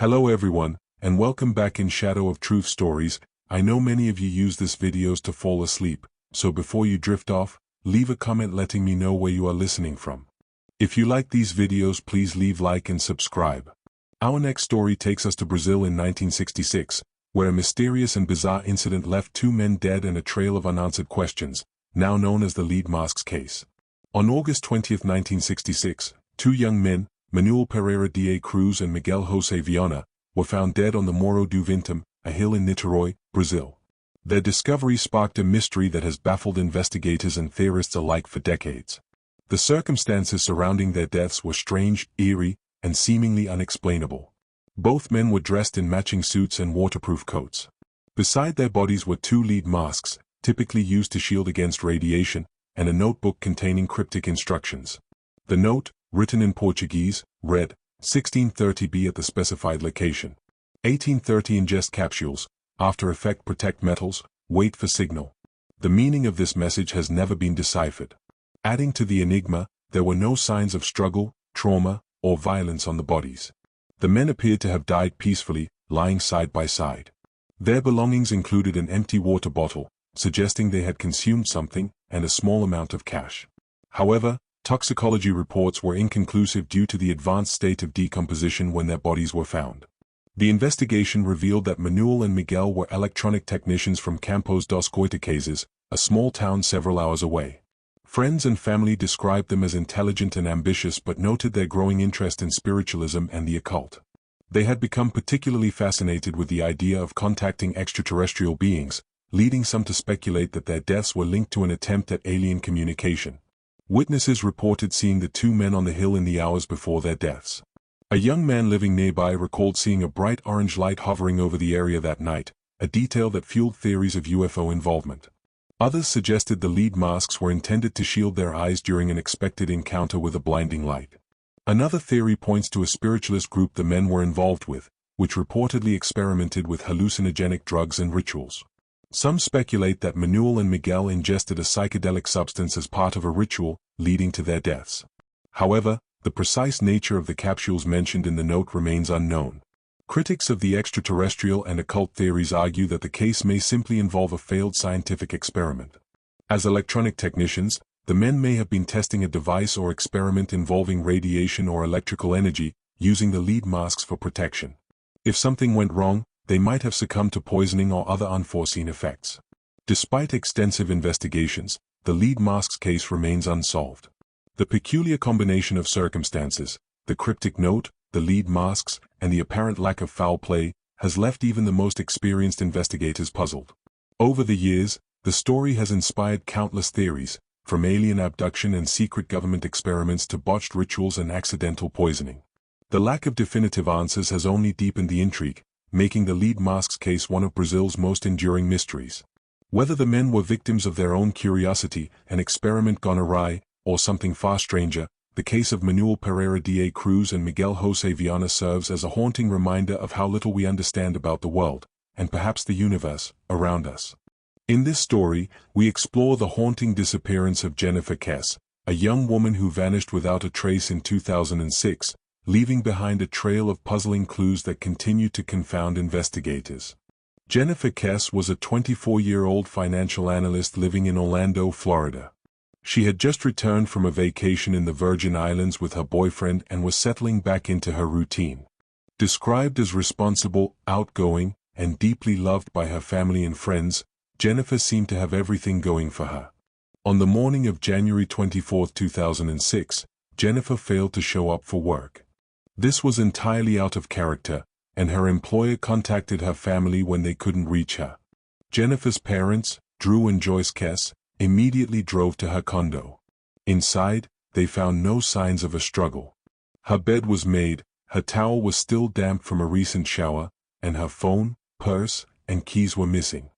Hello everyone, and welcome back in Shadow of Truth Stories. I know many of you use this videos to fall asleep, so before you drift off, leave a comment letting me know where you are listening from. If you like these videos, please leave like and subscribe. Our next story takes us to Brazil in 1966, where a mysterious and bizarre incident left two men dead and a trail of unanswered questions, now known as the lead masks case. On August 20, 1966, two young men, Manuel Pereira da Cruz and Miguel José Viana, were found dead on the Morro do Vintém, a hill in Niterói, Brazil. Their discovery sparked a mystery that has baffled investigators and theorists alike for decades. The circumstances surrounding their deaths were strange, eerie, and seemingly unexplainable. Both men were dressed in matching suits and waterproof coats. Beside their bodies were two lead masks, typically used to shield against radiation, and a notebook containing cryptic instructions. The note, written in Portuguese, read, 1630 at the specified location. 1830 ingest capsules, after effect protect metals, wait for signal. The meaning of this message has never been deciphered. Adding to the enigma, there were no signs of struggle, trauma, or violence on the bodies. The men appeared to have died peacefully, lying side by side. Their belongings included an empty water bottle, suggesting they had consumed something, and a small amount of cash. However, toxicology reports were inconclusive due to the advanced state of decomposition when their bodies were found. The investigation revealed that Manuel and Miguel were electronic technicians from Campos dos Goitacazes, a small town several hours away. Friends and family described them as intelligent and ambitious but noted their growing interest in spiritualism and the occult. They had become particularly fascinated with the idea of contacting extraterrestrial beings, leading some to speculate that their deaths were linked to an attempt at alien communication. Witnesses reported seeing the two men on the hill in the hours before their deaths. A young man living nearby recalled seeing a bright orange light hovering over the area that night, a detail that fueled theories of UFO involvement. Others suggested the lead masks were intended to shield their eyes during an expected encounter with a blinding light. Another theory points to a spiritualist group the men were involved with, which reportedly experimented with hallucinogenic drugs and rituals. Some speculate that Manuel and Miguel ingested a psychedelic substance as part of a ritual, leading to their deaths. However, the precise nature of the capsules mentioned in the note remains unknown. Critics of the extraterrestrial and occult theories argue that the case may simply involve a failed scientific experiment. As electronic technicians, the men may have been testing a device or experiment involving radiation or electrical energy, using the lead masks for protection. If something went wrong, they might have succumbed to poisoning or other unforeseen effects. Despite extensive investigations, the lead masks case remains unsolved. The peculiar combination of circumstances, the cryptic note, the lead masks, and the apparent lack of foul play, has left even the most experienced investigators puzzled. Over the years, the story has inspired countless theories, from alien abduction and secret government experiments to botched rituals and accidental poisoning. The lack of definitive answers has only deepened the intrigue, making the lead masks case one of Brazil's most enduring mysteries. Whether the men were victims of their own curiosity, an experiment gone awry, or something far stranger, the case of Manuel Pereira da Cruz and Miguel José Viana serves as a haunting reminder of how little we understand about the world, and perhaps the universe, around us. In this story, we explore the haunting disappearance of Jennifer Kess, a young woman who vanished without a trace in 2006, leaving behind a trail of puzzling clues that continue to confound investigators. Jennifer Kess was a 24-year-old financial analyst living in Orlando, Florida. She had just returned from a vacation in the Virgin Islands with her boyfriend and was settling back into her routine. Described as responsible, outgoing, and deeply loved by her family and friends, Jennifer seemed to have everything going for her. On the morning of January 24, 2006, Jennifer failed to show up for work. This was entirely out of character, and her employer contacted her family when they couldn't reach her. Jennifer's parents, Drew and Joyce Kess, immediately drove to her condo. Inside, they found no signs of a struggle. Her bed was made, her towel was still damp from a recent shower, and her phone, purse, and keys were missing.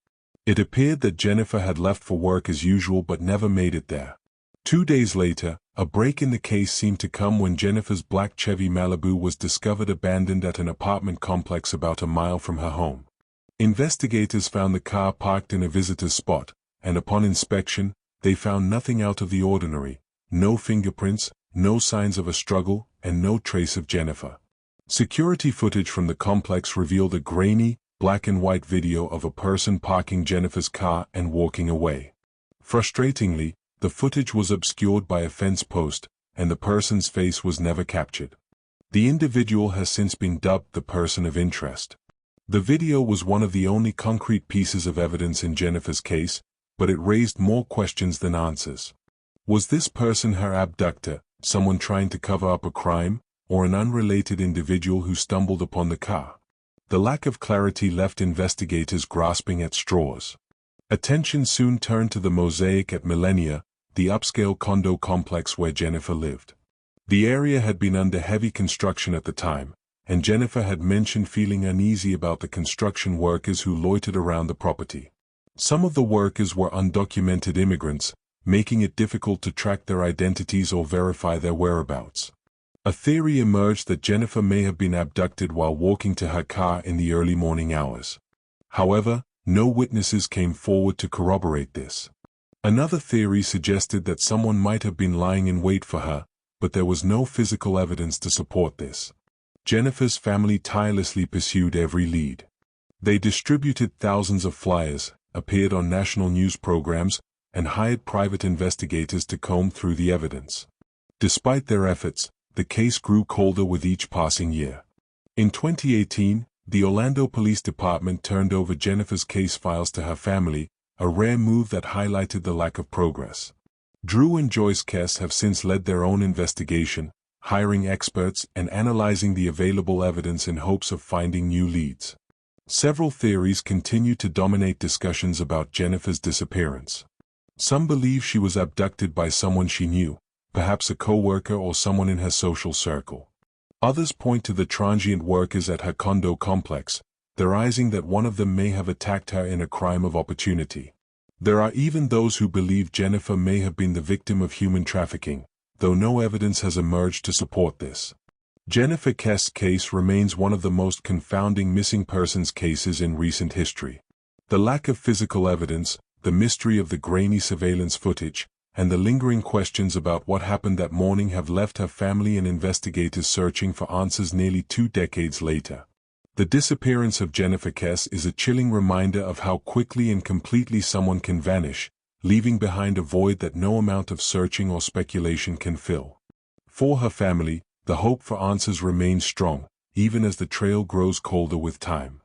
It appeared that Jennifer had left for work as usual but never made it there. 2 days later, a break in the case seemed to come when Jennifer's black Chevy Malibu was discovered abandoned at an apartment complex about a mile from her home. Investigators found the car parked in a visitor's spot, and upon inspection, they found nothing out of the ordinary, no fingerprints, no signs of a struggle, and no trace of Jennifer. Security footage from the complex revealed a grainy, black-and-white video of a person parking Jennifer's car and walking away. Frustratingly, the footage was obscured by a fence post, and the person's face was never captured. The individual has since been dubbed the person of interest. The video was one of the only concrete pieces of evidence in Jennifer's case, but it raised more questions than answers. Was this person her abductor, someone trying to cover up a crime, or an unrelated individual who stumbled upon the car? The lack of clarity left investigators grasping at straws. Attention soon turned to the mosaic at Millennia, the upscale condo complex where Jennifer lived. The area had been under heavy construction at the time, and Jennifer had mentioned feeling uneasy about the construction workers who loitered around the property. Some of the workers were undocumented immigrants, making it difficult to track their identities or verify their whereabouts. A theory emerged that Jennifer may have been abducted while walking to her car in the early morning hours. However, no witnesses came forward to corroborate this. Another theory suggested that someone might have been lying in wait for her, but there was no physical evidence to support this. Jennifer's family tirelessly pursued every lead. They distributed thousands of flyers, appeared on national news programs, and hired private investigators to comb through the evidence. Despite their efforts, the case grew colder with each passing year. In 2018, the Orlando Police Department turned over Jennifer's case files to her family, a rare move that highlighted the lack of progress. Drew and Joyce Kess have since led their own investigation, hiring experts and analyzing the available evidence in hopes of finding new leads. Several theories continue to dominate discussions about Jennifer's disappearance. Some believe she was abducted by someone she knew, perhaps a co-worker or someone in her social circle. Others point to the transient workers at her condo complex, theorizing that one of them may have attacked her in a crime of opportunity. There are even those who believe Jennifer may have been the victim of human trafficking, though no evidence has emerged to support this. Jennifer Kess's case remains one of the most confounding missing persons cases in recent history. The lack of physical evidence, the mystery of the grainy surveillance footage, and the lingering questions about what happened that morning have left her family and investigators searching for answers nearly 2 decades later. The disappearance of Jennifer Kess is a chilling reminder of how quickly and completely someone can vanish, leaving behind a void that no amount of searching or speculation can fill. For her family, the hope for answers remains strong, even as the trail grows colder with time.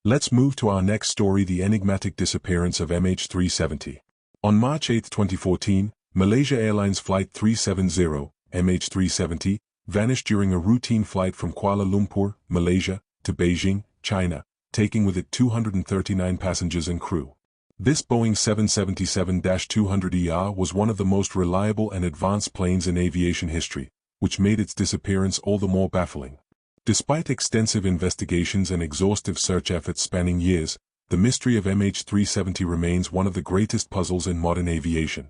Let's move to our next story: the enigmatic disappearance of MH370. On March 8, 2014, Malaysia Airlines Flight 370, MH370, vanished during a routine flight from Kuala Lumpur, Malaysia, to Beijing, China, taking with it 239 passengers and crew. This Boeing 777-200ER was one of the most reliable and advanced planes in aviation history, which made its disappearance all the more baffling. Despite extensive investigations and exhaustive search efforts spanning years, the mystery of MH370 remains one of the greatest puzzles in modern aviation.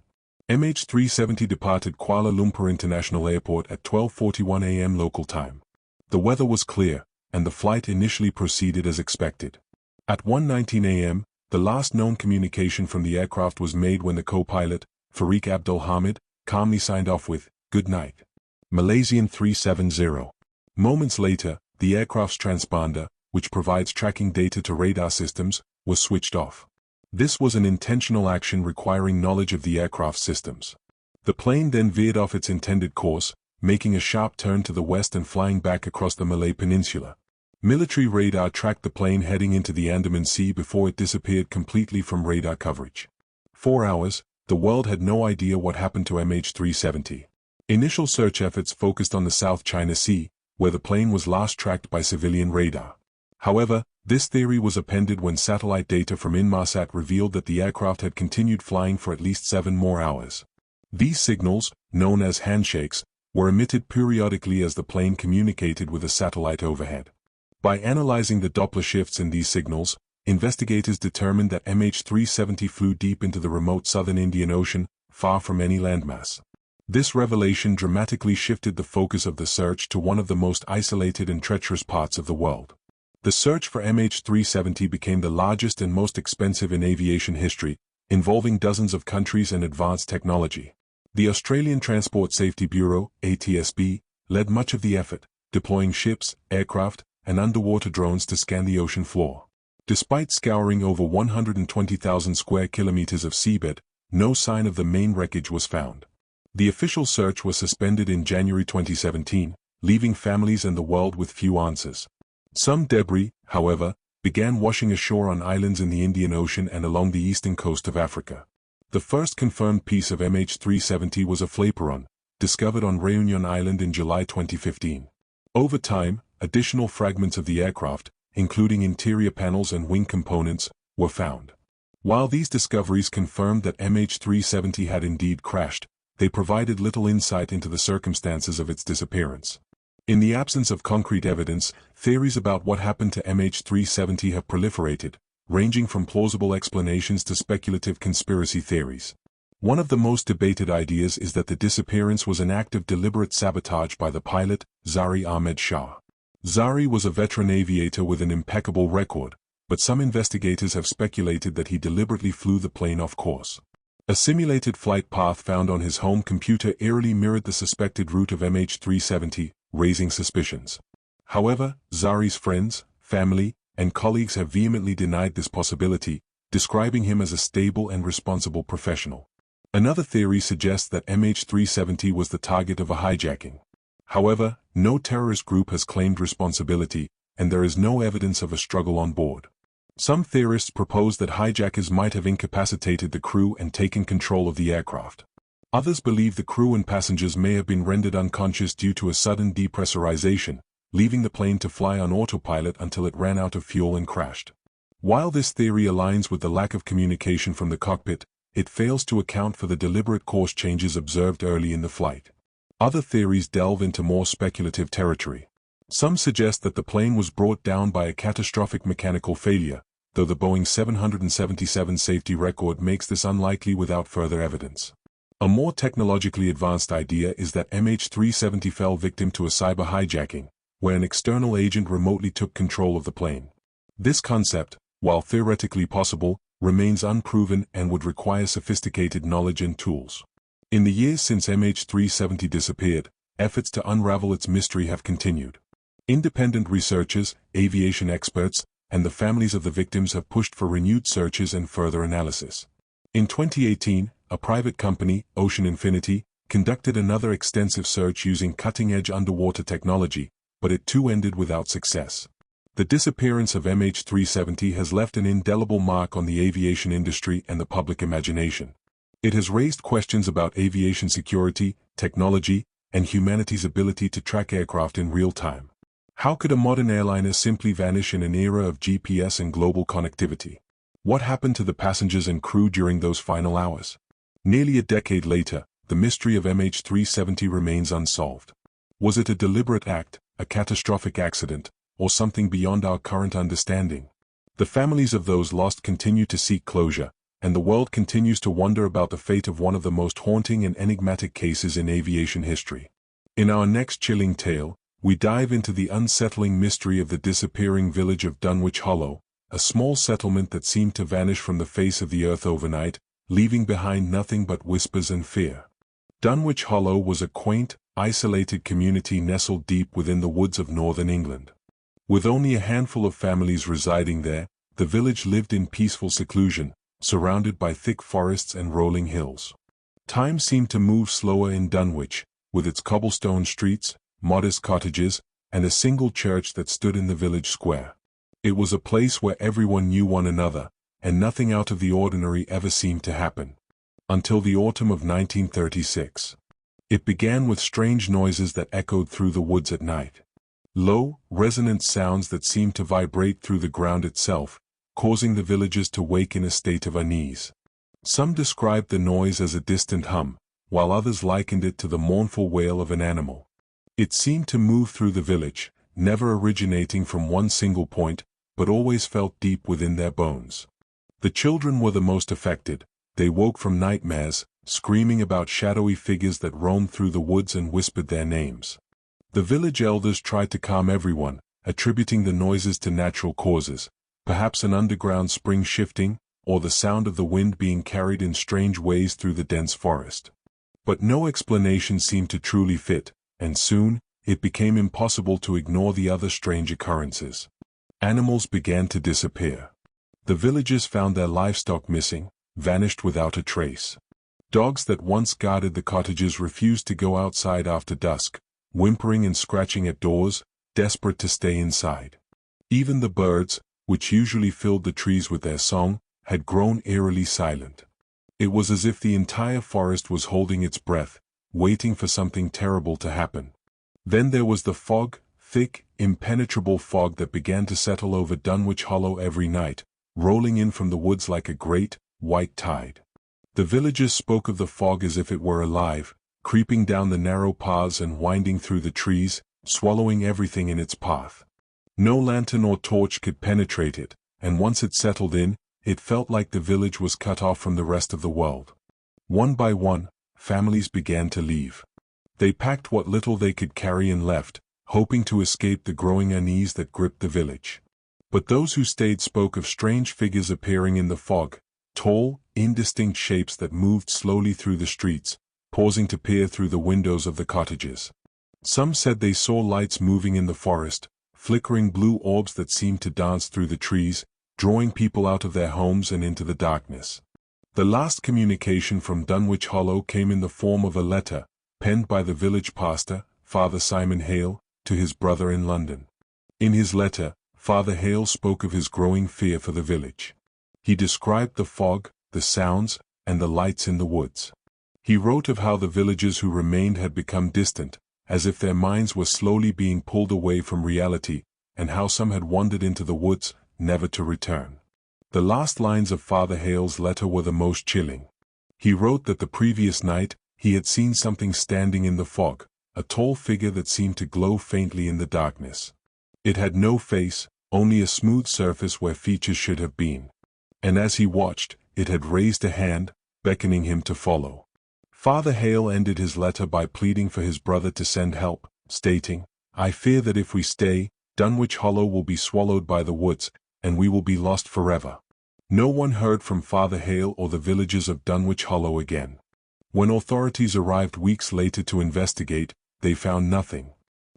MH370 departed Kuala Lumpur International Airport at 12:41 a.m. local time. The weather was clear, and the flight initially proceeded as expected. At 1:19 a.m., the last known communication from the aircraft was made when the co-pilot, Fariq Abdul Hamid, calmly signed off with, "Good night, Malaysian 370." Moments later, the aircraft's transponder, which provides tracking data to radar systems, was switched off. This was an intentional action requiring knowledge of the aircraft's systems. The plane then veered off its intended course, making a sharp turn to the west and flying back across the Malay Peninsula. Military radar tracked the plane heading into the Andaman Sea before it disappeared completely from radar coverage. 4 hours, the world had no idea what happened to MH370. Initial search efforts focused on the South China Sea, where the plane was last tracked by civilian radar. However, this theory was appended when satellite data from Inmarsat revealed that the aircraft had continued flying for at least 7 more hours. These signals, known as handshakes, were emitted periodically as the plane communicated with a satellite overhead. By analyzing the Doppler shifts in these signals, investigators determined that MH370 flew deep into the remote southern Indian Ocean, far from any landmass. This revelation dramatically shifted the focus of the search to one of the most isolated and treacherous parts of the world. The search for MH370 became the largest and most expensive in aviation history, involving dozens of countries and advanced technology. The Australian Transport Safety Bureau, ATSB, led much of the effort, deploying ships, aircraft, and underwater drones to scan the ocean floor. Despite scouring over 120,000 square kilometers of seabed, no sign of the main wreckage was found. The official search was suspended in January 2017, leaving families and the world with few answers. Some debris, however, began washing ashore on islands in the Indian Ocean and along the eastern coast of Africa. The first confirmed piece of MH370 was a flaperon, discovered on Réunion Island in July 2015. Over time, additional fragments of the aircraft, including interior panels and wing components, were found. While these discoveries confirmed that MH370 had indeed crashed, they provided little insight into the circumstances of its disappearance. In the absence of concrete evidence, theories about what happened to MH370 have proliferated, ranging from plausible explanations to speculative conspiracy theories. One of the most debated ideas is that the disappearance was an act of deliberate sabotage by the pilot, Zari Ahmed Shah. Zari was a veteran aviator with an impeccable record, but some investigators have speculated that he deliberately flew the plane off course. A simulated flight path found on his home computer eerily mirrored the suspected route of MH370, raising suspicions. However, Zari's friends, family, and colleagues have vehemently denied this possibility, describing him as a stable and responsible professional. Another theory suggests that MH370 was the target of a hijacking. However, no terrorist group has claimed responsibility, and there is no evidence of a struggle on board. Some theorists propose that hijackers might have incapacitated the crew and taken control of the aircraft. Others believe the crew and passengers may have been rendered unconscious due to a sudden depressurization, leaving the plane to fly on autopilot until it ran out of fuel and crashed. While this theory aligns with the lack of communication from the cockpit, it fails to account for the deliberate course changes observed early in the flight. Other theories delve into more speculative territory. Some suggest that the plane was brought down by a catastrophic mechanical failure, though the Boeing 777 safety record makes this unlikely without further evidence. A more technologically advanced idea is that MH370 fell victim to a cyber hijacking, where an external agent remotely took control of the plane. This concept, while theoretically possible, remains unproven and would require sophisticated knowledge and tools. In the years since MH370 disappeared, efforts to unravel its mystery have continued. Independent researchers, aviation experts, and the families of the victims have pushed for renewed searches and further analysis. In 2018, a private company, Ocean Infinity, conducted another extensive search using cutting-edge underwater technology, but it too ended without success. The disappearance of MH370 has left an indelible mark on the aviation industry and the public imagination. It has raised questions about aviation security, technology, and humanity's ability to track aircraft in real time. How could a modern airliner simply vanish in an era of GPS and global connectivity? What happened to the passengers and crew during those final hours? Nearly a decade later, the mystery of MH370 remains unsolved. Was it a deliberate act, a catastrophic accident, or something beyond our current understanding? The families of those lost continue to seek closure, and the world continues to wonder about the fate of one of the most haunting and enigmatic cases in aviation history. In our next chilling tale, we dive into the unsettling mystery of the disappearing village of Dunwich Hollow, a small settlement that seemed to vanish from the face of the earth overnight, leaving behind nothing but whispers and fear. Dunwich Hollow was a quaint, isolated community nestled deep within the woods of northern England. With only a handful of families residing there, the village lived in peaceful seclusion, surrounded by thick forests and rolling hills. Time seemed to move slower in Dunwich, with its cobblestone streets, modest cottages, and a single church that stood in the village square. It was a place where everyone knew one another, and nothing out of the ordinary ever seemed to happen. Until the autumn of 1936. It began with strange noises that echoed through the woods at night. Low, resonant sounds that seemed to vibrate through the ground itself, causing the villagers to wake in a state of unease. Some described the noise as a distant hum, while others likened it to the mournful wail of an animal. It seemed to move through the village, never originating from one single point, but always felt deep within their bones. The children were the most affected. They woke from nightmares, screaming about shadowy figures that roamed through the woods and whispered their names. The village elders tried to calm everyone, attributing the noises to natural causes, perhaps an underground spring shifting, or the sound of the wind being carried in strange ways through the dense forest. But no explanation seemed to truly fit, and soon, it became impossible to ignore the other strange occurrences. Animals began to disappear. The villagers found their livestock missing, vanished without a trace. Dogs that once guarded the cottages refused to go outside after dusk, whimpering and scratching at doors, desperate to stay inside. Even the birds, which usually filled the trees with their song, had grown eerily silent. It was as if the entire forest was holding its breath, waiting for something terrible to happen. Then there was the fog, thick, impenetrable fog that began to settle over Dunwich Hollow every night, rolling in from the woods like a great, white tide. The villagers spoke of the fog as if it were alive, creeping down the narrow paths and winding through the trees, swallowing everything in its path. No lantern or torch could penetrate it, and once it settled in, it felt like the village was cut off from the rest of the world. One by one, families began to leave. They packed what little they could carry and left, hoping to escape the growing unease that gripped the village. But those who stayed spoke of strange figures appearing in the fog, tall, indistinct shapes that moved slowly through the streets, pausing to peer through the windows of the cottages. Some said they saw lights moving in the forest, flickering blue orbs that seemed to dance through the trees, drawing people out of their homes and into the darkness. The last communication from Dunwich Hollow came in the form of a letter, penned by the village pastor, Father Simon Hale, to his brother in London. In his letter, Father Hale spoke of his growing fear for the village. He described the fog, the sounds, and the lights in the woods. He wrote of how the villagers who remained had become distant, as if their minds were slowly being pulled away from reality, and how some had wandered into the woods, never to return. The last lines of Father Hale's letter were the most chilling. He wrote that the previous night, he had seen something standing in the fog, a tall figure that seemed to glow faintly in the darkness. It had no face, only a smooth surface where features should have been. And as he watched, it had raised a hand, beckoning him to follow. Father Hale ended his letter by pleading for his brother to send help, stating, "I fear that if we stay, Dunwich Hollow will be swallowed by the woods, and we will be lost forever." No one heard from Father Hale or the villagers of Dunwich Hollow again. When authorities arrived weeks later to investigate, they found nothing.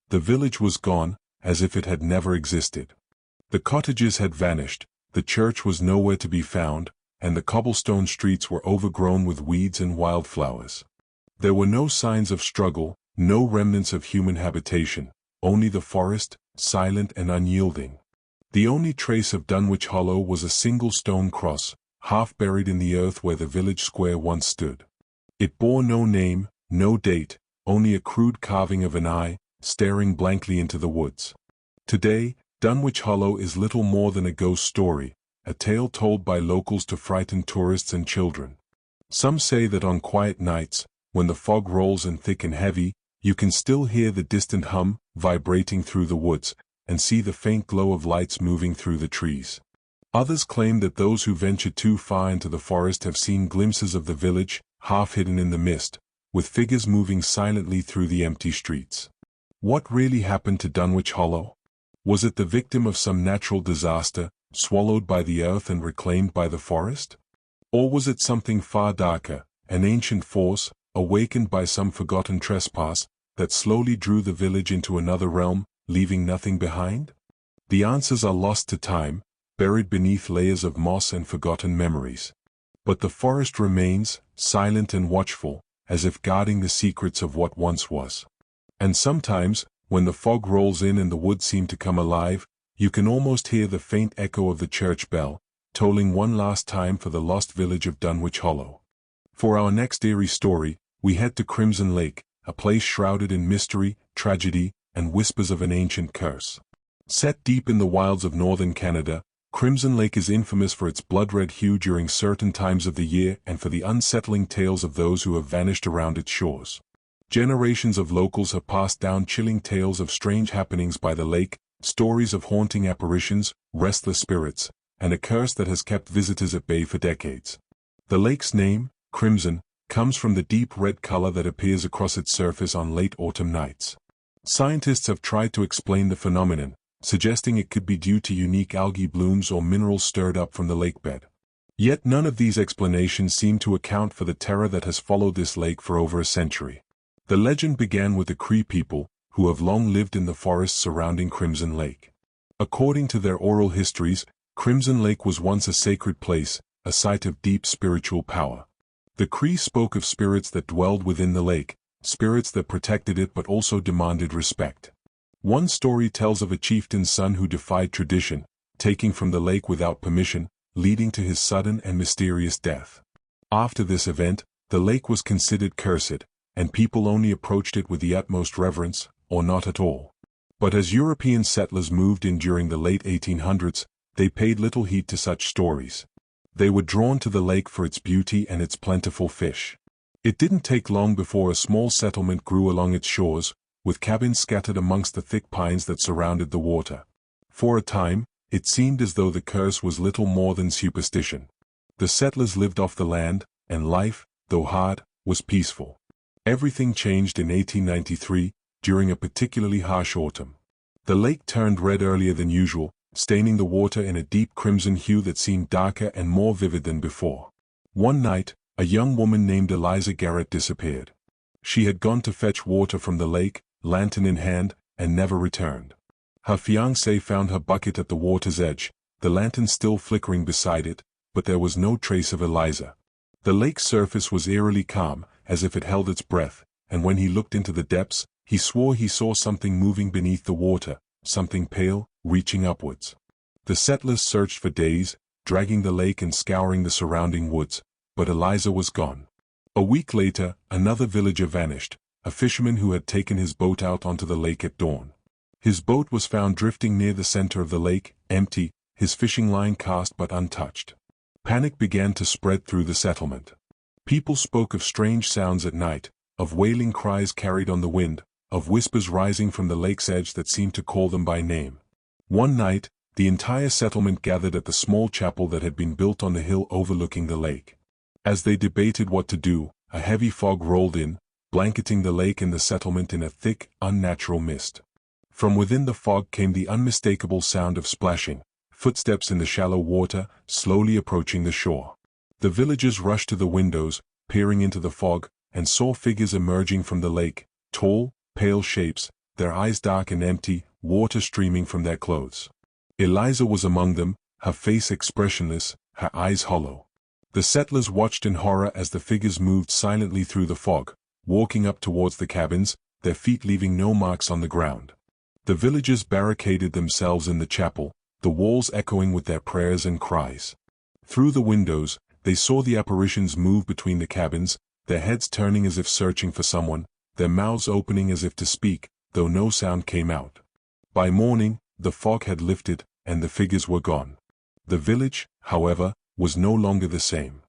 The village was gone, as if it had never existed. The cottages had vanished, the church was nowhere to be found, and the cobblestone streets were overgrown with weeds and wildflowers. There were no signs of struggle, no remnants of human habitation, only the forest, silent and unyielding. The only trace of Dunwich Hollow was a single stone cross, half buried in the earth where the village square once stood. It bore no name, no date, only a crude carving of an eye, staring blankly into the woods. Today, Dunwich Hollow is little more than a ghost story, a tale told by locals to frighten tourists and children. Some say that on quiet nights, when the fog rolls in thick and heavy, you can still hear the distant hum vibrating through the woods, and see the faint glow of lights moving through the trees. Others claim that those who venture too far into the forest have seen glimpses of the village, half hidden in the mist, with figures moving silently through the empty streets. What really happened to Dunwich Hollow? Was it the victim of some natural disaster, swallowed by the earth and reclaimed by the forest? Or was it something far darker, an ancient force, awakened by some forgotten trespass, that slowly drew the village into another realm, leaving nothing behind? The answers are lost to time, buried beneath layers of moss and forgotten memories. But the forest remains, silent and watchful, as if guarding the secrets of what once was. And sometimes, when the fog rolls in and the woods seem to come alive, you can almost hear the faint echo of the church bell, tolling one last time for the lost village of Dunwich Hollow. For our next eerie story, we head to Crimson Lake, a place shrouded in mystery, tragedy, and whispers of an ancient curse. Set deep in the wilds of northern Canada, Crimson Lake is infamous for its blood-red hue during certain times of the year and for the unsettling tales of those who have vanished around its shores. Generations of locals have passed down chilling tales of strange happenings by the lake, stories of haunting apparitions, restless spirits, and a curse that has kept visitors at bay for decades. The lake's name, Crimson, comes from the deep red color that appears across its surface on late autumn nights. Scientists have tried to explain the phenomenon, suggesting it could be due to unique algae blooms or minerals stirred up from the lakebed. Yet none of these explanations seem to account for the terror that has followed this lake for over a century. The legend began with the Cree people, who have long lived in the forests surrounding Crimson Lake. According to their oral histories, Crimson Lake was once a sacred place, a site of deep spiritual power. The Cree spoke of spirits that dwelled within the lake, spirits that protected it but also demanded respect. One story tells of a chieftain's son who defied tradition, taking from the lake without permission, leading to his sudden and mysterious death. After this event, the lake was considered cursed, and people only approached it with the utmost reverence, or not at all. But as European settlers moved in during the late 1800s, they paid little heed to such stories. They were drawn to the lake for its beauty and its plentiful fish. It didn't take long before a small settlement grew along its shores, with cabins scattered amongst the thick pines that surrounded the water. For a time, it seemed as though the curse was little more than superstition. The settlers lived off the land, and life, though hard, was peaceful. Everything changed in 1893, during a particularly harsh autumn. The lake turned red earlier than usual, staining the water in a deep crimson hue that seemed darker and more vivid than before. One night, a young woman named Eliza Garrett disappeared. She had gone to fetch water from the lake, lantern in hand, and never returned. Her fiancé found her bucket at the water's edge, the lantern still flickering beside it, but there was no trace of Eliza. The lake's surface was eerily calm, as if it held its breath, and when he looked into the depths, he swore he saw something moving beneath the water, something pale, reaching upwards. The settlers searched for days, dragging the lake and scouring the surrounding woods, but Eliza was gone. A week later, another villager vanished, a fisherman who had taken his boat out onto the lake at dawn. His boat was found drifting near the center of the lake, empty, his fishing line cast but untouched. Panic began to spread through the settlement. People spoke of strange sounds at night, of wailing cries carried on the wind, of whispers rising from the lake's edge that seemed to call them by name. One night, the entire settlement gathered at the small chapel that had been built on the hill overlooking the lake. As they debated what to do, a heavy fog rolled in, blanketing the lake and the settlement in a thick, unnatural mist. From within the fog came the unmistakable sound of splashing, footsteps in the shallow water, slowly approaching the shore. The villagers rushed to the windows, peering into the fog, and saw figures emerging from the lake, tall, pale shapes, their eyes dark and empty, water streaming from their clothes. Eliza was among them, her face expressionless, her eyes hollow. The settlers watched in horror as the figures moved silently through the fog, walking up towards the cabins, their feet leaving no marks on the ground. The villagers barricaded themselves in the chapel, the walls echoing with their prayers and cries. Through the windows, they saw the apparitions move between the cabins, their heads turning as if searching for someone, their mouths opening as if to speak, though no sound came out. By morning, the fog had lifted, and the figures were gone. The village, however, was no longer the same.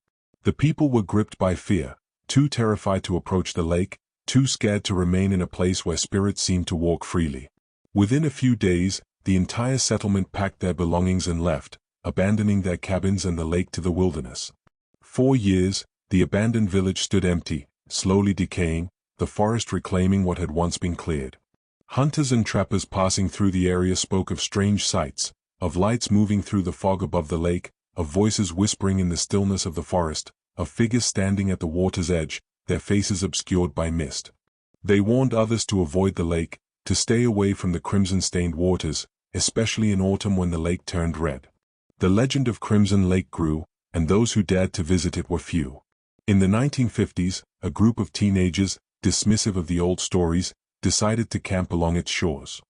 The people were gripped by fear, too terrified to approach the lake, too scared to remain in a place where spirits seemed to walk freely. Within a few days, the entire settlement packed their belongings and left, abandoning their cabins and the lake to the wilderness. 4 years, the abandoned village stood empty, slowly decaying, the forest reclaiming what had once been cleared. Hunters and trappers passing through the area spoke of strange sights, of lights moving through the fog above the lake, of voices whispering in the stillness of the forest, of figures standing at the water's edge, their faces obscured by mist. They warned others to avoid the lake, to stay away from the crimson-stained waters, especially in autumn when the lake turned red. The legend of Crimson Lake grew, and those who dared to visit it were few. In the 1950s, a group of teenagers, dismissive of the old stories, decided to camp along its shores.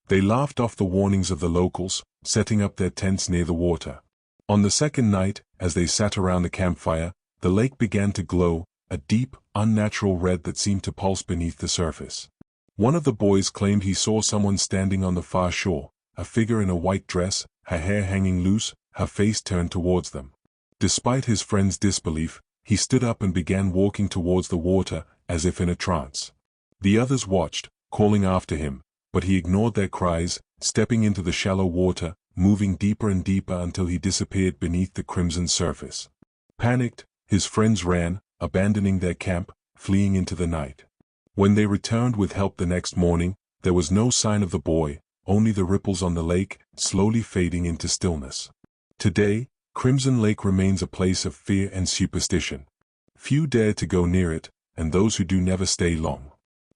They laughed off the warnings of the locals, setting up their tents near the water. On the second night, as they sat around the campfire, the lake began to glow, a deep, unnatural red that seemed to pulse beneath the surface. One of the boys claimed he saw someone standing on the far shore, a figure in a white dress, her hair hanging loose, her face turned towards them. Despite his friend's disbelief, he stood up and began walking towards the water, as if in a trance. The others watched, calling after him, but he ignored their cries, stepping into the shallow water, moving deeper and deeper until he disappeared beneath the crimson surface. Panicked, his friends ran, abandoning their camp, fleeing into the night. When they returned with help the next morning, there was no sign of the boy, only the ripples on the lake, slowly fading into stillness. Today, Crimson Lake remains a place of fear and superstition. Few dare to go near it, and those who do never stay long.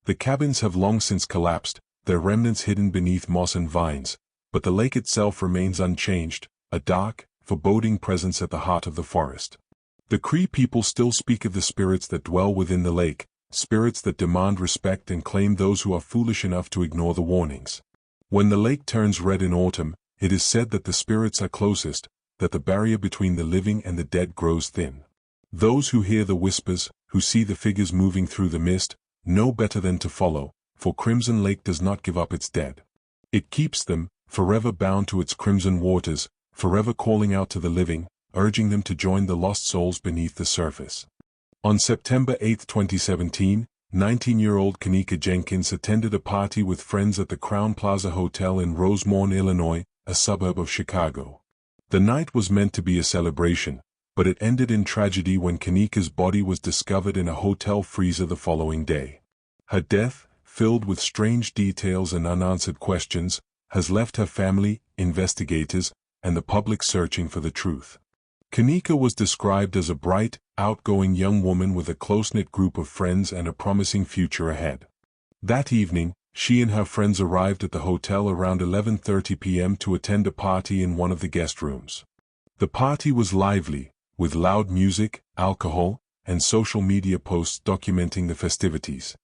The cabins have long since collapsed, their remnants hidden beneath moss and vines, but the lake itself remains unchanged, a dark, foreboding presence at the heart of the forest. The Cree people still speak of the spirits that dwell within the lake, spirits that demand respect and claim those who are foolish enough to ignore the warnings. When the lake turns red in autumn, it is said that the spirits are closest, that the barrier between the living and the dead grows thin. Those who hear the whispers, who see the figures moving through the mist, know better than to follow, for Crimson Lake does not give up its dead. It keeps them, forever bound to its crimson waters, forever calling out to the living, urging them to join the lost souls beneath the surface. On September 8, 2017, 19-year-old Kanika Jenkins attended a party with friends at the Crown Plaza Hotel in Rosemont, Illinois, a suburb of Chicago. The night was meant to be a celebration, but it ended in tragedy when Kanika's body was discovered in a hotel freezer the following day. Her death, filled with strange details and unanswered questions, has left her family, investigators, and the public searching for the truth. Kanika was described as a bright, outgoing young woman with a close-knit group of friends and a promising future ahead. That evening, she and her friends arrived at the hotel around 11:30 p.m. to attend a party in one of the guest rooms. The party was lively, with loud music, alcohol, and social media posts documenting the festivities.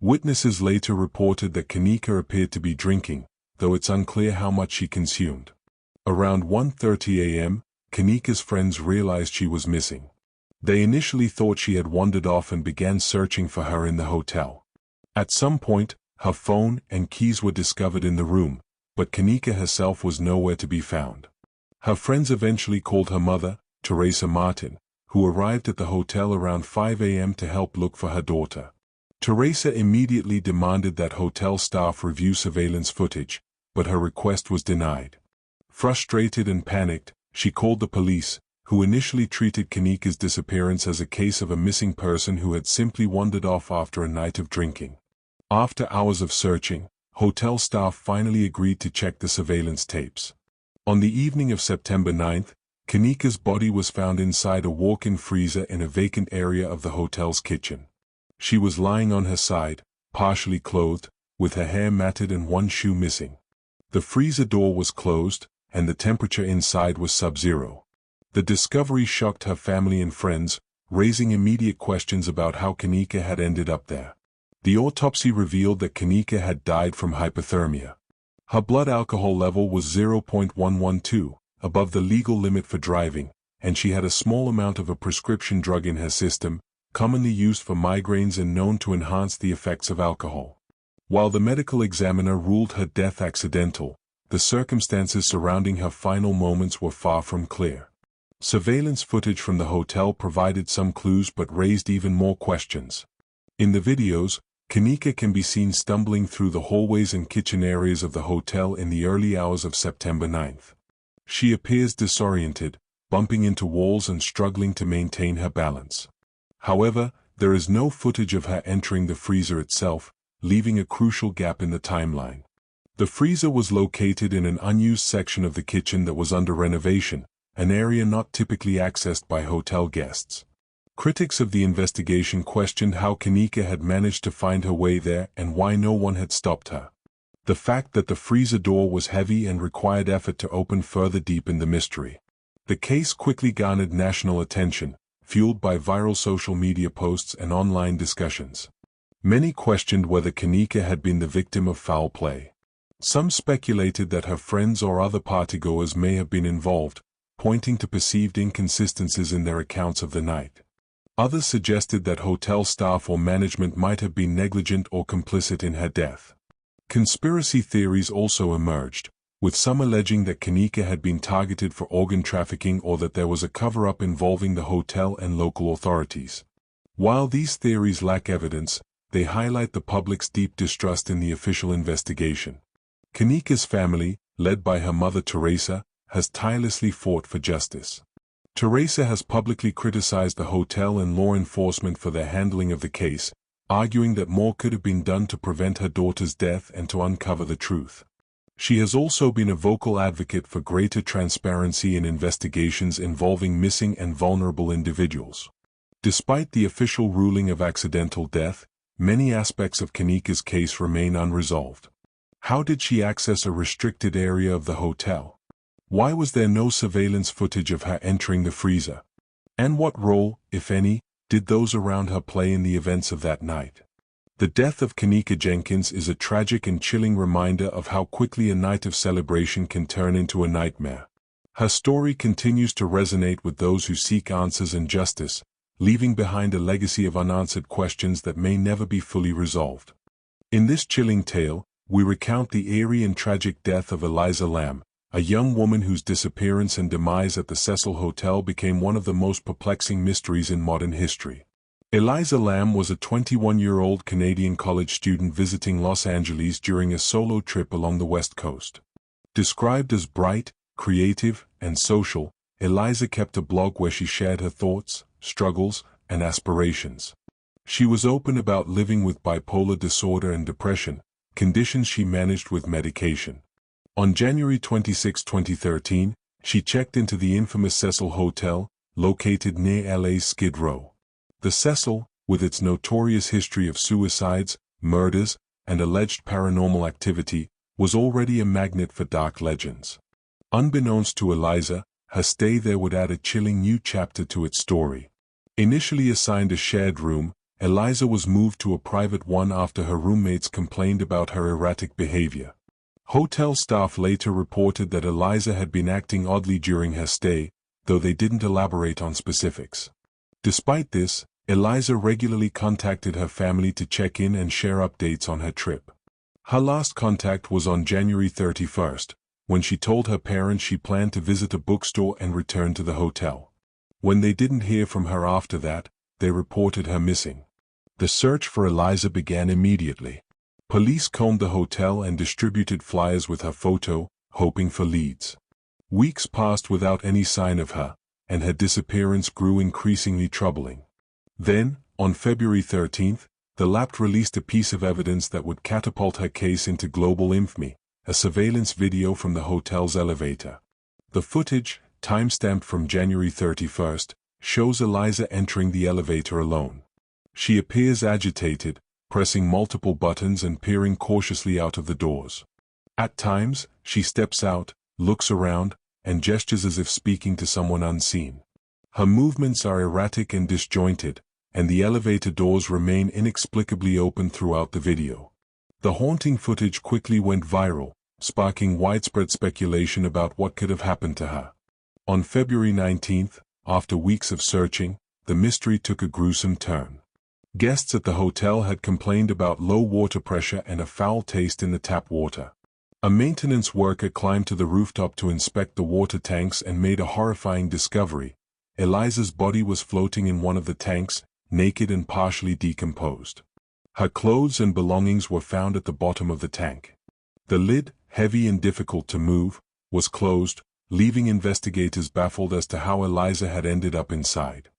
Witnesses later reported that Kanika appeared to be drinking, though it's unclear how much she consumed. Around 1:30 a.m., Kanika's friends realized she was missing. They initially thought she had wandered off and began searching for her in the hotel. At some point, her phone and keys were discovered in the room, but Kanika herself was nowhere to be found. Her friends eventually called her mother, Teresa Martin, who arrived at the hotel around 5 a.m. to help look for her daughter. Teresa immediately demanded that hotel staff review surveillance footage, but her request was denied. Frustrated and panicked, she called the police, who initially treated Kanika's disappearance as a case of a missing person who had simply wandered off after a night of drinking. After hours of searching, hotel staff finally agreed to check the surveillance tapes. On the evening of September 9th, Kanika's body was found inside a walk-in freezer in a vacant area of the hotel's kitchen. She was lying on her side, partially clothed, with her hair matted and one shoe missing. The freezer door was closed, and the temperature inside was sub-zero. The discovery shocked her family and friends, raising immediate questions about how Kanika had ended up there. The autopsy revealed that Kanika had died from hypothermia. Her blood alcohol level was 0.112, above the legal limit for driving, and she had a small amount of a prescription drug in her system, commonly used for migraines and known to enhance the effects of alcohol. While the medical examiner ruled her death accidental, the circumstances surrounding her final moments were far from clear. Surveillance footage from the hotel provided some clues but raised even more questions. In the videos, Kanika can be seen stumbling through the hallways and kitchen areas of the hotel in the early hours of September 9th. She appears disoriented, bumping into walls and struggling to maintain her balance. However, there is no footage of her entering the freezer itself, leaving a crucial gap in the timeline. The freezer was located in an unused section of the kitchen that was under renovation, an area not typically accessed by hotel guests. Critics of the investigation questioned how Kanika had managed to find her way there and why no one had stopped her. The fact that the freezer door was heavy and required effort to open further deepened the mystery. The case quickly garnered national attention, fueled by viral social media posts and online discussions. Many questioned whether Kanika had been the victim of foul play. Some speculated that her friends or other partygoers may have been involved, pointing to perceived inconsistencies in their accounts of the night. Others suggested that hotel staff or management might have been negligent or complicit in her death. Conspiracy theories also emerged, with some alleging that Kanika had been targeted for organ trafficking or that there was a cover-up involving the hotel and local authorities. While these theories lack evidence, they highlight the public's deep distrust in the official investigation. Kanika's family, led by her mother Teresa, has tirelessly fought for justice. Teresa has publicly criticized the hotel and law enforcement for their handling of the case, arguing that more could have been done to prevent her daughter's death and to uncover the truth. She has also been a vocal advocate for greater transparency in investigations involving missing and vulnerable individuals. Despite the official ruling of accidental death, many aspects of Kanika's case remain unresolved. How did she access a restricted area of the hotel? Why was there no surveillance footage of her entering the freezer? And what role, if any, did those around her play in the events of that night? The death of Kenneka Jenkins is a tragic and chilling reminder of how quickly a night of celebration can turn into a nightmare. Her story continues to resonate with those who seek answers and justice, leaving behind a legacy of unanswered questions that may never be fully resolved. In this chilling tale, we recount the eerie and tragic death of Eliza Lamb, a young woman whose disappearance and demise at the Cecil Hotel became one of the most perplexing mysteries in modern history. Eliza Lamb was a 21-year-old Canadian college student visiting Los Angeles during a solo trip along the West Coast. Described as bright, creative, and social, Eliza kept a blog where she shared her thoughts, struggles, and aspirations. She was open about living with bipolar disorder and depression, conditions she managed with medication. On January 26, 2013, she checked into the infamous Cecil Hotel, located near LA's Skid Row. The Cecil, with its notorious history of suicides, murders, and alleged paranormal activity, was already a magnet for dark legends. Unbeknownst to Eliza, her stay there would add a chilling new chapter to its story. Initially assigned a shared room, Eliza was moved to a private one after her roommates complained about her erratic behavior. Hotel staff later reported that Eliza had been acting oddly during her stay, though they didn't elaborate on specifics. Despite this, Eliza regularly contacted her family to check in and share updates on her trip. Her last contact was on January 31st, when she told her parents she planned to visit a bookstore and return to the hotel. When they didn't hear from her after that, they reported her missing. The search for Eliza began immediately. Police combed the hotel and distributed flyers with her photo, hoping for leads. Weeks passed without any sign of her, and her disappearance grew increasingly troubling. Then, on February 13th, the Lab released a piece of evidence that would catapult her case into global infamy, a surveillance video from the hotel's elevator. The footage, timestamped from January 31st, shows Eliza entering the elevator alone. She appears agitated, pressing multiple buttons and peering cautiously out of the doors. At times, she steps out, looks around, and gestures as if speaking to someone unseen. Her movements are erratic and disjointed, and the elevator doors remain inexplicably open throughout the video. The haunting footage quickly went viral, sparking widespread speculation about what could have happened to her. On February 19th, after weeks of searching, the mystery took a gruesome turn. Guests at the hotel had complained about low water pressure and a foul taste in the tap water. A maintenance worker climbed to the rooftop to inspect the water tanks and made a horrifying discovery. Eliza's body was floating in one of the tanks, naked and partially decomposed. Her clothes and belongings were found at the bottom of the tank. The lid, heavy and difficult to move, was closed, leaving investigators baffled as to how Eliza had ended up inside.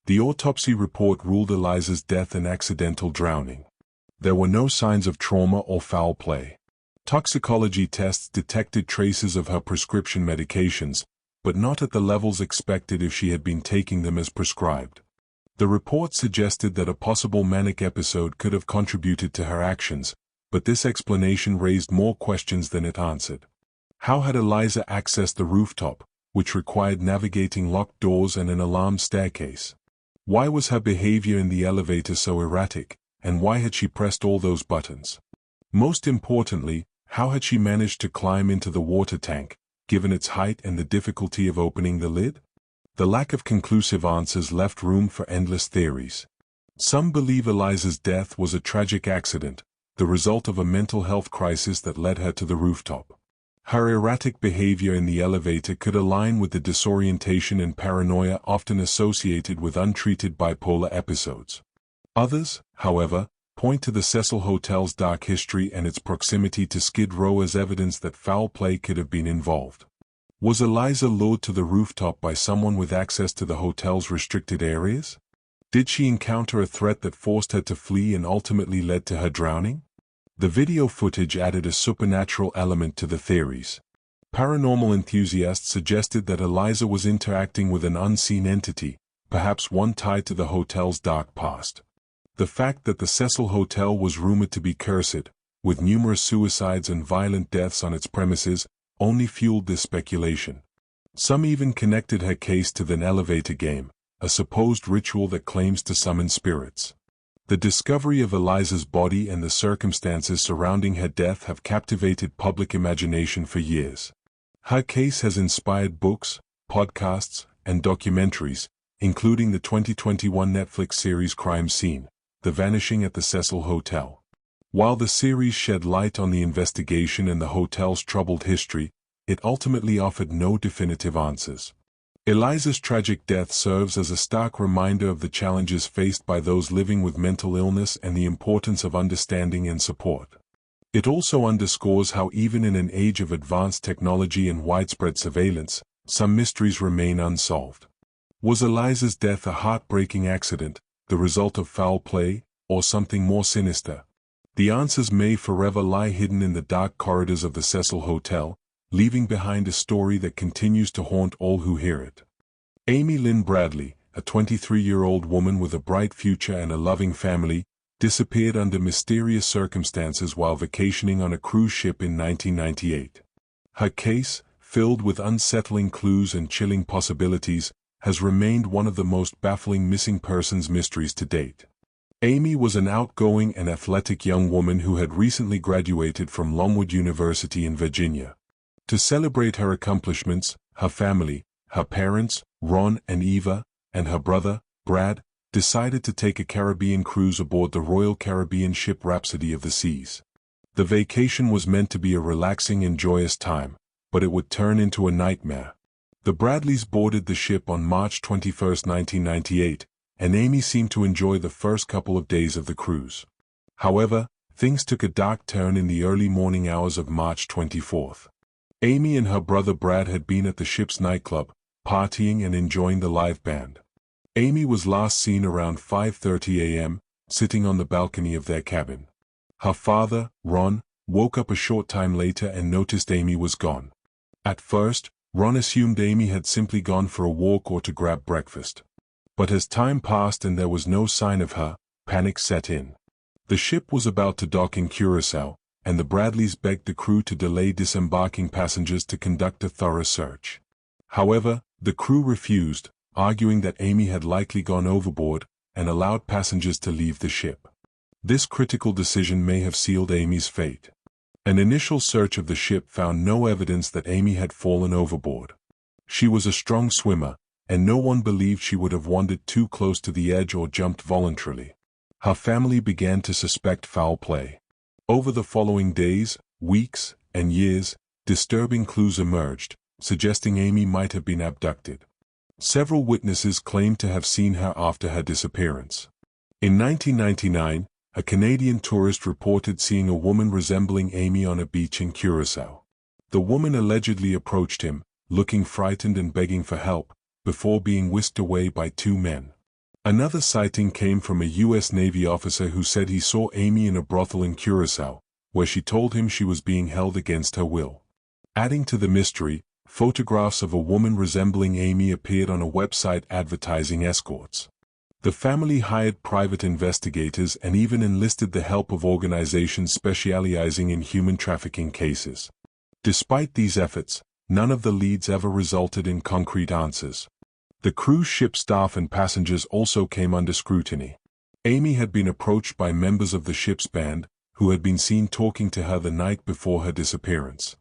The autopsy report ruled Eliza's death an accidental drowning. There were no signs of trauma or foul play. Toxicology tests detected traces of her prescription medications, but not at the levels expected if she had been taking them as prescribed. The report suggested that a possible manic episode could have contributed to her actions, but this explanation raised more questions than it answered. How had Eliza accessed the rooftop, which required navigating locked doors and an alarmed staircase? Why was her behavior in the elevator so erratic, and why had she pressed all those buttons? Most importantly, how had she managed to climb into the water tank, given its height and the difficulty of opening the lid? The lack of conclusive answers left room for endless theories. Some believe Eliza's death was a tragic accident, the result of a mental health crisis that led her to the rooftop. Her erratic behavior in the elevator could align with the disorientation and paranoia often associated with untreated bipolar episodes. Others, however, point to the Cecil Hotel's dark history and its proximity to Skid Row as evidence that foul play could have been involved. Was Eliza lured to the rooftop by someone with access to the hotel's restricted areas? Did she encounter a threat that forced her to flee and ultimately led to her drowning? The video footage added a supernatural element to the theories. Paranormal enthusiasts suggested that Eliza was interacting with an unseen entity, perhaps one tied to the hotel's dark past. The fact that the Cecil Hotel was rumored to be cursed, with numerous suicides and violent deaths on its premises, only fueled this speculation. Some even connected her case to the elevator game, a supposed ritual that claims to summon spirits. The discovery of Eliza's body and the circumstances surrounding her death have captivated public imagination for years. Her case has inspired books, podcasts, and documentaries, including the 2021 Netflix series Crime Scene: The Vanishing at the Cecil Hotel. While the series shed light on the investigation and the hotel's troubled history, it ultimately offered no definitive answers. Eliza's tragic death serves as a stark reminder of the challenges faced by those living with mental illness and the importance of understanding and support. It also underscores how even in an age of advanced technology and widespread surveillance, some mysteries remain unsolved. Was Eliza's death a heartbreaking accident, the result of foul play, or something more sinister? The answers may forever lie hidden in the dark corridors of the Cecil Hotel, leaving behind a story that continues to haunt all who hear it. Amy Lynn Bradley, a 23-year-old woman with a bright future and a loving family, disappeared under mysterious circumstances while vacationing on a cruise ship in 1998. Her case, filled with unsettling clues and chilling possibilities, has remained one of the most baffling missing persons mysteries to date. Amy was an outgoing and athletic young woman who had recently graduated from Longwood University in Virginia. To celebrate her accomplishments, her family, her parents, Ron and Eva, and her brother, Brad, decided to take a Caribbean cruise aboard the Royal Caribbean ship Rhapsody of the Seas. The vacation was meant to be a relaxing and joyous time, but it would turn into a nightmare. The Bradleys boarded the ship on March 21, 1998, and Amy seemed to enjoy the first couple of days of the cruise. However, things took a dark turn in the early morning hours of March 24. Amy and her brother Brad had been at the ship's nightclub, partying and enjoying the live band. Amy was last seen around 5:30 a.m., sitting on the balcony of their cabin. Her father, Ron, woke up a short time later and noticed Amy was gone. At first, Ron assumed Amy had simply gone for a walk or to grab breakfast. But as time passed and there was no sign of her, panic set in. The ship was about to dock in Curaçao, and the Bradleys begged the crew to delay disembarking passengers to conduct a thorough search. However, the crew refused, arguing that Amy had likely gone overboard, and allowed passengers to leave the ship. This critical decision may have sealed Amy's fate. An initial search of the ship found no evidence that Amy had fallen overboard. She was a strong swimmer, and no one believed she would have wandered too close to the edge or jumped voluntarily. Her family began to suspect foul play. Over the following days, weeks, and years, disturbing clues emerged, suggesting Amy might have been abducted. Several witnesses claimed to have seen her after her disappearance. In 1999, a Canadian tourist reported seeing a woman resembling Amy on a beach in Curaçao. The woman allegedly approached him, looking frightened and begging for help, before being whisked away by two men. Another sighting came from a U.S. Navy officer who said he saw Amy in a brothel in Curaçao, where she told him she was being held against her will. Adding to the mystery, photographs of a woman resembling Amy appeared on a website advertising escorts. The family hired private investigators and even enlisted the help of organizations specializing in human trafficking cases. Despite these efforts, none of the leads ever resulted in concrete answers. The cruise ship staff and passengers also came under scrutiny. Amy had been approached by members of the ship's band, who had been seen talking to her the night before her disappearance.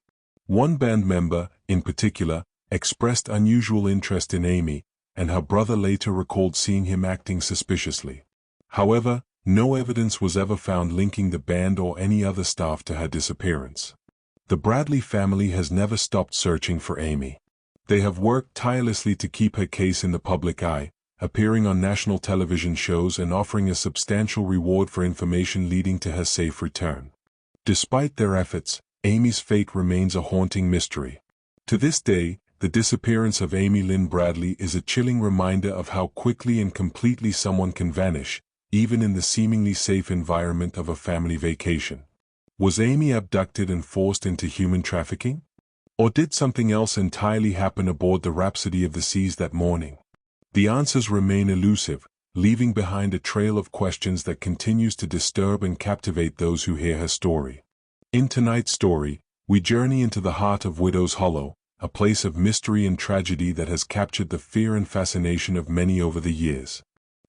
One band member, in particular, expressed unusual interest in Amy, and her brother later recalled seeing him acting suspiciously. However, no evidence was ever found linking the band or any other staff to her disappearance. The Bradley family has never stopped searching for Amy. They have worked tirelessly to keep her case in the public eye, appearing on national television shows and offering a substantial reward for information leading to her safe return. Despite their efforts, Amy's fate remains a haunting mystery. To this day, the disappearance of Amy Lynn Bradley is a chilling reminder of how quickly and completely someone can vanish, even in the seemingly safe environment of a family vacation. Was Amy abducted and forced into human trafficking? Or did something else entirely happen aboard the Rhapsody of the Seas that morning? The answers remain elusive, leaving behind a trail of questions that continues to disturb and captivate those who hear her story. In tonight's story, we journey into the heart of Widow's Hollow, a place of mystery and tragedy that has captured the fear and fascination of many over the years.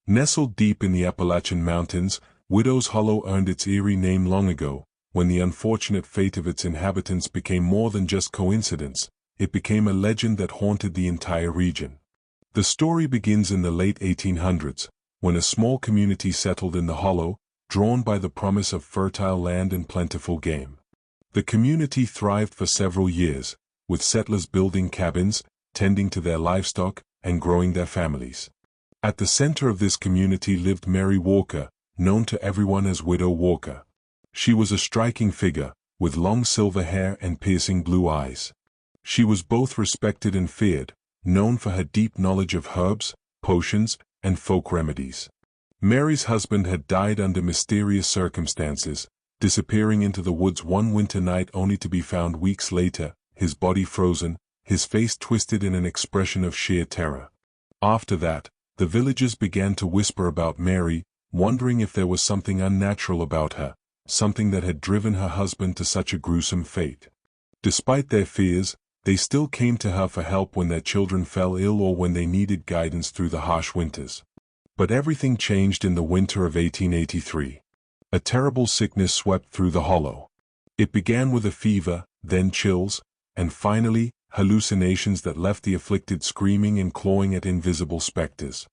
Nestled deep in the Appalachian Mountains, Widow's Hollow earned its eerie name long ago, when the unfortunate fate of its inhabitants became more than just coincidence. It became a legend that haunted the entire region. The story begins in the late 1800s, when a small community settled in the hollow, drawn by the promise of fertile land and plentiful game. The community thrived for several years, with settlers building cabins, tending to their livestock, and growing their families. At the center of this community lived Mary Walker, known to everyone as Widow Walker. She was a striking figure, with long silver hair and piercing blue eyes. She was both respected and feared, known for her deep knowledge of herbs, potions, and folk remedies. Mary's husband had died under mysterious circumstances, disappearing into the woods one winter night only to be found weeks later, his body frozen, his face twisted in an expression of sheer terror. After that, the villagers began to whisper about Mary, wondering if there was something unnatural about her, something that had driven her husband to such a gruesome fate. Despite their fears, they still came to her for help when their children fell ill or when they needed guidance through the harsh winters. But everything changed in the winter of 1883. A terrible sickness swept through the hollow. It began with a fever, then chills, and finally, hallucinations that left the afflicted screaming and clawing at invisible specters.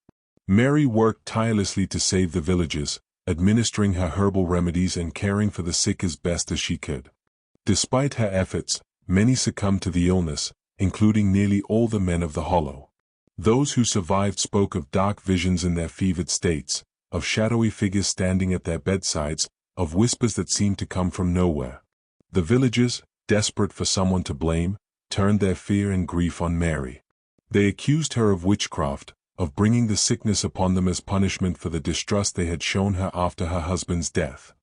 Mary worked tirelessly to save the villagers, administering her herbal remedies and caring for the sick as best as she could. Despite her efforts, many succumbed to the illness, including nearly all the men of the hollow. Those who survived spoke of dark visions in their fevered states, of shadowy figures standing at their bedsides, of whispers that seemed to come from nowhere. The villagers, desperate for someone to blame, turned their fear and grief on Mary. They accused her of witchcraft, of bringing the sickness upon them as punishment for the distrust they had shown her after her husband's death.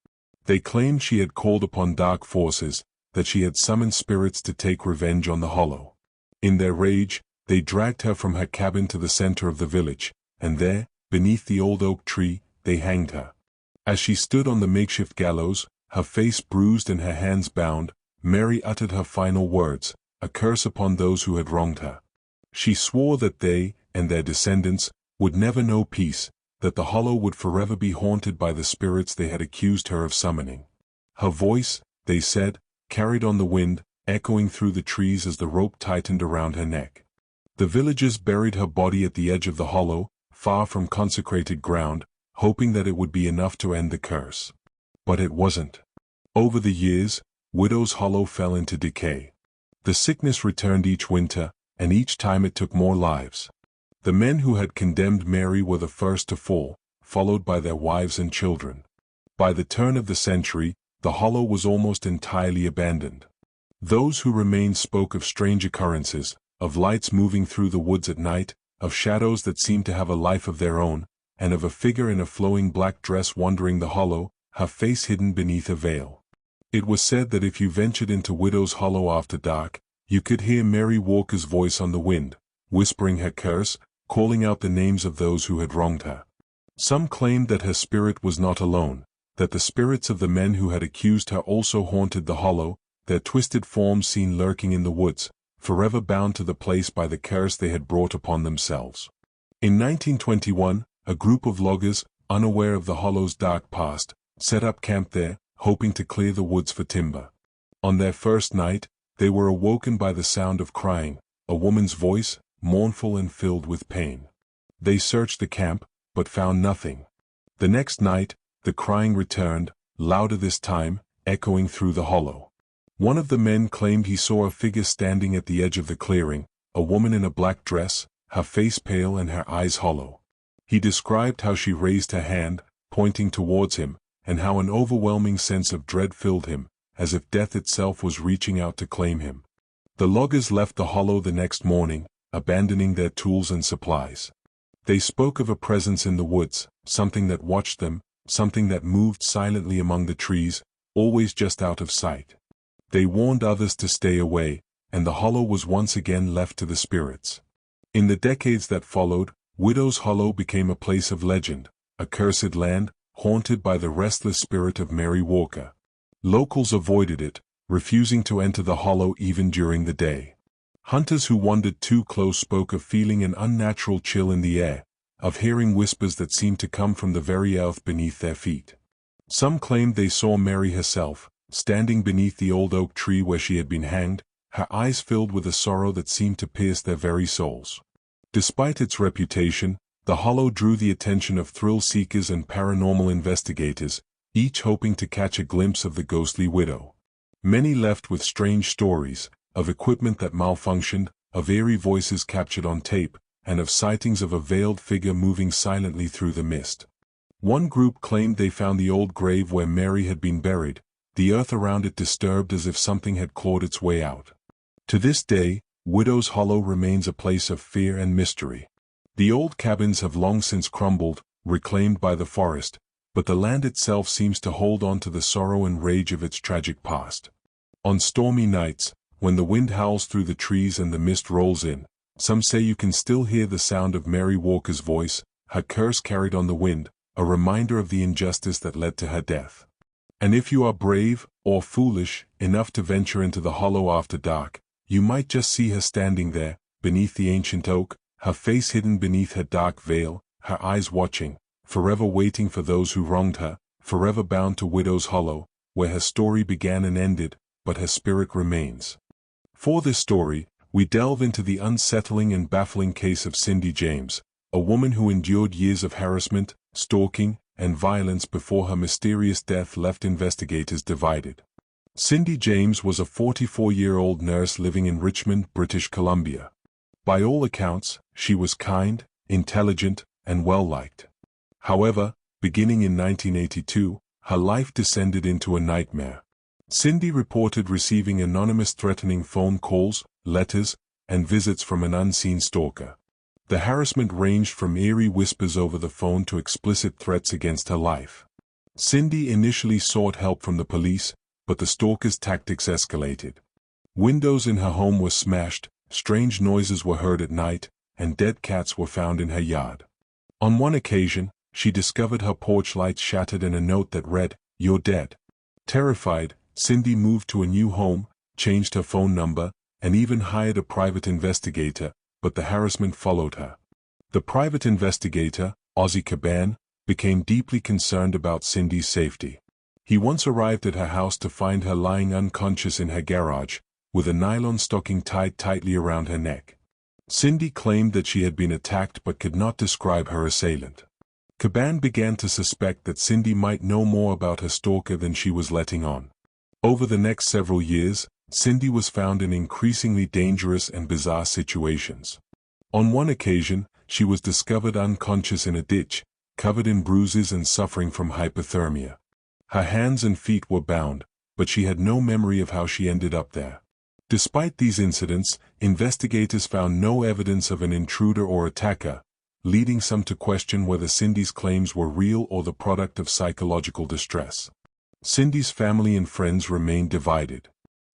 They claimed she had called upon dark forces, that she had summoned spirits to take revenge on the hollow. In their rage, they dragged her from her cabin to the center of the village, and there, beneath the old oak tree, they hanged her. As she stood on the makeshift gallows, her face bruised and her hands bound, Mary uttered her final words, a curse upon those who had wronged her. She swore that they, and their descendants, would never know peace, that the hollow would forever be haunted by the spirits they had accused her of summoning. Her voice, they said, carried on the wind, echoing through the trees as the rope tightened around her neck. The villagers buried her body at the edge of the hollow, far from consecrated ground, hoping that it would be enough to end the curse. But it wasn't. Over the years, Widow's Hollow fell into decay. The sickness returned each winter, and each time it took more lives. The men who had condemned Mary were the first to fall, followed by their wives and children. By the turn of the century, the hollow was almost entirely abandoned. Those who remained spoke of strange occurrences, of lights moving through the woods at night, of shadows that seemed to have a life of their own, and of a figure in a flowing black dress wandering the hollow, her face hidden beneath a veil. It was said that if you ventured into Widow's Hollow after dark, you could hear Mary Walker's voice on the wind, whispering her curse, calling out the names of those who had wronged her. Some claimed that her spirit was not alone, that the spirits of the men who had accused her also haunted the hollow, their twisted forms seen lurking in the woods, forever bound to the place by the curse they had brought upon themselves. In 1921, a group of loggers, unaware of the hollow's dark past, set up camp there, hoping to clear the woods for timber. On their first night, they were awoken by the sound of crying, a woman's voice, mournful and filled with pain. They searched the camp, but found nothing. The next night, the crying returned, louder this time, echoing through the hollow. One of the men claimed he saw a figure standing at the edge of the clearing, a woman in a black dress, her face pale and her eyes hollow. He described how she raised her hand, pointing towards him, and how an overwhelming sense of dread filled him, as if death itself was reaching out to claim him. The loggers left the hollow the next morning, abandoning their tools and supplies. They spoke of a presence in the woods, something that watched them, something that moved silently among the trees, always just out of sight. They warned others to stay away, and the hollow was once again left to the spirits. In the decades that followed, Widow's Hollow became a place of legend, a cursed land, haunted by the restless spirit of Mary Walker. Locals avoided it, refusing to enter the hollow even during the day. Hunters who wandered too close spoke of feeling an unnatural chill in the air, of hearing whispers that seemed to come from the very earth beneath their feet. Some claimed they saw Mary herself, standing beneath the old oak tree where she had been hanged, her eyes filled with a sorrow that seemed to pierce their very souls. Despite its reputation, the hollow drew the attention of thrill-seekers and paranormal investigators, each hoping to catch a glimpse of the ghostly widow. Many left with strange stories, of equipment that malfunctioned, of eerie voices captured on tape, and of sightings of a veiled figure moving silently through the mist. One group claimed they found the old grave where Mary had been buried, the earth around it disturbed as if something had clawed its way out. To this day, Widow's Hollow remains a place of fear and mystery. The old cabins have long since crumbled, reclaimed by the forest, but the land itself seems to hold on to the sorrow and rage of its tragic past. On stormy nights, when the wind howls through the trees and the mist rolls in, some say you can still hear the sound of Mary Walker's voice, her curse carried on the wind, a reminder of the injustice that led to her death. And if you are brave, or foolish, enough to venture into the hollow after dark, you might just see her standing there, beneath the ancient oak, her face hidden beneath her dark veil, her eyes watching, forever waiting for those who wronged her, forever bound to Widow's Hollow, where her story began and ended, but her spirit remains. For this story, we delve into the unsettling and baffling case of Cindy James, a woman who endured years of harassment, stalking, and violence before her mysterious death left investigators divided. Cindy James was a 44-year-old nurse living in Richmond, British Columbia. By all accounts, she was kind, intelligent, and well-liked. However, beginning in 1982, her life descended into a nightmare. Cindy reported receiving anonymous threatening phone calls, letters, and visits from an unseen stalker. The harassment ranged from eerie whispers over the phone to explicit threats against her life. Cindy initially sought help from the police, but the stalker's tactics escalated. Windows in her home were smashed, strange noises were heard at night, and dead cats were found in her yard. On one occasion, she discovered her porch lights shattered and a note that read, "You're dead." Terrified, Cindy moved to a new home, changed her phone number, and even hired a private investigator, but the harassment followed her. The private investigator, Ozzy Caban, became deeply concerned about Cindy's safety. He once arrived at her house to find her lying unconscious in her garage, with a nylon stocking tied tightly around her neck. Cindy claimed that she had been attacked but could not describe her assailant. Caban began to suspect that Cindy might know more about her stalker than she was letting on. Over the next several years, Cindy was found in increasingly dangerous and bizarre situations. On one occasion, she was discovered unconscious in a ditch, covered in bruises and suffering from hypothermia. Her hands and feet were bound, but she had no memory of how she ended up there. Despite these incidents, investigators found no evidence of an intruder or attacker, leading some to question whether Cindy's claims were real or the product of psychological distress. Cindy's family and friends remained divided.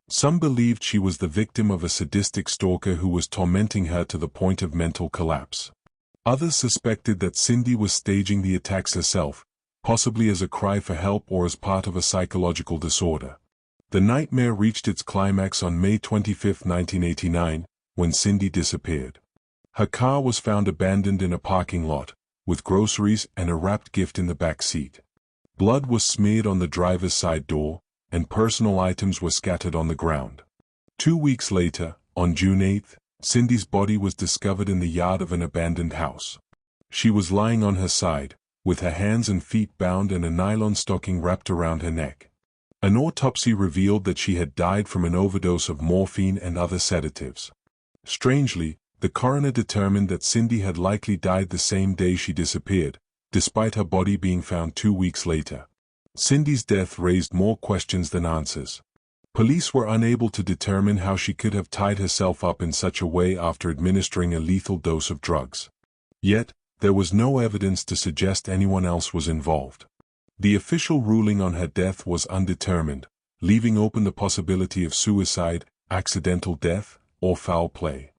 Some believed she was the victim of a sadistic stalker who was tormenting her to the point of mental collapse. Others suspected that Cindy was staging the attacks herself, possibly as a cry for help or as part of a psychological disorder. The nightmare reached its climax on May 25, 1989, when Cindy disappeared. Her car was found abandoned in a parking lot, with groceries and a wrapped gift in the back seat. Blood was smeared on the driver's side door, and personal items were scattered on the ground. 2 weeks later, on June 8, Cindy's body was discovered in the yard of an abandoned house. She was lying on her side, with her hands and feet bound and a nylon stocking wrapped around her neck. An autopsy revealed that she had died from an overdose of morphine and other sedatives. Strangely, the coroner determined that Cindy had likely died the same day she disappeared, despite her body being found 2 weeks later. Cindy's death raised more questions than answers. Police were unable to determine how she could have tied herself up in such a way after administering a lethal dose of drugs. Yet, there was no evidence to suggest anyone else was involved. The official ruling on her death was undetermined, leaving open the possibility of suicide, accidental death, or foul play.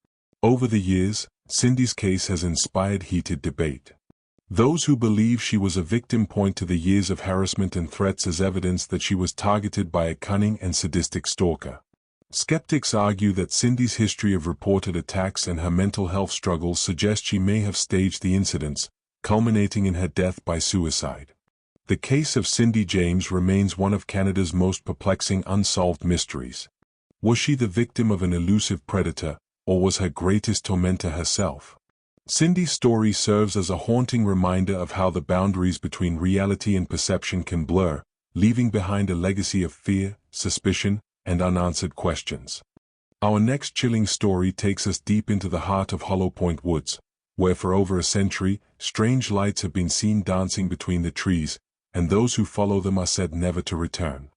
Over the years, Cindy's case has inspired heated debate. Those who believe she was a victim point to the years of harassment and threats as evidence that she was targeted by a cunning and sadistic stalker. Skeptics argue that Cindy's history of reported attacks and her mental health struggles suggest she may have staged the incidents, culminating in her death by suicide. The case of Cindy James remains one of Canada's most perplexing unsolved mysteries. Was she the victim of an elusive predator, or was her greatest tormentor herself? Cindy's story serves as a haunting reminder of how the boundaries between reality and perception can blur, leaving behind a legacy of fear, suspicion, and unanswered questions. Our next chilling story takes us deep into the heart of Hollow Point Woods, where for over a century, strange lights have been seen dancing between the trees, and those who follow them are said never to return.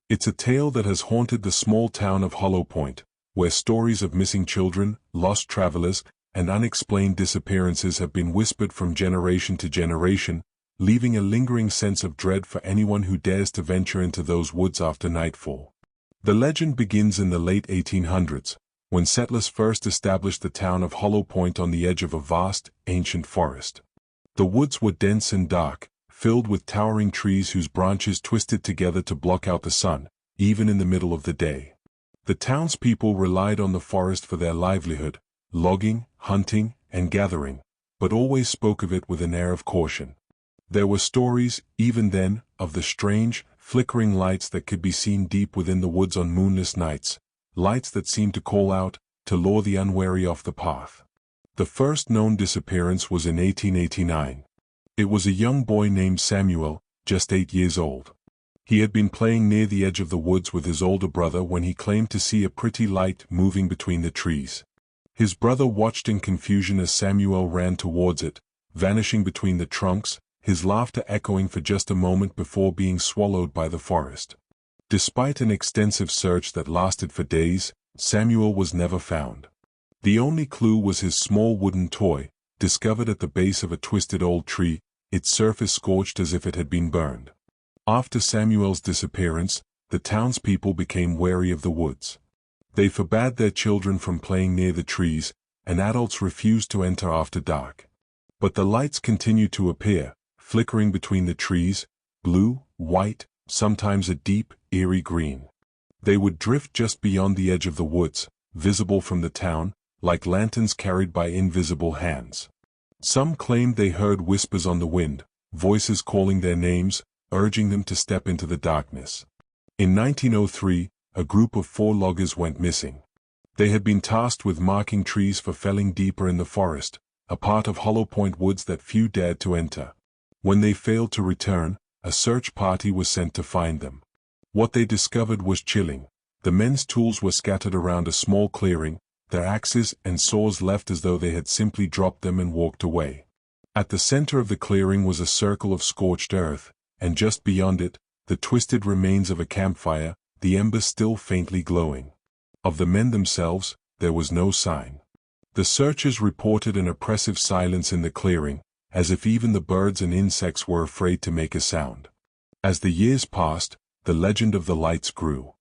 It's a tale that has haunted the small town of Hollow Point, where stories of missing children, lost travelers, and unexplained disappearances have been whispered from generation to generation, leaving a lingering sense of dread for anyone who dares to venture into those woods after nightfall. The legend begins in the late 1800s, when settlers first established the town of Hollow Point on the edge of a vast, ancient forest. The woods were dense and dark, filled with towering trees whose branches twisted together to block out the sun, even in the middle of the day. The townspeople relied on the forest for their livelihood, logging, hunting, and gathering, but always spoke of it with an air of caution. There were stories, even then, of the strange, flickering lights that could be seen deep within the woods on moonless nights, lights that seemed to call out, to lure the unwary off the path. The first known disappearance was in 1889. It was a young boy named Samuel, just 8 years old. He had been playing near the edge of the woods with his older brother when he claimed to see a pretty light moving between the trees. His brother watched in confusion as Samuel ran towards it, vanishing between the trunks, his laughter echoing for just a moment before being swallowed by the forest. Despite an extensive search that lasted for days, Samuel was never found. The only clue was his small wooden toy, discovered at the base of a twisted old tree, its surface scorched as if it had been burned. After Samuel's disappearance, the townspeople became wary of the woods. They forbade their children from playing near the trees, and adults refused to enter after dark. But the lights continued to appear, flickering between the trees, blue, white, sometimes a deep, eerie green. They would drift just beyond the edge of the woods, visible from the town, like lanterns carried by invisible hands. Some claimed they heard whispers on the wind, voices calling their names, urging them to step into the darkness. In 1903, a group of 4 loggers went missing. They had been tasked with marking trees for felling deeper in the forest, a part of Hollow Point Woods that few dared to enter. When they failed to return, a search party was sent to find them. What they discovered was chilling. The men's tools were scattered around a small clearing, their axes and saws left as though they had simply dropped them and walked away. At the center of the clearing was a circle of scorched earth, and just beyond it, the twisted remains of a campfire, the embers still faintly glowing. Of the men themselves, there was no sign. The searchers reported an oppressive silence in the clearing, as if even the birds and insects were afraid to make a sound. As the years passed, the legend of the lights grew.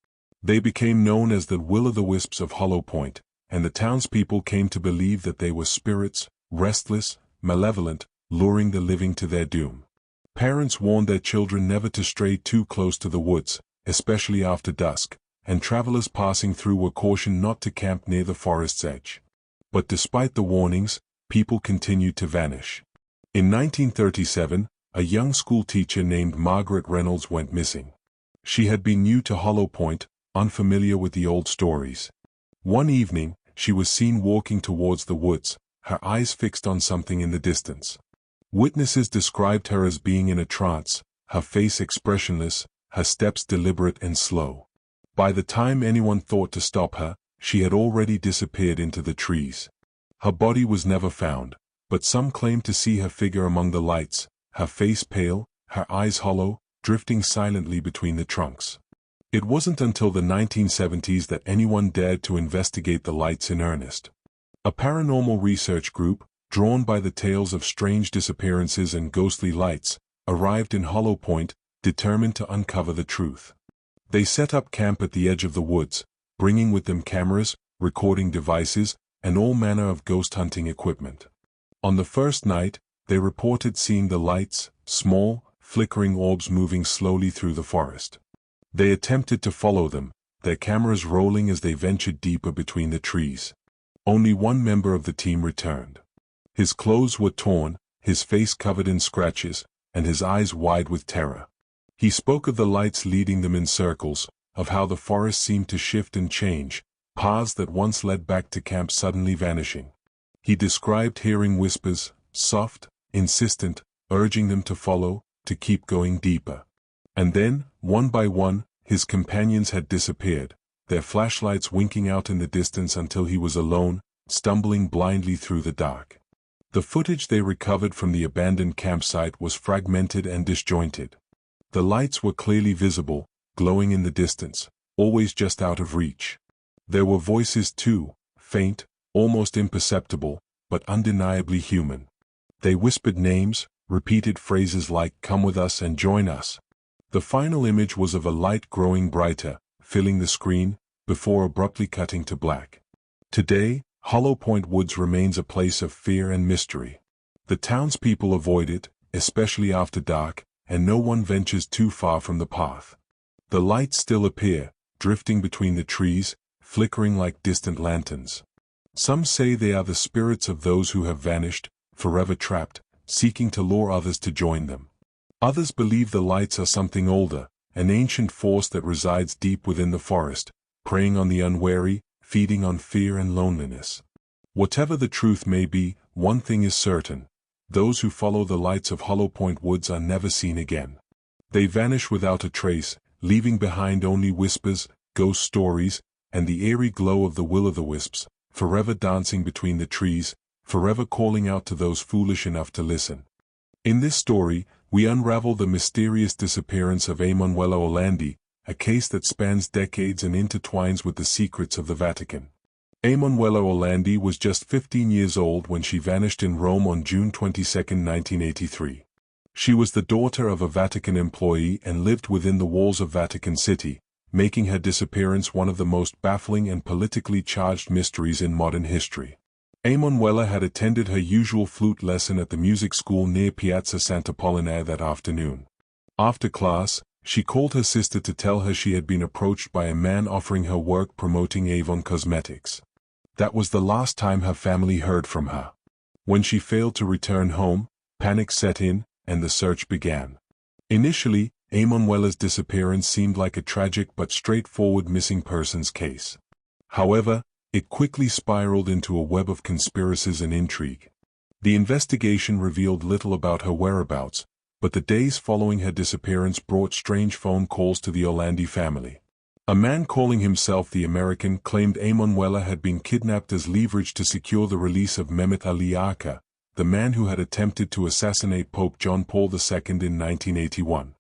They became known as the will-o'-the-wisps of Hollow Point, and the townspeople came to believe that they were spirits, restless, malevolent, luring the living to their doom. Parents warned their children never to stray too close to the woods, especially after dusk, and travelers passing through were cautioned not to camp near the forest's edge. But despite the warnings, people continued to vanish. In 1937, a young school teacher named Margaret Reynolds went missing. She had been new to Hollow Point, unfamiliar with the old stories. One evening, she was seen walking towards the woods, her eyes fixed on something in the distance. Witnesses described her as being in a trance, her face expressionless, her steps deliberate and slow. By the time anyone thought to stop her, she had already disappeared into the trees. Her body was never found, but some claimed to see her figure among the lights, her face pale, her eyes hollow, drifting silently between the trunks. It wasn't until the 1970s that anyone dared to investigate the lights in earnest. A paranormal research group, drawn by the tales of strange disappearances and ghostly lights, arrived in Hollow Point, determined to uncover the truth. They set up camp at the edge of the woods, bringing with them cameras, recording devices, and all manner of ghost hunting equipment. On the first night, they reported seeing the lights, small, flickering orbs moving slowly through the forest. They attempted to follow them, their cameras rolling as they ventured deeper between the trees. Only one member of the team returned. His clothes were torn, his face covered in scratches, and his eyes wide with terror. He spoke of the lights leading them in circles, of how the forest seemed to shift and change, paths that once led back to camp suddenly vanishing. He described hearing whispers, soft, insistent, urging them to follow, to keep going deeper. And then, one by one, his companions had disappeared, their flashlights winking out in the distance until he was alone, stumbling blindly through the dark. The footage they recovered from the abandoned campsite was fragmented and disjointed. The lights were clearly visible, glowing in the distance, always just out of reach. There were voices too, faint, almost imperceptible, but undeniably human. They whispered names, repeated phrases like "come with us and join us." The final image was of a light growing brighter, filling the screen, before abruptly cutting to black. Today, Hollow Point Woods remains a place of fear and mystery. The townspeople avoid it, especially after dark, and no one ventures too far from the path. The lights still appear, drifting between the trees, flickering like distant lanterns. Some say they are the spirits of those who have vanished, forever trapped, seeking to lure others to join them. Others believe the lights are something older, an ancient force that resides deep within the forest, preying on the unwary, feeding on fear and loneliness. Whatever the truth may be, one thing is certain: those who follow the lights of Hollow Point Woods are never seen again. They vanish without a trace, leaving behind only whispers, ghost stories, and the eerie glow of the will-o'-the-wisps, forever dancing between the trees, forever calling out to those foolish enough to listen. In this story, we unravel the mysterious disappearance of Emanuela Orlandi, a case that spans decades and intertwines with the secrets of the Vatican. Emanuela Orlandi was just 15 years old when she vanished in Rome on June 22, 1983. She was the daughter of a Vatican employee and lived within the walls of Vatican City, making her disappearance one of the most baffling and politically charged mysteries in modern history. Emanuela had attended her usual flute lesson at the music school near Piazza Sant'Apollinare that afternoon. After class, she called her sister to tell her she had been approached by a man offering her work promoting Avon Cosmetics. That was the last time her family heard from her. When she failed to return home, panic set in, and the search began. Initially, Emanuela's disappearance seemed like a tragic but straightforward missing persons case. However, it quickly spiraled into a web of conspiracies and intrigue. The investigation revealed little about her whereabouts, but the days following her disappearance brought strange phone calls to the Orlandi family. A man calling himself the American claimed Emanuela had been kidnapped as leverage to secure the release of Mehmet Ali Aka, the man who had attempted to assassinate Pope John Paul II in 1981.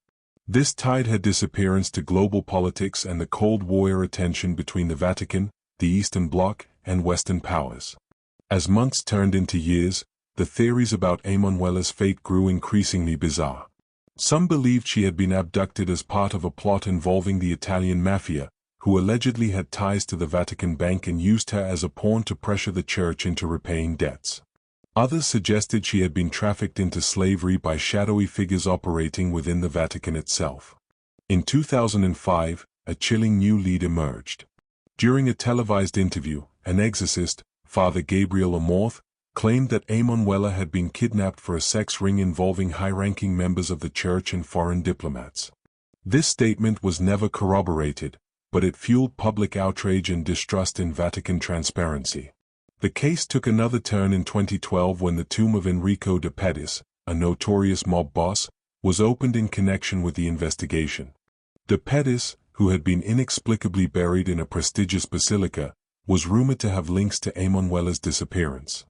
This tied her disappearance to global politics and the Cold War tension between the Vatican, the Eastern Bloc, and Western powers. As months turned into years, the theories about Emanuela's fate grew increasingly bizarre. Some believed she had been abducted as part of a plot involving the Italian mafia, who allegedly had ties to the Vatican Bank and used her as a pawn to pressure the church into repaying debts. Others suggested she had been trafficked into slavery by shadowy figures operating within the Vatican itself. In 2005, a chilling new lead emerged. During a televised interview, an exorcist, Father Gabriel Amorth, claimed that Emanuela had been kidnapped for a sex ring involving high-ranking members of the church and foreign diplomats. This statement was never corroborated, but it fueled public outrage and distrust in Vatican transparency. The case took another turn in 2012 when the tomb of Enrico de Pettis, a notorious mob boss, was opened in connection with the investigation. De Pettis, who had been inexplicably buried in a prestigious basilica, was rumored to have links to Emanuela's disappearance.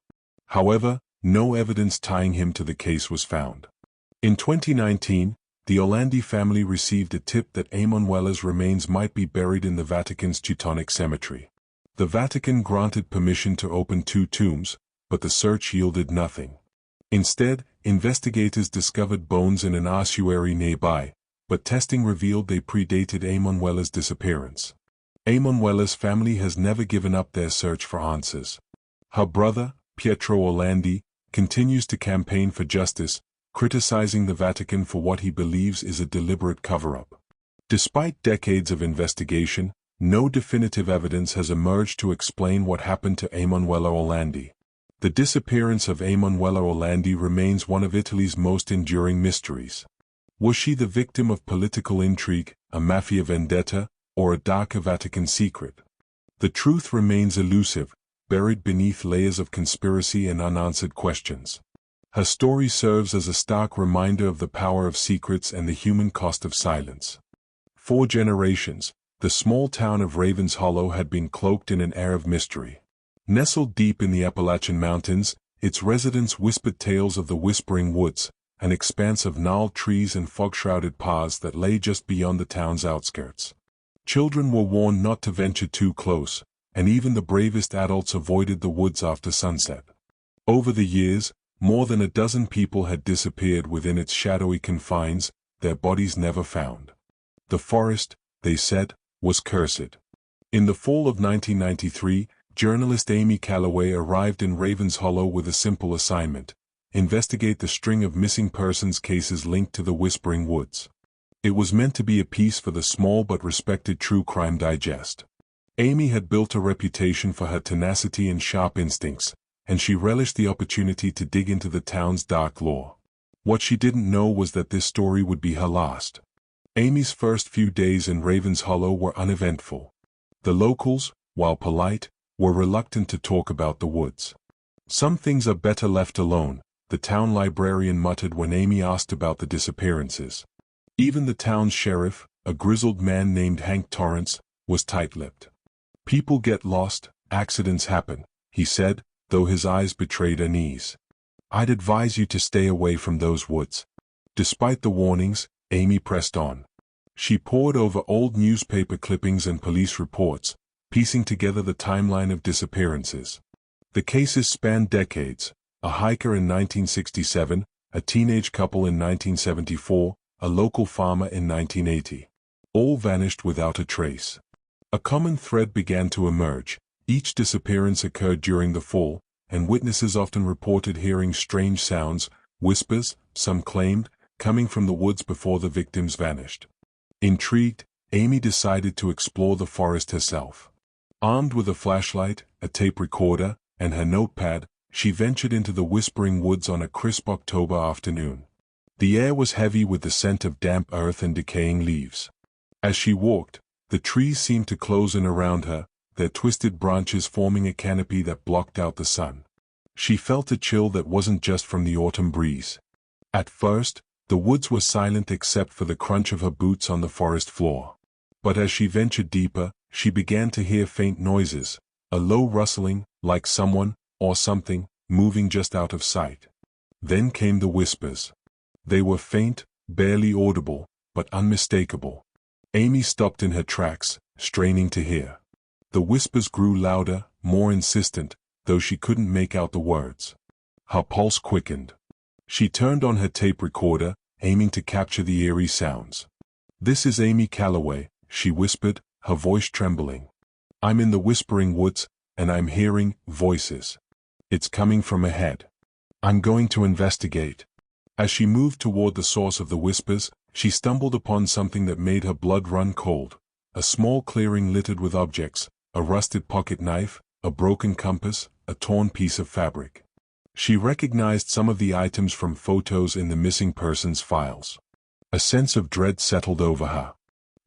However, no evidence tying him to the case was found. In 2019, the Orlandi family received a tip that Emanuela's remains might be buried in the Vatican's Teutonic Cemetery. The Vatican granted permission to open 2 tombs, but the search yielded nothing. Instead, investigators discovered bones in an ossuary nearby, but testing revealed they predated Emanuela's disappearance. Emanuela's family has never given up their search for answers. Her brother, Pietro Orlandi, continues to campaign for justice, criticizing the Vatican for what he believes is a deliberate cover-up. Despite decades of investigation, no definitive evidence has emerged to explain what happened to Emanuela Orlandi. The disappearance of Emanuela Orlandi remains one of Italy's most enduring mysteries. Was she the victim of political intrigue, a mafia vendetta, or a darker Vatican secret? The truth remains elusive, buried beneath layers of conspiracy and unanswered questions. Her story serves as a stark reminder of the power of secrets and the human cost of silence. For generations, the small town of Ravens Hollow had been cloaked in an air of mystery. Nestled deep in the Appalachian Mountains, its residents whispered tales of the Whispering Woods, an expanse of gnarled trees and fog-shrouded paths that lay just beyond the town's outskirts. Children were warned not to venture too close, and even the bravest adults avoided the woods after sunset. Over the years, more than a dozen people had disappeared within its shadowy confines, their bodies never found. The forest, they said, was cursed. In the fall of 1993, journalist Amy Calloway arrived in Ravens Hollow with a simple assignment: investigate the string of missing persons cases linked to the Whispering Woods. It was meant to be a piece for the small but respected True Crime Digest. Amy had built a reputation for her tenacity and sharp instincts, and she relished the opportunity to dig into the town's dark lore. What she didn't know was that this story would be her last. Amy's first few days in Ravens Hollow were uneventful. The locals, while polite, were reluctant to talk about the woods. "Some things are better left alone," the town librarian muttered when Amy asked about the disappearances. Even the town's sheriff, a grizzled man named Hank Torrance, was tight-lipped. "People get lost, accidents happen," he said, though his eyes betrayed unease. "I'd advise you to stay away from those woods." Despite the warnings, Amy pressed on. She pored over old newspaper clippings and police reports, piecing together the timeline of disappearances. The cases spanned decades: a hiker in 1967, a teenage couple in 1974, a local farmer in 1980. All vanished without a trace. A common thread began to emerge. Each disappearance occurred during the fall, and witnesses often reported hearing strange sounds, whispers, some claimed, coming from the woods before the victims vanished. Intrigued, Amy decided to explore the forest herself. Armed with a flashlight, a tape recorder, and her notepad, she ventured into the Whispering Woods on a crisp October afternoon. The air was heavy with the scent of damp earth and decaying leaves. As she walked, the trees seemed to close in around her, their twisted branches forming a canopy that blocked out the sun. She felt a chill that wasn't just from the autumn breeze. At first, the woods were silent except for the crunch of her boots on the forest floor. But as she ventured deeper, she began to hear faint noises, a low rustling, like someone, or something, moving just out of sight. Then came the whispers. They were faint, barely audible, but unmistakable. Amy stopped in her tracks, straining to hear. The whispers grew louder, more insistent, though she couldn't make out the words. Her pulse quickened. She turned on her tape recorder, aiming to capture the eerie sounds. "This is Amy Calloway," she whispered, her voice trembling. "I'm in the Whispering Woods, and I'm hearing voices. It's coming from ahead. I'm going to investigate." As she moved toward the source of the whispers, she stumbled upon something that made her blood run cold. A small clearing littered with objects, a rusted pocket knife, a broken compass, a torn piece of fabric. She recognized some of the items from photos in the missing persons files. A sense of dread settled over her.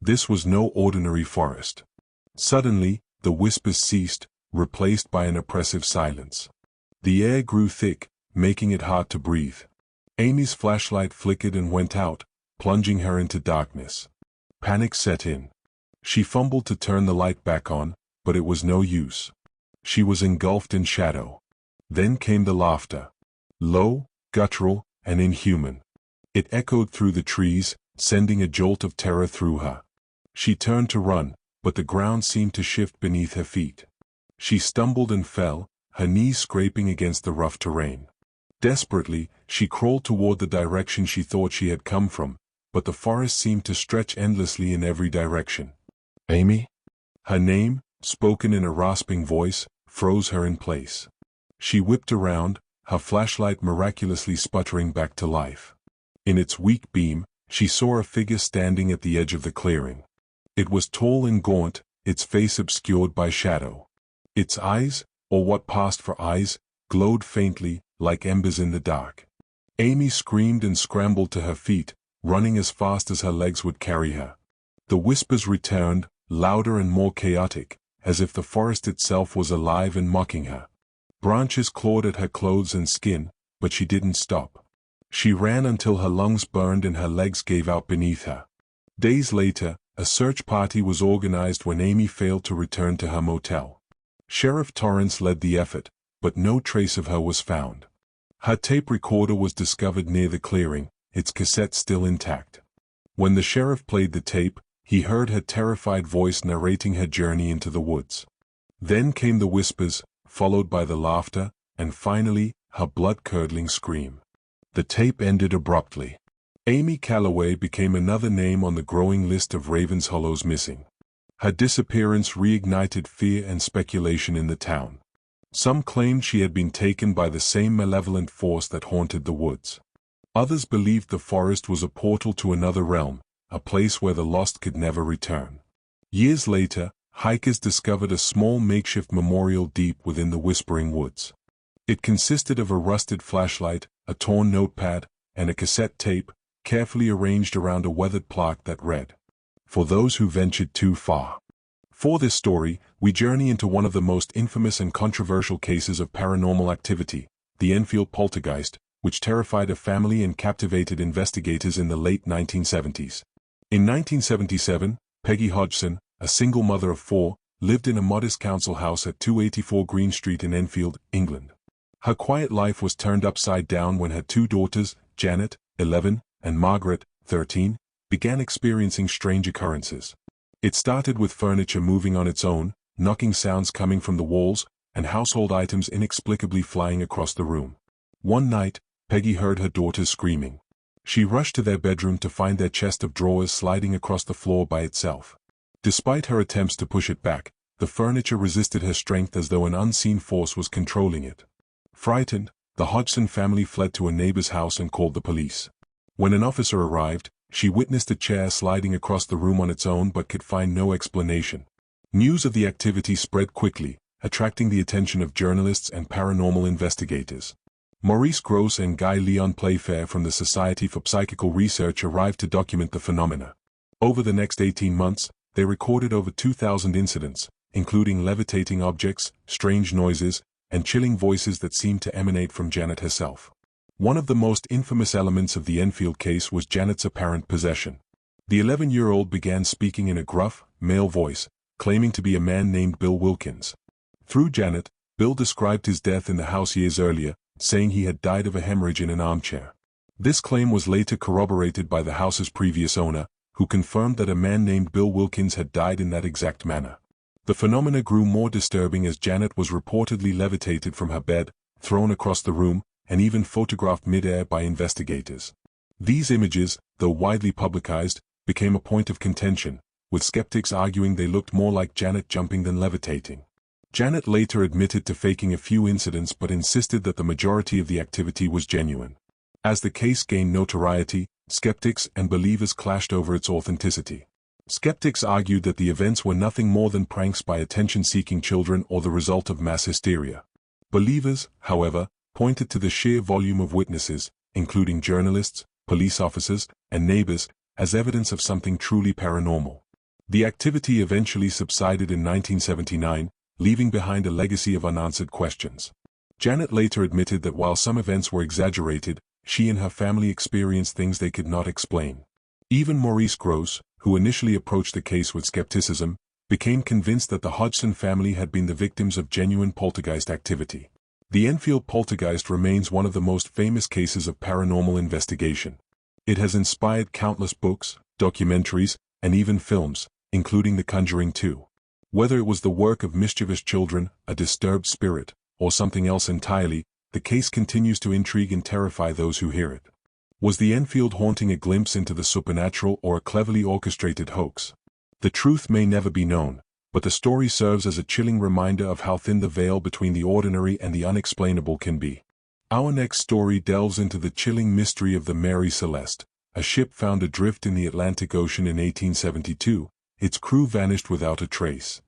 This was no ordinary forest. Suddenly, the whispers ceased, replaced by an oppressive silence. The air grew thick, making it hard to breathe. Amy's flashlight flickered and went out, plunging her into darkness. Panic set in. She fumbled to turn the light back on, but it was no use. She was engulfed in shadow. Then came the laughter. Low, guttural, and inhuman. It echoed through the trees, sending a jolt of terror through her. She turned to run, but the ground seemed to shift beneath her feet. She stumbled and fell, her knees scraping against the rough terrain. Desperately, she crawled toward the direction she thought she had come from, but the forest seemed to stretch endlessly in every direction. "Amy?" Her name, spoken in a rasping voice, froze her in place. She whipped around, her flashlight miraculously sputtering back to life. In its weak beam, she saw a figure standing at the edge of the clearing. It was tall and gaunt, its face obscured by shadow. Its eyes, or what passed for eyes, glowed faintly, like embers in the dark. Amy screamed and scrambled to her feet, running as fast as her legs would carry her. The whispers returned, louder and more chaotic, as if the forest itself was alive and mocking her. Branches clawed at her clothes and skin, but she didn't stop. She ran until her lungs burned and her legs gave out beneath her. Days later, a search party was organized when Amy failed to return to her motel. Sheriff Torrance led the effort, but no trace of her was found. Her tape recorder was discovered near the clearing, its cassette still intact. When the sheriff played the tape, he heard her terrified voice narrating her journey into the woods. Then came the whispers, followed by the laughter, and finally, her blood-curdling scream. The tape ended abruptly. Amy Calloway became another name on the growing list of Ravens Hollow's missing. Her disappearance reignited fear and speculation in the town. Some claimed she had been taken by the same malevolent force that haunted the woods. Others believed the forest was a portal to another realm, a place where the lost could never return. Years later, hikers discovered a small makeshift memorial deep within the Whispering Woods. It consisted of a rusted flashlight, a torn notepad, and a cassette tape, carefully arranged around a weathered plaque that read, "For those who ventured too far." For this story, we journey into one of the most infamous and controversial cases of paranormal activity, the Enfield poltergeist, which terrified a family and captivated investigators in the late 1970s. In 1977, Peggy Hodgson, a single mother of 4, lived in a modest council house at 284 Green Street in Enfield, England. Her quiet life was turned upside down when her 2 daughters, Janet, 11, and Margaret, 13, began experiencing strange occurrences. It started with furniture moving on its own, knocking sounds coming from the walls, and household items inexplicably flying across the room. One night, Peggy heard her daughters screaming. She rushed to their bedroom to find their chest of drawers sliding across the floor by itself. Despite her attempts to push it back, the furniture resisted her strength as though an unseen force was controlling it. Frightened, the Hodgson family fled to a neighbor's house and called the police. When an officer arrived, she witnessed a chair sliding across the room on its own but could find no explanation. News of the activity spread quickly, attracting the attention of journalists and paranormal investigators. Maurice Grosse and Guy Leon Playfair from the Society for Psychical Research arrived to document the phenomena. Over the next 18 months, they recorded over 2,000 incidents, including levitating objects, strange noises, and chilling voices that seemed to emanate from Janet herself. One of the most infamous elements of the Enfield case was Janet's apparent possession. The 11-year-old began speaking in a gruff, male voice, claiming to be a man named Bill Wilkins. Through Janet, Bill described his death in the house years earlier, saying he had died of a hemorrhage in an armchair. This claim was later corroborated by the house's previous owner, who confirmed that a man named Bill Wilkins had died in that exact manner. The phenomena grew more disturbing as Janet was reportedly levitated from her bed, thrown across the room, and even photographed mid-air by investigators. These images, though widely publicized, became a point of contention, with skeptics arguing they looked more like Janet jumping than levitating. Janet later admitted to faking a few incidents but insisted that the majority of the activity was genuine. As the case gained notoriety, skeptics and believers clashed over its authenticity. Skeptics argued that the events were nothing more than pranks by attention-seeking children or the result of mass hysteria. Believers, however, pointed to the sheer volume of witnesses, including journalists, police officers, and neighbors, as evidence of something truly paranormal. The activity eventually subsided in 1979, leaving behind a legacy of unanswered questions. Janet later admitted that while some events were exaggerated, she and her family experienced things they could not explain. Even Maurice Grosse, who initially approached the case with skepticism, became convinced that the Hodgson family had been the victims of genuine poltergeist activity. The Enfield poltergeist remains one of the most famous cases of paranormal investigation. It has inspired countless books, documentaries, and even films, including The Conjuring 2. Whether it was the work of mischievous children, a disturbed spirit, or something else entirely, the case continues to intrigue and terrify those who hear it. Was the Enfield haunting a glimpse into the supernatural or a cleverly orchestrated hoax? The truth may never be known, but the story serves as a chilling reminder of how thin the veil between the ordinary and the unexplainable can be. Our next story delves into the chilling mystery of the Mary Celeste, a ship found adrift in the Atlantic Ocean in 1872. Its crew vanished without a trace.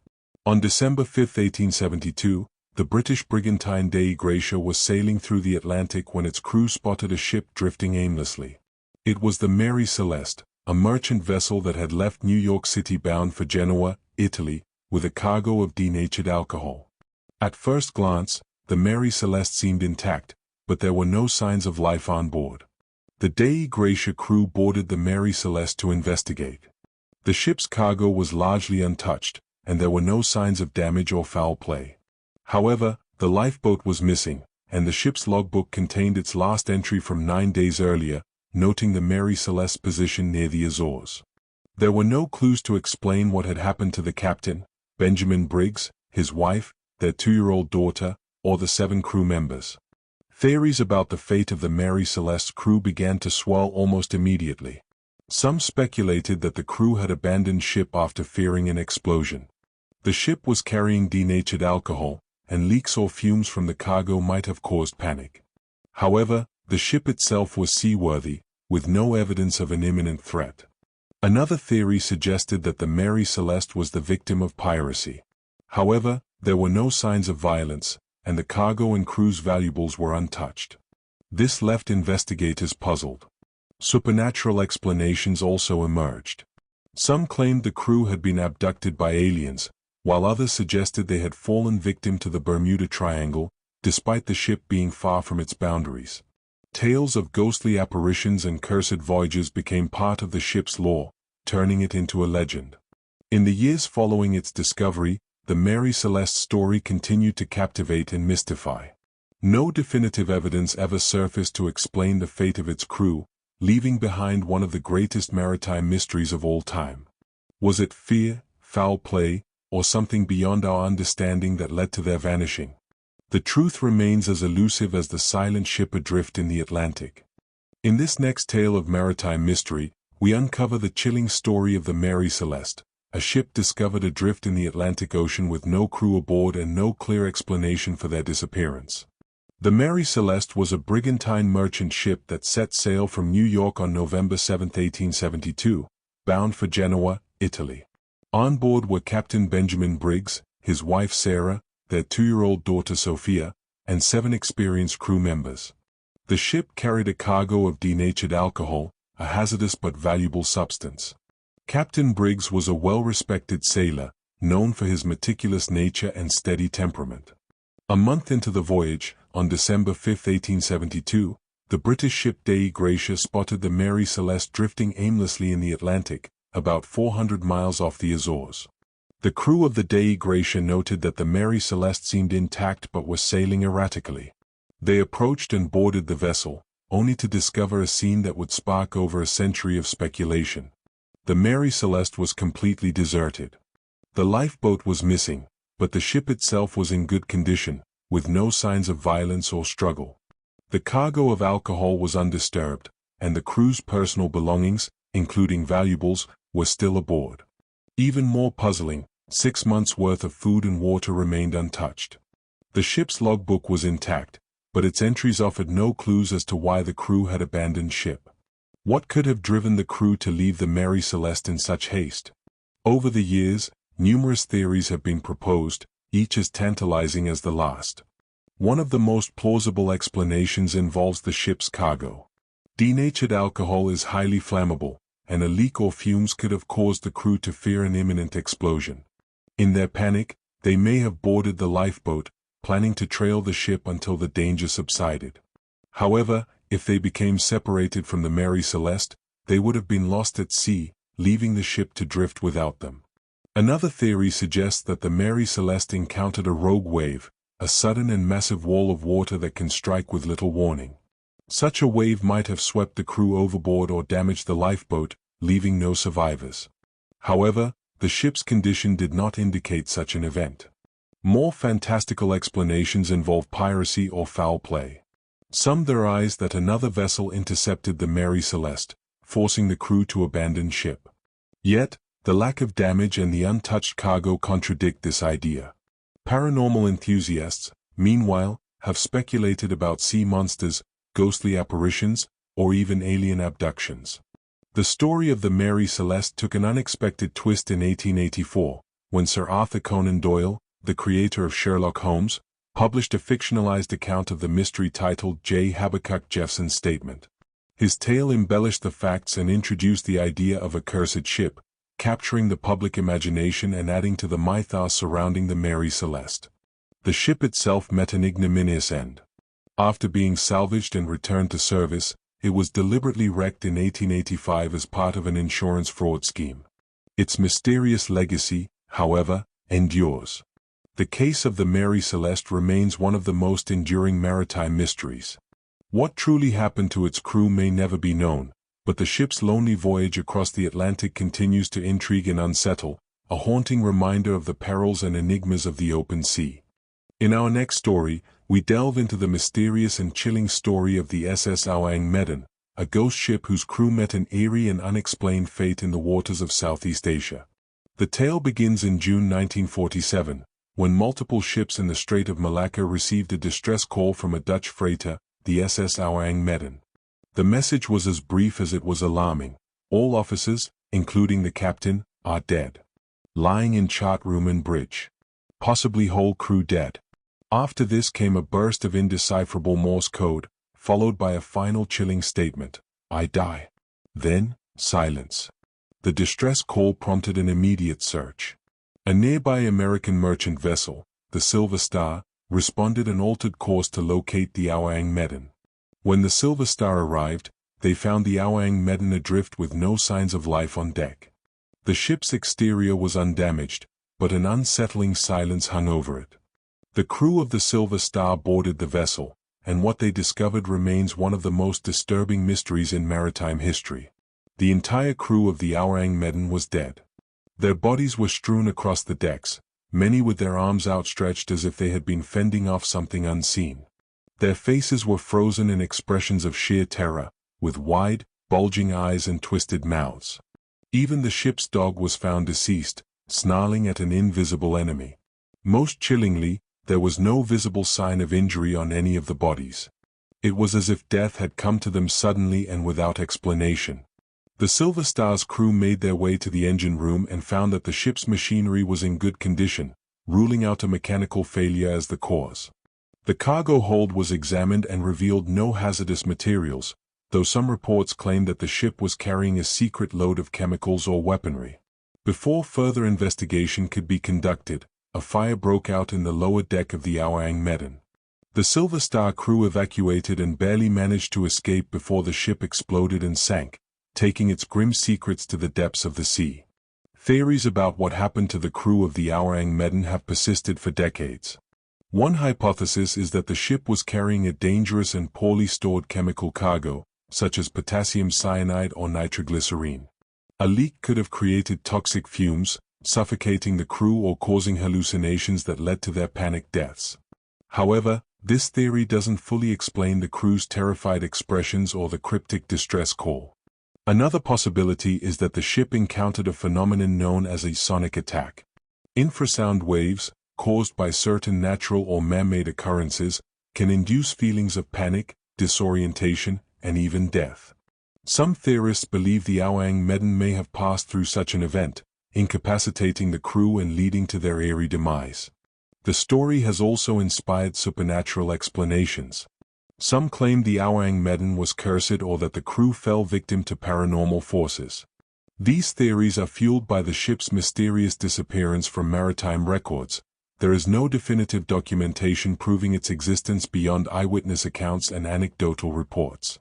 On December 5, 1872, the British brigantine Dei Gratia was sailing through the Atlantic when its crew spotted a ship drifting aimlessly. It was the Mary Celeste, a merchant vessel that had left New York City bound for Genoa, Italy, with a cargo of denatured alcohol. At first glance, the Mary Celeste seemed intact, but there were no signs of life on board. The Dei Gratia crew boarded the Mary Celeste to investigate. The ship's cargo was largely untouched, and there were no signs of damage or foul play. However, the lifeboat was missing, and the ship's logbook contained its last entry from 9 days earlier, noting the Mary Celeste's position near the Azores. There were no clues to explain what had happened to the captain, Benjamin Briggs, his wife, their 2-year-old daughter, or the 7 crew members. Theories about the fate of the Mary Celeste's crew began to swell almost immediately. Some speculated that the crew had abandoned ship after fearing an explosion. The ship was carrying denatured alcohol, and leaks or fumes from the cargo might have caused panic. However, the ship itself was seaworthy, with no evidence of an imminent threat. Another theory suggested that the Mary Celeste was the victim of piracy. However, there were no signs of violence, and the cargo and crew's valuables were untouched. This left investigators puzzled. Supernatural explanations also emerged. Some claimed the crew had been abducted by aliens, while others suggested they had fallen victim to the Bermuda Triangle, despite the ship being far from its boundaries. Tales of ghostly apparitions and cursed voyages became part of the ship's lore, turning it into a legend. In the years following its discovery, the Mary Celeste's story continued to captivate and mystify. No definitive evidence ever surfaced to explain the fate of its crew, leaving behind one of the greatest maritime mysteries of all time. Was it fear, foul play, or something beyond our understanding that led to their vanishing? The truth remains as elusive as the silent ship adrift in the Atlantic. In this next tale of maritime mystery, we uncover the chilling story of the Mary Celeste, a ship discovered adrift in the Atlantic Ocean with no crew aboard and no clear explanation for their disappearance. The Mary Celeste was a brigantine merchant ship that set sail from New York on November 7, 1872, bound for Genoa, Italy. On board were Captain Benjamin Briggs, his wife Sarah, their 2-year-old daughter Sophia, and 7 experienced crew members. The ship carried a cargo of denatured alcohol, a hazardous but valuable substance. Captain Briggs was a well-respected sailor, known for his meticulous nature and steady temperament. A month into the voyage, on December 5, 1872, the British ship Dei Gratia spotted the Mary Celeste drifting aimlessly in the Atlantic, about 400 miles off the Azores. The crew of the Dei Gratia noted that the Mary Celeste seemed intact but was sailing erratically. They approached and boarded the vessel, only to discover a scene that would spark over a century of speculation. The Mary Celeste was completely deserted. The lifeboat was missing, but the ship itself was in good condition, with no signs of violence or struggle. The cargo of alcohol was undisturbed, and the crew's personal belongings, including valuables, were still aboard. Even more puzzling, 6 months' worth of food and water remained untouched. The ship's logbook was intact, but its entries offered no clues as to why the crew had abandoned ship. What could have driven the crew to leave the Mary Celeste in such haste? Over the years, numerous theories have been proposed, each as tantalizing as the last. One of the most plausible explanations involves the ship's cargo. Denatured alcohol is highly flammable, and a leak or fumes could have caused the crew to fear an imminent explosion. In their panic, they may have boarded the lifeboat, planning to trail the ship until the danger subsided. However, if they became separated from the Mary Celeste, they would have been lost at sea, leaving the ship to drift without them. Another theory suggests that the Mary Celeste encountered a rogue wave, a sudden and massive wall of water that can strike with little warning. Such a wave might have swept the crew overboard or damaged the lifeboat, leaving no survivors. However, the ship's condition did not indicate such an event. More fantastical explanations involve piracy or foul play. Some theorize that another vessel intercepted the Mary Celeste, forcing the crew to abandon ship. Yet, the lack of damage and the untouched cargo contradict this idea. Paranormal enthusiasts, meanwhile, have speculated about sea monsters, ghostly apparitions, or even alien abductions. The story of the Mary Celeste took an unexpected twist in 1884, when Sir Arthur Conan Doyle, the creator of Sherlock Holmes, published a fictionalized account of the mystery titled J. Habakkuk Jeffson's Statement. His tale embellished the facts and introduced the idea of a cursed ship, capturing the public imagination and adding to the mythos surrounding the Mary Celeste. The ship itself met an ignominious end. After being salvaged and returned to service, it was deliberately wrecked in 1885 as part of an insurance fraud scheme. Its mysterious legacy, however, endures. The case of the Mary Celeste remains one of the most enduring maritime mysteries. What truly happened to its crew may never be known, but the ship's lonely voyage across the Atlantic continues to intrigue and unsettle, a haunting reminder of the perils and enigmas of the open sea. In our next story, we delve into the mysterious and chilling story of the SS Awang Medan, a ghost ship whose crew met an eerie and unexplained fate in the waters of Southeast Asia. The tale begins in June 1947, when multiple ships in the Strait of Malacca received a distress call from a Dutch freighter, the SS Awang Medan. The message was as brief as it was alarming. All officers, including the captain, are dead. Lying in chart room and bridge. Possibly whole crew dead. After this came a burst of indecipherable Morse code, followed by a final chilling statement, "I die." Then, silence. The distress call prompted an immediate search. A nearby American merchant vessel, the Silver Star, responded and altered course to locate the Awang Medan. When the Silver Star arrived, they found the Awang Medan adrift with no signs of life on deck. The ship's exterior was undamaged, but an unsettling silence hung over it. The crew of the Silver Star boarded the vessel, and what they discovered remains one of the most disturbing mysteries in maritime history. The entire crew of the Awang Medan was dead. Their bodies were strewn across the decks, many with their arms outstretched as if they had been fending off something unseen. Their faces were frozen in expressions of sheer terror, with wide, bulging eyes and twisted mouths. Even the ship's dog was found deceased, snarling at an invisible enemy. Most chillingly, there was no visible sign of injury on any of the bodies. It was as if death had come to them suddenly and without explanation. The Silver Star's crew made their way to the engine room and found that the ship's machinery was in good condition, ruling out a mechanical failure as the cause. The cargo hold was examined and revealed no hazardous materials, though some reports claimed that the ship was carrying a secret load of chemicals or weaponry. Before further investigation could be conducted, a fire broke out in the lower deck of the Awang Medan. The Silver Star crew evacuated and barely managed to escape before the ship exploded and sank, taking its grim secrets to the depths of the sea. Theories about what happened to the crew of the Awang Medan have persisted for decades. One hypothesis is that the ship was carrying a dangerous and poorly stored chemical cargo, such as potassium cyanide or nitroglycerine. A leak could have created toxic fumes, suffocating the crew or causing hallucinations that led to their panicked deaths. However, this theory doesn't fully explain the crew's terrified expressions or the cryptic distress call. Another possibility is that the ship encountered a phenomenon known as a sonic attack. Infrasound waves, caused by certain natural or man-made occurrences, can induce feelings of panic, disorientation, and even death. Some theorists believe the Awang Medan may have passed through such an event, incapacitating the crew and leading to their eerie demise. The story has also inspired supernatural explanations. Some claim the Awang Medan was cursed or that the crew fell victim to paranormal forces. These theories are fueled by the ship's mysterious disappearance from maritime records. There is no definitive documentation proving its existence beyond eyewitness accounts and anecdotal reports.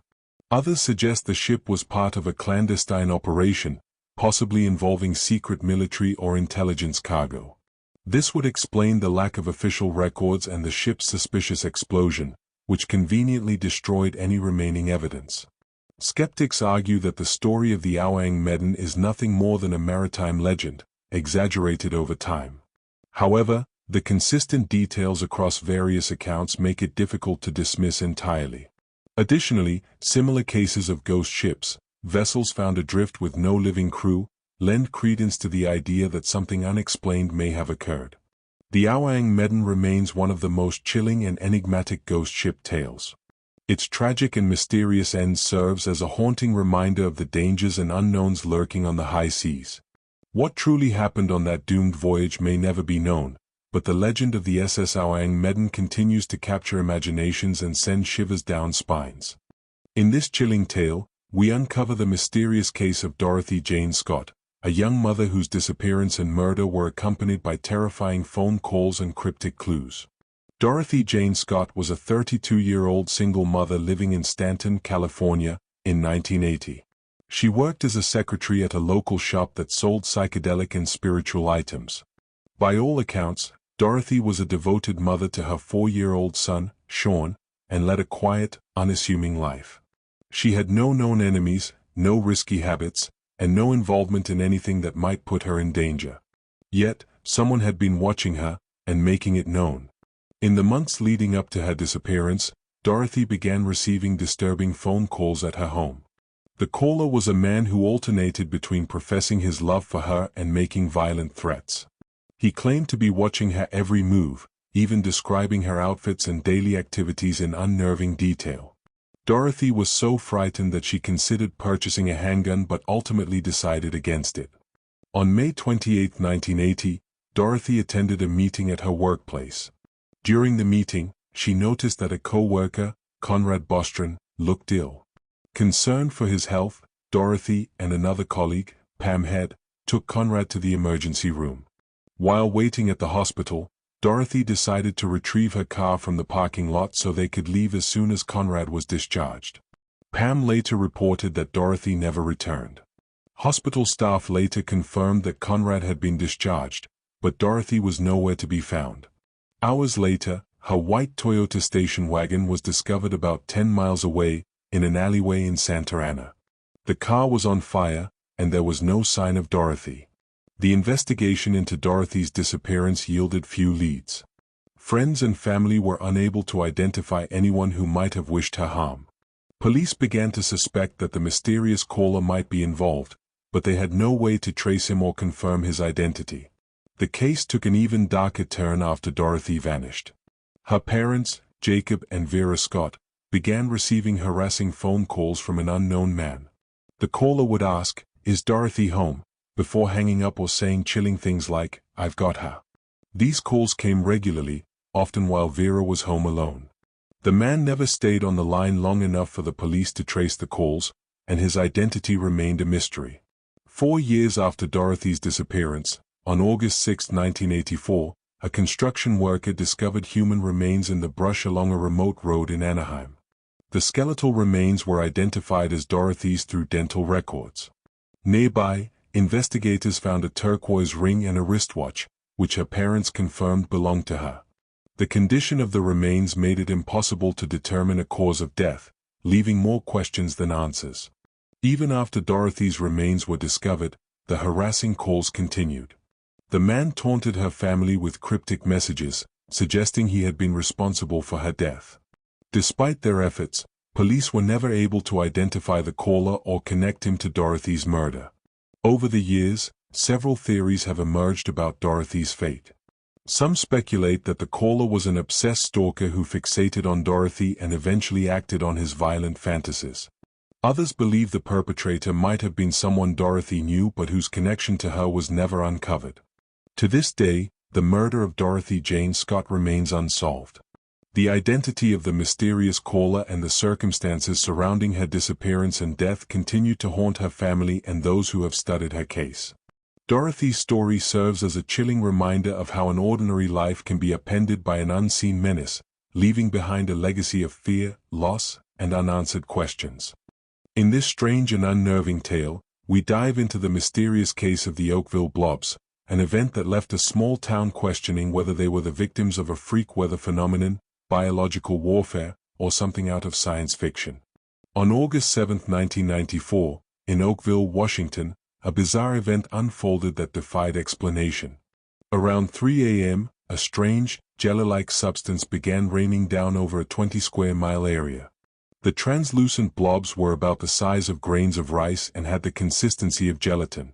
Others suggest the ship was part of a clandestine operation, possibly involving secret military or intelligence cargo. This would explain the lack of official records and the ship's suspicious explosion, which conveniently destroyed any remaining evidence. Skeptics argue that the story of the Awang Medan is nothing more than a maritime legend, exaggerated over time. However, the consistent details across various accounts make it difficult to dismiss entirely. Additionally, similar cases of ghost ships, vessels found adrift with no living crew, lend credence to the idea that something unexplained may have occurred. The Awang Medan remains one of the most chilling and enigmatic ghost ship tales. Its tragic and mysterious end serves as a haunting reminder of the dangers and unknowns lurking on the high seas. What truly happened on that doomed voyage may never be known, but the legend of the SS Awang Medan continues to capture imaginations and send shivers down spines. In this chilling tale, we uncover the mysterious case of Dorothy Jane Scott, a young mother whose disappearance and murder were accompanied by terrifying phone calls and cryptic clues. Dorothy Jane Scott was a 32-year-old single mother living in Stanton, California, in 1980. She worked as a secretary at a local shop that sold psychedelic and spiritual items. By all accounts, Dorothy was a devoted mother to her 4-year-old son, Sean, and led a quiet, unassuming life. She had no known enemies, no risky habits, and no involvement in anything that might put her in danger. Yet, someone had been watching her, and making it known. In the months leading up to her disappearance, Dorothy began receiving disturbing phone calls at her home. The caller was a man who alternated between professing his love for her and making violent threats. He claimed to be watching her every move, even describing her outfits and daily activities in unnerving detail. Dorothy was so frightened that she considered purchasing a handgun but ultimately decided against it. On May 28, 1980, Dorothy attended a meeting at her workplace. During the meeting, she noticed that a co-worker, Conrad Bostron, looked ill. Concerned for his health, Dorothy and another colleague, Pam Head, took Conrad to the emergency room. While waiting at the hospital, Dorothy decided to retrieve her car from the parking lot so they could leave as soon as Conrad was discharged. Pam later reported that Dorothy never returned. Hospital staff later confirmed that Conrad had been discharged, but Dorothy was nowhere to be found. Hours later, her white Toyota station wagon was discovered about 10 miles away, in an alleyway in Santa Ana. The car was on fire, and there was no sign of Dorothy. The investigation into Dorothy's disappearance yielded few leads. Friends and family were unable to identify anyone who might have wished her harm. Police began to suspect that the mysterious caller might be involved, but they had no way to trace him or confirm his identity. The case took an even darker turn after Dorothy vanished. Her parents, Jacob and Vera Scott, began receiving harassing phone calls from an unknown man. The caller would ask, "Is Dorothy home?" before hanging up or saying chilling things like, "I've got her." These calls came regularly, often while Vera was home alone. The man never stayed on the line long enough for the police to trace the calls, and his identity remained a mystery. 4 years after Dorothy's disappearance, on August 6, 1984, a construction worker discovered human remains in the brush along a remote road in Anaheim. The skeletal remains were identified as Dorothy's through dental records. Nearby, investigators found a turquoise ring and a wristwatch, which her parents confirmed belonged to her. The condition of the remains made it impossible to determine a cause of death, leaving more questions than answers. Even after Dorothy's remains were discovered, the harassing calls continued. The man taunted her family with cryptic messages, suggesting he had been responsible for her death. Despite their efforts, police were never able to identify the caller or connect him to Dorothy's murder. Over the years, several theories have emerged about Dorothy's fate. Some speculate that the caller was an obsessed stalker who fixated on Dorothy and eventually acted on his violent fantasies. Others believe the perpetrator might have been someone Dorothy knew but whose connection to her was never uncovered. To this day, the murder of Dorothy Jane Scott remains unsolved. The identity of the mysterious caller and the circumstances surrounding her disappearance and death continue to haunt her family and those who have studied her case. Dorothy's story serves as a chilling reminder of how an ordinary life can be upended by an unseen menace, leaving behind a legacy of fear, loss, and unanswered questions. In this strange and unnerving tale, we dive into the mysterious case of the Oakville Blobs, an event that left a small town questioning whether they were the victims of a freak weather phenomenon, biological warfare, or something out of science fiction. On August 7, 1994, in Oakville, Washington, a bizarre event unfolded that defied explanation. Around 3 a.m., a strange, jelly-like substance began raining down over a 20-square-mile area. The translucent blobs were about the size of grains of rice and had the consistency of gelatin.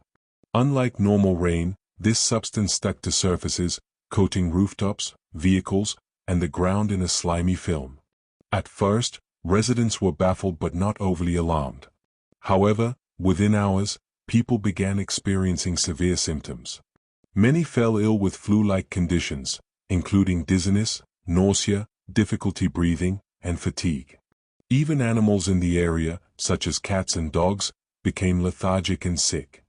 Unlike normal rain, this substance stuck to surfaces, coating rooftops, vehicles, and the ground in a slimy film. At first, residents were baffled but not overly alarmed. However, within hours, people began experiencing severe symptoms. Many fell ill with flu-like conditions, including dizziness, nausea, difficulty breathing, and fatigue. Even animals in the area, such as cats and dogs, became lethargic and sick.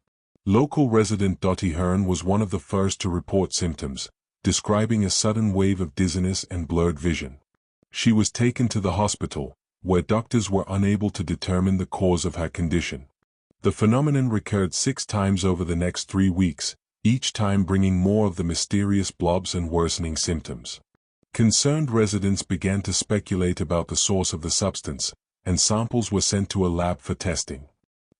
Local resident Dottie Hearn was one of the first to report symptoms, describing a sudden wave of dizziness and blurred vision. She was taken to the hospital, where doctors were unable to determine the cause of her condition. The phenomenon recurred 6 times over the next 3 weeks, each time bringing more of the mysterious blobs and worsening symptoms. Concerned residents began to speculate about the source of the substance, and samples were sent to a lab for testing.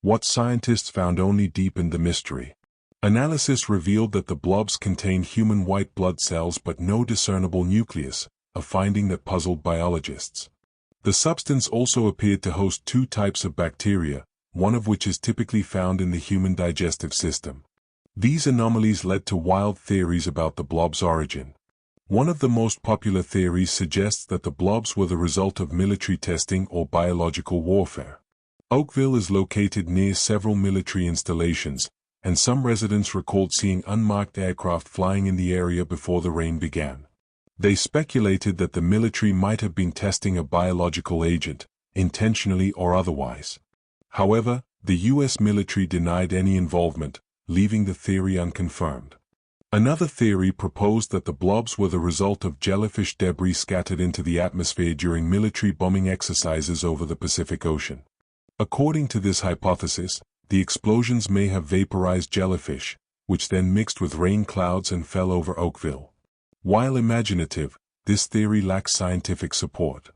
What scientists found only deepened the mystery. Analysis revealed that the blobs contained human white blood cells but no discernible nucleus, a finding that puzzled biologists. The substance also appeared to host 2 types of bacteria, one of which is typically found in the human digestive system. These anomalies led to wild theories about the blob's origin. One of the most popular theories suggests that the blobs were the result of military testing or biological warfare. Oakville is located near several military installations, and some residents recalled seeing unmarked aircraft flying in the area before the rain began. They speculated that the military might have been testing a biological agent, intentionally or otherwise. However, the U.S. military denied any involvement, leaving the theory unconfirmed. Another theory proposed that the blobs were the result of jellyfish debris scattered into the atmosphere during military bombing exercises over the Pacific Ocean. According to this hypothesis, the explosions may have vaporized jellyfish, which then mixed with rain clouds and fell over Oakville. While imaginative, this theory lacks scientific support.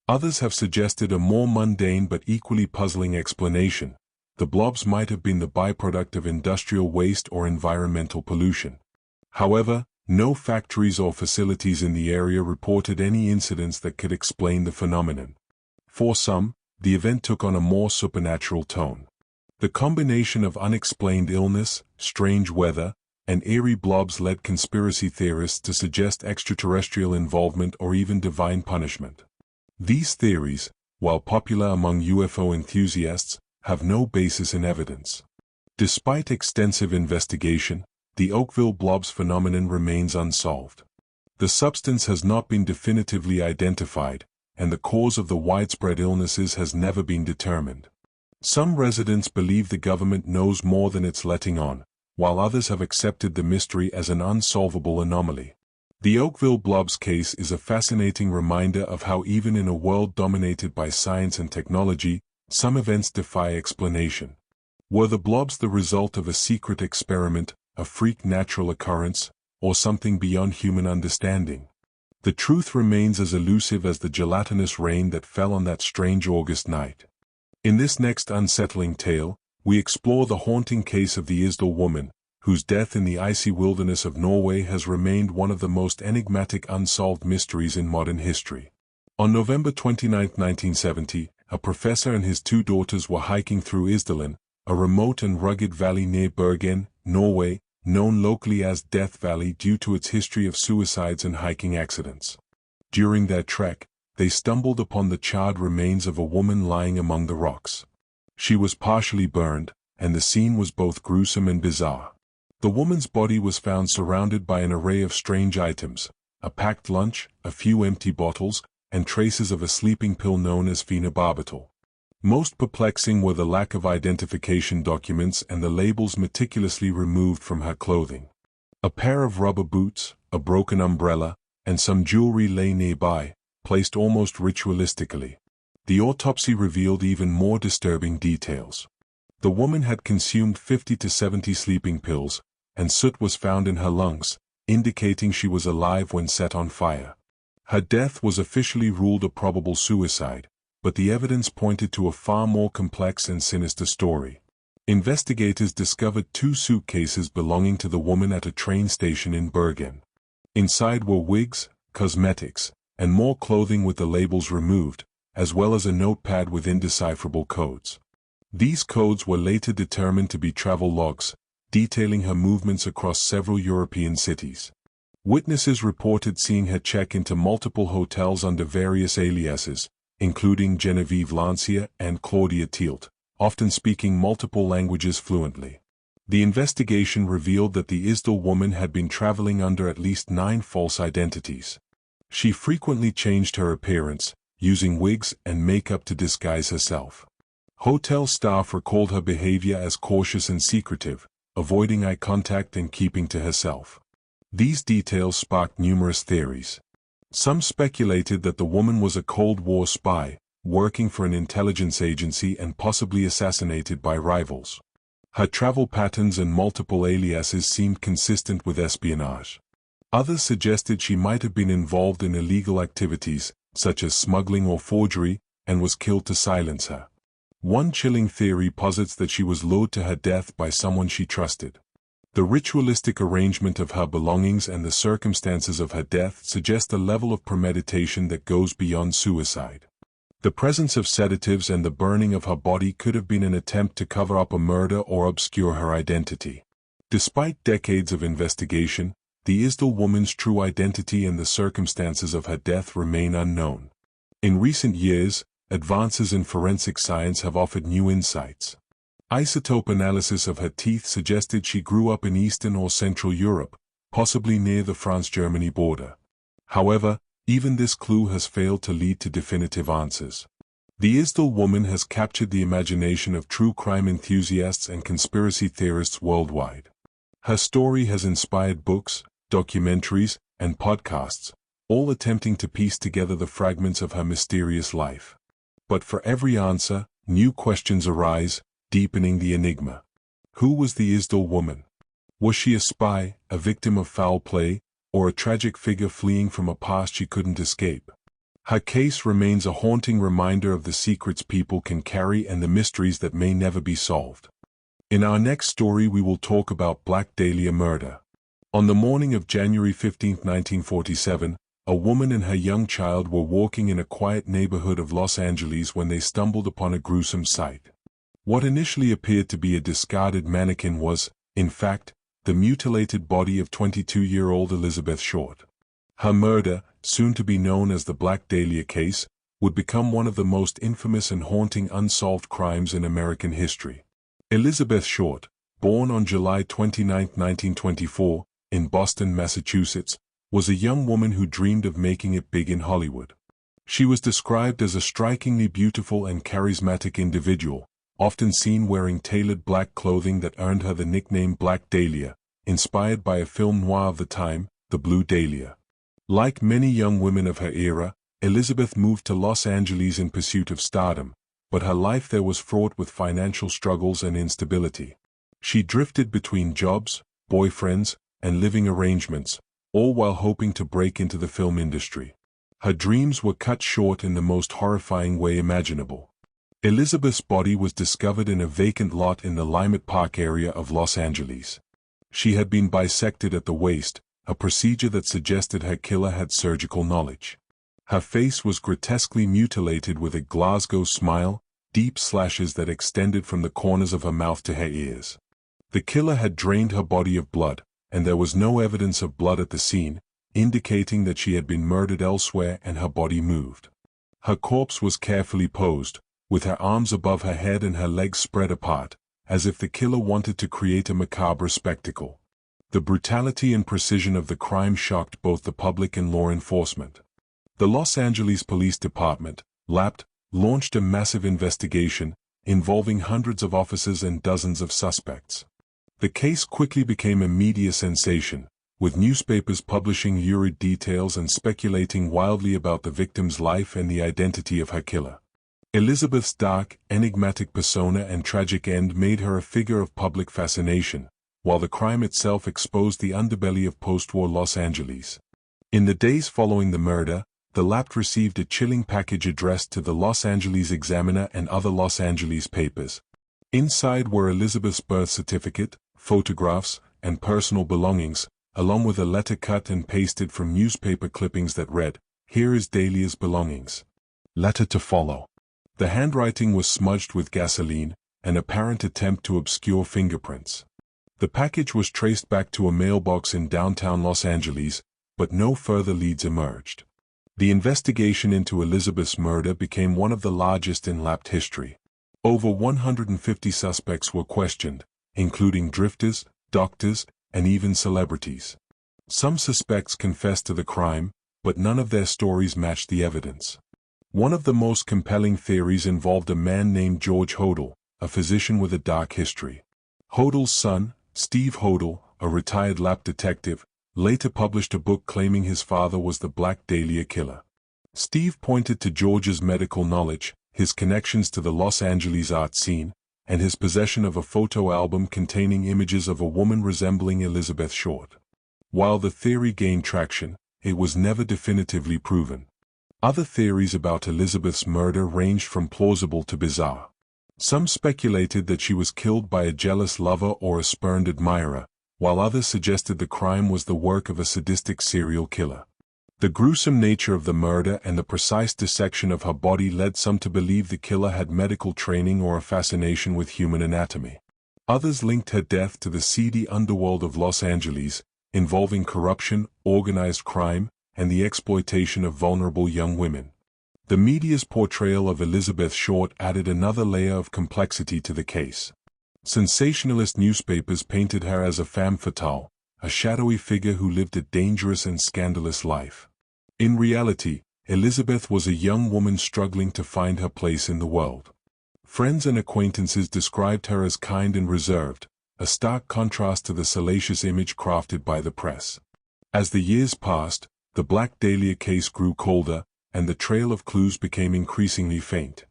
Others have suggested a more mundane but equally puzzling explanation. The blobs might have been the byproduct of industrial waste or environmental pollution. However, no factories or facilities in the area reported any incidents that could explain the phenomenon. For some, the event took on a more supernatural tone. The combination of unexplained illness, strange weather, and eerie blobs led conspiracy theorists to suggest extraterrestrial involvement or even divine punishment. These theories, while popular among UFO enthusiasts, have no basis in evidence. Despite extensive investigation, the Oakville blobs phenomenon remains unsolved. The substance has not been definitively identified, and the cause of the widespread illnesses has never been determined. Some residents believe the government knows more than it's letting on, while others have accepted the mystery as an unsolvable anomaly. The Oakville blobs case is a fascinating reminder of how even in a world dominated by science and technology, some events defy explanation. Were the blobs the result of a secret experiment, a freak natural occurrence, or something beyond human understanding? The truth remains as elusive as the gelatinous rain that fell on that strange August night. In this next unsettling tale, we explore the haunting case of the Isdal woman, whose death in the icy wilderness of Norway has remained one of the most enigmatic unsolved mysteries in modern history. On November 29, 1970, a professor and his 2 daughters were hiking through Isdalen, a remote and rugged valley near Bergen, Norway, known locally as Death Valley due to its history of suicides and hiking accidents. During their trek, they stumbled upon the charred remains of a woman lying among the rocks. She was partially burned, and the scene was both gruesome and bizarre. The woman's body was found surrounded by an array of strange items, a packed lunch, a few empty bottles, and traces of a sleeping pill known as phenobarbital. Most perplexing were the lack of identification documents and the labels meticulously removed from her clothing. A pair of rubber boots, a broken umbrella, and some jewelry lay nearby, placed almost ritualistically. The autopsy revealed even more disturbing details. The woman had consumed 50 to 70 sleeping pills, and soot was found in her lungs, indicating she was alive when set on fire. Her death was officially ruled a probable suicide, but the evidence pointed to a far more complex and sinister story. Investigators discovered 2 suitcases belonging to the woman at a train station in Bergen. Inside were wigs, cosmetics, and more clothing with the labels removed, as well as a notepad with indecipherable codes. These codes were later determined to be travel logs, detailing her movements across several European cities. Witnesses reported seeing her check into multiple hotels under various aliases, including Genevieve Lancia and Claudia Tielt, often speaking multiple languages fluently. The investigation revealed that the Isdal woman had been traveling under at least 9 false identities. She frequently changed her appearance, using wigs and makeup to disguise herself. Hotel staff recalled her behavior as cautious and secretive, avoiding eye contact and keeping to herself. These details sparked numerous theories. Some speculated that the woman was a Cold War spy, working for an intelligence agency and possibly assassinated by rivals. Her travel patterns and multiple aliases seemed consistent with espionage. Others suggested she might have been involved in illegal activities, such as smuggling or forgery, and was killed to silence her. One chilling theory posits that she was lured to her death by someone she trusted. The ritualistic arrangement of her belongings and the circumstances of her death suggest a level of premeditation that goes beyond suicide. The presence of sedatives and the burning of her body could have been an attempt to cover up a murder or obscure her identity. Despite decades of investigation, the Isdal woman's true identity and the circumstances of her death remain unknown. In recent years, advances in forensic science have offered new insights. Isotope analysis of her teeth suggested she grew up in Eastern or Central Europe, possibly near the France-Germany border. However, even this clue has failed to lead to definitive answers. The Isdal woman has captured the imagination of true crime enthusiasts and conspiracy theorists worldwide. Her story has inspired books, documentaries, and podcasts, all attempting to piece together the fragments of her mysterious life. But for every answer, new questions arise, deepening the enigma. Who was the Isdal woman? Was she a spy, a victim of foul play, or a tragic figure fleeing from a past she couldn't escape? Her case remains a haunting reminder of the secrets people can carry and the mysteries that may never be solved. In our next story we will talk about Black Dahlia murder. On the morning of January 15, 1947, a woman and her young child were walking in a quiet neighborhood of Los Angeles when they stumbled upon a gruesome sight. What initially appeared to be a discarded mannequin was, in fact, the mutilated body of 22-year-old Elizabeth Short. Her murder, soon to be known as the Black Dahlia case, would become one of the most infamous and haunting unsolved crimes in American history. Elizabeth Short, born on July 29, 1924, in Boston, Massachusetts, was a young woman who dreamed of making it big in Hollywood. She was described as a strikingly beautiful and charismatic individual, often seen wearing tailored black clothing that earned her the nickname Black Dahlia, inspired by a film noir of the time, The Blue Dahlia. Like many young women of her era, Elizabeth moved to Los Angeles in pursuit of stardom, but her life there was fraught with financial struggles and instability. She drifted between jobs, boyfriends, and living arrangements, all while hoping to break into the film industry. Her dreams were cut short in the most horrifying way imaginable. Elizabeth's body was discovered in a vacant lot in the Limit Park area of Los Angeles. She had been bisected at the waist, a procedure that suggested her killer had surgical knowledge. Her face was grotesquely mutilated with a Glasgow smile, deep slashes that extended from the corners of her mouth to her ears. The killer had drained her body of blood, and there was no evidence of blood at the scene, indicating that she had been murdered elsewhere and her body moved. Her corpse was carefully posed, with her arms above her head and her legs spread apart, as if the killer wanted to create a macabre spectacle. The brutality and precision of the crime shocked both the public and law enforcement. The Los Angeles Police Department, LAPD, launched a massive investigation, involving hundreds of officers and dozens of suspects. The case quickly became a media sensation, with newspapers publishing lurid details and speculating wildly about the victim's life and the identity of her killer. Elizabeth's dark, enigmatic persona and tragic end made her a figure of public fascination, while the crime itself exposed the underbelly of post-war Los Angeles. In the days following the murder, the LAPD received a chilling package addressed to the Los Angeles Examiner and other Los Angeles papers. Inside were Elizabeth's birth certificate, photographs, and personal belongings, along with a letter cut and pasted from newspaper clippings that read, "Here is Dahlia's belongings. Letter to follow." The handwriting was smudged with gasoline, an apparent attempt to obscure fingerprints. The package was traced back to a mailbox in downtown Los Angeles, but no further leads emerged. The investigation into Elizabeth's murder became one of the largest in Lapt history. Over 150 suspects were questioned, including drifters, doctors, and even celebrities. Some suspects confessed to the crime, but none of their stories matched the evidence. One of the most compelling theories involved a man named George Hodel, a physician with a dark history. Hodel's son, Steve Hodel, a retired lap detective, later published a book claiming his father was the Black Dahlia killer. Steve pointed to George's medical knowledge, his connections to the Los Angeles art scene, and his possession of a photo album containing images of a woman resembling Elizabeth Short. While the theory gained traction, it was never definitively proven. Other theories about Elizabeth's murder ranged from plausible to bizarre. Some speculated that she was killed by a jealous lover or a spurned admirer, while others suggested the crime was the work of a sadistic serial killer. The gruesome nature of the murder and the precise dissection of her body led some to believe the killer had medical training or a fascination with human anatomy. Others linked her death to the seedy underworld of Los Angeles, involving corruption, organized crime, and the exploitation of vulnerable young women. The media's portrayal of Elizabeth Short added another layer of complexity to the case. Sensationalist newspapers painted her as a femme fatale, a shadowy figure who lived a dangerous and scandalous life. In reality, Elizabeth was a young woman struggling to find her place in the world. Friends and acquaintances described her as kind and reserved, a stark contrast to the salacious image crafted by the press. As the years passed, the Black Dahlia case grew colder, and the trail of clues became increasingly faint.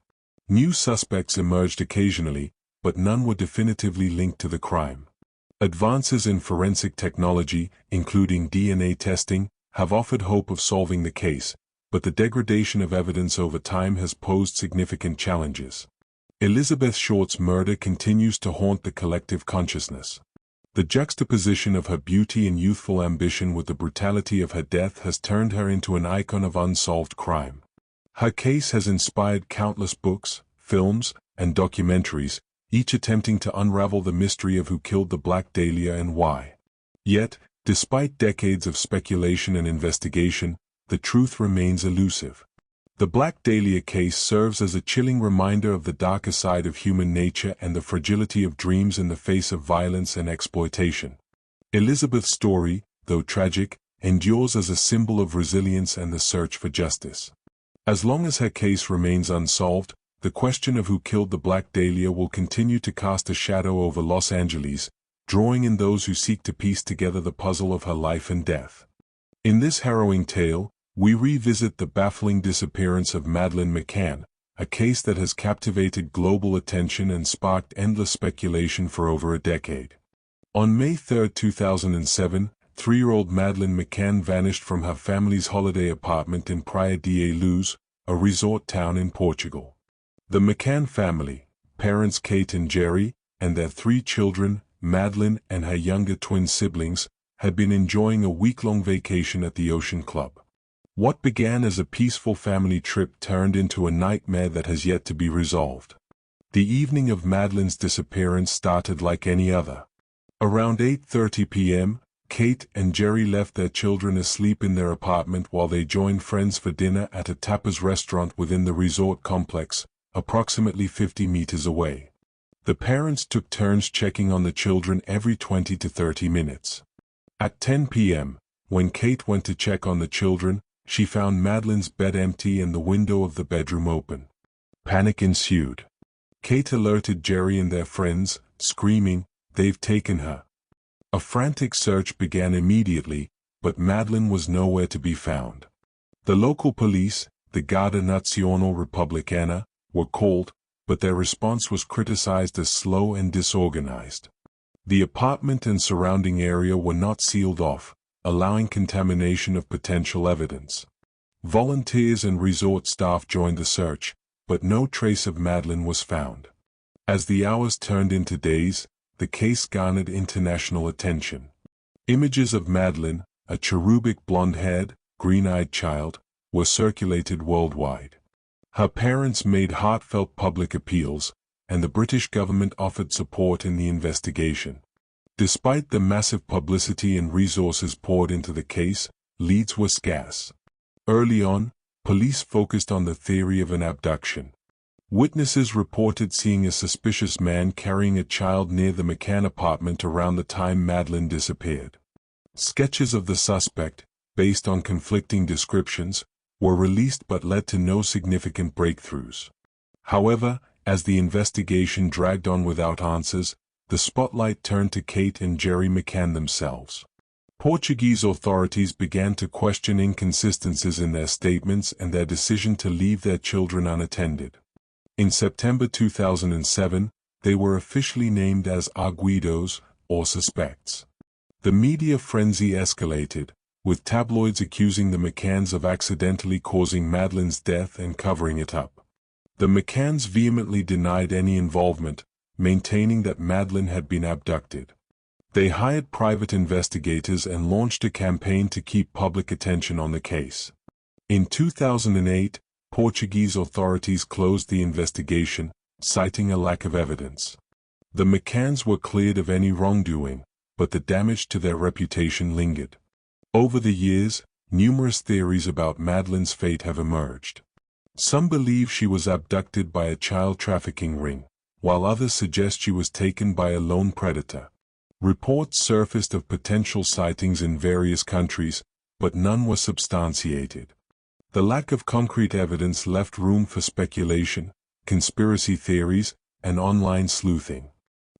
New suspects emerged occasionally, but none were definitively linked to the crime. Advances in forensic technology, including DNA testing, have offered hope of solving the case, but the degradation of evidence over time has posed significant challenges. Elizabeth Short's murder continues to haunt the collective consciousness. The juxtaposition of her beauty and youthful ambition with the brutality of her death has turned her into an icon of unsolved crime. Her case has inspired countless books, films, and documentaries, each attempting to unravel the mystery of who killed the Black Dahlia and why. Yet, despite decades of speculation and investigation, the truth remains elusive. The Black Dahlia case serves as a chilling reminder of the darker side of human nature and the fragility of dreams in the face of violence and exploitation. Elizabeth's story, though tragic, endures as a symbol of resilience and the search for justice. As long as her case remains unsolved, the question of who killed the Black Dahlia will continue to cast a shadow over Los Angeles, drawing in those who seek to piece together the puzzle of her life and death. In this harrowing tale, we revisit the baffling disappearance of Madeleine McCann, a case that has captivated global attention and sparked endless speculation for over a decade. On May 3, 2007, 3-year-old Madeleine McCann vanished from her family's holiday apartment in Praia da Luz, a resort town in Portugal. The McCann family, parents Kate and Jerry, and their 3 children, Madeleine and her younger twin siblings, had been enjoying a week-long vacation at the Ocean Club. What began as a peaceful family trip turned into a nightmare that has yet to be resolved. The evening of Madeleine's disappearance started like any other. Around 8:30 p.m., Kate and Jerry left their children asleep in their apartment while they joined friends for dinner at a tapas restaurant within the resort complex, approximately 50 meters away. The parents took turns checking on the children every 20 to 30 minutes. At 10 p.m., when Kate went to check on the children, she found Madeleine's bed empty and the window of the bedroom open. Panic ensued. Kate alerted Jerry and their friends, screaming, "They've taken her." A frantic search began immediately, but Madeleine was nowhere to be found. The local police, the Guardia Nazionale Repubblicana, were called, but their response was criticized as slow and disorganized. The apartment and surrounding area were not sealed off, allowing contamination of potential evidence. Volunteers and resort staff joined the search, but no trace of Madeleine was found. As the hours turned into days, the case garnered international attention. Images of Madeleine, a cherubic blonde-haired, green-eyed child, were circulated worldwide. Her parents made heartfelt public appeals, and the British government offered support in the investigation. Despite the massive publicity and resources poured into the case, leads were scarce. Early on, police focused on the theory of an abduction. Witnesses reported seeing a suspicious man carrying a child near the McCann apartment around the time Madeleine disappeared. Sketches of the suspect, based on conflicting descriptions, were released but led to no significant breakthroughs. However, as the investigation dragged on without answers, the spotlight turned to Kate and Jerry McCann themselves. Portuguese authorities began to question inconsistencies in their statements and their decision to leave their children unattended. In September 2007, they were officially named as arguidos, or suspects. The media frenzy escalated, with tabloids accusing the McCanns of accidentally causing Madeleine's death and covering it up. The McCanns vehemently denied any involvement, maintaining that Madeleine had been abducted. They hired private investigators and launched a campaign to keep public attention on the case. In 2008, Portuguese authorities closed the investigation, citing a lack of evidence. The McCanns were cleared of any wrongdoing, but the damage to their reputation lingered. Over the years, numerous theories about Madeleine's fate have emerged. Some believe she was abducted by a child trafficking ring, while others suggest she was taken by a lone predator. Reports surfaced of potential sightings in various countries, but none were substantiated. The lack of concrete evidence left room for speculation, conspiracy theories, and online sleuthing.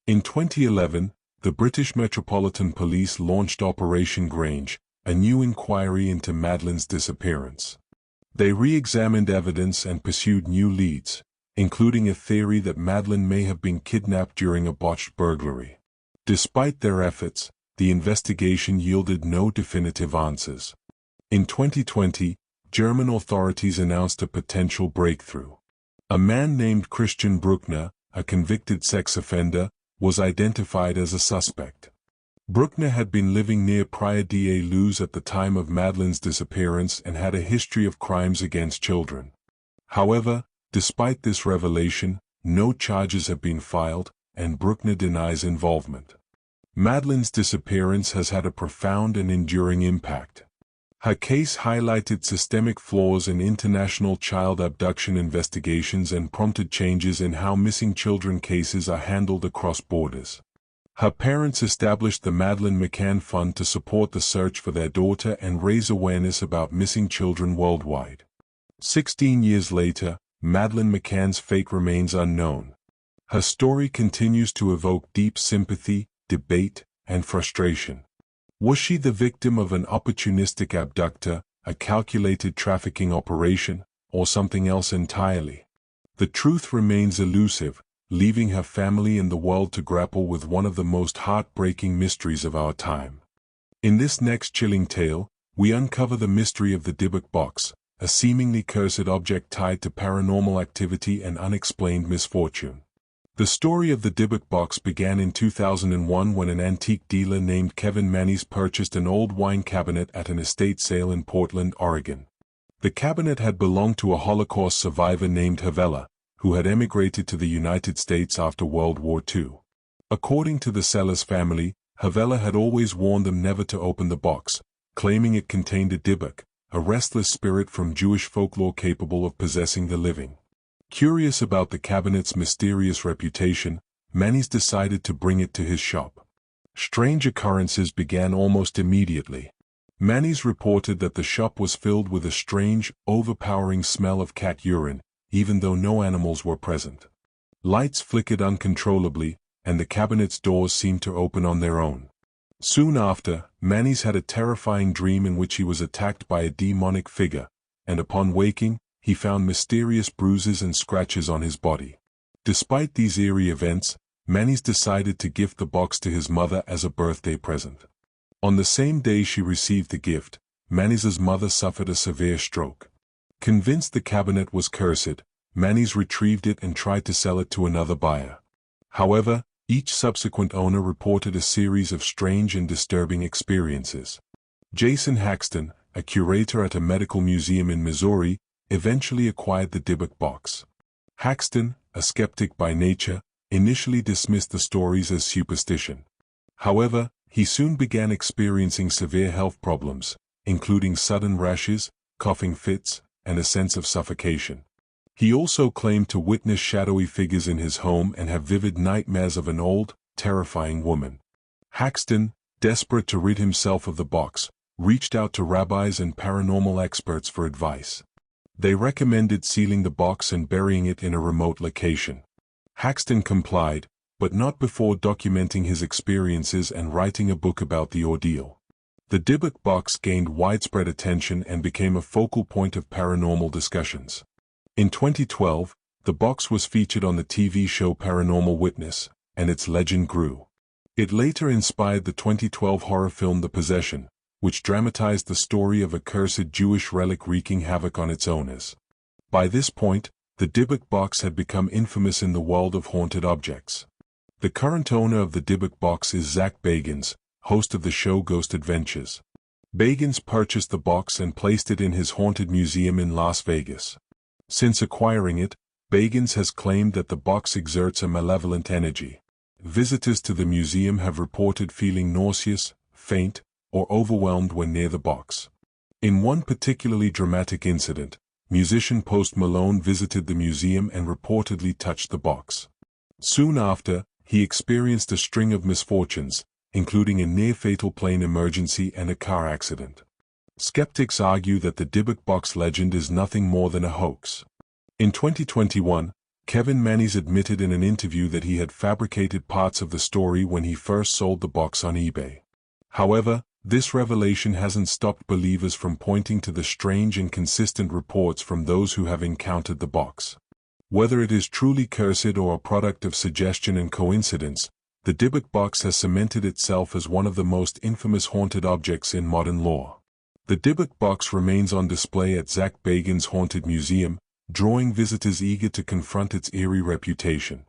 In 2011, the British Metropolitan Police launched Operation Grange, a new inquiry into Madeleine's disappearance. They re-examined evidence and pursued new leads, including a theory that Madeleine may have been kidnapped during a botched burglary. Despite their efforts, the investigation yielded no definitive answers. In 2020, German authorities announced a potential breakthrough. A man named Christian Bruckner, a convicted sex offender, was identified as a suspect. Bruckner had been living near Praia da Luz at the time of Madeleine's disappearance and had a history of crimes against children. However, despite this revelation, no charges have been filed, and Bruckner denies involvement. Madeleine's disappearance has had a profound and enduring impact. Her case highlighted systemic flaws in international child abduction investigations and prompted changes in how missing children cases are handled across borders. Her parents established the Madeleine McCann Fund to support the search for their daughter and raise awareness about missing children worldwide. 16 years later, Madeleine McCann's fate remains unknown. Her story continues to evoke deep sympathy, debate, and frustration. Was she the victim of an opportunistic abductor, a calculated trafficking operation, or something else entirely? The truth remains elusive, leaving her family and the world to grapple with one of the most heartbreaking mysteries of our time. In this next chilling tale, we uncover the mystery of the Dybbuk box, a seemingly cursed object tied to paranormal activity and unexplained misfortune. The story of the Dybbuk box began in 2001 when an antique dealer named Kevin Mannies purchased an old wine cabinet at an estate sale in Portland, Oregon. The cabinet had belonged to a Holocaust survivor named Havela, who had emigrated to the United States after World War II. According to the seller's family, Havela had always warned them never to open the box, claiming it contained a Dybbuk, a restless spirit from Jewish folklore capable of possessing the living. Curious about the cabinet's mysterious reputation, Mannies decided to bring it to his shop. Strange occurrences began almost immediately. Mannies reported that the shop was filled with a strange, overpowering smell of cat urine, even though no animals were present. Lights flickered uncontrollably, and the cabinet's doors seemed to open on their own. Soon after, Mannies had a terrifying dream in which he was attacked by a demonic figure, and upon waking, he found mysterious bruises and scratches on his body. Despite these eerie events, Mannies decided to gift the box to his mother as a birthday present. On the same day she received the gift, Mannies' mother suffered a severe stroke. Convinced the cabinet was cursed, Mannies retrieved it and tried to sell it to another buyer. However, each subsequent owner reported a series of strange and disturbing experiences. Jason Haxton, a curator at a medical museum in Missouri, eventually acquired the Dybbuk box. Haxton, a skeptic by nature, initially dismissed the stories as superstition. However, he soon began experiencing severe health problems, including sudden rashes, coughing fits, and a sense of suffocation. He also claimed to witness shadowy figures in his home and have vivid nightmares of an old, terrifying woman. Haxton, desperate to rid himself of the box, reached out to rabbis and paranormal experts for advice. They recommended sealing the box and burying it in a remote location. Haxton complied, but not before documenting his experiences and writing a book about the ordeal. The Dybbuk box gained widespread attention and became a focal point of paranormal discussions. In 2012, the box was featured on the TV show Paranormal Witness, and its legend grew. It later inspired the 2012 horror film The Possession, which dramatized the story of a cursed Jewish relic wreaking havoc on its owners. By this point, the Dybbuk box had become infamous in the world of haunted objects. The current owner of the Dybbuk box is Zach Bagans, host of the show Ghost Adventures. Bagans purchased the box and placed it in his haunted museum in Las Vegas. Since acquiring it, Bagans has claimed that the box exerts a malevolent energy. Visitors to the museum have reported feeling nauseous, faint, or overwhelmed when near the box. In one particularly dramatic incident, musician Post Malone visited the museum and reportedly touched the box. Soon after, he experienced a string of misfortunes, including a near-fatal plane emergency and a car accident. Skeptics argue that the Dybbuk box legend is nothing more than a hoax. In 2021, Kevin Mannies admitted in an interview that he had fabricated parts of the story when he first sold the box on eBay. However, this revelation hasn't stopped believers from pointing to the strange and consistent reports from those who have encountered the box. Whether it is truly cursed or a product of suggestion and coincidence, the Dybbuk box has cemented itself as one of the most infamous haunted objects in modern lore. The Dybbuk box remains on display at Zach Bagans' Haunted Museum, drawing visitors eager to confront its eerie reputation.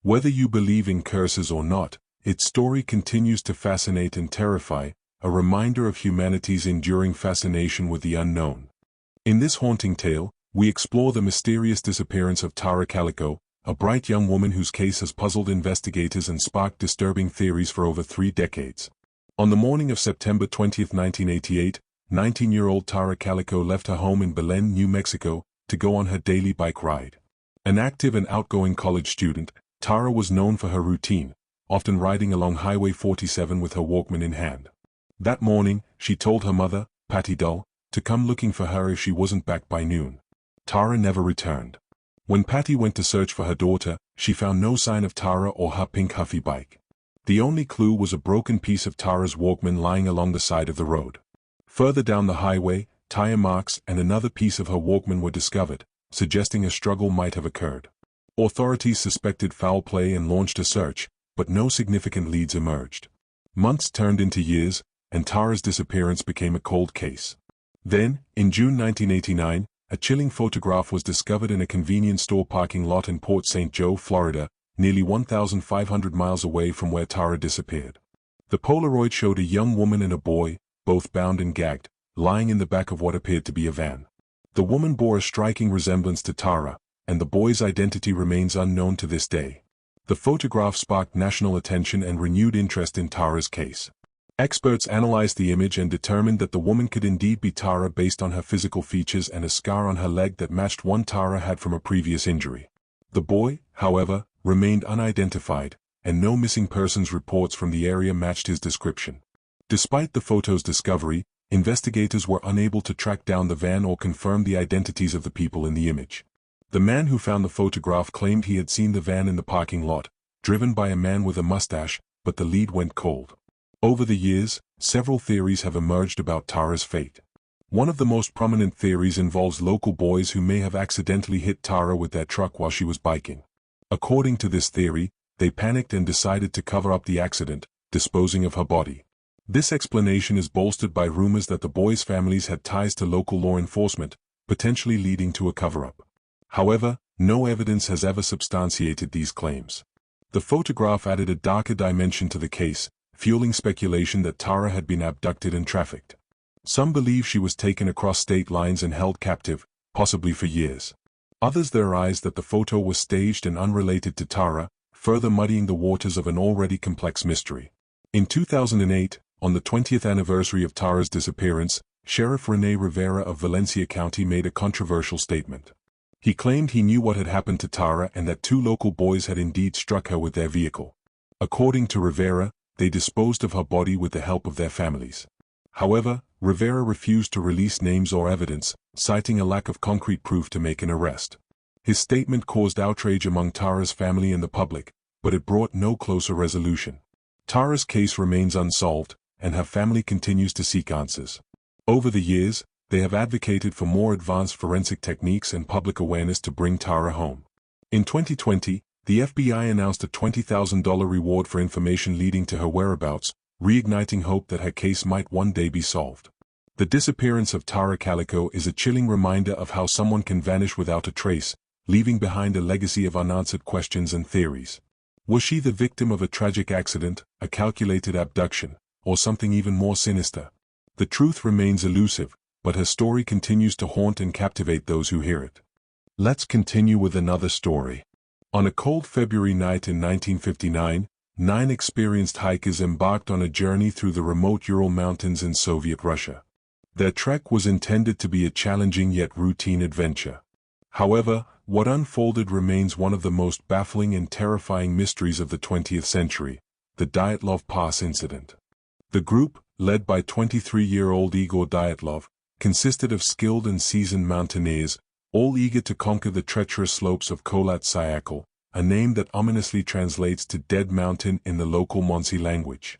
Whether you believe in curses or not, its story continues to fascinate and terrify, a reminder of humanity's enduring fascination with the unknown. In this haunting tale, we explore the mysterious disappearance of Tara Calico, a bright young woman whose case has puzzled investigators and sparked disturbing theories for over 3 decades. On the morning of September 20, 1988, 19-year-old Tara Calico left her home in Belen, New Mexico, to go on her daily bike ride. An active and outgoing college student, Tara was known for her routine, often riding along Highway 47 with her Walkman in hand. That morning, she told her mother, Patty Dull, to come looking for her if she wasn't back by noon. Tara never returned. When Patty went to search for her daughter, she found no sign of Tara or her pink Huffy bike. The only clue was a broken piece of Tara's Walkman lying along the side of the road. Further down the highway, tire marks and another piece of her Walkman were discovered, suggesting a struggle might have occurred. Authorities suspected foul play and launched a search, but no significant leads emerged. Months turned into years, and Tara's disappearance became a cold case. Then, in June 1989, a chilling photograph was discovered in a convenience store parking lot in Port St. Joe, Florida, nearly 1,500 miles away from where Tara disappeared. The Polaroid showed a young woman and a boy, both bound and gagged, lying in the back of what appeared to be a van. The woman bore a striking resemblance to Tara, and the boy's identity remains unknown to this day. The photograph sparked national attention and renewed interest in Tara's case. Experts analyzed the image and determined that the woman could indeed be Tara based on her physical features and a scar on her leg that matched one Tara had from a previous injury. The boy, however, remained unidentified, and no missing persons reports from the area matched his description. Despite the photo's discovery, investigators were unable to track down the van or confirm the identities of the people in the image. The man who found the photograph claimed he had seen the van in the parking lot, driven by a man with a mustache, but the lead went cold. Over the years, several theories have emerged about Tara's fate. One of the most prominent theories involves local boys who may have accidentally hit Tara with their truck while she was biking. According to this theory, they panicked and decided to cover up the accident, disposing of her body. This explanation is bolstered by rumors that the boys' families had ties to local law enforcement, potentially leading to a cover-up. However, no evidence has ever substantiated these claims. The photograph added a darker dimension to the case, fueling speculation that Tara had been abducted and trafficked. Some believe she was taken across state lines and held captive, possibly for years. Others theorize that the photo was staged and unrelated to Tara, further muddying the waters of an already complex mystery. In 2008, on the 20th anniversary of Tara's disappearance, Sheriff René Rivera of Valencia County made a controversial statement. He claimed he knew what had happened to Tara and that 2 local boys had indeed struck her with their vehicle. According to Rivera, they disposed of her body with the help of their families. However, Rivera refused to release names or evidence, citing a lack of concrete proof to make an arrest. His statement caused outrage among Tara's family and the public, but it brought no closer resolution. Tara's case remains unsolved, and her family continues to seek answers. Over the years, they have advocated for more advanced forensic techniques and public awareness to bring Tara home. In 2020, the FBI announced a $20,000 reward for information leading to her whereabouts, reigniting hope that her case might one day be solved. The disappearance of Tara Calico is a chilling reminder of how someone can vanish without a trace, leaving behind a legacy of unanswered questions and theories. Was she the victim of a tragic accident, a calculated abduction, or something even more sinister? The truth remains elusive, but her story continues to haunt and captivate those who hear it. Let's continue with another story. On a cold February night in 1959, 9 experienced hikers embarked on a journey through the remote Ural Mountains in Soviet Russia. Their trek was intended to be a challenging yet routine adventure. However, what unfolded remains one of the most baffling and terrifying mysteries of the 20th century, the Dyatlov Pass incident. The group, led by 23-year-old Igor Dyatlov, consisted of skilled and seasoned mountaineers, all eager to conquer the treacherous slopes of Kholat Syakhl, a name that ominously translates to Dead Mountain in the local Monsi language.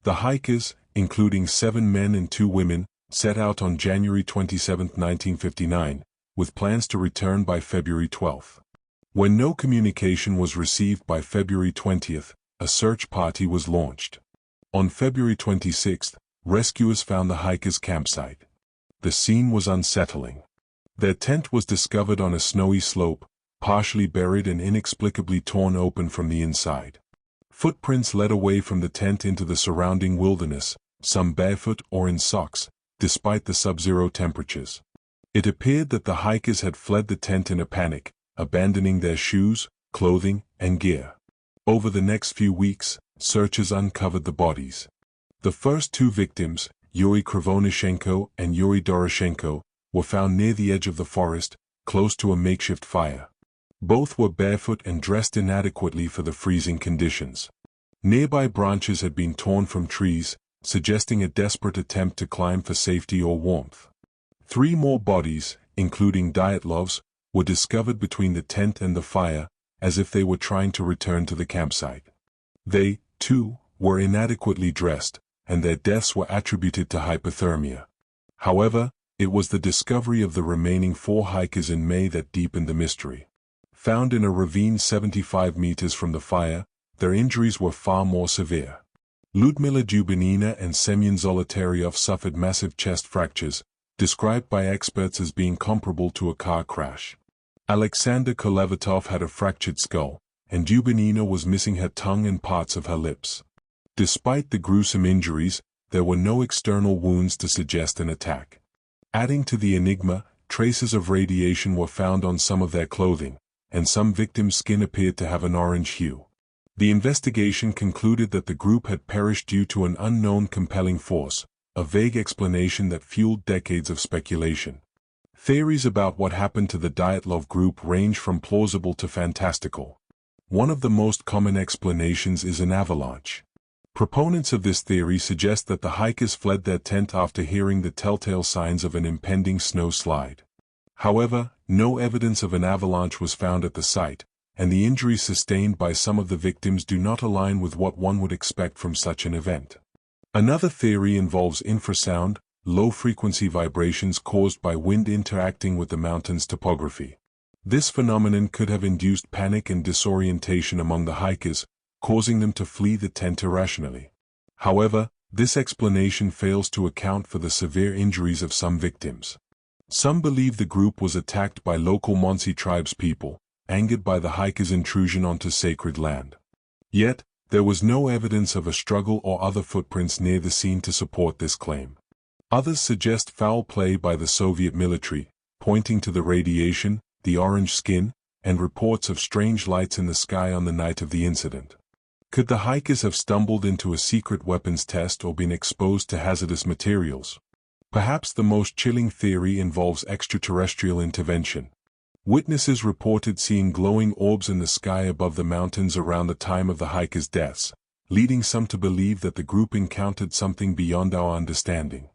The hikers, including 7 men and 2 women, set out on January 27, 1959, with plans to return by February 12. When no communication was received by February 20, a search party was launched. On February 26, rescuers found the hikers' campsite. The scene was unsettling. Their tent was discovered on a snowy slope, partially buried and inexplicably torn open from the inside. Footprints led away from the tent into the surrounding wilderness, some barefoot or in socks, despite the sub-zero temperatures. It appeared that the hikers had fled the tent in a panic, abandoning their shoes, clothing, and gear. Over the next few weeks, searchers uncovered the bodies. The first 2 victims, Yuri Krivonyshenko and Yuri Doroshenko, were found near the edge of the forest, close to a makeshift fire. Both were barefoot and dressed inadequately for the freezing conditions. Nearby branches had been torn from trees, suggesting a desperate attempt to climb for safety or warmth. 3 more bodies, including Dyatlov's, were discovered between the tent and the fire, as if they were trying to return to the campsite. They, too, were inadequately dressed, and their deaths were attributed to hypothermia. However, it was the discovery of the remaining 4 hikers in May that deepened the mystery. Found in a ravine 75 meters from the fire, their injuries were far more severe. Ludmila Dubinina and Semyon Zolotaryov suffered massive chest fractures, described by experts as being comparable to a car crash. Alexander Kolevatov had a fractured skull, and Dubinina was missing her tongue and parts of her lips. Despite the gruesome injuries, there were no external wounds to suggest an attack. Adding to the enigma, traces of radiation were found on some of their clothing, and some victims' skin appeared to have an orange hue. The investigation concluded that the group had perished due to an unknown compelling force, a vague explanation that fueled decades of speculation. Theories about what happened to the Dyatlov group range from plausible to fantastical. One of the most common explanations is an avalanche. Proponents of this theory suggest that the hikers fled their tent after hearing the telltale signs of an impending snow slide. However, no evidence of an avalanche was found at the site, and the injuries sustained by some of the victims do not align with what one would expect from such an event. Another theory involves infrasound, low-frequency vibrations caused by wind interacting with the mountain's topography. This phenomenon could have induced panic and disorientation among the hikers, causing them to flee the tent irrationally. However, this explanation fails to account for the severe injuries of some victims. Some believe the group was attacked by local Monsi tribespeople, angered by the hikers' intrusion onto sacred land. Yet, there was no evidence of a struggle or other footprints near the scene to support this claim. Others suggest foul play by the Soviet military, pointing to the radiation, the orange skin, and reports of strange lights in the sky on the night of the incident. Could the hikers have stumbled into a secret weapons test or been exposed to hazardous materials? Perhaps the most chilling theory involves extraterrestrial intervention. Witnesses reported seeing glowing orbs in the sky above the mountains around the time of the hikers' deaths, leading some to believe that the group encountered something beyond our understanding.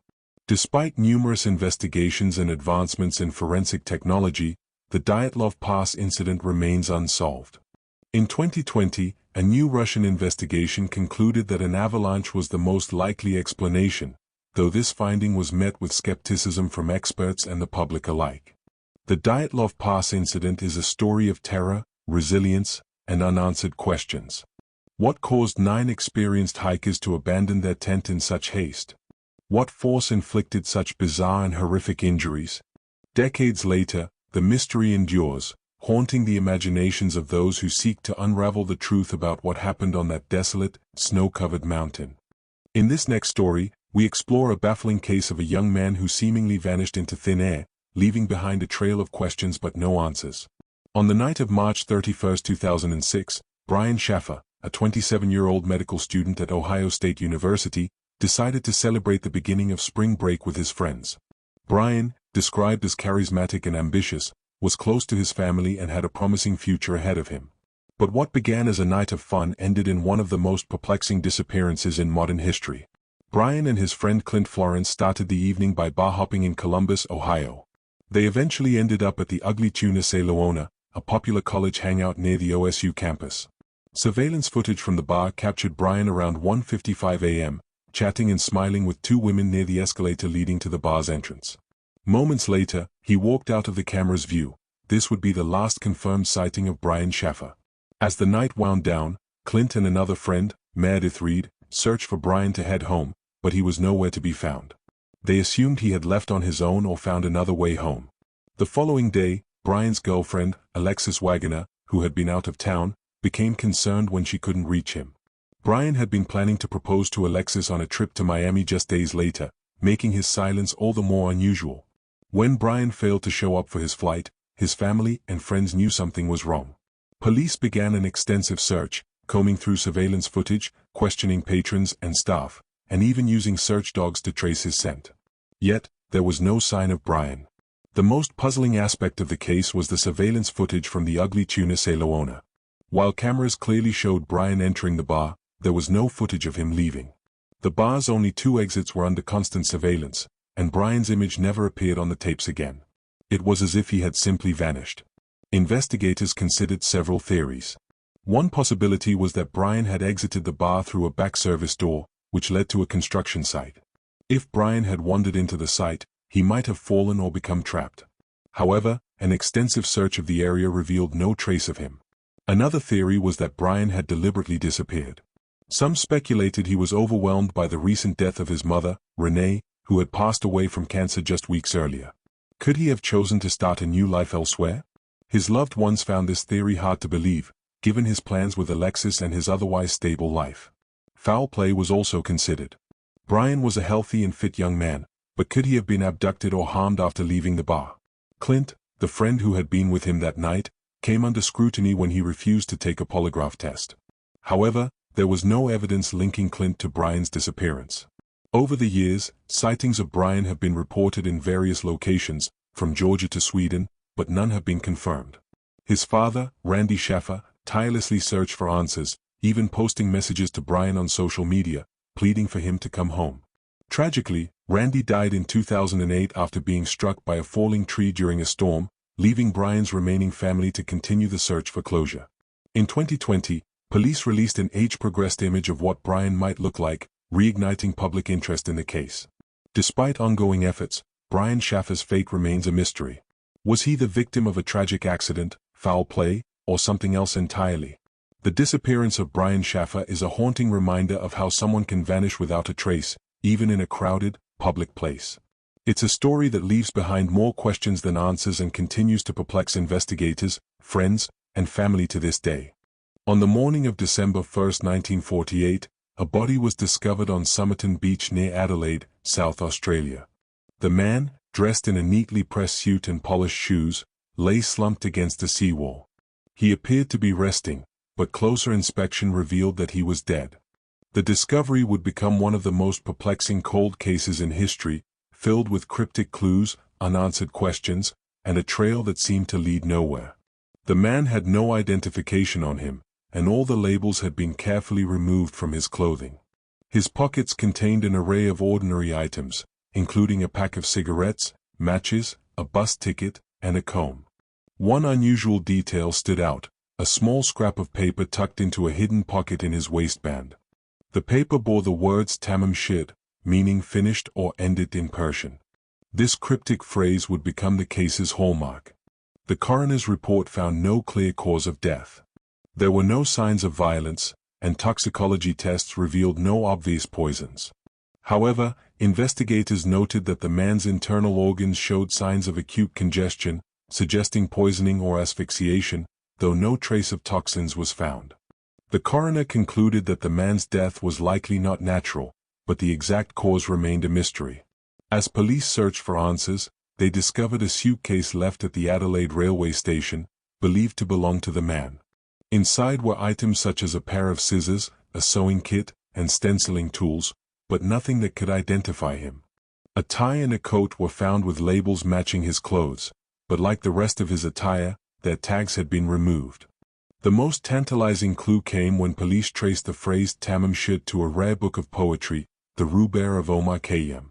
Despite numerous investigations and advancements in forensic technology, the Dyatlov Pass incident remains unsolved. In 2020, a new Russian investigation concluded that an avalanche was the most likely explanation, though this finding was met with skepticism from experts and the public alike. The Dyatlov Pass incident is a story of terror, resilience, and unanswered questions. What caused 9 experienced hikers to abandon their tent in such haste? What force inflicted such bizarre and horrific injuries? Decades later, the mystery endures, haunting the imaginations of those who seek to unravel the truth about what happened on that desolate, snow-covered mountain. In this next story, we explore a baffling case of a young man who seemingly vanished into thin air, leaving behind a trail of questions but no answers. On the night of March 31, 2006, Brian Schaffer, a 27-year-old medical student at Ohio State University, decided to celebrate the beginning of spring break with his friends. Brian, described as charismatic and ambitious, was close to his family and had a promising future ahead of him. But what began as a night of fun ended in one of the most perplexing disappearances in modern history. Brian and his friend Clint Florence started the evening by bar hopping in Columbus, Ohio. They eventually ended up at the Ugly Tuna Leona, a popular college hangout near the OSU campus. Surveillance footage from the bar captured Brian around 1:55 a.m., chatting and smiling with 2 women near the escalator leading to the bar's entrance. Moments later, he walked out of the camera's view. This would be the last confirmed sighting of Brian Schaffer. As the night wound down, Clint and another friend, Meredith Reed, searched for Brian to head home, but he was nowhere to be found. They assumed he had left on his own or found another way home. The following day, Brian's girlfriend, Alexis Wagoner, who had been out of town, became concerned when she couldn't reach him. Brian had been planning to propose to Alexis on a trip to Miami just days later, making his silence all the more unusual. When Brian failed to show up for his flight, his family and friends knew something was wrong. Police began an extensive search, combing through surveillance footage, questioning patrons and staff, and even using search dogs to trace his scent. Yet, there was no sign of Brian. The most puzzling aspect of the case was the surveillance footage from the Ugly Tuna Leona. While cameras clearly showed Brian entering the bar, there was no footage of him leaving. The bar's only 2 exits were under constant surveillance, and Brian's image never appeared on the tapes again. It was as if he had simply vanished. Investigators considered several theories. One possibility was that Brian had exited the bar through a back service door, which led to a construction site. If Brian had wandered into the site, he might have fallen or become trapped. However, an extensive search of the area revealed no trace of him. Another theory was that Brian had deliberately disappeared. Some speculated he was overwhelmed by the recent death of his mother, Renee, who had passed away from cancer just weeks earlier. Could he have chosen to start a new life elsewhere? His loved ones found this theory hard to believe, given his plans with Alexis and his otherwise stable life. Foul play was also considered. Brian was a healthy and fit young man, but could he have been abducted or harmed after leaving the bar? Clint, the friend who had been with him that night, came under scrutiny when he refused to take a polygraph test. However, there was no evidence linking Clint to Brian's disappearance. Over the years, sightings of Brian have been reported in various locations, from Georgia to Sweden, but none have been confirmed. His father, Randy Schaffer, tirelessly searched for answers, even posting messages to Brian on social media, pleading for him to come home. Tragically, Randy died in 2008 after being struck by a falling tree during a storm, leaving Brian's remaining family to continue the search for closure. In 2020, police released an age-progressed image of what Brian might look like, reigniting public interest in the case. Despite ongoing efforts, Brian Schaffer's fate remains a mystery. Was he the victim of a tragic accident, foul play, or something else entirely? The disappearance of Brian Schaffer is a haunting reminder of how someone can vanish without a trace, even in a crowded, public place. It's a story that leaves behind more questions than answers and continues to perplex investigators, friends, and family to this day. On the morning of December 1, 1948, a body was discovered on Somerton Beach near Adelaide, South Australia. The man, dressed in a neatly pressed suit and polished shoes, lay slumped against a seawall. He appeared to be resting, but closer inspection revealed that he was dead. The discovery would become one of the most perplexing cold cases in history, filled with cryptic clues, unanswered questions, and a trail that seemed to lead nowhere. The man had no identification on him, and all the labels had been carefully removed from his clothing. His pockets contained an array of ordinary items, including a pack of cigarettes, matches, a bus ticket, and a comb. One unusual detail stood out: a small scrap of paper tucked into a hidden pocket in his waistband. The paper bore the words "Tamam shid," meaning finished or ended in Persian. This cryptic phrase would become the case's hallmark. The coroner's report found no clear cause of death. There were no signs of violence, and toxicology tests revealed no obvious poisons. However, investigators noted that the man's internal organs showed signs of acute congestion, suggesting poisoning or asphyxiation, though no trace of toxins was found. The coroner concluded that the man's death was likely not natural, but the exact cause remained a mystery. As police searched for answers, they discovered a suitcase left at the Adelaide railway station, believed to belong to the man. Inside were items such as a pair of scissors, a sewing kit, and stenciling tools, but nothing that could identify him. A tie and a coat were found with labels matching his clothes, but like the rest of his attire, their tags had been removed. The most tantalizing clue came when police traced the phrase "Tamam shid" to a rare book of poetry, the Rubaiyat of Omar Khayyam.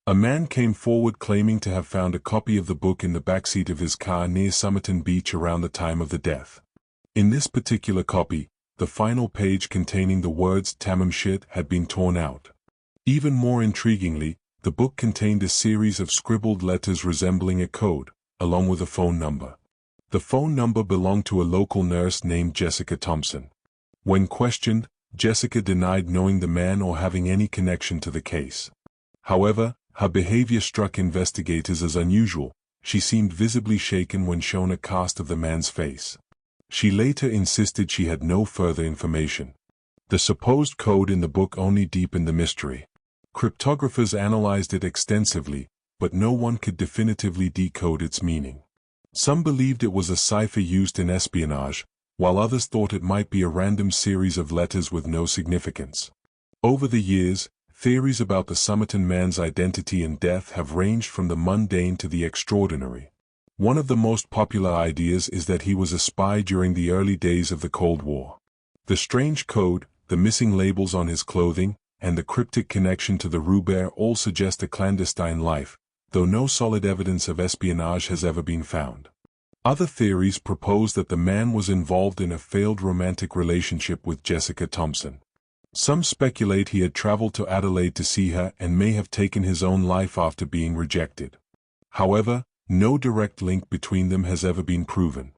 A man came forward claiming to have found a copy of the book in the backseat of his car near Somerton Beach around the time of the death. In this particular copy, the final page containing the words "Tamam shid" had been torn out. Even more intriguingly, the book contained a series of scribbled letters resembling a code, along with a phone number. The phone number belonged to a local nurse named Jessica Thompson. When questioned, Jessica denied knowing the man or having any connection to the case. However, her behavior struck investigators as unusual. She seemed visibly shaken when shown a cast of the man's face. She later insisted she had no further information. The supposed code in the book only deepened the mystery. Cryptographers analyzed it extensively, but no one could definitively decode its meaning. Some believed it was a cipher used in espionage, while others thought it might be a random series of letters with no significance. Over the years, theories about the Somerton man's identity and death have ranged from the mundane to the extraordinary. One of the most popular ideas is that he was a spy during the early days of the Cold War. The strange code, the missing labels on his clothing, and the cryptic connection to the Rubaiyat all suggest a clandestine life, though no solid evidence of espionage has ever been found. Other theories propose that the man was involved in a failed romantic relationship with Jessica Thompson. Some speculate he had traveled to Adelaide to see her and may have taken his own life after being rejected. However, no direct link between them has ever been proven.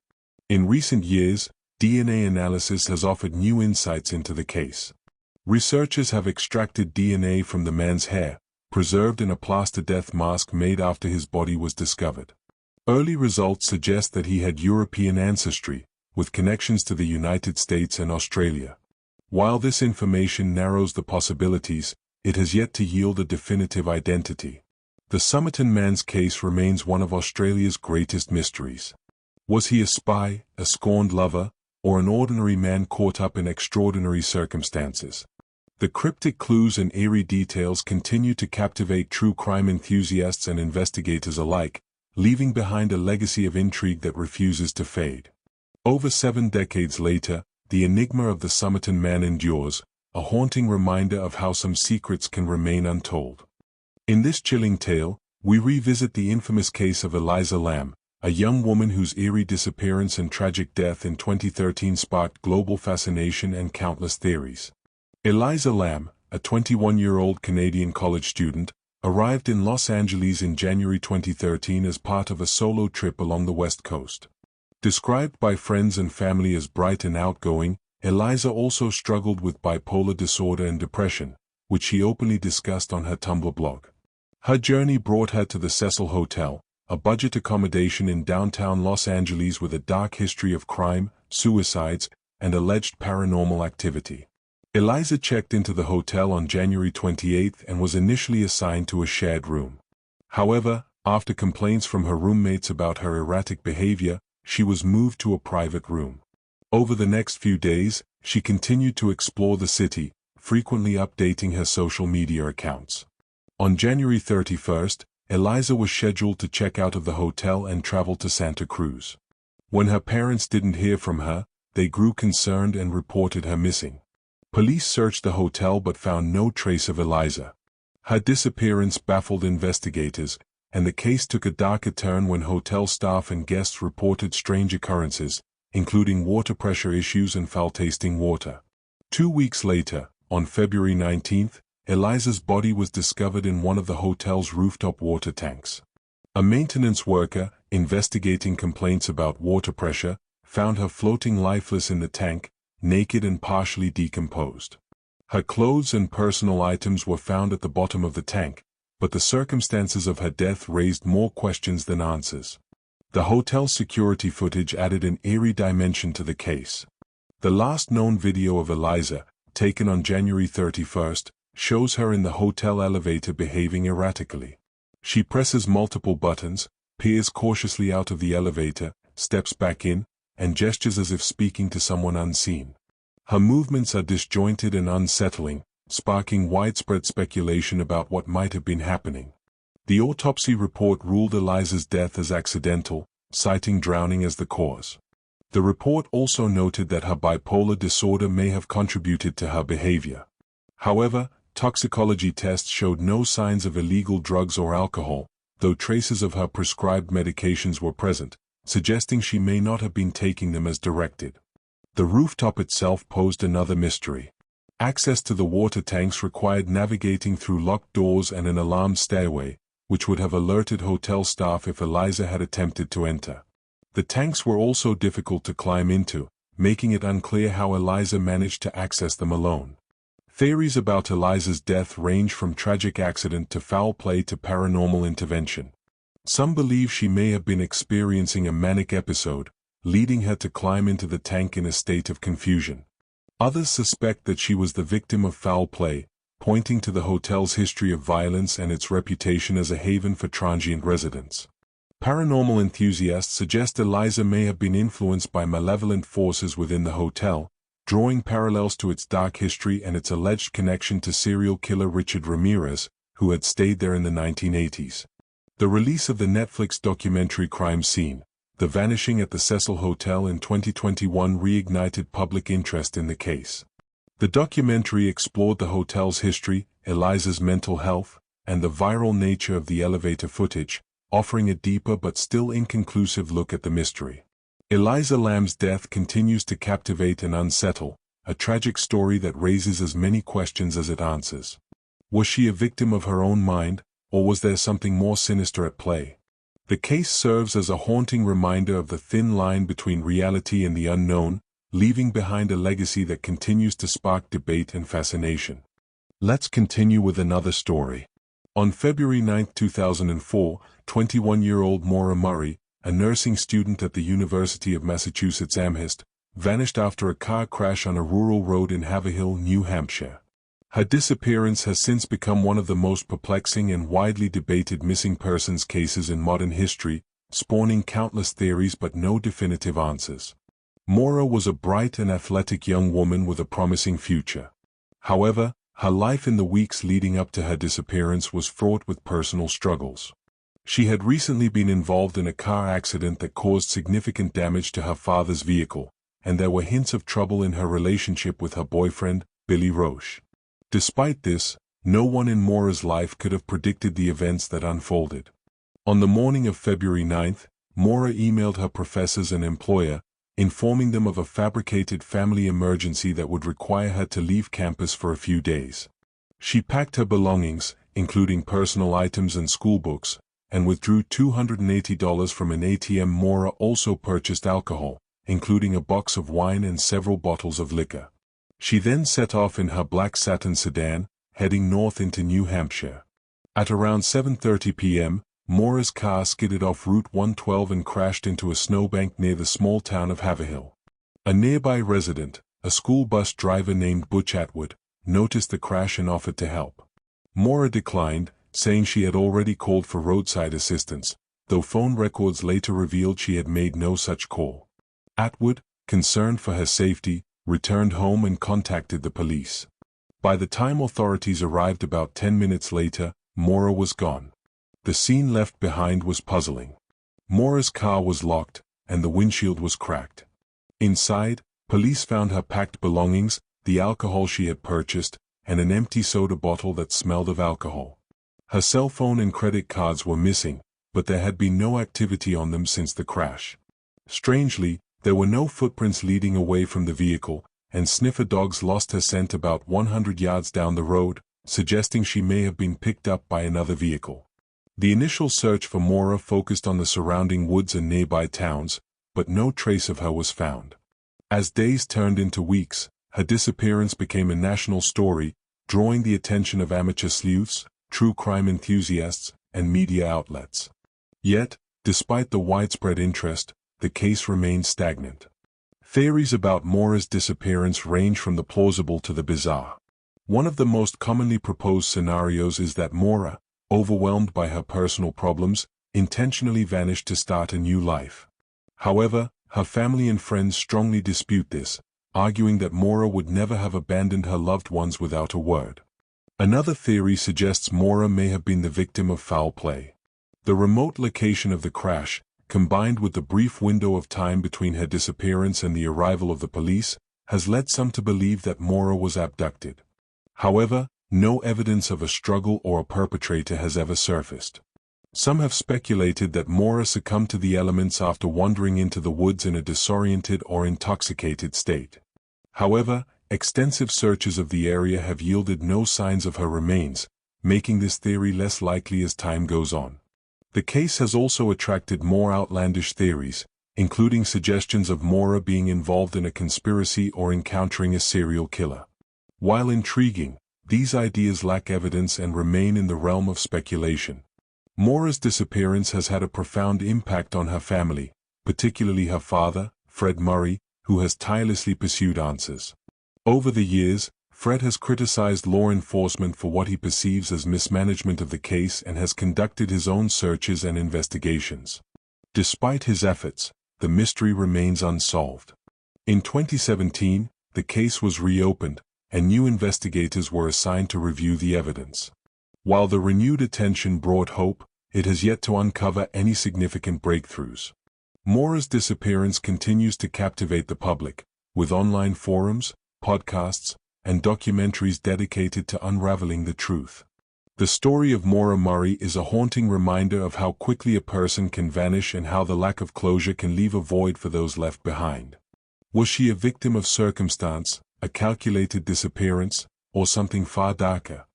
In recent years, DNA analysis has offered new insights into the case. Researchers have extracted DNA from the man's hair, preserved in a plaster death mask made after his body was discovered. Early results suggest that he had European ancestry, with connections to the United States and Australia. While this information narrows the possibilities, it has yet to yield a definitive identity. The Somerton man's case remains one of Australia's greatest mysteries. Was he a spy, a scorned lover, or an ordinary man caught up in extraordinary circumstances? The cryptic clues and eerie details continue to captivate true crime enthusiasts and investigators alike, leaving behind a legacy of intrigue that refuses to fade. Over 7 decades later, the enigma of the Somerton man endures, a haunting reminder of how some secrets can remain untold. In this chilling tale, we revisit the infamous case of Eliza Lamb, a young woman whose eerie disappearance and tragic death in 2013 sparked global fascination and countless theories. Eliza Lamb, a 21-year-old Canadian college student, arrived in Los Angeles in January 2013 as part of a solo trip along the West Coast. Described by friends and family as bright and outgoing, Eliza also struggled with bipolar disorder and depression, which she openly discussed on her Tumblr blog. Her journey brought her to the Cecil Hotel, a budget accommodation in downtown Los Angeles with a dark history of crime, suicides, and alleged paranormal activity. Eliza checked into the hotel on January 28 and was initially assigned to a shared room. However, after complaints from her roommates about her erratic behavior, she was moved to a private room. Over the next few days, she continued to explore the city, frequently updating her social media accounts. On January 31, Eliza was scheduled to check out of the hotel and travel to Santa Cruz. When her parents didn't hear from her, they grew concerned and reported her missing. Police searched the hotel but found no trace of Eliza. Her disappearance baffled investigators, and the case took a darker turn when hotel staff and guests reported strange occurrences, including water pressure issues and foul-tasting water. 2 weeks later, on February 19, Eliza's body was discovered in one of the hotel's rooftop water tanks. A maintenance worker, investigating complaints about water pressure, found her floating lifeless in the tank, naked and partially decomposed. Her clothes and personal items were found at the bottom of the tank, but the circumstances of her death raised more questions than answers. The hotel's security footage added an eerie dimension to the case. The last known video of Eliza, taken on January 31st, shows her in the hotel elevator behaving erratically. She presses multiple buttons, peers cautiously out of the elevator, steps back in, and gestures as if speaking to someone unseen. Her movements are disjointed and unsettling, sparking widespread speculation about what might have been happening. The autopsy report ruled Eliza's death as accidental, citing drowning as the cause. The report also noted that her bipolar disorder may have contributed to her behavior. However, toxicology tests showed no signs of illegal drugs or alcohol, though traces of her prescribed medications were present, suggesting she may not have been taking them as directed. The rooftop itself posed another mystery. Access to the water tanks required navigating through locked doors and an alarmed stairway, which would have alerted hotel staff if Eliza had attempted to enter. The tanks were also difficult to climb into, making it unclear how Eliza managed to access them alone. Theories about Eliza's death range from tragic accident to foul play to paranormal intervention. Some believe she may have been experiencing a manic episode, leading her to climb into the tank in a state of confusion. Others suspect that she was the victim of foul play, pointing to the hotel's history of violence and its reputation as a haven for transient residents. Paranormal enthusiasts suggest Eliza may have been influenced by malevolent forces within the hotel, drawing parallels to its dark history and its alleged connection to serial killer Richard Ramirez, who had stayed there in the 1980s. The release of the Netflix documentary Crime Scene, The Vanishing at the Cecil Hotel in 2021 reignited public interest in the case. The documentary explored the hotel's history, Eliza's mental health, and the viral nature of the elevator footage, offering a deeper but still inconclusive look at the mystery. Eliza Lamb's death continues to captivate and unsettle, a tragic story that raises as many questions as it answers. Was she a victim of her own mind, or was there something more sinister at play? The case serves as a haunting reminder of the thin line between reality and the unknown, leaving behind a legacy that continues to spark debate and fascination. Let's continue with another story. On February 9, 2004, 21-year-old Maura Murray, a nursing student at the University of Massachusetts Amherst, vanished after a car crash on a rural road in Haverhill, New Hampshire. Her disappearance has since become one of the most perplexing and widely debated missing persons cases in modern history, spawning countless theories but no definitive answers. Maura was a bright and athletic young woman with a promising future. However, her life in the weeks leading up to her disappearance was fraught with personal struggles. She had recently been involved in a car accident that caused significant damage to her father's vehicle, and there were hints of trouble in her relationship with her boyfriend, Billy Roche. Despite this, no one in Maura's life could have predicted the events that unfolded. On the morning of February 9th, Maura emailed her professors and employer, informing them of a fabricated family emergency that would require her to leave campus for a few days. She packed her belongings, including personal items and schoolbooks, and withdrew $280 from an ATM. Maura also purchased alcohol, including a box of wine and several bottles of liquor. She then set off in her black satin sedan, heading north into New Hampshire. At around 7:30 p.m., Maura's car skidded off Route 112 and crashed into a snowbank near the small town of Haverhill. A nearby resident, a school bus driver named Butch Atwood, noticed the crash and offered to help. Maura declined, saying she had already called for roadside assistance, though phone records later revealed she had made no such call. Atwood, concerned for her safety, returned home and contacted the police. By the time authorities arrived about 10 minutes later, Maura was gone. The scene left behind was puzzling. Mora's car was locked, and the windshield was cracked. Inside, police found her packed belongings, the alcohol she had purchased, and an empty soda bottle that smelled of alcohol. Her cell phone and credit cards were missing, but there had been no activity on them since the crash. Strangely, there were no footprints leading away from the vehicle, and sniffer dogs lost her scent about 100 yards down the road, suggesting she may have been picked up by another vehicle. The initial search for Mora focused on the surrounding woods and nearby towns, but no trace of her was found. As days turned into weeks, her disappearance became a national story, drawing the attention of amateur sleuths, true crime enthusiasts, and media outlets. Yet, despite the widespread interest, the case remained stagnant. Theories about Mora's disappearance range from the plausible to the bizarre. One of the most commonly proposed scenarios is that Mora, overwhelmed by her personal problems, intentionally vanished to start a new life. However, her family and friends strongly dispute this, arguing that Mora would never have abandoned her loved ones without a word. Another theory suggests Mora may have been the victim of foul play. The remote location of the crash, combined with the brief window of time between her disappearance and the arrival of the police, has led some to believe that Mora was abducted. However, no evidence of a struggle or a perpetrator has ever surfaced. Some have speculated that Mora succumbed to the elements after wandering into the woods in a disoriented or intoxicated state. However, extensive searches of the area have yielded no signs of her remains, making this theory less likely as time goes on. The case has also attracted more outlandish theories, including suggestions of Mora being involved in a conspiracy or encountering a serial killer. While intriguing, these ideas lack evidence and remain in the realm of speculation. Mora's disappearance has had a profound impact on her family, particularly her father, Fred Murray, who has tirelessly pursued answers. Over the years, Fred has criticized law enforcement for what he perceives as mismanagement of the case and has conducted his own searches and investigations. Despite his efforts, the mystery remains unsolved. In 2017, the case was reopened, and new investigators were assigned to review the evidence. While the renewed attention brought hope, it has yet to uncover any significant breakthroughs. Mora's disappearance continues to captivate the public, with online forums, podcasts, and documentaries dedicated to unraveling the truth. The story of Mora Murray is a haunting reminder of how quickly a person can vanish and how the lack of closure can leave a void for those left behind. Was she a victim of circumstance, a calculated disappearance, or something far darker?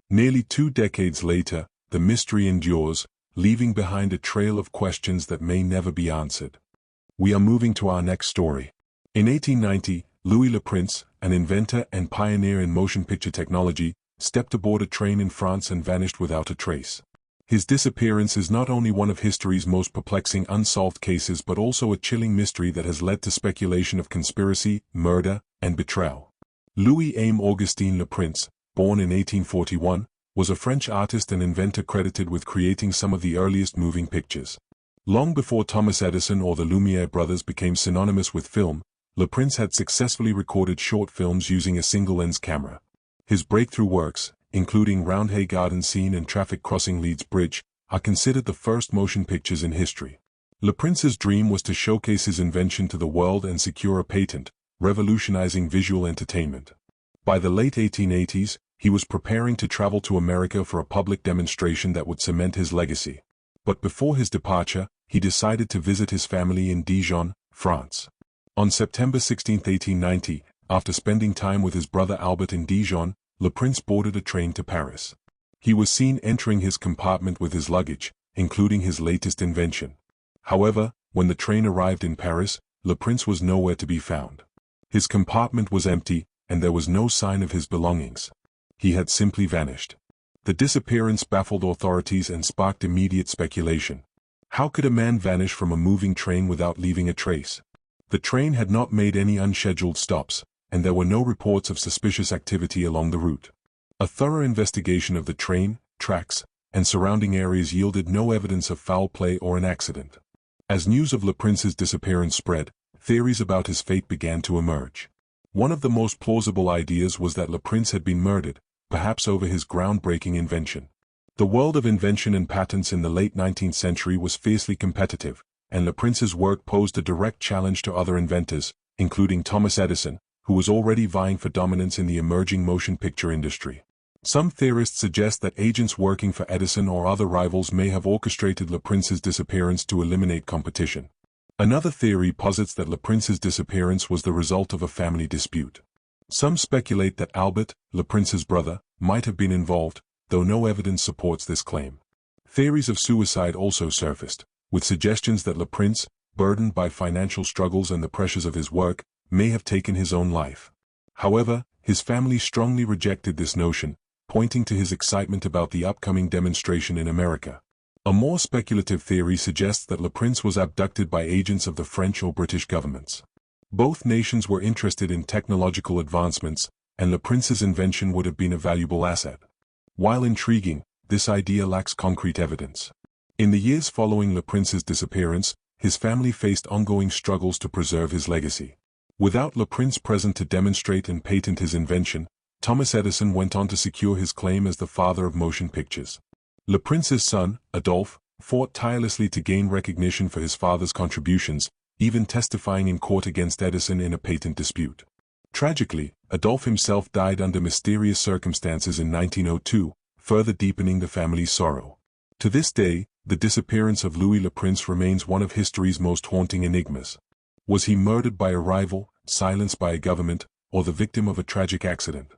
Nearly 2 decades later, the mystery endures, leaving behind a trail of questions that may never be answered. We are moving to our next story. In 1890, Louis Le Prince, an inventor and pioneer in motion picture technology, stepped aboard a train in France and vanished without a trace. His disappearance is not only one of history's most perplexing unsolved cases but also a chilling mystery that has led to speculation of conspiracy, murder, and betrayal. Louis-Aimé Augustin Le Prince, born in 1841, was a French artist and inventor credited with creating some of the earliest moving pictures. Long before Thomas Edison or the Lumiere brothers became synonymous with film, Le Prince had successfully recorded short films using a single-lens camera. His breakthrough works, including Roundhay Garden Scene and Traffic Crossing Leeds Bridge, are considered the first motion pictures in history. Le Prince's dream was to showcase his invention to the world and secure a patent, revolutionizing visual entertainment. By the late 1880s, he was preparing to travel to America for a public demonstration that would cement his legacy. But before his departure, he decided to visit his family in Dijon, France. On September 16, 1890, after spending time with his brother Albert in Dijon, Le Prince boarded a train to Paris. He was seen entering his compartment with his luggage, including his latest invention. However, when the train arrived in Paris, Le Prince was nowhere to be found. His compartment was empty, and there was no sign of his belongings. He had simply vanished. The disappearance baffled authorities and sparked immediate speculation. How could a man vanish from a moving train without leaving a trace? The train had not made any unscheduled stops, and there were no reports of suspicious activity along the route. A thorough investigation of the train, tracks, and surrounding areas yielded no evidence of foul play or an accident. As news of Le Prince's disappearance spread, theories about his fate began to emerge. One of the most plausible ideas was that Le Prince had been murdered, perhaps over his groundbreaking invention. The world of invention and patents in the late 19th century was fiercely competitive, and Leprince's work posed a direct challenge to other inventors, including Thomas Edison, who was already vying for dominance in the emerging motion picture industry. Some theorists suggest that agents working for Edison or other rivals may have orchestrated Leprince's disappearance to eliminate competition. Another theory posits that Leprince's disappearance was the result of a family dispute. Some speculate that Albert, Leprince's brother, might have been involved, though no evidence supports this claim. Theories of suicide also surfaced, with suggestions that Leprince, burdened by financial struggles and the pressures of his work, may have taken his own life. However, his family strongly rejected this notion, pointing to his excitement about the upcoming demonstration in America. A more speculative theory suggests that Leprince was abducted by agents of the French or British governments. Both nations were interested in technological advancements, and Leprince's invention would have been a valuable asset. While intriguing, this idea lacks concrete evidence. In the years following Leprince's disappearance, his family faced ongoing struggles to preserve his legacy. Without Leprince present to demonstrate and patent his invention, Thomas Edison went on to secure his claim as the father of motion pictures. Leprince's son, Adolphe, fought tirelessly to gain recognition for his father's contributions, even testifying in court against Edison in a patent dispute. Tragically, Adolphe himself died under mysterious circumstances in 1902, further deepening the family's sorrow. To this day, the disappearance of Louis Leprince remains one of history's most haunting enigmas. Was he murdered by a rival, silenced by a government, or the victim of a tragic accident?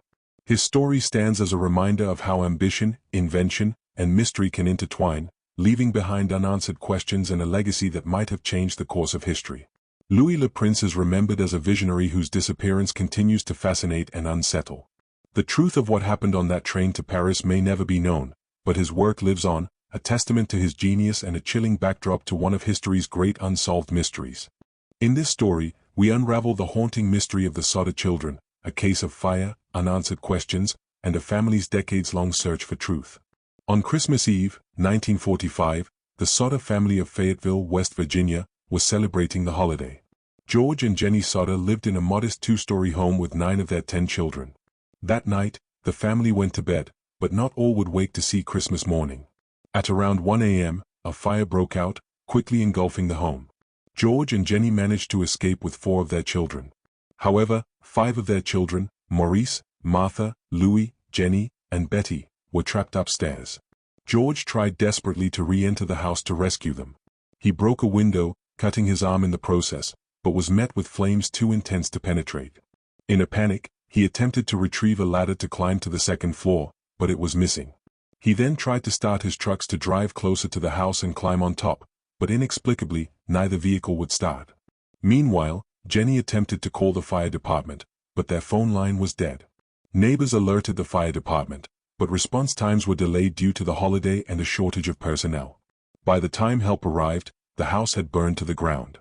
His story stands as a reminder of how ambition, invention, and mystery can intertwine, leaving behind unanswered questions and a legacy that might have changed the course of history. Louis Leprince is remembered as a visionary whose disappearance continues to fascinate and unsettle. The truth of what happened on that train to Paris may never be known, but his work lives on, a testament to his genius and a chilling backdrop to one of history's great unsolved mysteries. In this story, we unravel the haunting mystery of the Soda children, a case of fire, unanswered questions, and a family's decades-long search for truth. On Christmas Eve, 1945, the Soda family of Fayetteville, West Virginia, was celebrating the holiday. George and Jenny Soda lived in a modest two-story home with 9 of their 10 children. That night, the family went to bed, but not all would wake to see Christmas morning. At around 1 a.m., a fire broke out, quickly engulfing the home. George and Jenny managed to escape with 4 of their children. However, 5 of their children, Maurice, Martha, Louis, Jenny, and Betty, were trapped upstairs. George tried desperately to re-enter the house to rescue them. He broke a window, cutting his arm in the process, but was met with flames too intense to penetrate. In a panic, he attempted to retrieve a ladder to climb to the second floor, but it was missing. He then tried to start his trucks to drive closer to the house and climb on top, but inexplicably, neither vehicle would start. Meanwhile, Jenny attempted to call the fire department, but their phone line was dead. Neighbors alerted the fire department, but response times were delayed due to the holiday and a shortage of personnel. By the time help arrived, the house had burned to the ground.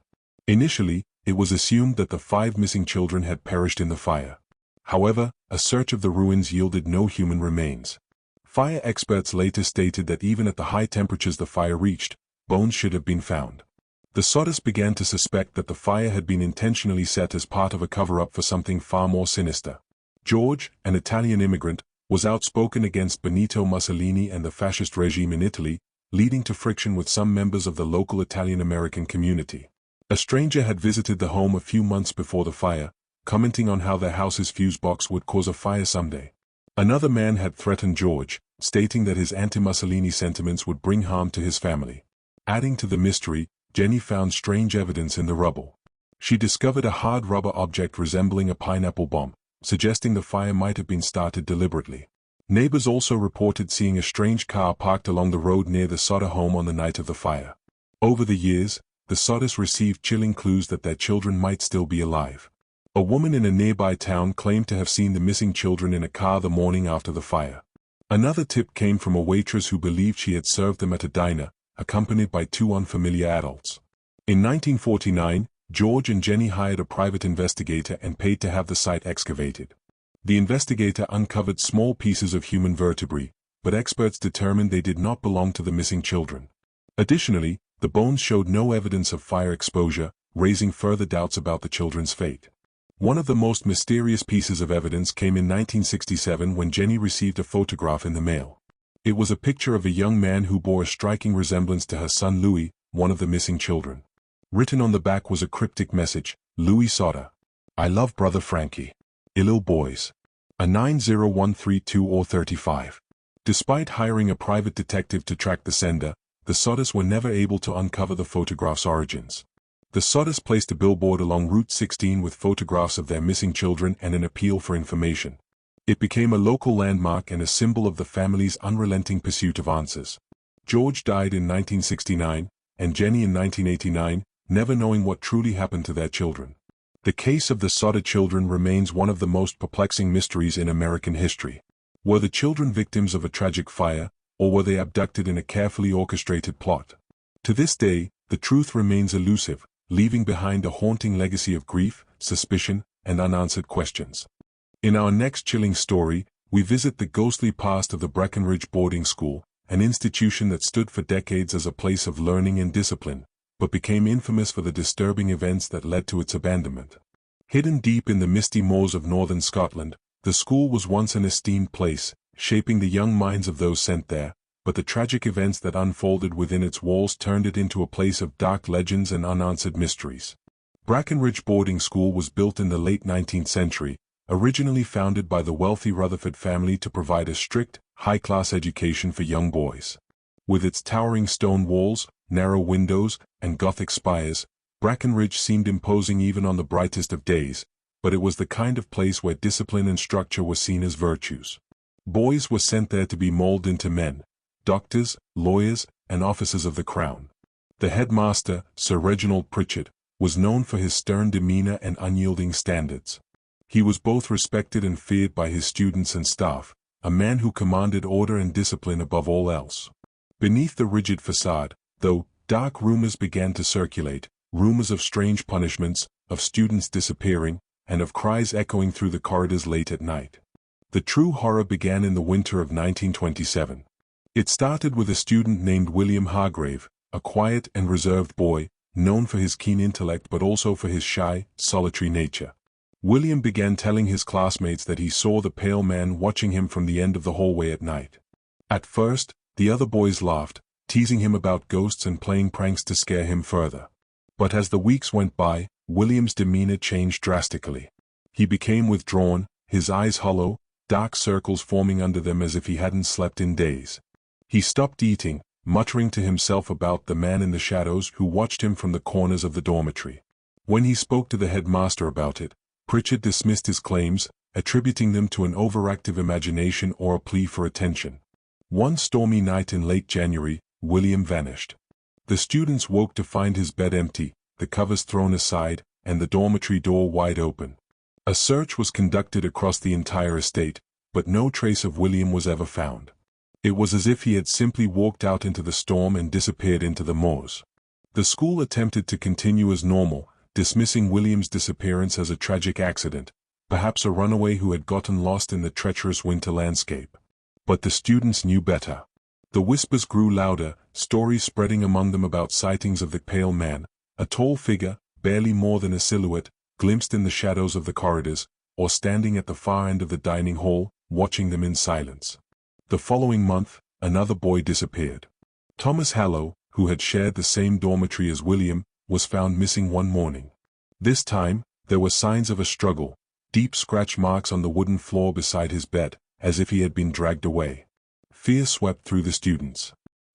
Initially, it was assumed that the 5 missing children had perished in the fire. However, a search of the ruins yielded no human remains. Fire experts later stated that even at the high temperatures the fire reached, bones should have been found. The Sodas began to suspect that the fire had been intentionally set as part of a cover-up for something far more sinister. George, an Italian immigrant, was outspoken against Benito Mussolini and the fascist regime in Italy, leading to friction with some members of the local Italian-American community. A stranger had visited the home a few months before the fire, commenting on how their house's fuse box would cause a fire someday. Another man had threatened George, stating that his anti-Mussolini sentiments would bring harm to his family. Adding to the mystery, Jenny found strange evidence in the rubble. She discovered a hard rubber object resembling a pineapple bomb, suggesting the fire might have been started deliberately. Neighbors also reported seeing a strange car parked along the road near the Soda home on the night of the fire. Over the years, the Sodas received chilling clues that their children might still be alive. A woman in a nearby town claimed to have seen the missing children in a car the morning after the fire. Another tip came from a waitress who believed she had served them at a diner, accompanied by 2 unfamiliar adults. In 1949, George and Jenny hired a private investigator and paid to have the site excavated. The investigator uncovered small pieces of human vertebrae, but experts determined they did not belong to the missing children. Additionally, the bones showed no evidence of fire exposure, raising further doubts about the children's fate. One of the most mysterious pieces of evidence came in 1967 when Jenny received a photograph in the mail. It was a picture of a young man who bore a striking resemblance to her son Louis, one of the missing children. Written on the back was a cryptic message: Louis Soda. I love brother Frankie. Ill boys. A 90132 or 35. Despite hiring a private detective to track the sender, the Sodas were never able to uncover the photograph's origins. The Sodas placed a billboard along Route 16 with photographs of their missing children and an appeal for information. It became a local landmark and a symbol of the family's unrelenting pursuit of answers. George died in 1969, and Jenny in 1989, never knowing what truly happened to their children. The case of the Soda children remains one of the most perplexing mysteries in American history. Were the children victims of a tragic fire, or were they abducted in a carefully orchestrated plot? To this day, the truth remains elusive, leaving behind a haunting legacy of grief, suspicion, and unanswered questions. In our next chilling story, we visit the ghostly past of the Breckenridge boarding school, an institution that stood for decades as a place of learning and discipline, but became infamous for the disturbing events that led to its abandonment. Hidden deep in the misty moors of northern Scotland, the school was once an esteemed place, shaping the young minds of those sent there, but the tragic events that unfolded within its walls turned it into a place of dark legends and unanswered mysteries. Breckenridge Boarding School was built in the late 19th century, originally founded by the wealthy Rutherford family to provide a strict, high-class education for young boys. With its towering stone walls, narrow windows, and Gothic spires, Breckenridge seemed imposing even on the brightest of days, but it was the kind of place where discipline and structure were seen as virtues. Boys were sent there to be molded into men, doctors, lawyers, and officers of the crown. The headmaster, Sir Reginald Pritchard, was known for his stern demeanor and unyielding standards. He was both respected and feared by his students and staff, a man who commanded order and discipline above all else. Beneath the rigid facade, though, dark rumors began to circulate, rumors of strange punishments, of students disappearing, and of cries echoing through the corridors late at night. The true horror began in the winter of 1927. It started with a student named William Hargrave, a quiet and reserved boy, known for his keen intellect but also for his shy, solitary nature. William began telling his classmates that he saw the pale man watching him from the end of the hallway at night. At first, the other boys laughed, teasing him about ghosts and playing pranks to scare him further. But as the weeks went by, William's demeanor changed drastically. He became withdrawn, his eyes hollow, dark circles forming under them as if he hadn't slept in days. He stopped eating, muttering to himself about the man in the shadows who watched him from the corners of the dormitory. When he spoke to the headmaster about it, Pritchard dismissed his claims, attributing them to an overactive imagination or a plea for attention. One stormy night in late January, William vanished. The students woke to find his bed empty, the covers thrown aside, and the dormitory door wide open. A search was conducted across the entire estate, but no trace of William was ever found. It was as if he had simply walked out into the storm and disappeared into the moors. The school attempted to continue as normal, dismissing William's disappearance as a tragic accident, perhaps a runaway who had gotten lost in the treacherous winter landscape. But the students knew better. The whispers grew louder, stories spreading among them about sightings of the pale man, a tall figure, barely more than a silhouette, glimpsed in the shadows of the corridors, or standing at the far end of the dining hall, watching them in silence. The following month, another boy disappeared. Thomas Hallow, who had shared the same dormitory as William, was found missing one morning. This time, there were signs of a struggle, deep scratch marks on the wooden floor beside his bed, as if he had been dragged away. Fear swept through the students.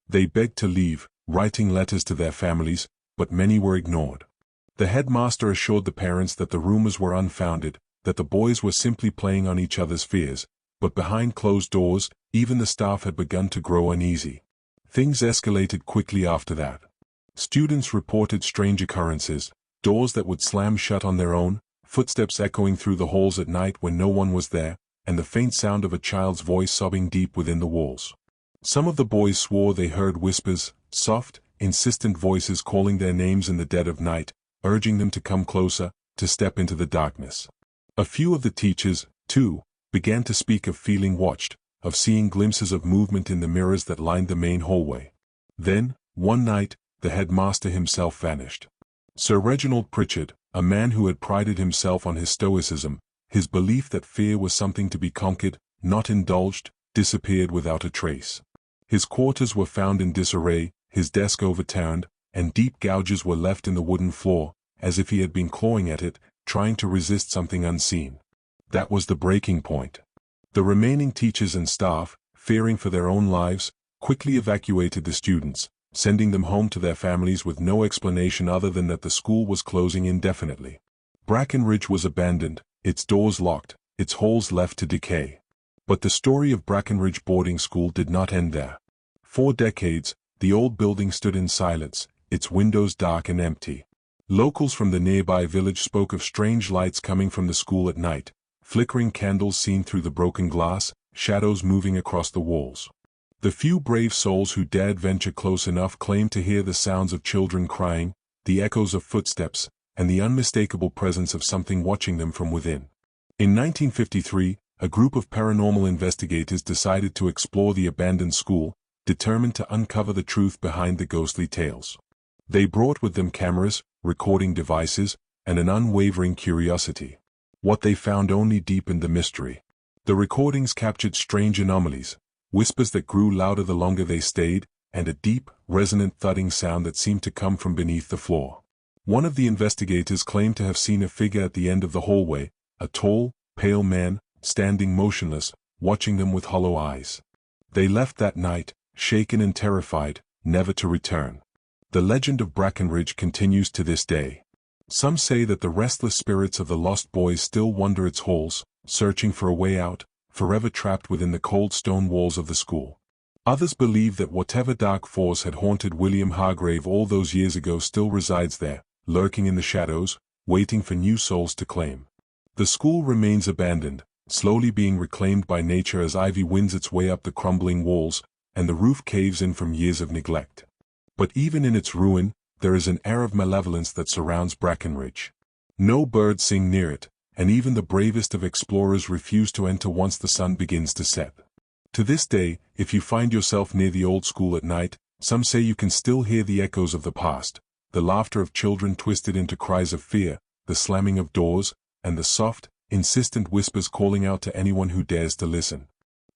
They begged to leave, writing letters to their families, but many were ignored. The headmaster assured the parents that the rumors were unfounded, that the boys were simply playing on each other's fears, but behind closed doors, even the staff had begun to grow uneasy. Things escalated quickly after that. Students reported strange occurrences, doors that would slam shut on their own, footsteps echoing through the halls at night when no one was there, and the faint sound of a child's voice sobbing deep within the walls. Some of the boys swore they heard whispers, soft, insistent voices calling their names in the dead of night, urging them to come closer, to step into the darkness. A few of the teachers, too, began to speak of feeling watched, of seeing glimpses of movement in the mirrors that lined the main hallway. Then, one night, the headmaster himself vanished. Sir Reginald Pritchard, a man who had prided himself on his stoicism, his belief that fear was something to be conquered, not indulged, disappeared without a trace. His quarters were found in disarray, his desk overturned, and deep gouges were left in the wooden floor, as if he had been clawing at it, trying to resist something unseen. That was the breaking point. The remaining teachers and staff, fearing for their own lives, quickly evacuated the students, sending them home to their families with no explanation other than that the school was closing indefinitely. Brackenridge was abandoned, its doors locked, its halls left to decay. But the story of Brackenridge boarding school did not end there. For decades, the old building stood in silence, its windows dark and empty. Locals from the nearby village spoke of strange lights coming from the school at night, flickering candles seen through the broken glass, shadows moving across the walls. The few brave souls who dared venture close enough claimed to hear the sounds of children crying, the echoes of footsteps, and the unmistakable presence of something watching them from within. In 1953, a group of paranormal investigators decided to explore the abandoned school, determined to uncover the truth behind the ghostly tales. They brought with them cameras, recording devices, and an unwavering curiosity. What they found only deepened the mystery. The recordings captured strange anomalies, whispers that grew louder the longer they stayed, and a deep, resonant thudding sound that seemed to come from beneath the floor. One of the investigators claimed to have seen a figure at the end of the hallway, a tall, pale man, standing motionless, watching them with hollow eyes. They left that night, shaken and terrified, never to return. The legend of Brackenridge continues to this day. Some say that the restless spirits of the lost boys still wander its halls, searching for a way out, forever trapped within the cold stone walls of the school. Others believe that whatever dark force had haunted William Hargrave all those years ago still resides there, lurking in the shadows, waiting for new souls to claim. The school remains abandoned, slowly being reclaimed by nature as ivy wins its way up the crumbling walls, and the roof caves in from years of neglect. But even in its ruin, there is an air of malevolence that surrounds Brackenridge. No birds sing near it, and even the bravest of explorers refuse to enter once the sun begins to set. To this day, if you find yourself near the old school at night, some say you can still hear the echoes of the past, the laughter of children twisted into cries of fear, the slamming of doors, and the soft, insistent whispers calling out to anyone who dares to listen.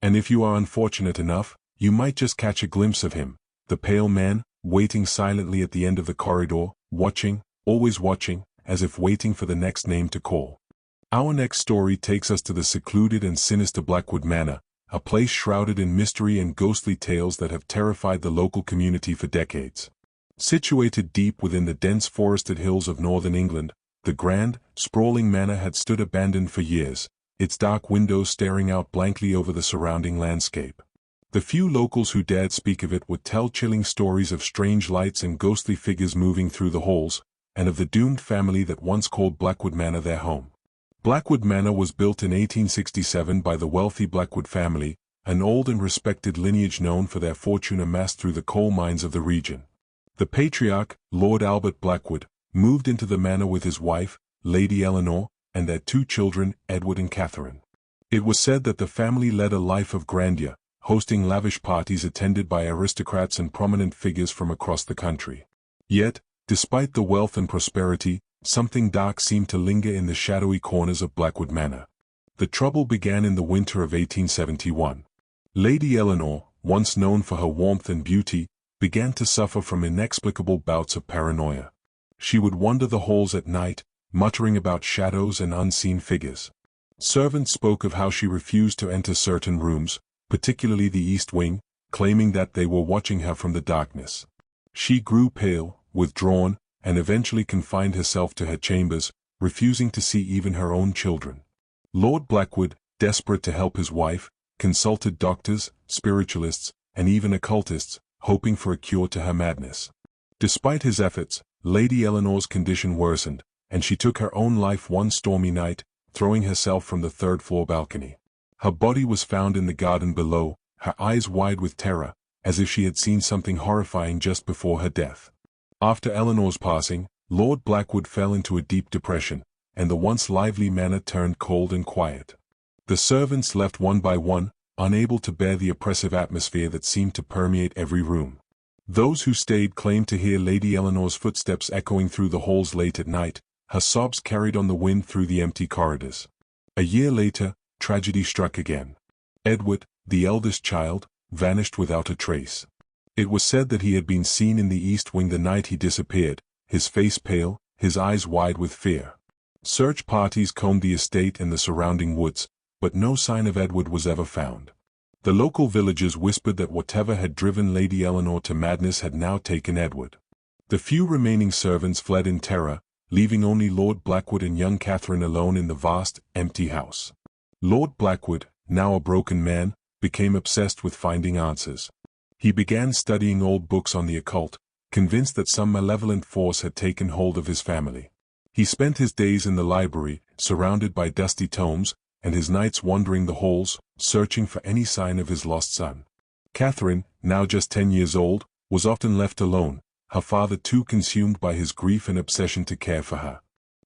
And if you are unfortunate enough, you might just catch a glimpse of him, the pale man, waiting silently at the end of the corridor, watching, always watching, as if waiting for the next name to call. Our next story takes us to the secluded and sinister Blackwood Manor, a place shrouded in mystery and ghostly tales that have terrified the local community for decades. Situated deep within the dense forested hills of northern England, the grand, sprawling manor had stood abandoned for years, its dark windows staring out blankly over the surrounding landscape. The few locals who dared speak of it would tell chilling stories of strange lights and ghostly figures moving through the halls, and of the doomed family that once called Blackwood Manor their home. Blackwood Manor was built in 1867 by the wealthy Blackwood family, an old and respected lineage known for their fortune amassed through the coal mines of the region. The patriarch, Lord Albert Blackwood, moved into the manor with his wife, Lady Eleanor, and their two children, Edward and Catherine. It was said that the family led a life of grandeur, hosting lavish parties attended by aristocrats and prominent figures from across the country. Yet, despite the wealth and prosperity, something dark seemed to linger in the shadowy corners of Blackwood Manor. The trouble began in the winter of 1871. Lady Eleanor, once known for her warmth and beauty, began to suffer from inexplicable bouts of paranoia. She would wander the halls at night, muttering about shadows and unseen figures. Servants spoke of how she refused to enter certain rooms, particularly the East Wing, claiming that they were watching her from the darkness. She grew pale, withdrawn, and eventually confined herself to her chambers, refusing to see even her own children. Lord Blackwood, desperate to help his wife, consulted doctors, spiritualists, and even occultists, hoping for a cure to her madness. Despite his efforts, Lady Eleanor's condition worsened, and she took her own life one stormy night, throwing herself from the third-floor balcony. Her body was found in the garden below, her eyes wide with terror, as if she had seen something horrifying just before her death. After Eleanor's passing, Lord Blackwood fell into a deep depression, and the once lively manor turned cold and quiet. The servants left one by one, unable to bear the oppressive atmosphere that seemed to permeate every room. Those who stayed claimed to hear Lady Eleanor's footsteps echoing through the halls late at night, her sobs carried on the wind through the empty corridors. A year later, tragedy struck again. Edward, the eldest child, vanished without a trace. It was said that he had been seen in the East Wing the night he disappeared, his face pale, his eyes wide with fear. Search parties combed the estate and the surrounding woods, but no sign of Edward was ever found. The local villagers whispered that whatever had driven Lady Eleanor to madness had now taken Edward. The few remaining servants fled in terror, leaving only Lord Blackwood and young Catherine alone in the vast, empty house. Lord Blackwood, now a broken man, became obsessed with finding answers. He began studying old books on the occult, convinced that some malevolent force had taken hold of his family. He spent his days in the library, surrounded by dusty tomes, and his nights wandering the halls, searching for any sign of his lost son. Catherine, now just 10 years old, was often left alone, her father too consumed by his grief and obsession to care for her.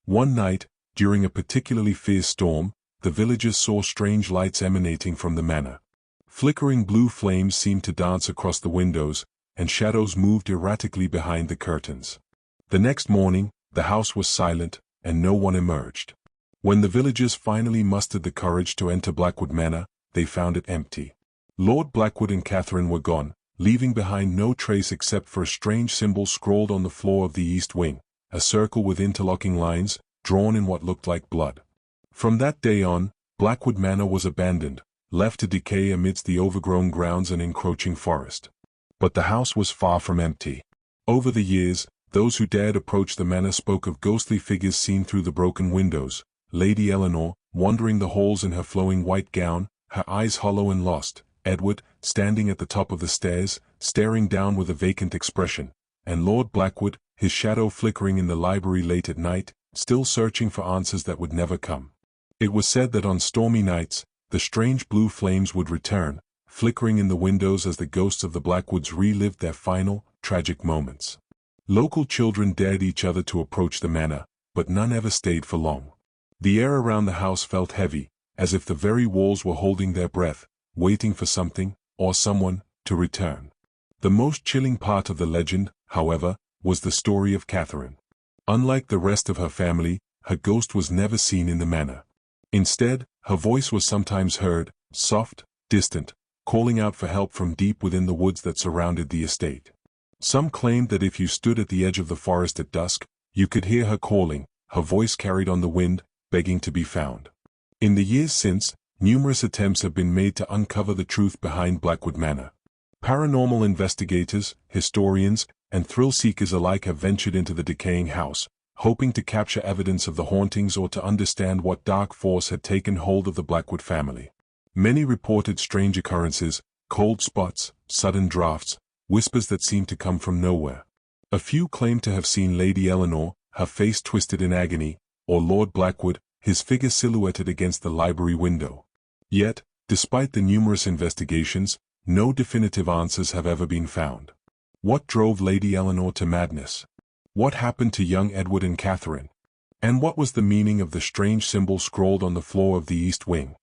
One night, during a particularly fierce storm, the villagers saw strange lights emanating from the manor. Flickering blue flames seemed to dance across the windows, and shadows moved erratically behind the curtains. The next morning, the house was silent, and no one emerged. When the villagers finally mustered the courage to enter Blackwood Manor, they found it empty. Lord Blackwood and Catherine were gone, leaving behind no trace except for a strange symbol scrawled on the floor of the East Wing, a circle with interlocking lines, drawn in what looked like blood. From that day on, Blackwood Manor was abandoned, left to decay amidst the overgrown grounds and encroaching forest. But the house was far from empty. Over the years, those who dared approach the manor spoke of ghostly figures seen through the broken windows. Lady Eleanor, wandering the halls in her flowing white gown, her eyes hollow and lost, Edward, standing at the top of the stairs, staring down with a vacant expression, and Lord Blackwood, his shadow flickering in the library late at night, still searching for answers that would never come. It was said that on stormy nights, the strange blue flames would return, flickering in the windows as the ghosts of the Blackwoods relived their final, tragic moments. Local children dared each other to approach the manor, but none ever stayed for long. The air around the house felt heavy, as if the very walls were holding their breath, waiting for something, or someone, to return. The most chilling part of the legend, however, was the story of Catherine. Unlike the rest of her family, her ghost was never seen in the manor. Instead, her voice was sometimes heard, soft, distant, calling out for help from deep within the woods that surrounded the estate. Some claimed that if you stood at the edge of the forest at dusk, you could hear her calling, her voice carried on the wind, begging to be found. In the years since, numerous attempts have been made to uncover the truth behind Blackwood Manor. Paranormal investigators, historians, and thrill-seekers alike have ventured into the decaying house, hoping to capture evidence of the hauntings or to understand what dark force had taken hold of the Blackwood family. Many reported strange occurrences, cold spots, sudden drafts, whispers that seemed to come from nowhere. A few claimed to have seen Lady Eleanor, her face twisted in agony, or Lord Blackwood, his figure silhouetted against the library window. Yet, despite the numerous investigations, no definitive answers have ever been found. What drove Lady Eleanor to madness? What happened to young Edward and Catherine? And what was the meaning of the strange symbol scrawled on the floor of the East Wing?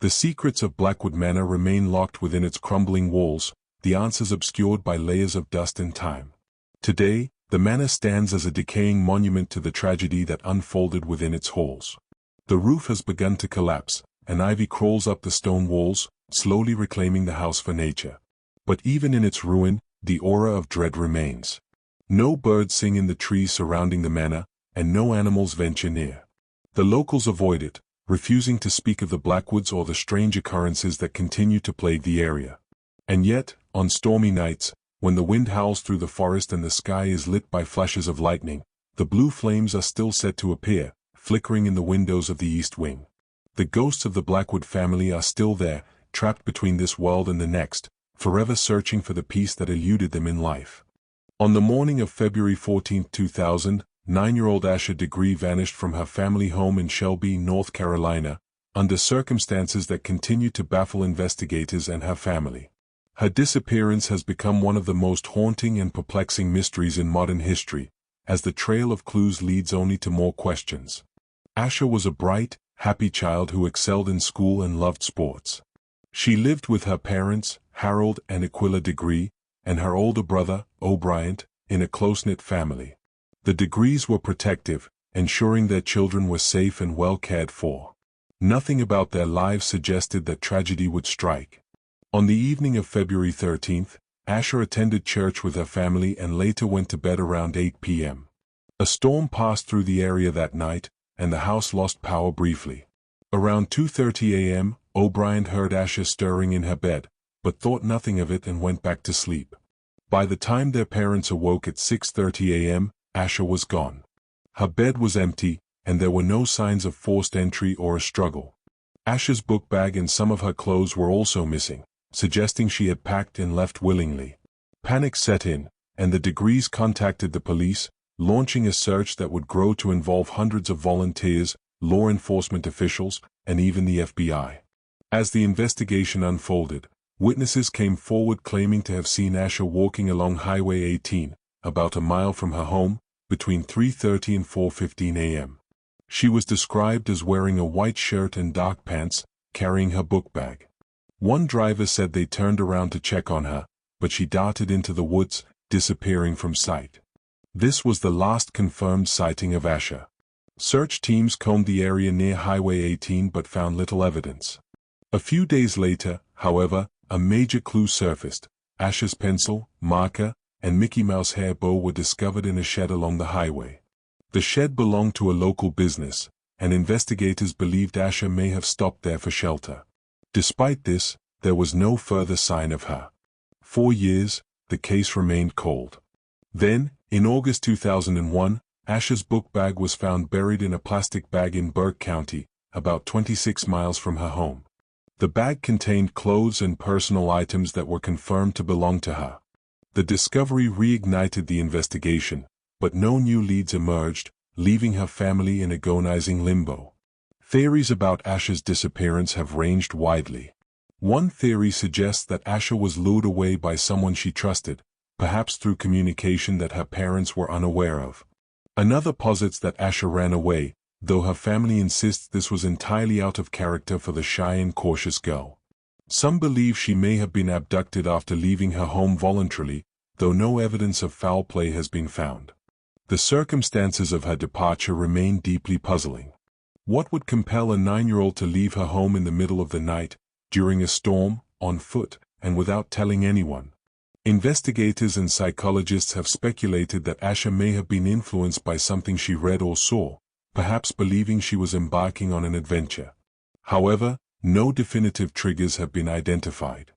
The secrets of Blackwood Manor remain locked within its crumbling walls, the answers obscured by layers of dust and time. Today, the manor stands as a decaying monument to the tragedy that unfolded within its halls. The roof has begun to collapse, and ivy crawls up the stone walls, slowly reclaiming the house for nature. But even in its ruin, the aura of dread remains. No birds sing in the trees surrounding the manor, and no animals venture near. The locals avoid it, refusing to speak of the Blackwoods or the strange occurrences that continue to plague the area. And yet, on stormy nights, when the wind howls through the forest and the sky is lit by flashes of lightning, the blue flames are still said to appear, flickering in the windows of the East Wing. The ghosts of the Blackwood family are still there, trapped between this world and the next, forever searching for the peace that eluded them in life. On the morning of February 14, 2000, 9-year-old Asha Degree vanished from her family home in Shelby, North Carolina, under circumstances that continue to baffle investigators and her family. Her disappearance has become one of the most haunting and perplexing mysteries in modern history, as the trail of clues leads only to more questions. Asha was a bright, happy child who excelled in school and loved sports. She lived with her parents, Harold and Aquila Degree, and her older brother, O'Brien, in a close-knit family. The Degrees were protective, ensuring their children were safe and well cared for. Nothing about their lives suggested that tragedy would strike. On the evening of February 13th, Asher attended church with her family and later went to bed around 8 p.m. A storm passed through the area that night, and the house lost power briefly. Around 2:30 a.m., O'Brien heard Asher stirring in her bed, but thought nothing of it and went back to sleep. By the time their parents awoke at 6:30 a.m., Asher was gone. Her bed was empty, and there were no signs of forced entry or a struggle. Asher's book bag and some of her clothes were also missing, suggesting she had packed and left willingly. Panic set in, and the Degrees contacted the police, launching a search that would grow to involve hundreds of volunteers, law enforcement officials, and even the FBI. As the investigation unfolded, witnesses came forward claiming to have seen Asher walking along Highway 18, about a mile from her home, between 3:30 and 4:15 a.m. She was described as wearing a white shirt and dark pants, carrying her book bag. One driver said they turned around to check on her, but she darted into the woods, disappearing from sight. This was the last confirmed sighting of Asher. Search teams combed the area near Highway 18 but found little evidence. A few days later, however, a major clue surfaced. Asher's pencil, marker, and Mickey Mouse hair bow were discovered in a shed along the highway. The shed belonged to a local business, and investigators believed Asher may have stopped there for shelter. Despite this, there was no further sign of her. 4 years, the case remained cold. Then, in August 2001, Asher's book bag was found buried in a plastic bag in Burke County, about 26 miles from her home. The bag contained clothes and personal items that were confirmed to belong to her. The discovery reignited the investigation, but no new leads emerged, leaving her family in agonizing limbo. Theories about Asher's disappearance have ranged widely. One theory suggests that Asher was lured away by someone she trusted, perhaps through communication that her parents were unaware of. Another posits that Asher ran away, though her family insists this was entirely out of character for the shy and cautious girl. Some believe she may have been abducted after leaving her home voluntarily, though no evidence of foul play has been found. The circumstances of her departure remain deeply puzzling. What would compel a 9-year-old to leave her home in the middle of the night, during a storm, on foot, and without telling anyone? Investigators and psychologists have speculated that Asher may have been influenced by something she read or saw, perhaps believing she was embarking on an adventure. However, no definitive triggers have been identified.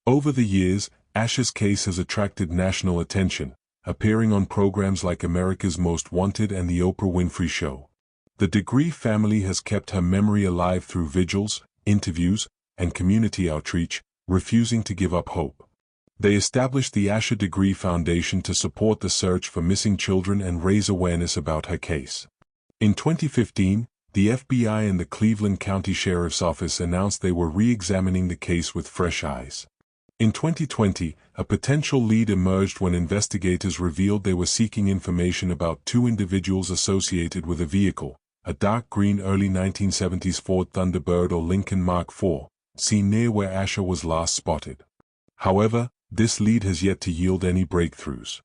Over the years, Asher's case has attracted national attention, appearing on programs like America's Most Wanted and The Oprah Winfrey Show. The Degree family has kept her memory alive through vigils, interviews, and community outreach, refusing to give up hope. They established the Asher Degree Foundation to support the search for missing children and raise awareness about her case. In 2015, the FBI and the Cleveland County Sheriff's Office announced they were re-examining the case with fresh eyes. In 2020, a potential lead emerged when investigators revealed they were seeking information about 2 individuals associated with a vehicle, a dark green early 1970s Ford Thunderbird or Lincoln Mark IV, seen near where Asher was last spotted. However, this lead has yet to yield any breakthroughs.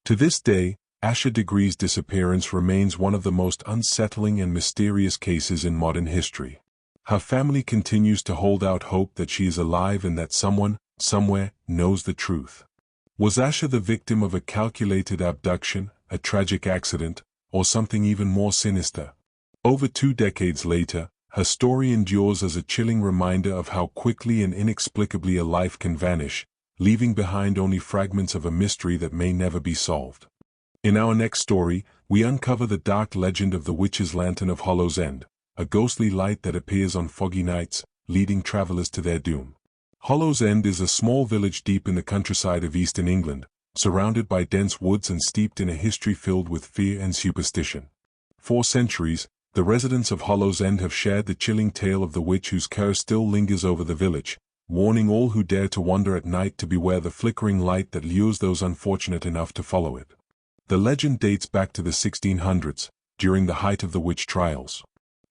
To this day, Asher Degree's disappearance remains one of the most unsettling and mysterious cases in modern history. Her family continues to hold out hope that she is alive and that someone, somewhere, knows the truth. Was Asher the victim of a calculated abduction, a tragic accident, or something even more sinister? Over 2 decades later, her story endures as a chilling reminder of how quickly and inexplicably a life can vanish, leaving behind only fragments of a mystery that may never be solved. In our next story, we uncover the dark legend of the Witch's Lantern of Hollow's End, a ghostly light that appears on foggy nights, leading travelers to their doom. Hollow's End is a small village deep in the countryside of eastern England, surrounded by dense woods and steeped in a history filled with fear and superstition. For centuries, the residents of Hollow's End have shared the chilling tale of the witch whose curse still lingers over the village, warning all who dare to wander at night to beware the flickering light that lures those unfortunate enough to follow it. The legend dates back to the 1600s, during the height of the witch trials.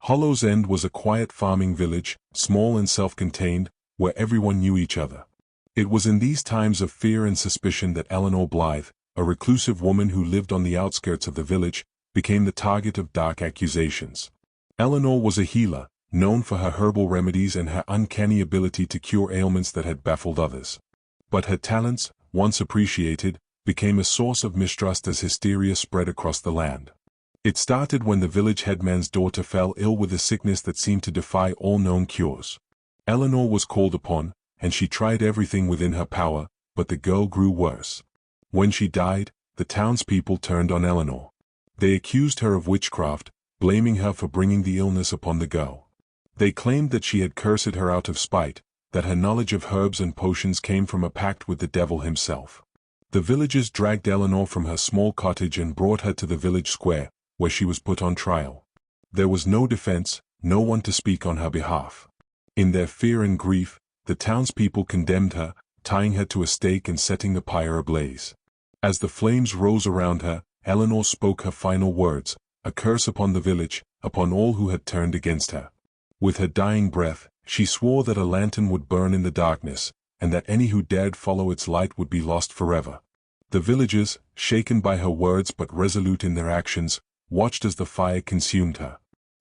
Hollow's End was a quiet farming village, small and self-contained, where everyone knew each other. It was in these times of fear and suspicion that Eleanor Blythe, a reclusive woman who lived on the outskirts of the village, became the target of dark accusations. Eleanor was a healer, known for her herbal remedies and her uncanny ability to cure ailments that had baffled others. But her talents, once appreciated, became a source of mistrust as hysteria spread across the land. It started when the village headman's daughter fell ill with a sickness that seemed to defy all known cures. Eleanor was called upon, and she tried everything within her power, but the girl grew worse. When she died, the townspeople turned on Eleanor. They accused her of witchcraft, blaming her for bringing the illness upon the girl. They claimed that she had cursed her out of spite, that her knowledge of herbs and potions came from a pact with the devil himself. The villagers dragged Eleanor from her small cottage and brought her to the village square, where she was put on trial. There was no defense, no one to speak on her behalf. In their fear and grief, the townspeople condemned her, tying her to a stake and setting the pyre ablaze. As the flames rose around her, Eleanor spoke her final words, a curse upon the village, upon all who had turned against her. With her dying breath, she swore that a lantern would burn in the darkness, and that any who dared follow its light would be lost forever. The villagers, shaken by her words but resolute in their actions, watched as the fire consumed her.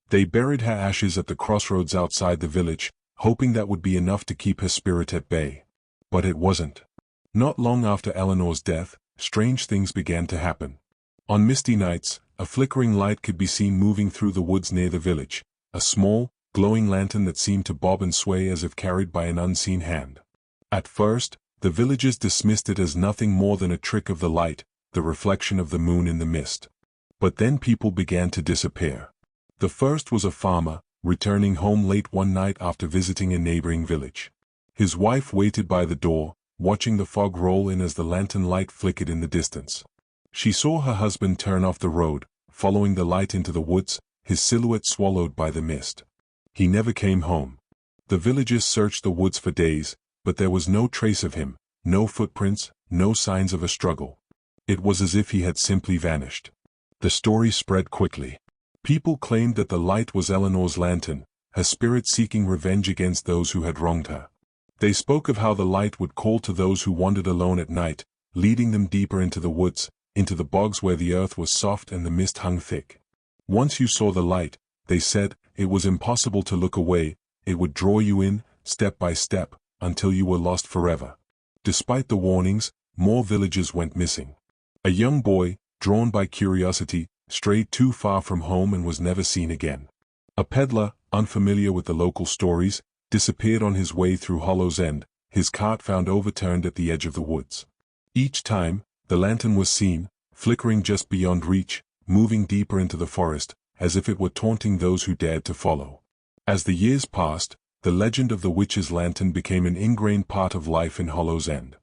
They buried her ashes at the crossroads outside the village, hoping that would be enough to keep her spirit at bay. But it wasn't. Not long after Eleanor's death, strange things began to happen. On misty nights, a flickering light could be seen moving through the woods near the village, a small, glowing lantern that seemed to bob and sway as if carried by an unseen hand. At first, the villagers dismissed it as nothing more than a trick of the light, the reflection of the moon in the mist. But then people began to disappear. The first was a farmer, returning home late one night after visiting a neighboring village. His wife waited by the door, watching the fog roll in as the lantern light flickered in the distance. She saw her husband turn off the road, following the light into the woods, his silhouette swallowed by the mist. He never came home. The villagers searched the woods for days, but there was no trace of him, no footprints, no signs of a struggle. It was as if he had simply vanished. The story spread quickly. People claimed that the light was Eleanor's lantern, her spirit seeking revenge against those who had wronged her. They spoke of how the light would call to those who wandered alone at night, leading them deeper into the woods, into the bogs where the earth was soft and the mist hung thick. Once you saw the light, they said, it was impossible to look away, it would draw you in, step by step, until you were lost forever. Despite the warnings, more villagers went missing. A young boy, drawn by curiosity, strayed too far from home and was never seen again. A peddler, unfamiliar with the local stories, disappeared on his way through Hollow's End, his cart found overturned at the edge of the woods. Each time, the lantern was seen, flickering just beyond reach, moving deeper into the forest, as if it were taunting those who dared to follow. As the years passed, the legend of the witch's lantern became an ingrained part of life in Hollow's End.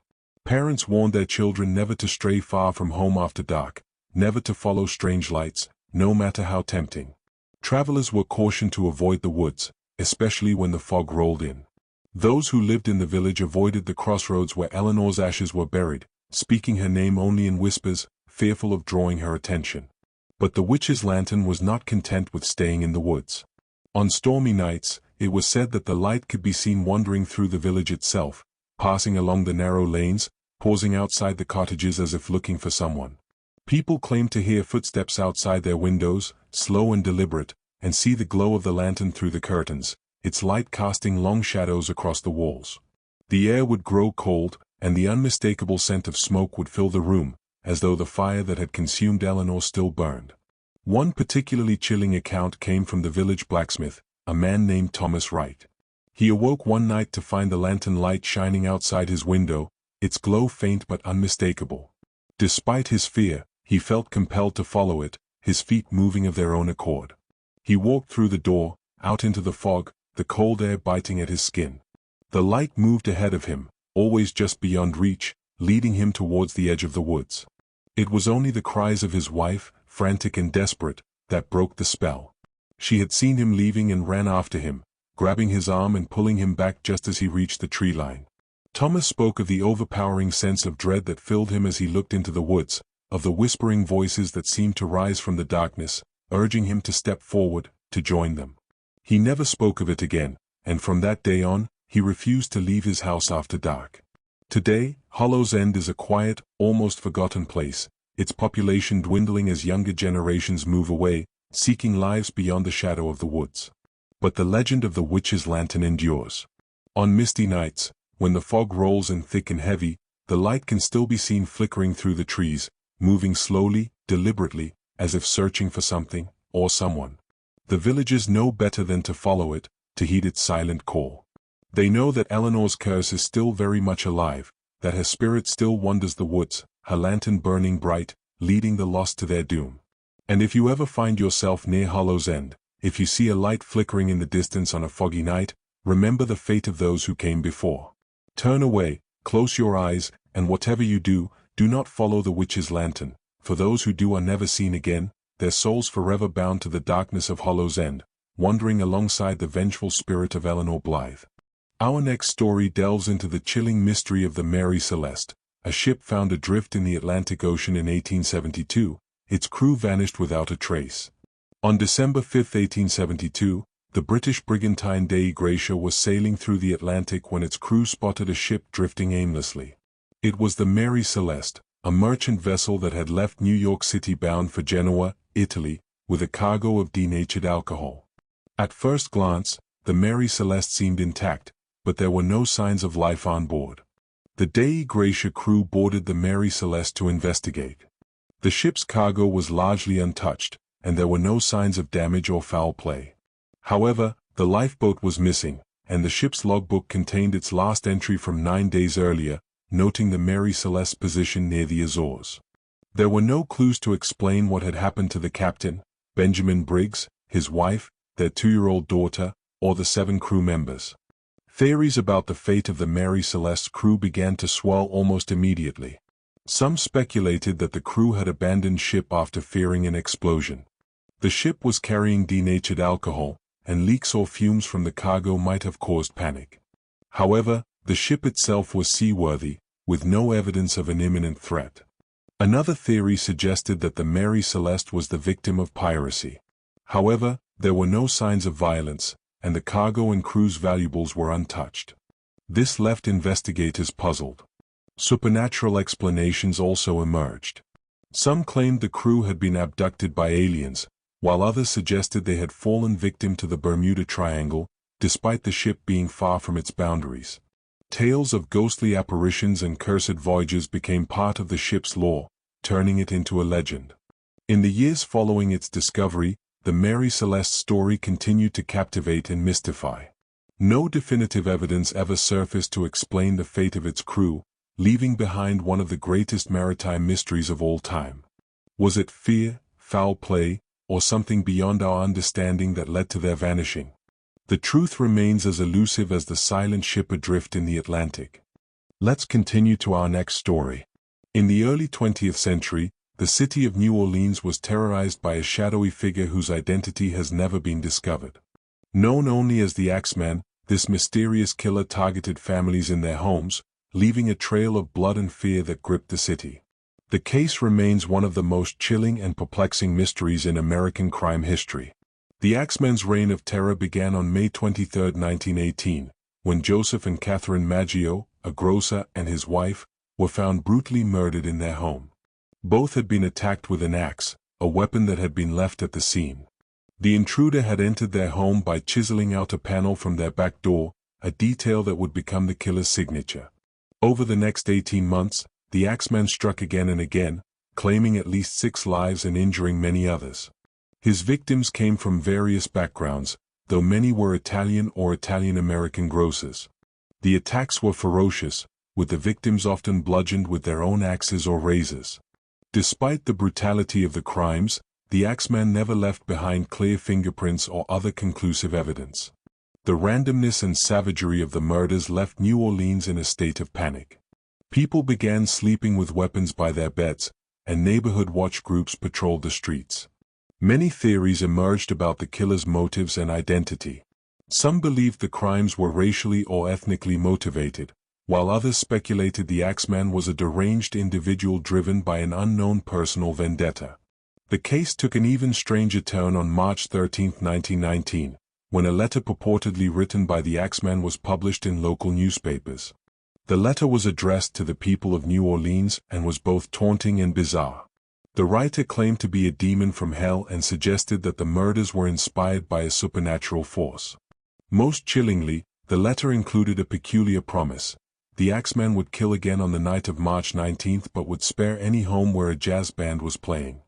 Parents warned their children never to stray far from home after dark, never to follow strange lights, no matter how tempting. Travelers were cautioned to avoid the woods, especially when the fog rolled in. Those who lived in the village avoided the crossroads where Eleanor's ashes were buried, speaking her name only in whispers, fearful of drawing her attention. But the witch's lantern was not content with staying in the woods. On stormy nights, it was said that the light could be seen wandering through the village itself, passing along the narrow lanes, pausing outside the cottages as if looking for someone. People claimed to hear footsteps outside their windows, slow and deliberate, and see the glow of the lantern through the curtains, its light casting long shadows across the walls. The air would grow cold, and the unmistakable scent of smoke would fill the room, as though the fire that had consumed Eleanor still burned. One particularly chilling account came from the village blacksmith, a man named Thomas Wright. He awoke one night to find the lantern light shining outside his window, its glow faint but unmistakable. Despite his fear, he felt compelled to follow it, his feet moving of their own accord. He walked through the door, out into the fog, the cold air biting at his skin. The light moved ahead of him, always just beyond reach, leading him towards the edge of the woods. It was only the cries of his wife, frantic and desperate, that broke the spell. She had seen him leaving and ran after him, grabbing his arm and pulling him back just as he reached the tree line. Thomas spoke of the overpowering sense of dread that filled him as he looked into the woods, of the whispering voices that seemed to rise from the darkness, urging him to step forward, to join them. He never spoke of it again, and from that day on, he refused to leave his house after dark. Today, Hollow's End is a quiet, almost forgotten place, its population dwindling as younger generations move away, seeking lives beyond the shadow of the woods. But the legend of the witch's lantern endures. On misty nights, when the fog rolls in thick and heavy, the light can still be seen flickering through the trees, moving slowly, deliberately, as if searching for something, or someone. The villagers know better than to follow it, to heed its silent call. They know that Eleanor's curse is still very much alive, that her spirit still wanders the woods, her lantern burning bright, leading the lost to their doom. And if you ever find yourself near Hollow's End, if you see a light flickering in the distance on a foggy night, remember the fate of those who came before. Turn away, close your eyes, and whatever you do, do not follow the witch's lantern, for those who do are never seen again, their souls forever bound to the darkness of Hollow's End, wandering alongside the vengeful spirit of Eleanor Blythe. Our next story delves into the chilling mystery of the Mary Celeste, a ship found adrift in the Atlantic Ocean in 1872, its crew vanished without a trace. On December 5, 1872, the British brigantine Dei Gratia was sailing through the Atlantic when its crew spotted a ship drifting aimlessly. It was the Mary Celeste, a merchant vessel that had left New York City bound for Genoa, Italy, with a cargo of denatured alcohol. At first glance, the Mary Celeste seemed intact, but there were no signs of life on board. The Dei Gratia crew boarded the Mary Celeste to investigate. The ship's cargo was largely untouched, and there were no signs of damage or foul play. However, the lifeboat was missing, and the ship's logbook contained its last entry from 9 days earlier, noting the Mary Celeste's position near the Azores. There were no clues to explain what had happened to the captain, Benjamin Briggs, his wife, their 2-year-old daughter, or the 7 crew members. Theories about the fate of the Mary Celeste's crew began to swell almost immediately. Some speculated that the crew had abandoned ship after fearing an explosion. The ship was carrying denatured alcohol, and leaks or fumes from the cargo might have caused panic. However, the ship itself was seaworthy, with no evidence of an imminent threat. Another theory suggested that the Mary Celeste was the victim of piracy. However, there were no signs of violence, and the cargo and crew's valuables were untouched. This left investigators puzzled. Supernatural explanations also emerged. Some claimed the crew had been abducted by aliens, while others suggested they had fallen victim to the Bermuda Triangle, despite the ship being far from its boundaries. Tales of ghostly apparitions and cursed voyages became part of the ship's lore, turning it into a legend. In the years following its discovery, the Mary Celeste's story continued to captivate and mystify. No definitive evidence ever surfaced to explain the fate of its crew, leaving behind one of the greatest maritime mysteries of all time. Was it fear, foul play, or something beyond our understanding that led to their vanishing? The truth remains as elusive as the silent ship adrift in the Atlantic. Let's continue to our next story. In the early 20th century, the city of New Orleans was terrorized by a shadowy figure whose identity has never been discovered. Known only as the Axeman, this mysterious killer targeted families in their homes, leaving a trail of blood and fear that gripped the city. The case remains one of the most chilling and perplexing mysteries in American crime history. The Axeman's reign of terror began on May 23, 1918, when Joseph and Catherine Maggio, a grocer, and his wife, were found brutally murdered in their home. Both had been attacked with an axe, a weapon that had been left at the scene. The intruder had entered their home by chiseling out a panel from their back door, a detail that would become the killer's signature. Over the next 18 months, the Axeman struck again and again, claiming at least 6 lives and injuring many others. His victims came from various backgrounds, though many were Italian or Italian-American grocers. The attacks were ferocious, with the victims often bludgeoned with their own axes or razors. Despite the brutality of the crimes, the Axeman never left behind clear fingerprints or other conclusive evidence. The randomness and savagery of the murders left New Orleans in a state of panic. People began sleeping with weapons by their beds, and neighborhood watch groups patrolled the streets. Many theories emerged about the killer's motives and identity. Some believed the crimes were racially or ethnically motivated, while others speculated the Axeman was a deranged individual driven by an unknown personal vendetta. The case took an even stranger turn on March 13, 1919, when a letter purportedly written by the Axeman was published in local newspapers. The letter was addressed to the people of New Orleans and was both taunting and bizarre. The writer claimed to be a demon from hell and suggested that the murders were inspired by a supernatural force. Most chillingly, the letter included a peculiar promise. The Axeman would kill again on the night of March 19th but would spare any home where a jazz band was playing.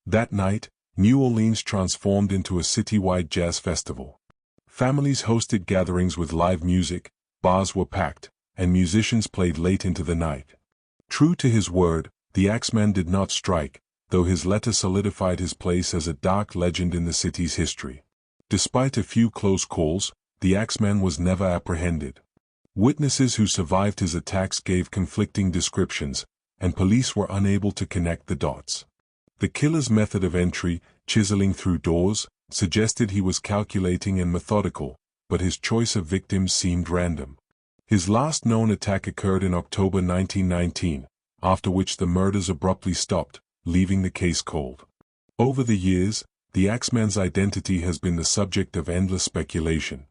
That night, New Orleans transformed into a citywide jazz festival. Families hosted gatherings with live music, bars were packed, and musicians played late into the night. True to his word, the Axeman did not strike, though his letter solidified his place as a dark legend in the city's history. Despite a few close calls, the Axeman was never apprehended. Witnesses who survived his attacks gave conflicting descriptions, and police were unable to connect the dots. The killer's method of entry, chiseling through doors, suggested he was calculating and methodical, but his choice of victims seemed random. His last known attack occurred in October 1919, after which the murders abruptly stopped, leaving the case cold. Over the years, the Axeman's identity has been the subject of endless speculation.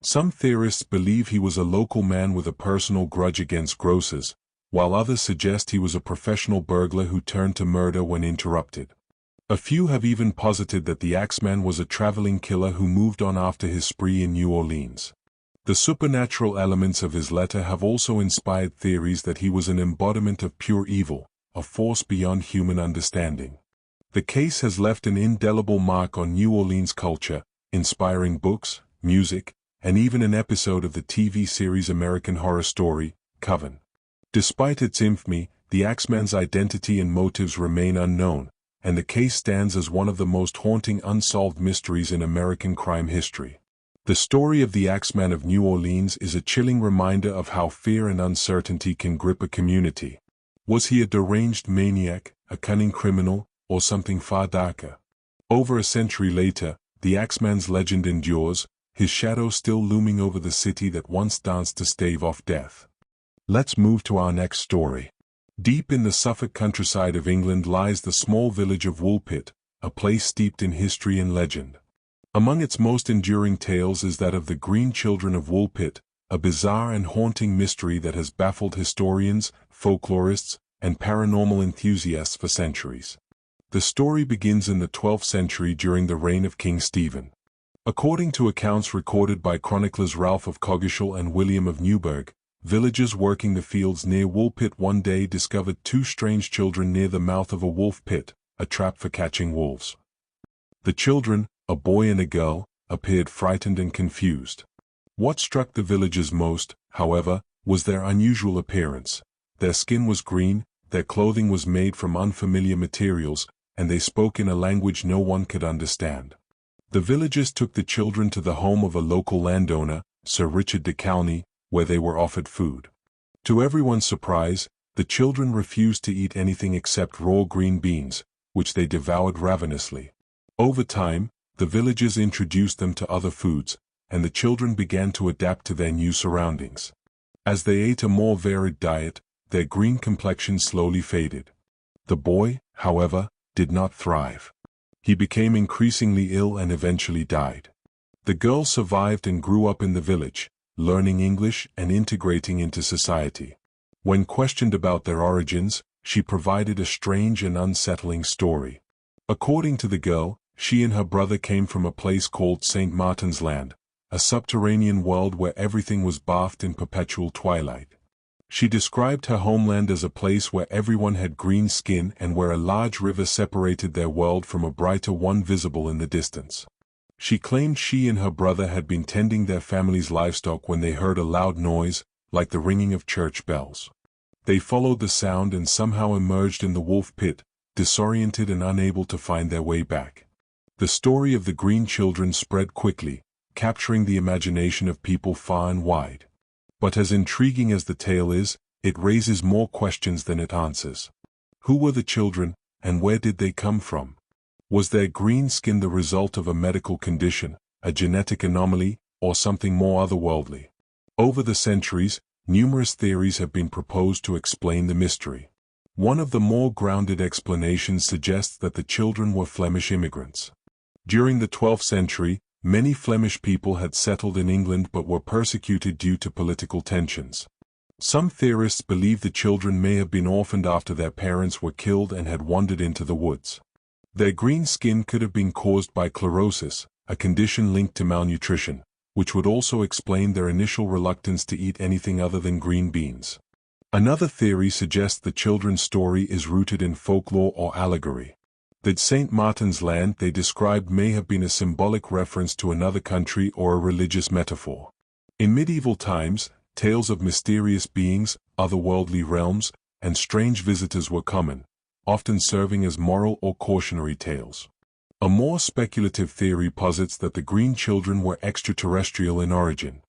Some theorists believe he was a local man with a personal grudge against grocers, while others suggest he was a professional burglar who turned to murder when interrupted. A few have even posited that the Axeman was a traveling killer who moved on after his spree in New Orleans. The supernatural elements of his letter have also inspired theories that he was an embodiment of pure evil, a force beyond human understanding. The case has left an indelible mark on New Orleans culture, inspiring books, music, and even an episode of the TV series American Horror Story, Coven. Despite its infamy, the Axeman's identity and motives remain unknown, and the case stands as one of the most haunting unsolved mysteries in American crime history. The story of the Axeman of New Orleans is a chilling reminder of how fear and uncertainty can grip a community. Was he a deranged maniac, a cunning criminal, or something far darker? Over a century later, the Axeman's legend endures, his shadow still looming over the city that once danced to stave off death. Let's move to our next story. Deep in the Suffolk countryside of England lies the small village of Woolpit, a place steeped in history and legend. Among its most enduring tales is that of the Green Children of Woolpit, a bizarre and haunting mystery that has baffled historians, folklorists, and paranormal enthusiasts for centuries. The story begins in the 12th century during the reign of King Stephen. According to accounts recorded by chroniclers Ralph of Coggeshall and William of Newburgh, villagers working the fields near Woolpit one day discovered two strange children near the mouth of a wolf pit, a trap for catching wolves. The children, a boy and a girl, appeared frightened and confused. What struck the villagers most, however, was their unusual appearance. Their skin was green, their clothing was made from unfamiliar materials, and they spoke in a language no one could understand. The villagers took the children to the home of a local landowner, Sir Richard de Calney, where they were offered food. To everyone's surprise, the children refused to eat anything except raw green beans, which they devoured ravenously. Over time, the villagers introduced them to other foods, and the children began to adapt to their new surroundings. As they ate a more varied diet, their green complexion slowly faded. The boy, however, did not thrive. He became increasingly ill and eventually died. The girl survived and grew up in the village, learning English and integrating into society. When questioned about their origins, she provided a strange and unsettling story. According to the girl, she and her brother came from a place called St. Martin's Land, a subterranean world where everything was bathed in perpetual twilight. She described her homeland as a place where everyone had green skin and where a large river separated their world from a brighter one visible in the distance. She claimed she and her brother had been tending their family's livestock when they heard a loud noise, like the ringing of church bells. They followed the sound and somehow emerged in the wolf pit, disoriented and unable to find their way back. The story of the Green Children spread quickly, capturing the imagination of people far and wide. But as intriguing as the tale is, it raises more questions than it answers. Who were the children, and where did they come from? Was their green skin the result of a medical condition, a genetic anomaly, or something more otherworldly? Over the centuries, numerous theories have been proposed to explain the mystery. One of the more grounded explanations suggests that the children were Flemish immigrants. During the 12th century, many Flemish people had settled in England but were persecuted due to political tensions. Some theorists believe the children may have been orphaned after their parents were killed and had wandered into the woods. Their green skin could have been caused by chlorosis, a condition linked to malnutrition, which would also explain their initial reluctance to eat anything other than green beans. Another theory suggests the children's story is rooted in folklore or allegory. That St. Martin's Land they described may have been a symbolic reference to another country or a religious metaphor. In medieval times, tales of mysterious beings, otherworldly realms, and strange visitors were common, often serving as moral or cautionary tales. A more speculative theory posits that the green children were extraterrestrial in origin.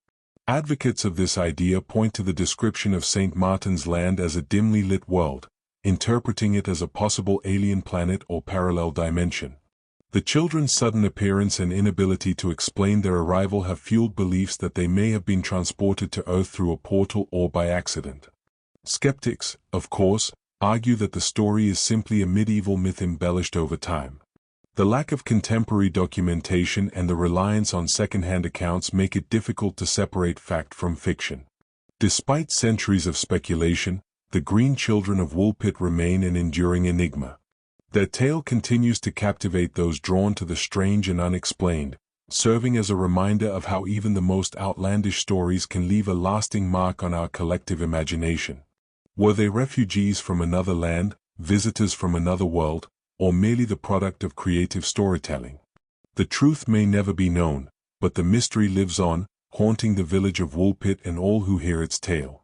Advocates of this idea point to the description of St. Martin's Land as a dimly lit world, interpreting it as a possible alien planet or parallel dimension. The children's sudden appearance and inability to explain their arrival have fueled beliefs that they may have been transported to Earth through a portal or by accident. Skeptics, of course, argue that the story is simply a medieval myth embellished over time. The lack of contemporary documentation and the reliance on second-hand accounts make it difficult to separate fact from fiction. Despite centuries of speculation, the green children of Woolpit remain an enduring enigma. Their tale continues to captivate those drawn to the strange and unexplained, serving as a reminder of how even the most outlandish stories can leave a lasting mark on our collective imagination. Were they refugees from another land, visitors from another world, or merely the product of creative storytelling? The truth may never be known, but the mystery lives on, haunting the village of Woolpit and all who hear its tale.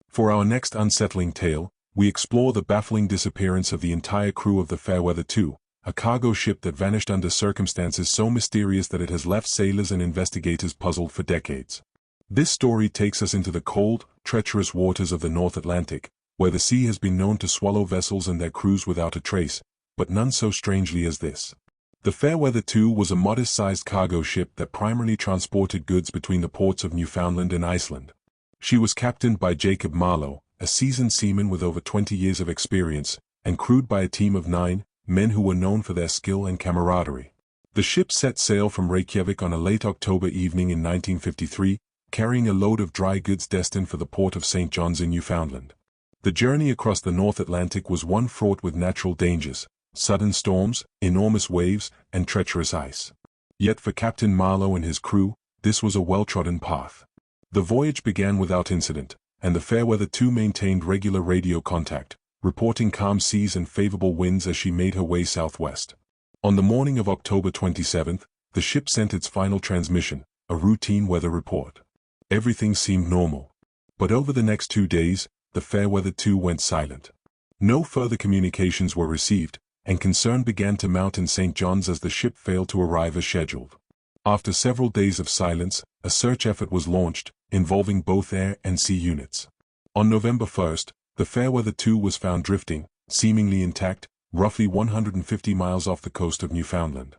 For our next unsettling tale, we explore the baffling disappearance of the entire crew of the Fairweather 2, a cargo ship that vanished under circumstances so mysterious that it has left sailors and investigators puzzled for decades. This story takes us into the cold, treacherous waters of the North Atlantic, where the sea has been known to swallow vessels and their crews without a trace, but none so strangely as this. The Fairweather 2 was a modest-sized cargo ship that primarily transported goods between the ports of Newfoundland and Iceland. She was captained by Jacob Marlowe, a seasoned seaman with over 20 years of experience, and crewed by a team of 9 men who were known for their skill and camaraderie. The ship set sail from Reykjavik on a late October evening in 1953, carrying a load of dry goods destined for the port of St. John's in Newfoundland. The journey across the North Atlantic was one fraught with natural dangers, sudden storms, enormous waves, and treacherous ice. Yet for Captain Marlowe and his crew, this was a well-trodden path. The voyage began without incident, and the Fairweather 2 maintained regular radio contact, reporting calm seas and favorable winds as she made her way southwest. On the morning of October 27th, the ship sent its final transmission, a routine weather report. Everything seemed normal. But over the next 2 days, the Fairweather 2 went silent. No further communications were received, and concern began to mount in St. John's as the ship failed to arrive as scheduled. After several days of silence, a search effort was launched, involving both air and sea units. On November 1st, the Fairweather 2 was found drifting, seemingly intact, roughly 150 miles off the coast of Newfoundland.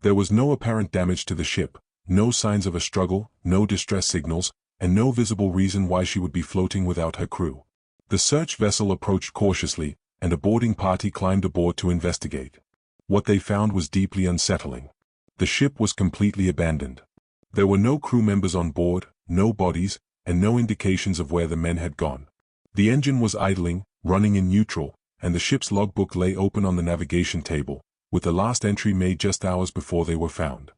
There was no apparent damage to the ship, no signs of a struggle, no distress signals, and no visible reason why she would be floating without her crew. The search vessel approached cautiously, and a boarding party climbed aboard to investigate. What they found was deeply unsettling. The ship was completely abandoned. There were no crew members on board, no bodies, and no indications of where the men had gone. The engine was idling, running in neutral, and the ship's logbook lay open on the navigation table, with the last entry made just hours before they were found.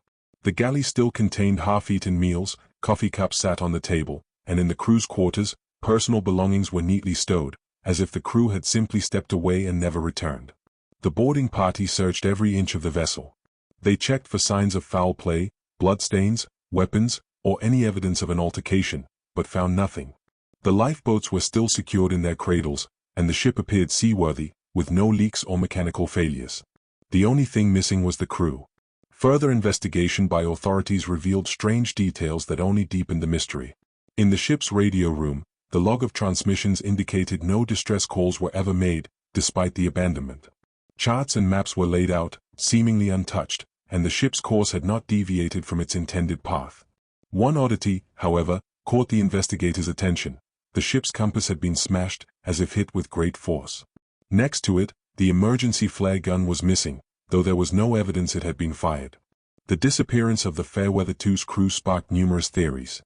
The galley still contained half-eaten meals, coffee cups sat on the table, and in the crew's quarters, personal belongings were neatly stowed, as if the crew had simply stepped away and never returned. The boarding party searched every inch of the vessel. They checked for signs of foul play, bloodstains, weapons, or any evidence of an altercation, but found nothing. The lifeboats were still secured in their cradles, and the ship appeared seaworthy, with no leaks or mechanical failures. The only thing missing was the crew. Further investigation by authorities revealed strange details that only deepened the mystery. In the ship's radio room, the log of transmissions indicated no distress calls were ever made, despite the abandonment. Charts and maps were laid out, seemingly untouched, and the ship's course had not deviated from its intended path. One oddity, however, caught the investigators' attention. The ship's compass had been smashed, as if hit with great force. Next to it, the emergency flare gun was missing, though there was no evidence it had been fired. The disappearance of the Fairweather 2's crew sparked numerous theories.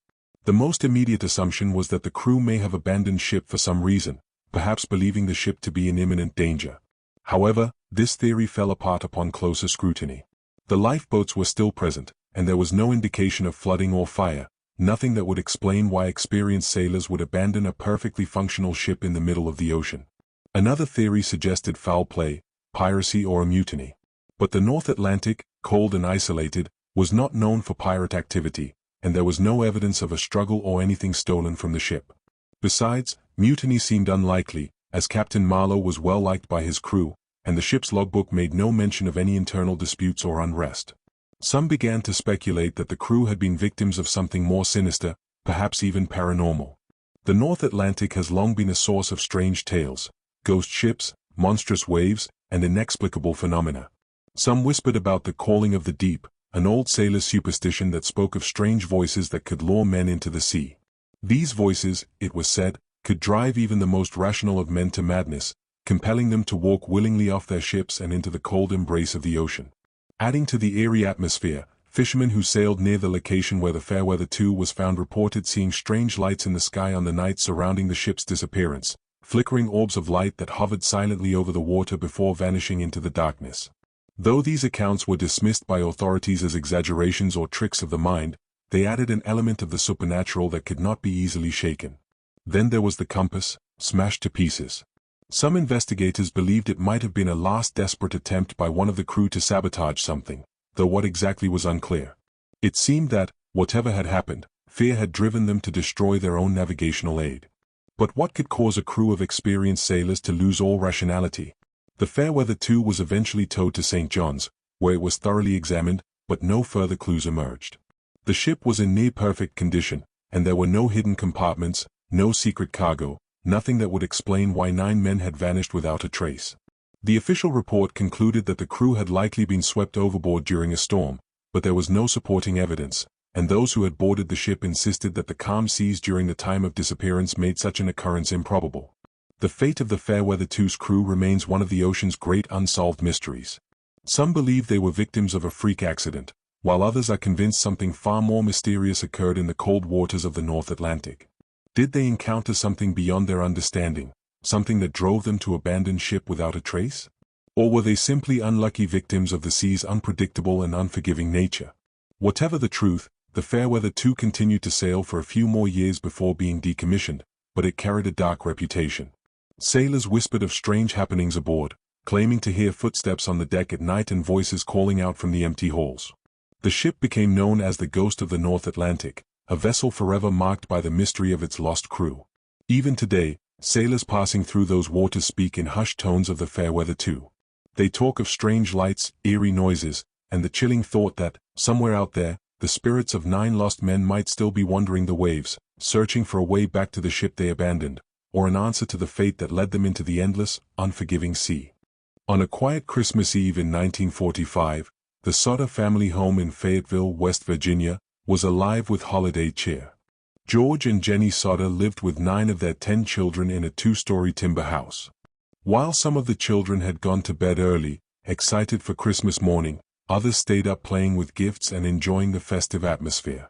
The most immediate assumption was that the crew may have abandoned ship for some reason, perhaps believing the ship to be in imminent danger. However, this theory fell apart upon closer scrutiny. The lifeboats were still present, and there was no indication of flooding or fire, nothing that would explain why experienced sailors would abandon a perfectly functional ship in the middle of the ocean. Another theory suggested foul play, piracy or a mutiny. But the North Atlantic, cold and isolated, was not known for pirate activity, and there was no evidence of a struggle or anything stolen from the ship. Besides, mutiny seemed unlikely, as Captain Marlowe was well liked by his crew, and the ship's logbook made no mention of any internal disputes or unrest. Some began to speculate that the crew had been victims of something more sinister, perhaps even paranormal. The North Atlantic has long been a source of strange tales, ghost ships, monstrous waves, and inexplicable phenomena. Some whispered about the calling of the deep, an old sailor's superstition that spoke of strange voices that could lure men into the sea. These voices, it was said, could drive even the most rational of men to madness, compelling them to walk willingly off their ships and into the cold embrace of the ocean. Adding to the eerie atmosphere, fishermen who sailed near the location where the Fairweather II was found reported seeing strange lights in the sky on the night surrounding the ship's disappearance, flickering orbs of light that hovered silently over the water before vanishing into the darkness. Though these accounts were dismissed by authorities as exaggerations or tricks of the mind, they added an element of the supernatural that could not be easily shaken. Then there was the compass, smashed to pieces. Some investigators believed it might have been a last desperate attempt by one of the crew to sabotage something, though what exactly was unclear. It seemed that, whatever had happened, fear had driven them to destroy their own navigational aid. But what could cause a crew of experienced sailors to lose all rationality? The Fairweather II was eventually towed to St. John's, where it was thoroughly examined, but no further clues emerged. The ship was in near-perfect condition, and there were no hidden compartments, no secret cargo, nothing that would explain why 9 men had vanished without a trace. The official report concluded that the crew had likely been swept overboard during a storm, but there was no supporting evidence, and those who had boarded the ship insisted that the calm seas during the time of disappearance made such an occurrence improbable. The fate of the Fairweather II's crew remains one of the ocean's great unsolved mysteries. Some believe they were victims of a freak accident, while others are convinced something far more mysterious occurred in the cold waters of the North Atlantic. Did they encounter something beyond their understanding, something that drove them to abandon ship without a trace? Or were they simply unlucky victims of the sea's unpredictable and unforgiving nature? Whatever the truth, the Fairweather II continued to sail for a few more years before being decommissioned, but it carried a dark reputation. Sailors whispered of strange happenings aboard, claiming to hear footsteps on the deck at night and voices calling out from the empty halls. The ship became known as the Ghost of the North Atlantic, a vessel forever marked by the mystery of its lost crew. Even today, sailors passing through those waters speak in hushed tones of the Fairweather II. They talk of strange lights, eerie noises, and the chilling thought that, somewhere out there, the spirits of 9 lost men might still be wandering the waves, searching for a way back to the ship they abandoned, or an answer to the fate that led them into the endless, unforgiving sea. On a quiet Christmas Eve in 1945, the Sutter family home in Fayetteville, West Virginia, was alive with holiday cheer. George and Jenny Sutter lived with 9 of their 10 children in a 2-story timber house. While some of the children had gone to bed early, excited for Christmas morning, others stayed up playing with gifts and enjoying the festive atmosphere.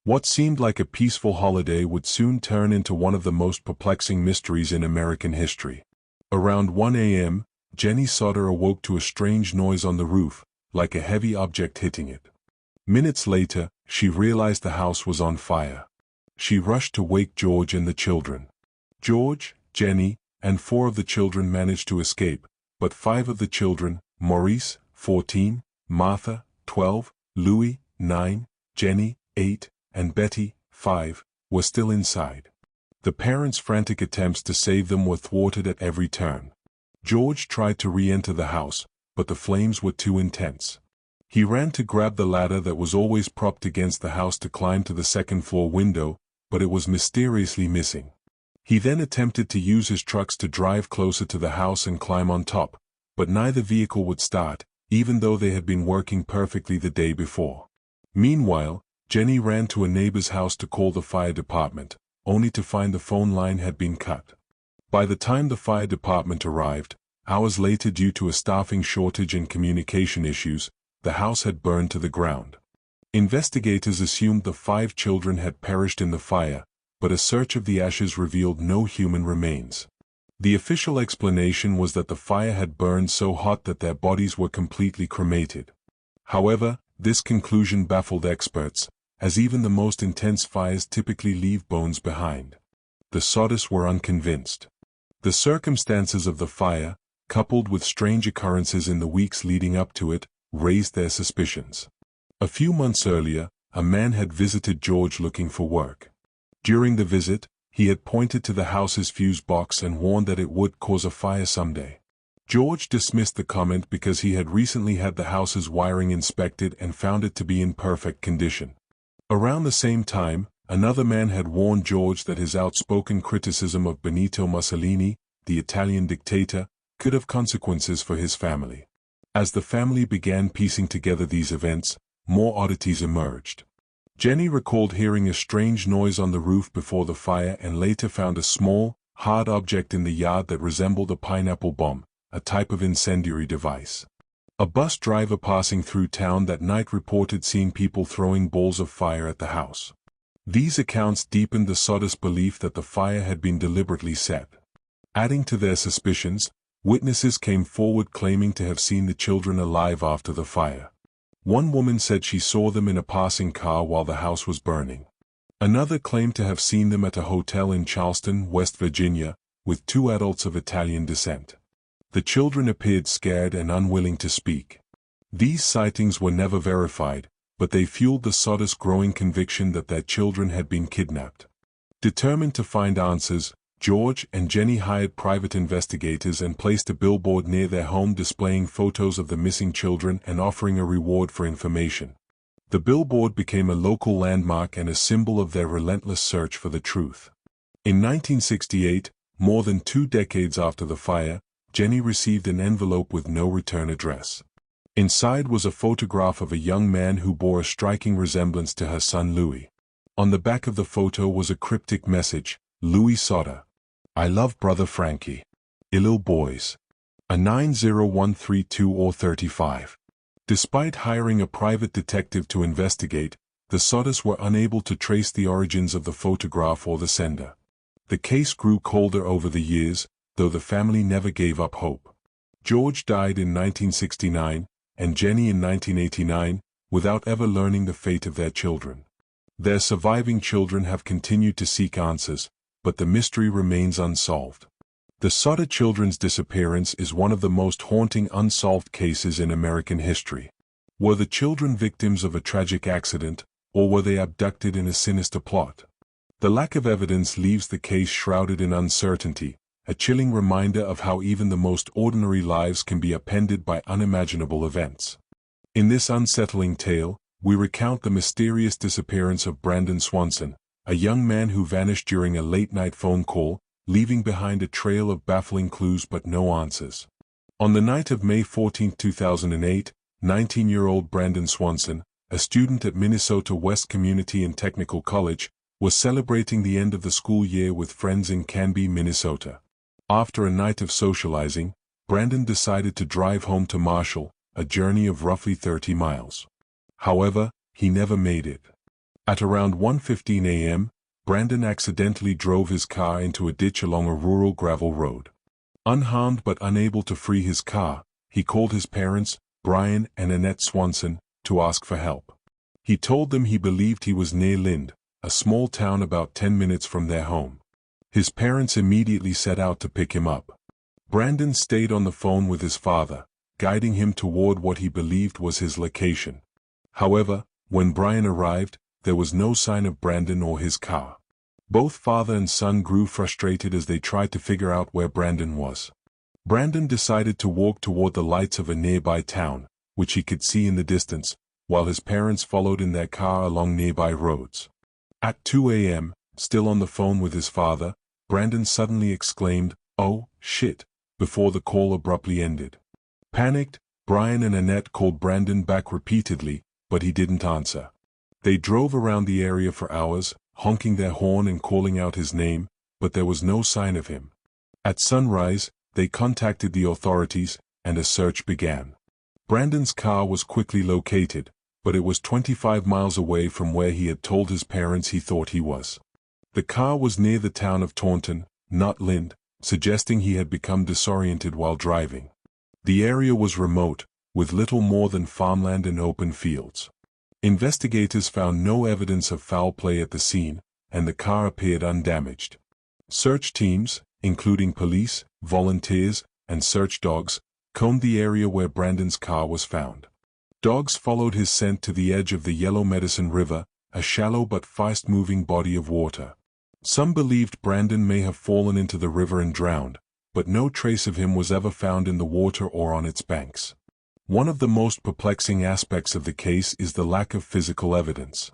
What seemed like a peaceful holiday would soon turn into one of the most perplexing mysteries in American history. Around 1 a.m., Jenny Sutter awoke to a strange noise on the roof, like a heavy object hitting it. Minutes later, she realized the house was on fire. She rushed to wake George and the children. George, Jenny, and 4 of the children managed to escape, but 5 of the children, Maurice, 14, Martha, 12, Louis, 9, Jenny, 8, and Betty, 5, were still inside. The parents' frantic attempts to save them were thwarted at every turn. George tried to re-enter the house, but the flames were too intense. He ran to grab the ladder that was always propped against the house to climb to the second-floor window, but it was mysteriously missing. He then attempted to use his trucks to drive closer to the house and climb on top, but neither vehicle would start, even though they had been working perfectly the day before. Meanwhile, Jenny ran to a neighbor's house to call the fire department, only to find the phone line had been cut. By the time the fire department arrived, hours later due to a staffing shortage and communication issues, the house had burned to the ground. Investigators assumed the 5 children had perished in the fire, but a search of the ashes revealed no human remains. The official explanation was that the fire had burned so hot that their bodies were completely cremated. However, this conclusion baffled experts, as even the most intense fires typically leave bones behind. The Soddes were unconvinced. The circumstances of the fire, coupled with strange occurrences in the weeks leading up to it, raised their suspicions. A few months earlier, a man had visited George looking for work. During the visit, he had pointed to the house's fuse box and warned that it would cause a fire someday. George dismissed the comment because he had recently had the house's wiring inspected and found it to be in perfect condition. Around the same time, another man had warned George that his outspoken criticism of Benito Mussolini, the Italian dictator, could have consequences for his family. As the family began piecing together these events, more oddities emerged. Jenny recalled hearing a strange noise on the roof before the fire and later found a small, hard object in the yard that resembled a pineapple bomb, a type of incendiary device. A bus driver passing through town that night reported seeing people throwing balls of fire at the house. These accounts deepened the Soddes' belief that the fire had been deliberately set. Adding to their suspicions, witnesses came forward claiming to have seen the children alive after the fire. One woman said she saw them in a passing car while the house was burning. Another claimed to have seen them at a hotel in Charleston, West Virginia, with 2 adults of Italian descent. The children appeared scared and unwilling to speak. These sightings were never verified, but they fueled the Soddes' growing conviction that their children had been kidnapped. Determined to find answers, George and Jenny hired private investigators and placed a billboard near their home displaying photos of the missing children and offering a reward for information. The billboard became a local landmark and a symbol of their relentless search for the truth. In 1968, more than 2 decades after the fire, Jenny received an envelope with no return address. Inside was a photograph of a young man who bore a striking resemblance to her son Louis. On the back of the photo was a cryptic message, Louis Sodde. I love brother Frankie. Little boys. A 90132 or 35. Despite hiring a private detective to investigate, the Soddes were unable to trace the origins of the photograph or the sender. The case grew colder over the years, though the family never gave up hope. George died in 1969, and Jenny in 1989, without ever learning the fate of their children. Their surviving children have continued to seek answers, but the mystery remains unsolved. The Sodde children's disappearance is one of the most haunting unsolved cases in American history. Were the children victims of a tragic accident, or were they abducted in a sinister plot? The lack of evidence leaves the case shrouded in uncertainty, a chilling reminder of how even the most ordinary lives can be upended by unimaginable events. In this unsettling tale, we recount the mysterious disappearance of Brandon Swanson, a young man who vanished during a late-night phone call, leaving behind a trail of baffling clues but no answers. On the night of May 14, 2008, 19-year-old Brandon Swanson, a student at Minnesota West Community and Technical College, was celebrating the end of the school year with friends in Canby, Minnesota. After a night of socializing, Brandon decided to drive home to Marshall, a journey of roughly 30 miles. However, he never made it. At around 1:15 a.m., Brandon accidentally drove his car into a ditch along a rural gravel road. Unharmed but unable to free his car, he called his parents, Brian and Annette Swanson, to ask for help. He told them he believed he was near Lind, a small town about 10 minutes from their home. His parents immediately set out to pick him up. Brandon stayed on the phone with his father, guiding him toward what he believed was his location. However, when Brian arrived, there was no sign of Brandon or his car. Both father and son grew frustrated as they tried to figure out where Brandon was. Brandon decided to walk toward the lights of a nearby town, which he could see in the distance, while his parents followed in their car along nearby roads. At 2 a.m., still on the phone with his father, Brandon suddenly exclaimed, "Oh, shit," before the call abruptly ended. Panicked, Brian and Annette called Brandon back repeatedly, but he didn't answer. They drove around the area for hours, honking their horn and calling out his name, but there was no sign of him. At sunrise, they contacted the authorities, and a search began. Brandon's car was quickly located, but it was 25 miles away from where he had told his parents he thought he was. The car was near the town of Taunton, not Lind, suggesting he had become disoriented while driving. The area was remote, with little more than farmland and open fields. Investigators found no evidence of foul play at the scene, and the car appeared undamaged. Search teams, including police, volunteers, and search dogs, combed the area where Brandon's car was found. Dogs followed his scent to the edge of the Yellow Medicine River, a shallow but fast-moving body of water. Some believed Brandon may have fallen into the river and drowned, but no trace of him was ever found in the water or on its banks. One of the most perplexing aspects of the case is the lack of physical evidence.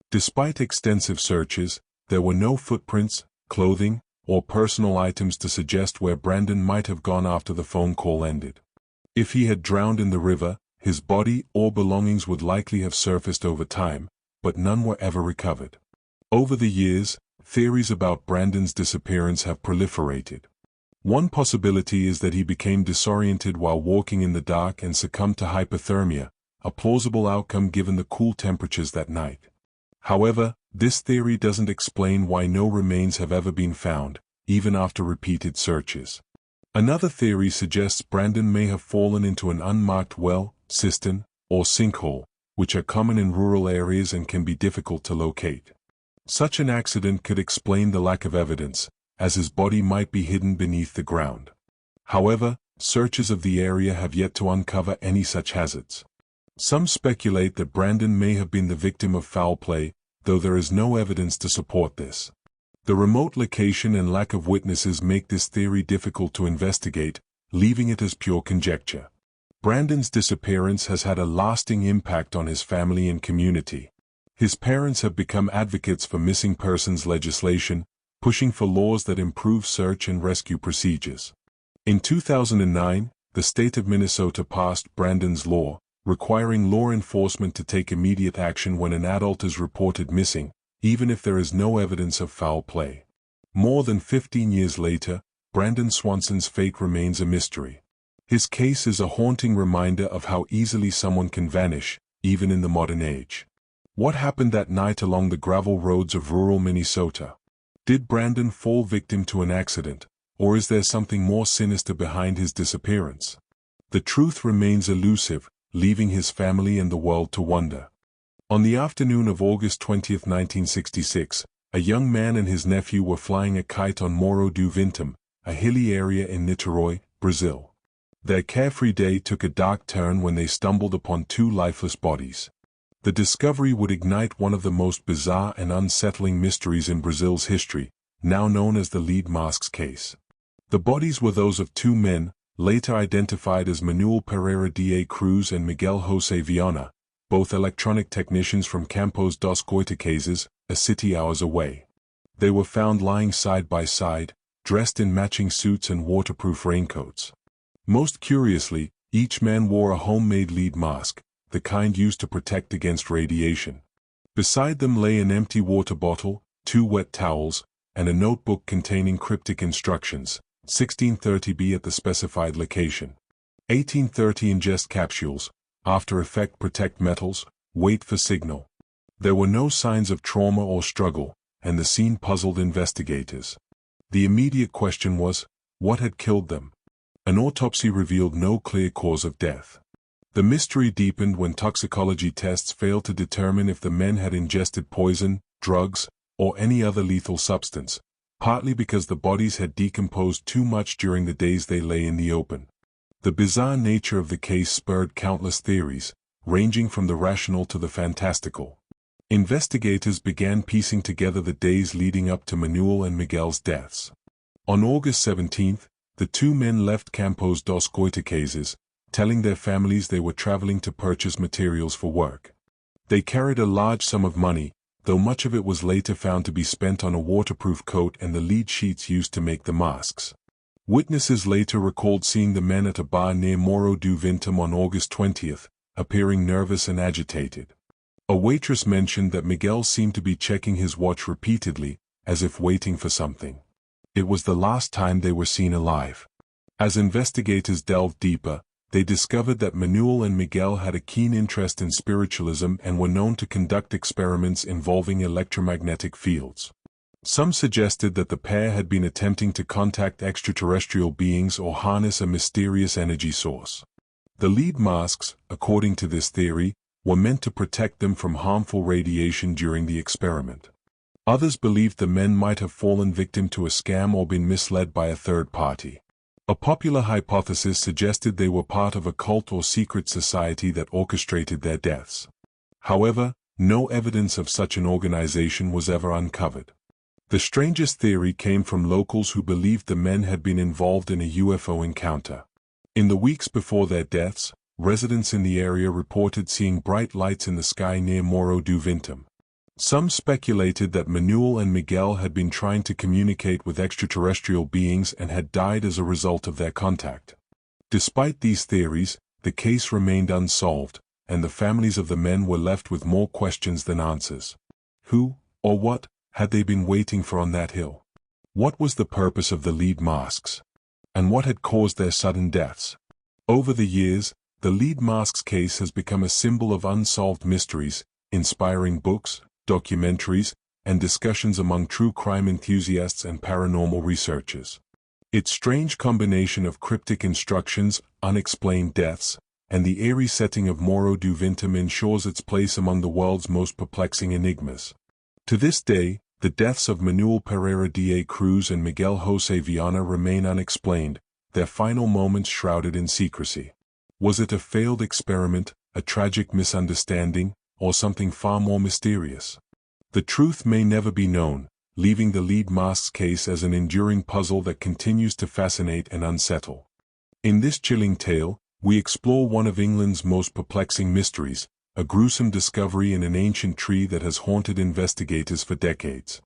Despite extensive searches, there were no footprints, clothing, or personal items to suggest where Brandon might have gone after the phone call ended. If he had drowned in the river, his body or belongings would likely have surfaced over time, but none were ever recovered. Over the years, theories about Brandon's disappearance have proliferated. One possibility is that he became disoriented while walking in the dark and succumbed to hypothermia, a plausible outcome given the cool temperatures that night. However, this theory doesn't explain why no remains have ever been found, even after repeated searches. Another theory suggests Brandon may have fallen into an unmarked well, cistern, or sinkhole, which are common in rural areas and can be difficult to locate. Such an accident could explain the lack of evidence, as his body might be hidden beneath the ground. However, searches of the area have yet to uncover any such hazards. Some speculate that Brandon may have been the victim of foul play, though there is no evidence to support this. The remote location and lack of witnesses make this theory difficult to investigate, leaving it as pure conjecture. Brandon's disappearance has had a lasting impact on his family and community. His parents have become advocates for missing persons legislation, pushing for laws that improve search and rescue procedures. In 2009, the state of Minnesota passed Brandon's Law, requiring law enforcement to take immediate action when an adult is reported missing, even if there is no evidence of foul play. More than 15 years later, Brandon Swanson's fate remains a mystery. His case is a haunting reminder of how easily someone can vanish, even in the modern age. What happened that night along the gravel roads of rural Minnesota? Did Brandon fall victim to an accident, or is there something more sinister behind his disappearance? The truth remains elusive, leaving his family and the world to wonder. On the afternoon of August 20, 1966, a young man and his nephew were flying a kite on Morro do Vintum, a hilly area in Niterói, Brazil. Their carefree day took a dark turn when they stumbled upon two lifeless bodies. The discovery would ignite one of the most bizarre and unsettling mysteries in Brazil's history, now known as the lead masks case. The bodies were those of two men, later identified as Manuel Pereira da Cruz and Miguel José Viana, both electronic technicians from Campos dos Goitacazes, a city hours away. They were found lying side by side, dressed in matching suits and waterproof raincoats. Most curiously, each man wore a homemade lead mask, the kind used to protect against radiation. Beside them lay an empty water bottle, two wet towels, and a notebook containing cryptic instructions: 1630 at the specified location. 1830 ingest capsules, after effect protect metals, wait for signal. There were no signs of trauma or struggle, and the scene puzzled investigators. The immediate question was, what had killed them? An autopsy revealed no clear cause of death. The mystery deepened when toxicology tests failed to determine if the men had ingested poison, drugs, or any other lethal substance, partly because the bodies had decomposed too much during the days they lay in the open. The bizarre nature of the case spurred countless theories, ranging from the rational to the fantastical. Investigators began piecing together the days leading up to Manuel and Miguel's deaths. On August 17, the two men left Campos dos Goitacazes, telling their families they were traveling to purchase materials for work. They carried a large sum of money, though much of it was later found to be spent on a waterproof coat and the lead sheets used to make the masks. Witnesses later recalled seeing the men at a bar near Morro do Vintum on August 20, appearing nervous and agitated. A waitress mentioned that Miguel seemed to be checking his watch repeatedly, as if waiting for something. It was the last time they were seen alive. As investigators delved deeper, they discovered that Manuel and Miguel had a keen interest in spiritualism and were known to conduct experiments involving electromagnetic fields. Some suggested that the pair had been attempting to contact extraterrestrial beings or harness a mysterious energy source. The lead masks, according to this theory, were meant to protect them from harmful radiation during the experiment. Others believed the men might have fallen victim to a scam or been misled by a third party. A popular hypothesis suggested they were part of a cult or secret society that orchestrated their deaths. However, no evidence of such an organization was ever uncovered. The strangest theory came from locals who believed the men had been involved in a UFO encounter. In the weeks before their deaths, residents in the area reported seeing bright lights in the sky near Morro do Vintum. Some speculated that Manuel and Miguel had been trying to communicate with extraterrestrial beings and had died as a result of their contact. Despite these theories, the case remained unsolved, and the families of the men were left with more questions than answers. Who, or what, had they been waiting for on that hill? What was the purpose of the lead masks? And what had caused their sudden deaths? Over the years, the lead masks case has become a symbol of unsolved mysteries, inspiring books, documentaries, and discussions among true crime enthusiasts and paranormal researchers. Its strange combination of cryptic instructions, unexplained deaths, and the eerie setting of Morro do Vintum ensures its place among the world's most perplexing enigmas. To this day, the deaths of Manuel Pereira da Cruz and Miguel José Viana remain unexplained, their final moments shrouded in secrecy. Was it a failed experiment, a tragic misunderstanding, or something far more mysterious? The truth may never be known, leaving the lead masks case as an enduring puzzle that continues to fascinate and unsettle. In this chilling tale, we explore one of England's most perplexing mysteries, a gruesome discovery in an ancient tree that has haunted investigators for decades.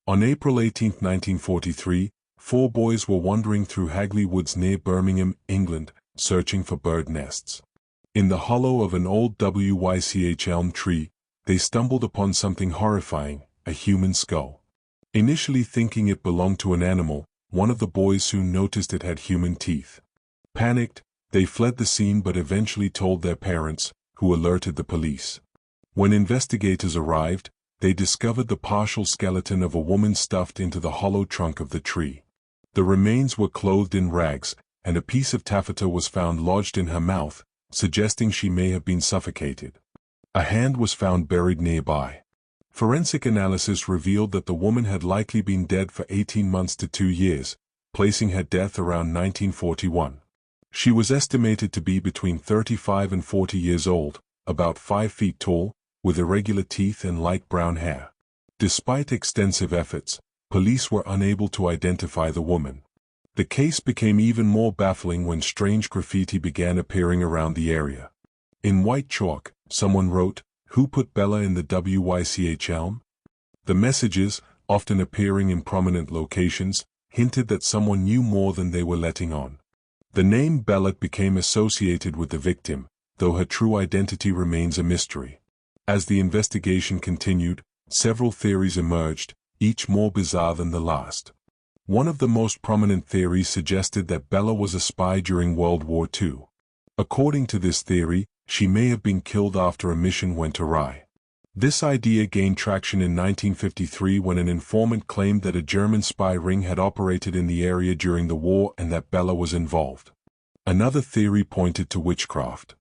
On April 18, 1943, 4 boys were wandering through Hagley Woods near Birmingham, England, searching for bird nests. In the hollow of an old WYCH elm tree, they stumbled upon something horrifying, a human skull. Initially thinking it belonged to an animal, one of the boys soon noticed it had human teeth. Panicked, they fled the scene but eventually told their parents, who alerted the police. When investigators arrived, they discovered the partial skeleton of a woman stuffed into the hollow trunk of the tree. The remains were clothed in rags, and a piece of taffeta was found lodged in her mouth, suggesting she may have been suffocated. A hand was found buried nearby. Forensic analysis revealed that the woman had likely been dead for 18 months to 2 years, placing her death around 1941. She was estimated to be between 35 and 40 years old, about 5 feet tall, with irregular teeth and light brown hair. Despite extensive efforts, police were unable to identify the woman. The case became even more baffling when strange graffiti began appearing around the area. In white chalk, someone wrote, "Who put Bella in the WYCH elm?" The messages, often appearing in prominent locations, hinted that someone knew more than they were letting on. The name Bella became associated with the victim, though her true identity remains a mystery. As the investigation continued, several theories emerged, each more bizarre than the last. One of the most prominent theories suggested that Bella was a spy during World War II. According to this theory, she may have been killed after a mission went awry. This idea gained traction in 1953 when an informant claimed that a German spy ring had operated in the area during the war and that Bella was involved. Another theory pointed to witchcraft.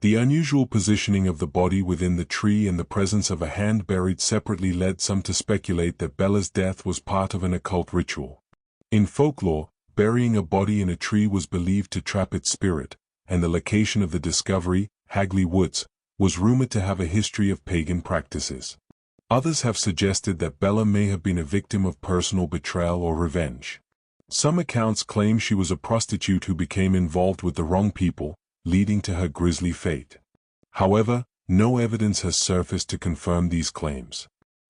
The unusual positioning of the body within the tree and the presence of a hand buried separately led some to speculate that Bella's death was part of an occult ritual. In folklore, burying a body in a tree was believed to trap its spirit, and the location of the discovery, Hagley Woods, was rumored to have a history of pagan practices. Others have suggested that Bella may have been a victim of personal betrayal or revenge. Some accounts claim she was a prostitute who became involved with the wrong people, leading to her grisly fate. However, no evidence has surfaced to confirm these claims.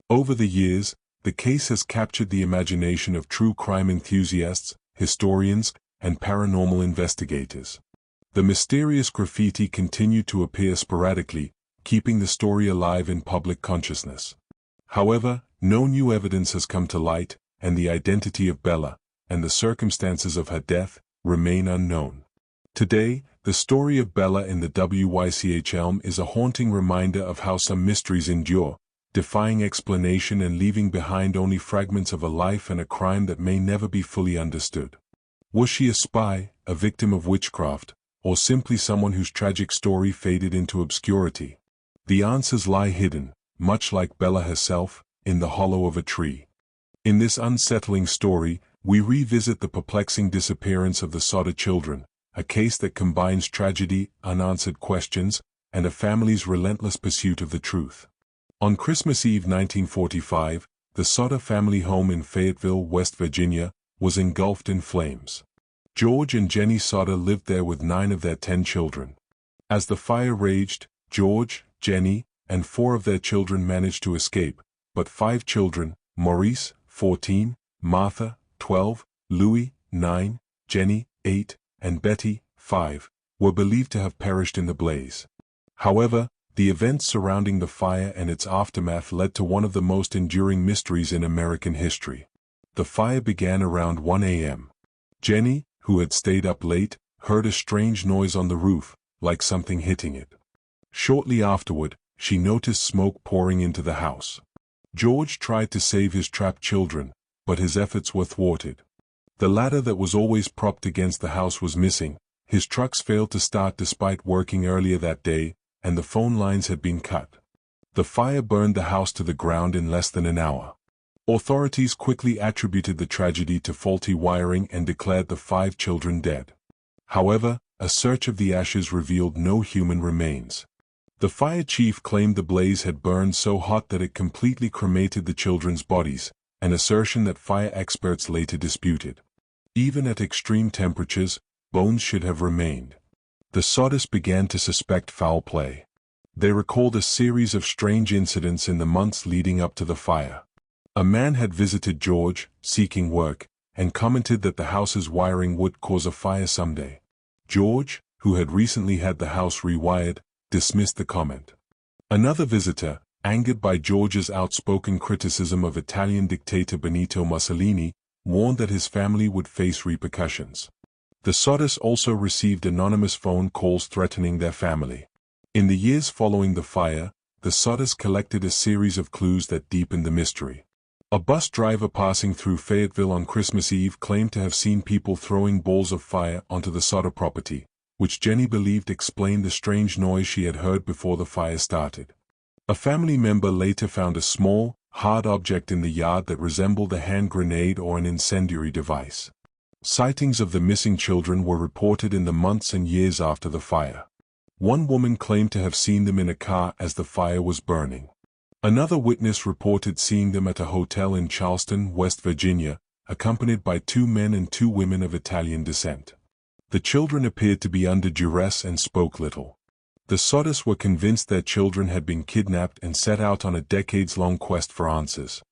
Over the years, the case has captured the imagination of true crime enthusiasts, historians, and paranormal investigators. The mysterious graffiti continued to appear sporadically, keeping the story alive in public consciousness. However, no new evidence has come to light, and the identity of Bella, and the circumstances of her death, remain unknown. Today, The story of Bella in the Wych Elm is a haunting reminder of how some mysteries endure, defying explanation and leaving behind only fragments of a life and a crime that may never be fully understood. Was she a spy, a victim of witchcraft, or simply someone whose tragic story faded into obscurity? The answers lie hidden, much like Bella herself, in the hollow of a tree. In this unsettling story, we revisit the perplexing disappearance of the Sodder children, a case that combines tragedy, unanswered questions, and a family's relentless pursuit of the truth. On Christmas Eve 1945, the Sodder family home in Fayetteville, West Virginia, was engulfed in flames. George and Jenny Sodder lived there with 9 of their 10 children. As the fire raged, George, Jenny, and 4 of their children managed to escape, but 5 children, Maurice, 14, Martha, 12, Louis, 9, Jenny, 8, and Betty, 5, were believed to have perished in the blaze. However, the events surrounding the fire and its aftermath led to one of the most enduring mysteries in American history. The fire began around 1 a.m. Jenny, who had stayed up late, heard a strange noise on the roof, like something hitting it. Shortly afterward, she noticed smoke pouring into the house. George tried to save his trapped children, but his efforts were thwarted. The ladder that was always propped against the house was missing, his trucks failed to start despite working earlier that day, and the phone lines had been cut. The fire burned the house to the ground in less than an hour. Authorities quickly attributed the tragedy to faulty wiring and declared the 5 children dead. However, a search of the ashes revealed no human remains. The fire chief claimed the blaze had burned so hot that it completely cremated the children's bodies, an assertion that fire experts later disputed. Even at extreme temperatures, bones should have remained. The Sodders began to suspect foul play. They recalled a series of strange incidents in the months leading up to the fire. A man had visited George, seeking work, and commented that the house's wiring would cause a fire someday. George, who had recently had the house rewired, dismissed the comment. Another visitor, angered by George's outspoken criticism of Italian dictator Benito Mussolini, warned that his family would face repercussions. The Sodders also received anonymous phone calls threatening their family. In the years following the fire, the Sodders collected a series of clues that deepened the mystery. A bus driver passing through Fayetteville on Christmas Eve claimed to have seen people throwing balls of fire onto the Sodder property, which Jenny believed explained the strange noise she had heard before the fire started. A family member later found a small, hard object in the yard that resembled a hand grenade or an incendiary device. Sightings of the missing children were reported in the months and years after the fire. One woman claimed to have seen them in a car as the fire was burning. Another witness reported seeing them at a hotel in Charleston, West Virginia, accompanied by 2 men and 2 women of Italian descent. The children appeared to be under duress and spoke little. The Sodders were convinced their children had been kidnapped and set out on a decades-long quest for answers.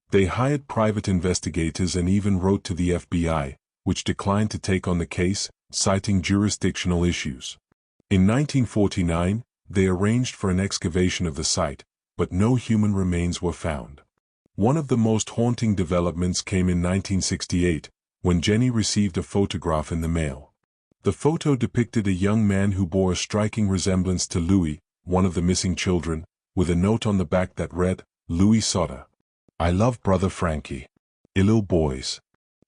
They hired private investigators and even wrote to the FBI, which declined to take on the case, citing jurisdictional issues. In 1949, they arranged for an excavation of the site, but no human remains were found. One of the most haunting developments came in 1968, when Jenny received a photograph in the mail. The photo depicted a young man who bore a striking resemblance to Louis, one of the missing children, with a note on the back that read, "Louis Sodder. I love brother Frankie. Ill boys.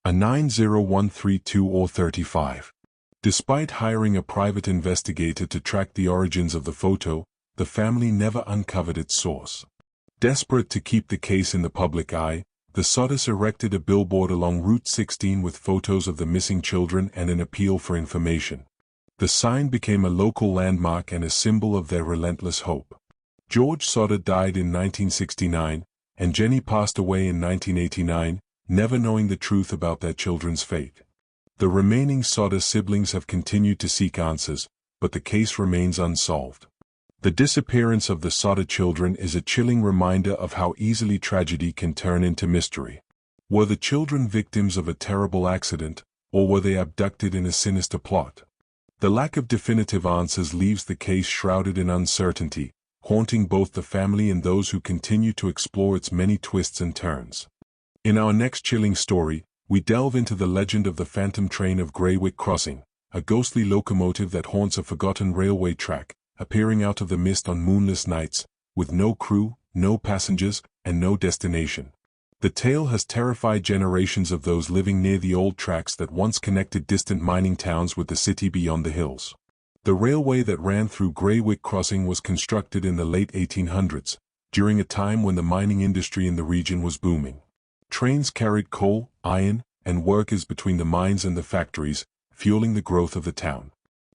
A 90132 or 35. Despite hiring a private investigator to track the origins of the photo, the family never uncovered its source. Desperate to keep the case in the public eye, the Sodders erected a billboard along Route 16 with photos of the missing children and an appeal for information. The sign became a local landmark and a symbol of their relentless hope. George Sodder died in 1969, and Jenny passed away in 1989, never knowing the truth about their children's fate. The remaining Sodder siblings have continued to seek answers, but the case remains unsolved. The disappearance of the Sodder children is a chilling reminder of how easily tragedy can turn into mystery. Were the children victims of a terrible accident, or were they abducted in a sinister plot? The lack of definitive answers leaves the case shrouded in uncertainty, haunting both the family and those who continue to explore its many twists and turns. In our next chilling story, we delve into the legend of the Phantom Train of Greywick Crossing, a ghostly locomotive that haunts a forgotten railway track, appearing out of the mist on moonless nights, with no crew, no passengers, and no destination. The tale has terrified generations of those living near the old tracks that once connected distant mining towns with the city beyond the hills. The railway that ran through Greywick Crossing was constructed in the late 1800s, during a time when the mining industry in the region was booming. Trains carried coal, iron, and workers between the mines and the factories, fueling the growth of the town.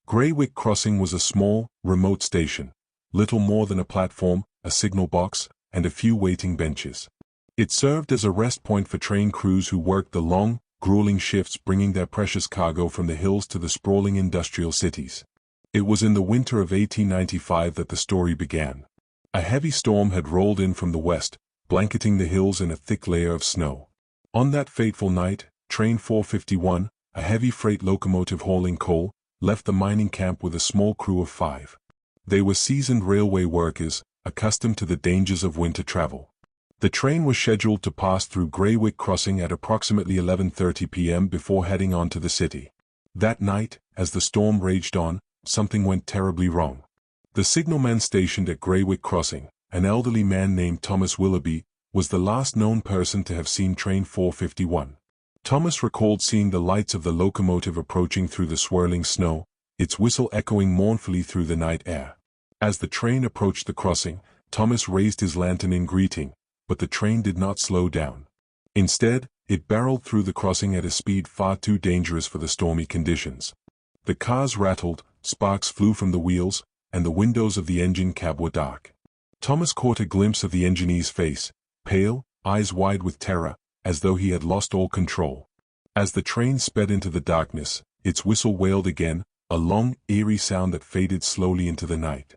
Greywick Crossing was a small, remote station, little more than a platform, a signal box, and a few waiting benches. It served as a rest point for train crews who worked the long, grueling shifts bringing their precious cargo from the hills to the sprawling industrial cities. It was in the winter of 1895 that the story began. A heavy storm had rolled in from the west, blanketing the hills in a thick layer of snow. On that fateful night, Train 451, a heavy freight locomotive hauling coal, left the mining camp with a small crew of 5. They were seasoned railway workers, accustomed to the dangers of winter travel. The train was scheduled to pass through Greywick Crossing at approximately 11:30 p.m. before heading on to the city. That night, as the storm raged on, something went terribly wrong. The signalman stationed at Greywick Crossing, an elderly man named Thomas Willoughby, was the last known person to have seen Train 451. Thomas recalled seeing the lights of the locomotive approaching through the swirling snow, its whistle echoing mournfully through the night air. As the train approached the crossing, Thomas raised his lantern in greeting, but the train did not slow down. Instead, it barreled through the crossing at a speed far too dangerous for the stormy conditions. The cars rattled, sparks flew from the wheels, and the windows of the engine cab were dark. Thomas caught a glimpse of the engineer's face, pale, eyes wide with terror, as though he had lost all control. As the train sped into the darkness, its whistle wailed again, a long, eerie sound that faded slowly into the night.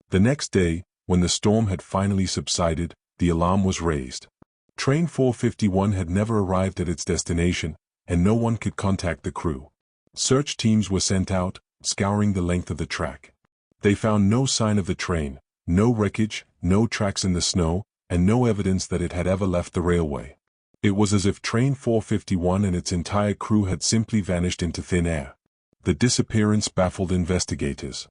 The next day, when the storm had finally subsided, the alarm was raised. Train 451 had never arrived at its destination, and no one could contact the crew. Search teams were sent out, scouring the length of the track. They found no sign of the train, no wreckage, no tracks in the snow, and no evidence that it had ever left the railway. It was as if Train 451 and its entire crew had simply vanished into thin air. The disappearance baffled investigators.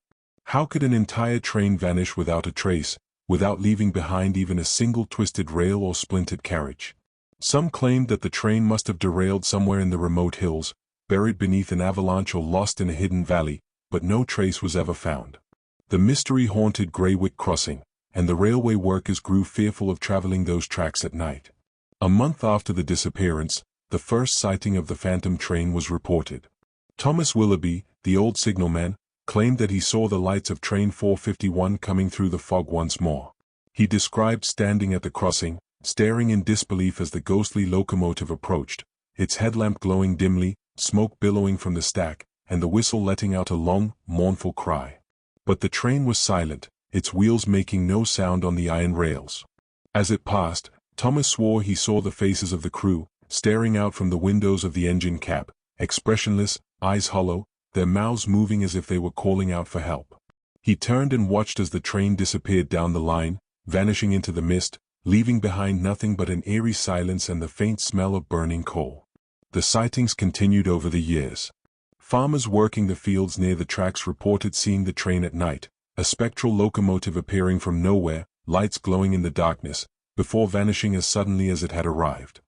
How could an entire train vanish without a trace, without leaving behind even a single twisted rail or splintered carriage? Some claimed that the train must have derailed somewhere in the remote hills, buried beneath an avalanche or lost in a hidden valley, but no trace was ever found. The mystery haunted Greywick Crossing, and the railway workers grew fearful of traveling those tracks at night. A month after the disappearance, the first sighting of the phantom train was reported. Thomas Willoughby, the old signalman, claimed that he saw the lights of Train 451 coming through the fog once more. He described standing at the crossing, staring in disbelief as the ghostly locomotive approached, its headlamp glowing dimly, smoke billowing from the stack, and the whistle letting out a long, mournful cry. But the train was silent, its wheels making no sound on the iron rails. As it passed, Thomas swore he saw the faces of the crew, staring out from the windows of the engine cab, expressionless, eyes hollow, their mouths moving as if they were calling out for help. He turned and watched as the train disappeared down the line, vanishing into the mist, leaving behind nothing but an eerie silence and the faint smell of burning coal. The sightings continued over the years. Farmers working the fields near the tracks reported seeing the train at night, a spectral locomotive appearing from nowhere, lights glowing in the darkness, before vanishing as suddenly as it had arrived.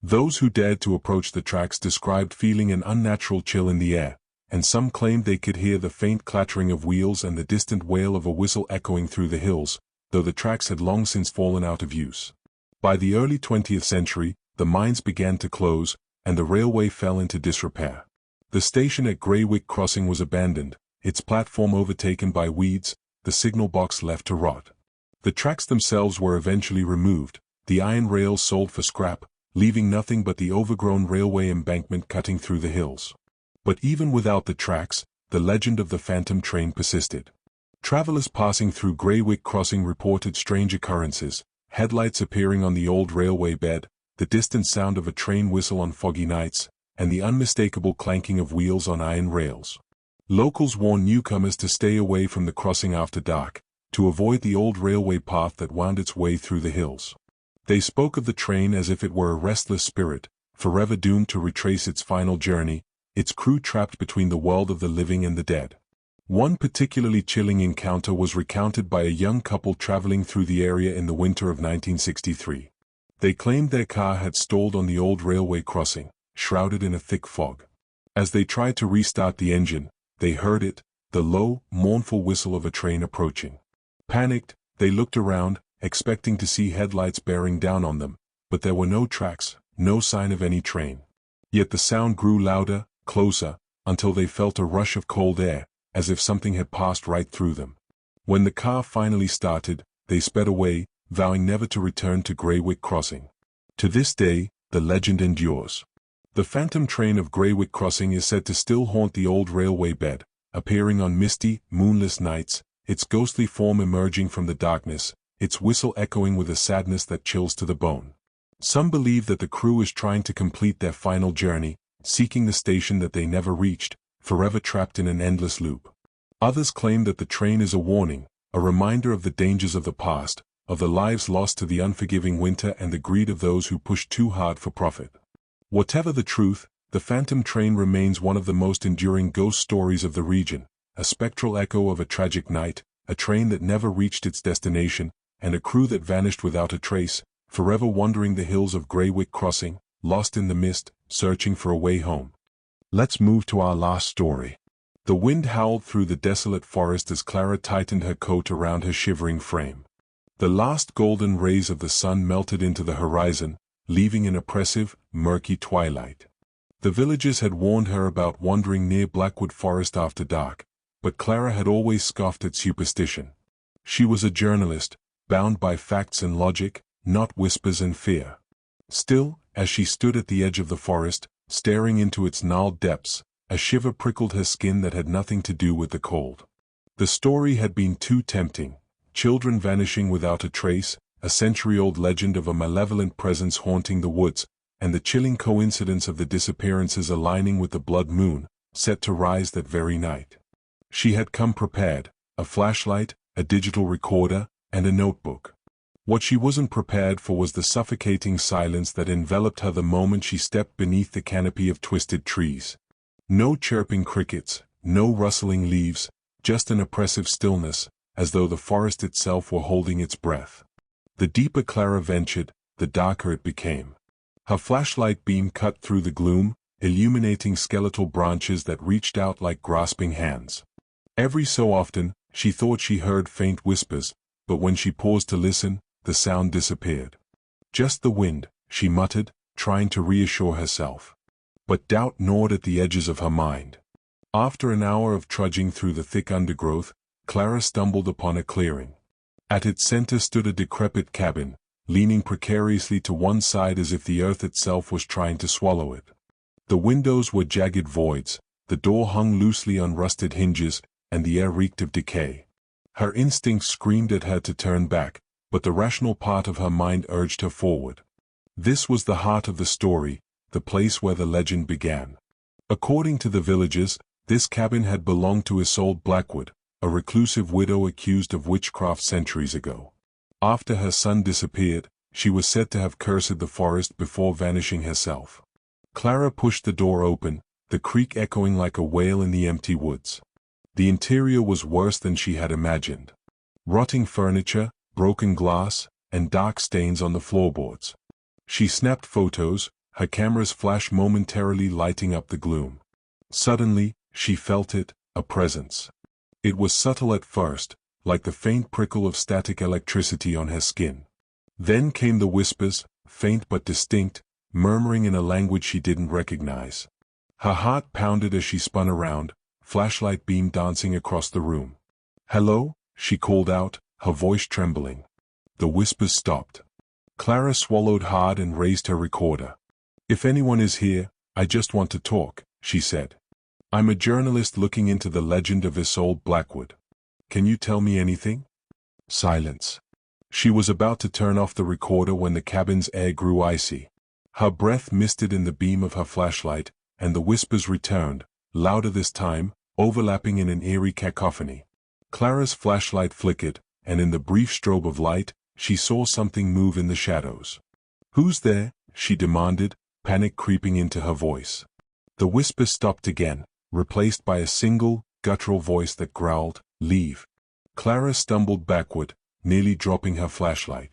Those who dared to approach the tracks described feeling an unnatural chill in the air, and some claimed they could hear the faint clattering of wheels and the distant wail of a whistle echoing through the hills, though the tracks had long since fallen out of use. By the early 20th century, the mines began to close, and the railway fell into disrepair. The station at Greywick Crossing was abandoned, its platform overtaken by weeds, the signal box left to rot. The tracks themselves were eventually removed, the iron rails sold for scrap, leaving nothing but the overgrown railway embankment cutting through the hills. But even without the tracks, the legend of the phantom train persisted. Travelers passing through Greywick Crossing reported strange occurrences, headlights appearing on the old railway bed, the distant sound of a train whistle on foggy nights, and the unmistakable clanking of wheels on iron rails. Locals warned newcomers to stay away from the crossing after dark, to avoid the old railway path that wound its way through the hills. They spoke of the train as if it were a restless spirit, forever doomed to retrace its final journey, its crew trapped between the world of the living and the dead. One particularly chilling encounter was recounted by a young couple traveling through the area in the winter of 1963. They claimed their car had stalled on the old railway crossing, shrouded in a thick fog. As they tried to restart the engine, they heard it, the low, mournful whistle of a train approaching. Panicked, they looked around, expecting to see headlights bearing down on them, but there were no tracks, no sign of any train. Yet the sound grew louder, closer, until they felt a rush of cold air, as if something had passed right through them. When the car finally started, they sped away, vowing never to return to Greywick Crossing. To this day, the legend endures. The phantom train of Greywick Crossing is said to still haunt the old railway bed, appearing on misty, moonless nights, its ghostly form emerging from the darkness, its whistle echoing with a sadness that chills to the bone. Some believe that the crew is trying to complete their final journey, seeking the station that they never reached, forever trapped in an endless loop. Others claim that the train is a warning, a reminder of the dangers of the past, of the lives lost to the unforgiving winter and the greed of those who push too hard for profit. Whatever the truth, the phantom train remains one of the most enduring ghost stories of the region, a spectral echo of a tragic night, a train that never reached its destination, and a crew that vanished without a trace, forever wandering the hills of Greywick Crossing, lost in the mist, searching for a way home. Let's move to our last story. The wind howled through the desolate forest as Clara tightened her coat around her shivering frame. The last golden rays of the sun melted into the horizon, leaving an oppressive, murky twilight. The villagers had warned her about wandering near Blackwood Forest after dark, but Clara had always scoffed at superstition. She was a journalist, bound by facts and logic, not whispers and fear. Still, as she stood at the edge of the forest, staring into its gnarled depths, a shiver prickled her skin that had nothing to do with the cold. The story had been too tempting: children vanishing without a trace, a century-old legend of a malevolent presence haunting the woods, and the chilling coincidence of the disappearances aligning with the blood moon, set to rise that very night. She had come prepared: a flashlight, a digital recorder, and a notebook. What she wasn't prepared for was the suffocating silence that enveloped her the moment she stepped beneath the canopy of twisted trees. No chirping crickets, no rustling leaves, just an oppressive stillness, as though the forest itself were holding its breath. The deeper Clara ventured, the darker it became. Her flashlight beam cut through the gloom, illuminating skeletal branches that reached out like grasping hands. Every so often, she thought she heard faint whispers, but when she paused to listen, the sound disappeared. Just the wind, she muttered, trying to reassure herself. But doubt gnawed at the edges of her mind. After an hour of trudging through the thick undergrowth, Clara stumbled upon a clearing. At its center stood a decrepit cabin, leaning precariously to one side as if the earth itself was trying to swallow it. The windows were jagged voids, the door hung loosely on rusted hinges, and the air reeked of decay. Her instincts screamed at her to turn back, but the rational part of her mind urged her forward. This was the heart of the story, the place where the legend began. According to the villagers, this cabin had belonged to Isolde Blackwood, a reclusive widow accused of witchcraft centuries ago. After her son disappeared, she was said to have cursed the forest before vanishing herself. Clara pushed the door open, the creak echoing like a wail in the empty woods. The interior was worse than she had imagined. Rotting furniture, broken glass, and dark stains on the floorboards. She snapped photos, her camera's flash momentarily lighting up the gloom. Suddenly, she felt it, a presence. It was subtle at first, like the faint prickle of static electricity on her skin. Then came the whispers, faint but distinct, murmuring in a language she didn't recognize. Her heart pounded as she spun around, flashlight beam dancing across the room. "Hello?" she called out, her voice trembling. The whispers stopped. Clara swallowed hard and raised her recorder. "If anyone is here, I just want to talk," she said. "I'm a journalist looking into the legend of Isolde Blackwood. Can you tell me anything?" Silence. She was about to turn off the recorder when the cabin's air grew icy. Her breath misted in the beam of her flashlight, and the whispers returned, louder this time, overlapping in an eerie cacophony. Clara's flashlight flickered, and in the brief strobe of light, she saw something move in the shadows. "Who's there?" she demanded, panic creeping into her voice. The whisper stopped again, replaced by a single, guttural voice that growled, "Leave." Clara stumbled backward, nearly dropping her flashlight.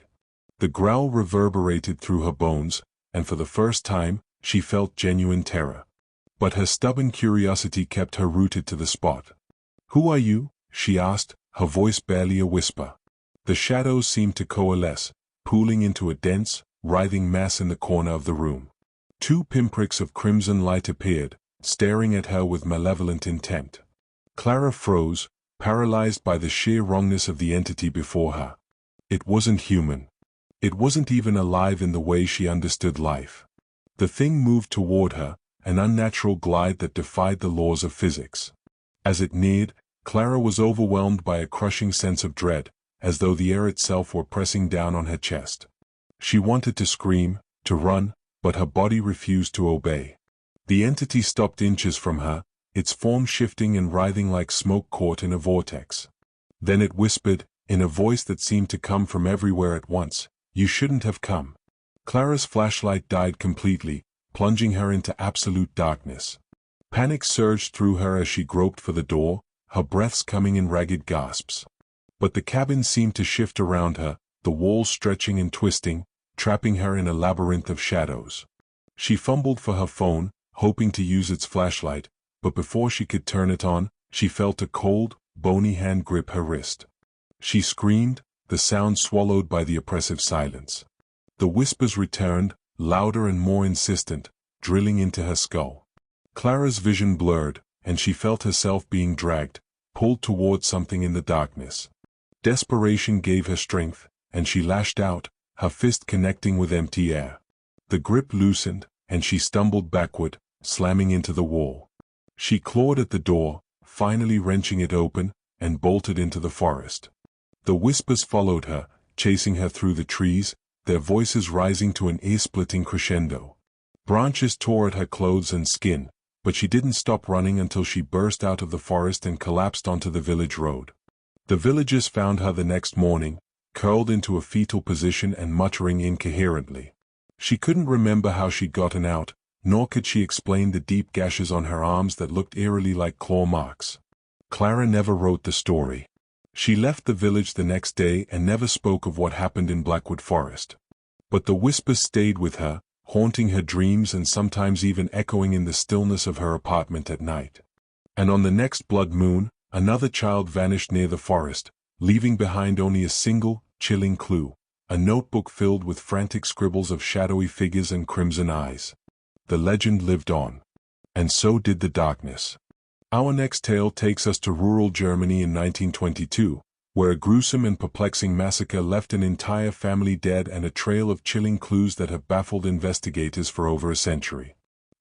The growl reverberated through her bones, and for the first time, she felt genuine terror. But her stubborn curiosity kept her rooted to the spot. "Who are you?" she asked, her voice barely a whisper. The shadows seemed to coalesce, pooling into a dense, writhing mass in the corner of the room. Two pinpricks of crimson light appeared, staring at her with malevolent intent. Clara froze, paralyzed by the sheer wrongness of the entity before her. It wasn't human. It wasn't even alive in the way she understood life. The thing moved toward her, an unnatural glide that defied the laws of physics. As it neared, Clara was overwhelmed by a crushing sense of dread, as though the air itself were pressing down on her chest. She wanted to scream, to run, but her body refused to obey. The entity stopped inches from her, its form shifting and writhing like smoke caught in a vortex. Then it whispered, in a voice that seemed to come from everywhere at once, "You shouldn't have come." Clara's flashlight died completely, plunging her into absolute darkness. Panic surged through her as she groped for the door, her breaths coming in ragged gasps. But the cabin seemed to shift around her, the walls stretching and twisting, trapping her in a labyrinth of shadows. She fumbled for her phone, hoping to use its flashlight, but before she could turn it on, she felt a cold, bony hand grip her wrist. She screamed, the sound swallowed by the oppressive silence. The whispers returned, louder and more insistent, drilling into her skull. Clara's vision blurred, and she felt herself being dragged, pulled toward something in the darkness. Desperation gave her strength, and she lashed out, her fist connecting with empty air. The grip loosened, and she stumbled backward, slamming into the wall. She clawed at the door, finally wrenching it open, and bolted into the forest. The whispers followed her, chasing her through the trees, their voices rising to an ear-splitting crescendo. Branches tore at her clothes and skin, but she didn't stop running until she burst out of the forest and collapsed onto the village road. The villagers found her the next morning, curled into a fetal position and muttering incoherently. She couldn't remember how she'd gotten out, nor could she explain the deep gashes on her arms that looked eerily like claw marks. Clara never wrote the story. She left the village the next day and never spoke of what happened in Blackwood Forest. But the whispers stayed with her, haunting her dreams and sometimes even echoing in the stillness of her apartment at night. And on the next blood moon, another child vanished near the forest, leaving behind only a single, chilling clue, a notebook filled with frantic scribbles of shadowy figures and crimson eyes. The legend lived on. And so did the darkness. Our next tale takes us to rural Germany in 1922, where a gruesome and perplexing massacre left an entire family dead and a trail of chilling clues that have baffled investigators for over a century.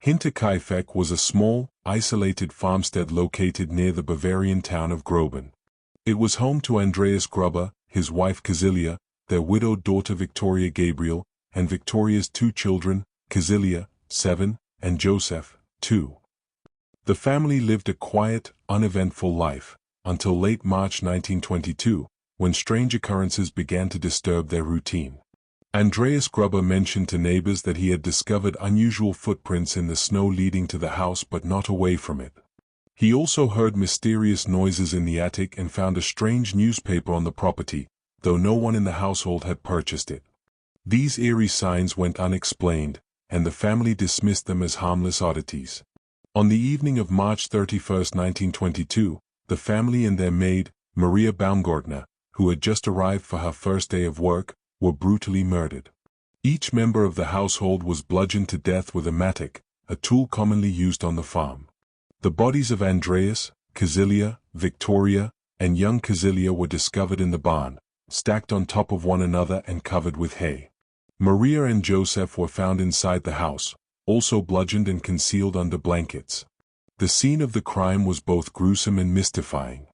Hinterkaifeck was a small, isolated farmstead located near the Bavarian town of Groben. It was home to Andreas Gruber, his wife Casilia, their widowed daughter Victoria Gabriel, and Victoria's two children, Casilia, 7, and Joseph, 2. The family lived a quiet, uneventful life, until late March 1922, when strange occurrences began to disturb their routine. Andreas Gruber mentioned to neighbors that he had discovered unusual footprints in the snow leading to the house but not away from it. He also heard mysterious noises in the attic and found a strange newspaper on the property, though no one in the household had purchased it. These eerie signs went unexplained, and the family dismissed them as harmless oddities. On the evening of March 31, 1922, the family and their maid, Maria Baumgartner, who had just arrived for her first day of work, were brutally murdered. Each member of the household was bludgeoned to death with a mattock, a tool commonly used on the farm. The bodies of Andreas, Casilia, Victoria, and young Casilia were discovered in the barn, stacked on top of one another and covered with hay. Maria and Joseph were found inside the house, also bludgeoned and concealed under blankets. The scene of the crime was both gruesome and mystifying.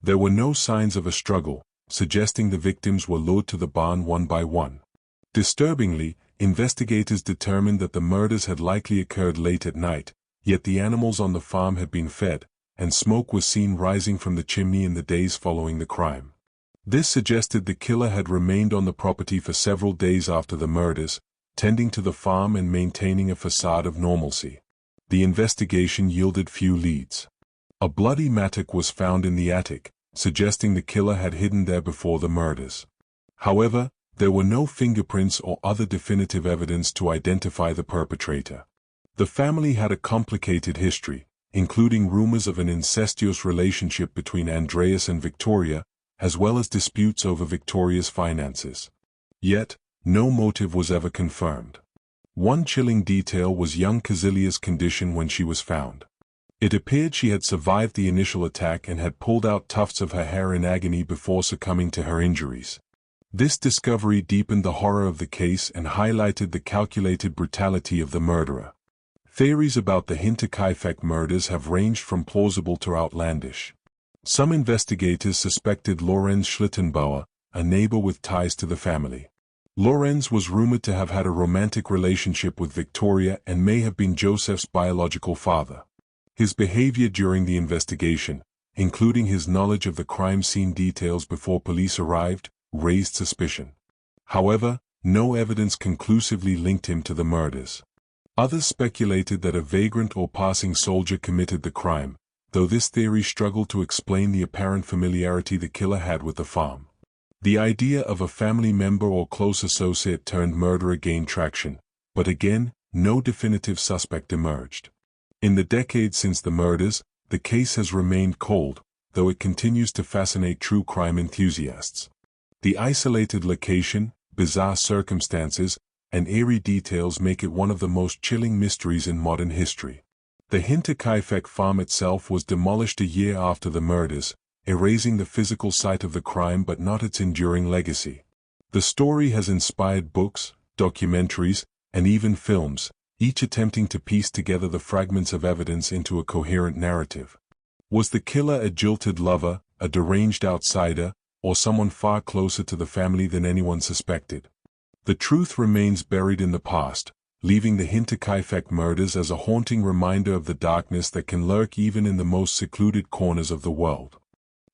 There were no signs of a struggle, suggesting the victims were lured to the barn one by one. Disturbingly, investigators determined that the murders had likely occurred late at night, yet the animals on the farm had been fed, and smoke was seen rising from the chimney in the days following the crime. This suggested the killer had remained on the property for several days after the murders, tending to the farm and maintaining a facade of normalcy. The investigation yielded few leads. A bloody mattock was found in the attic, suggesting the killer had hidden there before the murders. However, there were no fingerprints or other definitive evidence to identify the perpetrator. The family had a complicated history, including rumors of an incestuous relationship between Andreas and Victoria, as well as disputes over Victoria's finances. Yet, no motive was ever confirmed. One chilling detail was young Cazilia's condition when she was found. It appeared she had survived the initial attack and had pulled out tufts of her hair in agony before succumbing to her injuries. This discovery deepened the horror of the case and highlighted the calculated brutality of the murderer. Theories about the Hinterkaifeck murders have ranged from plausible to outlandish. Some investigators suspected Lorenz Schlittenbauer, a neighbor with ties to the family. Lorenz was rumored to have had a romantic relationship with Victoria and may have been Joseph's biological father. His behavior during the investigation, including his knowledge of the crime scene details before police arrived, raised suspicion. However, no evidence conclusively linked him to the murders. Others speculated that a vagrant or passing soldier committed the crime, though this theory struggled to explain the apparent familiarity the killer had with the farm. The idea of a family member or close associate turned murderer gained traction, but again, no definitive suspect emerged. In the decades since the murders, the case has remained cold, though it continues to fascinate true crime enthusiasts. The isolated location, bizarre circumstances, and eerie details make it one of the most chilling mysteries in modern history. The Hinterkaifeck farm itself was demolished a year after the murders, erasing the physical site of the crime but not its enduring legacy. The story has inspired books, documentaries, and even films, each attempting to piece together the fragments of evidence into a coherent narrative. Was the killer a jilted lover, a deranged outsider, or someone far closer to the family than anyone suspected? The truth remains buried in the past, leaving the Hinterkaifeck murders as a haunting reminder of the darkness that can lurk even in the most secluded corners of the world.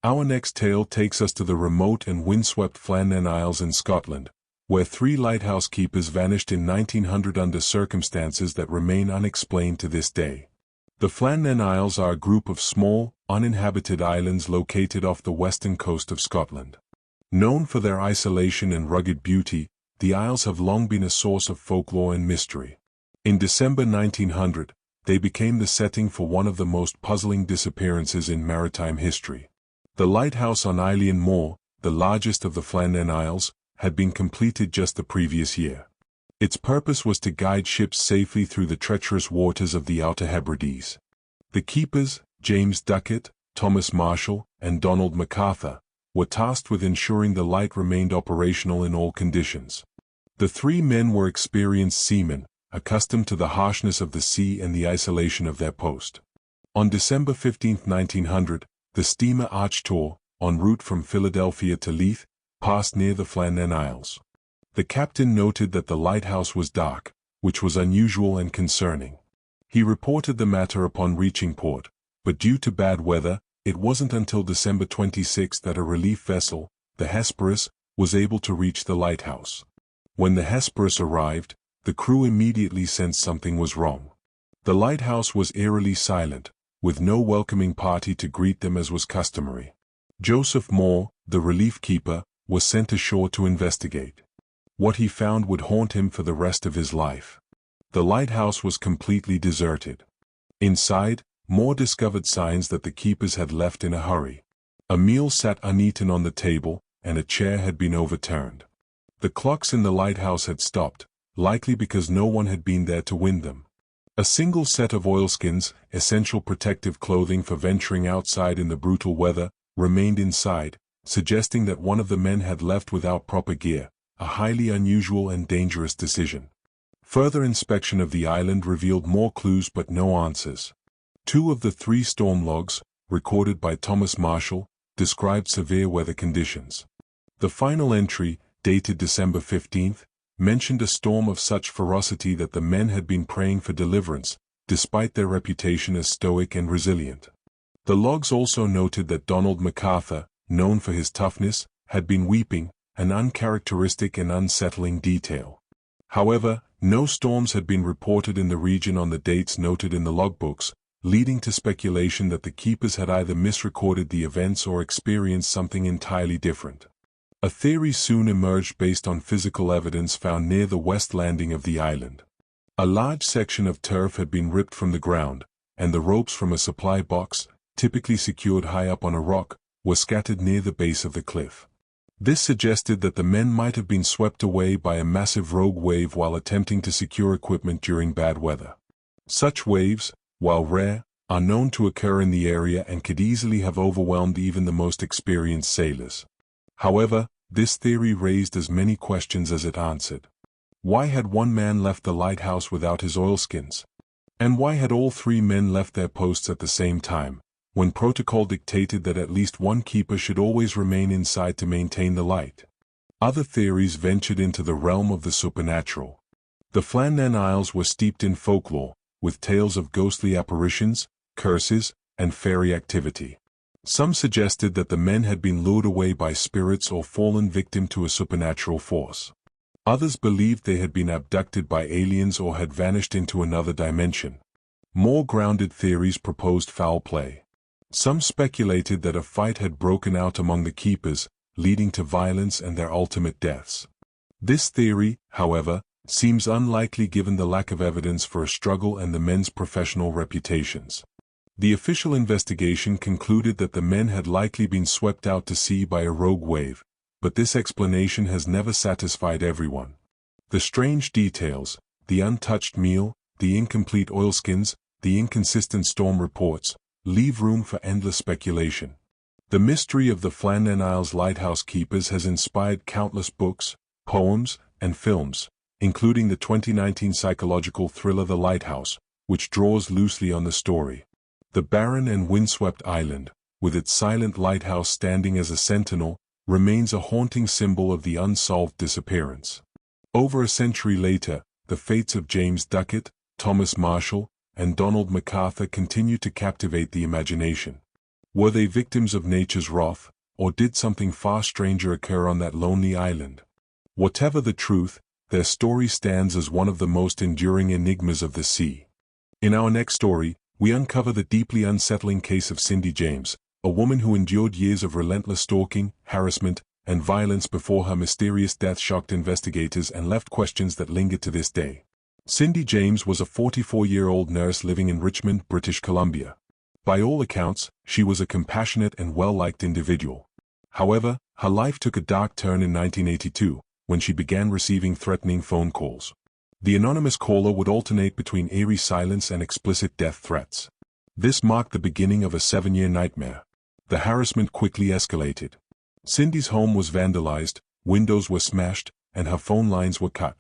Our next tale takes us to the remote and windswept Flannan Isles in Scotland, where 3 lighthouse keepers vanished in 1900 under circumstances that remain unexplained to this day. The Flannan Isles are a group of small, uninhabited islands located off the western coast of Scotland. Known for their isolation and rugged beauty, the Isles have long been a source of folklore and mystery. In December 1900, they became the setting for one of the most puzzling disappearances in maritime history. The lighthouse on Eilean Moor, the largest of the Flannan Isles, had been completed just the previous year. Its purpose was to guide ships safely through the treacherous waters of the Outer Hebrides. The keepers, James Duckett, Thomas Marshall, and Donald MacArthur, were tasked with ensuring the light remained operational in all conditions. The 3 men were experienced seamen, accustomed to the harshness of the sea and the isolation of their post. On December 15, 1900, the steamer Archtor, en route from Philadelphia to Leith, passed near the Flannan Isles. The captain noted that the lighthouse was dark, which was unusual and concerning. He reported the matter upon reaching port, but due to bad weather, it wasn't until December 26 that a relief vessel, the Hesperus, was able to reach the lighthouse. When the Hesperus arrived, the crew immediately sensed something was wrong. The lighthouse was eerily silent, with no welcoming party to greet them as was customary. Joseph Moore, the relief keeper, was sent ashore to investigate. What he found would haunt him for the rest of his life. The lighthouse was completely deserted. Inside, Moore discovered signs that the keepers had left in a hurry. A meal sat uneaten on the table, and a chair had been overturned. The clocks in the lighthouse had stopped, likely because no one had been there to wind them. A single set of oilskins, essential protective clothing for venturing outside in the brutal weather, remained inside, suggesting that one of the men had left without proper gear, a highly unusual and dangerous decision. Further inspection of the island revealed more clues but no answers. 2 of the 3 storm logs, recorded by Thomas Marshall, described severe weather conditions. The final entry, dated December 15, mentioned a storm of such ferocity that the men had been praying for deliverance, despite their reputation as stoic and resilient. The logs also noted that Donald MacArthur, known for his toughness, had been weeping, an uncharacteristic and unsettling detail. However, No storms had been reported in the region on the dates noted in the logbooks, leading to speculation that the keepers had either misrecorded the events or experienced something entirely different. A theory soon emerged based on physical evidence found near the west landing of the island. A large section of turf had been ripped from the ground, and the ropes from a supply box, typically secured high up on a rock, were scattered near the base of the cliff. This suggested that the men might have been swept away by a massive rogue wave while attempting to secure equipment during bad weather. Such waves, while rare, are known to occur in the area and could easily have overwhelmed even the most experienced sailors. However, this theory raised as many questions as it answered. Why had one man left the lighthouse without his oilskins? And why had all three men left their posts at the same time, when protocol dictated that at least one keeper should always remain inside to maintain the light? Other theories ventured into the realm of the supernatural. The Flannan Isles were steeped in folklore, with tales of ghostly apparitions, curses, and fairy activity. Some suggested that the men had been lured away by spirits or fallen victim to a supernatural force. Others believed they had been abducted by aliens or had vanished into another dimension. More grounded theories proposed foul play. Some speculated that a fight had broken out among the keepers, leading to violence and their ultimate deaths. This theory, however, seems unlikely given the lack of evidence for a struggle and the men's professional reputations. The official investigation concluded that the men had likely been swept out to sea by a rogue wave, but this explanation has never satisfied everyone. The strange details, the untouched meal, the incomplete oilskins, the inconsistent storm reports, leave room for endless speculation. The mystery of the Flannan Isles lighthouse keepers has inspired countless books, poems, and films, including the 2019 psychological thriller The Lighthouse, which draws loosely on the story. The barren and windswept island, with its silent lighthouse standing as a sentinel, remains a haunting symbol of the unsolved disappearance. Over a century later, the fates of James Duckett, Thomas Marshall, and Donald MacArthur continue to captivate the imagination. Were they victims of nature's wrath, or did something far stranger occur on that lonely island? Whatever the truth, their story stands as one of the most enduring enigmas of the sea. In our next story, we uncover the deeply unsettling case of Cindy James, a woman who endured years of relentless stalking, harassment, and violence before her mysterious death shocked investigators and left questions that linger to this day. Cindy James was a 44-year-old nurse living in Richmond, British Columbia. By all accounts, she was a compassionate and well-liked individual. However, her life took a dark turn in 1982, when she began receiving threatening phone calls. The anonymous caller would alternate between eerie silence and explicit death threats. This marked the beginning of a 7-year nightmare. The harassment quickly escalated. Cindy's home was vandalized, windows were smashed, and her phone lines were cut.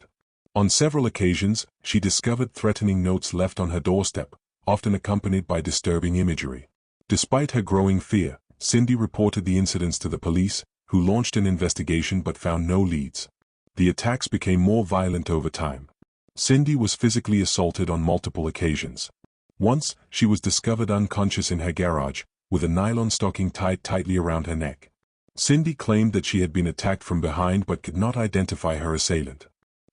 On several occasions, she discovered threatening notes left on her doorstep, often accompanied by disturbing imagery. Despite her growing fear, Cindy reported the incidents to the police, who launched an investigation but found no leads. The attacks became more violent over time. Cindy was physically assaulted on multiple occasions. Once, she was discovered unconscious in her garage, with a nylon stocking tied tightly around her neck. Cindy claimed that she had been attacked from behind but could not identify her assailant.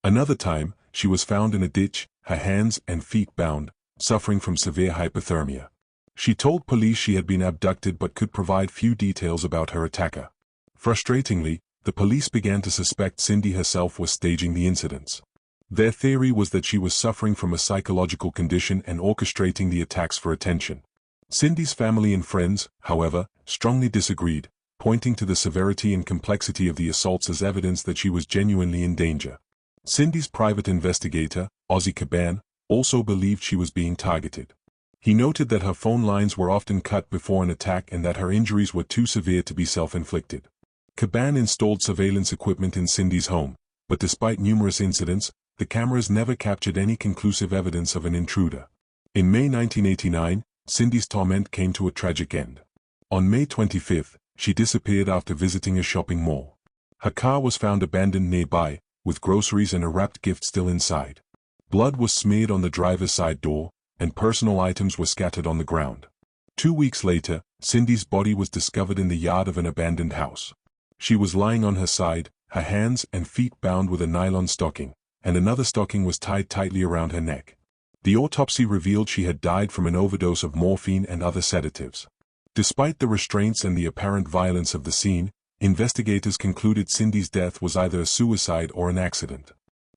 Another time, she was found in a ditch, her hands and feet bound, suffering from severe hypothermia. She told police she had been abducted but could provide few details about her attacker. Frustratingly, the police began to suspect Cindy herself was staging the incidents. Their theory was that she was suffering from a psychological condition and orchestrating the attacks for attention. Cindy's family and friends, however, strongly disagreed, pointing to the severity and complexity of the assaults as evidence that she was genuinely in danger. Cindy's private investigator, Ozzy Caban, also believed she was being targeted. He noted that her phone lines were often cut before an attack and that her injuries were too severe to be self-inflicted. Caban installed surveillance equipment in Cindy's home, but despite numerous incidents, the cameras never captured any conclusive evidence of an intruder. In May 1989, Cindy's torment came to a tragic end. On May 25, she disappeared after visiting a shopping mall. Her car was found abandoned nearby, with groceries and a wrapped gift still inside. Blood was smeared on the driver's side door, and personal items were scattered on the ground. 2 weeks later, Cindy's body was discovered in the yard of an abandoned house. She was lying on her side, her hands and feet bound with a nylon stocking, and another stocking was tied tightly around her neck. The autopsy revealed she had died from an overdose of morphine and other sedatives. Despite the restraints and the apparent violence of the scene, investigators concluded Cindy's death was either a suicide or an accident.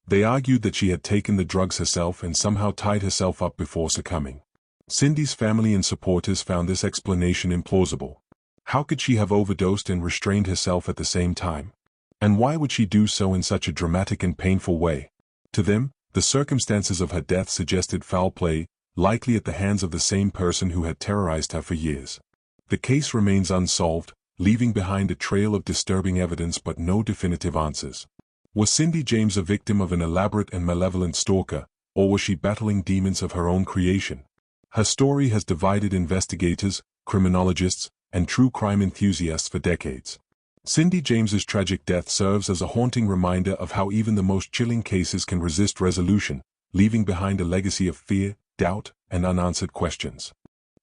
They argued that she had taken the drugs herself and somehow tied herself up before succumbing. Cindy's family and supporters found this explanation implausible. How could she have overdosed and restrained herself at the same time? And why would she do so in such a dramatic and painful way? To them, the circumstances of her death suggested foul play, likely at the hands of the same person who had terrorized her for years. The case remains unsolved, leaving behind a trail of disturbing evidence but no definitive answers. Was Cindy James a victim of an elaborate and malevolent stalker, or was she battling demons of her own creation? Her story has divided investigators, criminologists, and true crime enthusiasts for decades. Cindy James's tragic death serves as a haunting reminder of how even the most chilling cases can resist resolution, leaving behind a legacy of fear, doubt, and unanswered questions.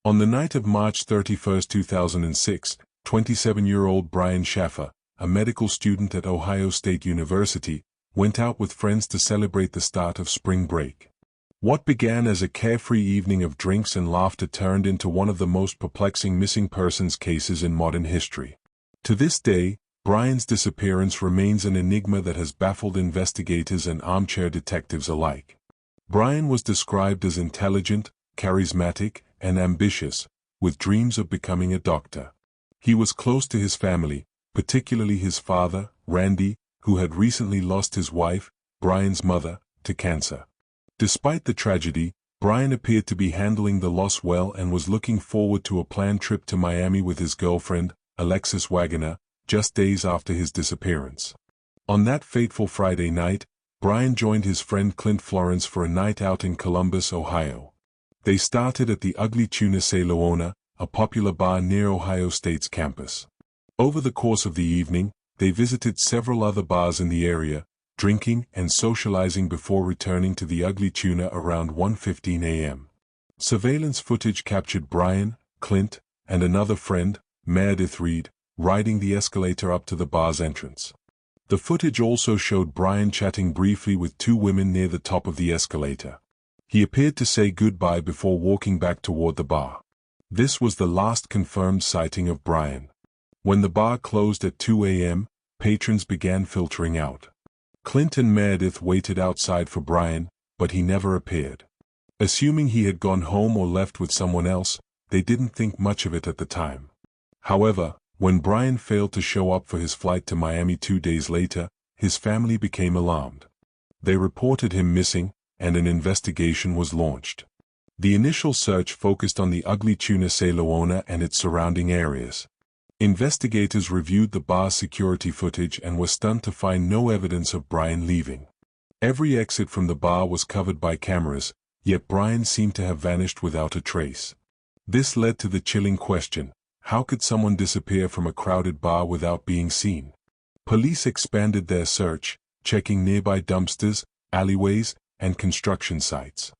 On the night of March 31, 2006, 27-year-old Brian Schaffer, a medical student at Ohio State University, went out with friends to celebrate the start of spring break. What began as a carefree evening of drinks and laughter turned into one of the most perplexing missing persons cases in modern history. To this day, Brian's disappearance remains an enigma that has baffled investigators and armchair detectives alike. Brian was described as intelligent, charismatic, and ambitious, with dreams of becoming a doctor. He was close to his family, particularly his father, Randy, who had recently lost his wife, Brian's mother, to cancer. Despite the tragedy, Brian appeared to be handling the loss well and was looking forward to a planned trip to Miami with his girlfriend, Alexis Wagner, just days after his disappearance. On that fateful Friday night, Brian joined his friend Clint Florence for a night out in Columbus, Ohio. They started at the Ugly Tuna Se Leona, a popular bar near Ohio State's campus. Over the course of the evening, they visited several other bars in the area, drinking and socializing before returning to the Ugly Tuna around 1:15 a.m. Surveillance footage captured Brian, Clint, and another friend, Meredith Reed, riding the escalator up to the bar's entrance. The footage also showed Brian chatting briefly with two women near the top of the escalator. He appeared to say goodbye before walking back toward the bar. This was the last confirmed sighting of Brian. When the bar closed at 2 a.m., patrons began filtering out. Clint and Meredith waited outside for Brian, but he never appeared. Assuming he had gone home or left with someone else, they didn't think much of it at the time. However, when Brian failed to show up for his flight to Miami 2 days later, his family became alarmed. They reported him missing, and an investigation was launched. The initial search focused on the Ugly Tuna Se Leona and its surrounding areas. Investigators reviewed the bar's security footage and were stunned to find no evidence of Brian leaving. Every exit from the bar was covered by cameras, yet Brian seemed to have vanished without a trace. This led to the chilling question: how could someone disappear from a crowded bar without being seen? Police expanded their search, checking nearby dumpsters, alleyways, and construction sites.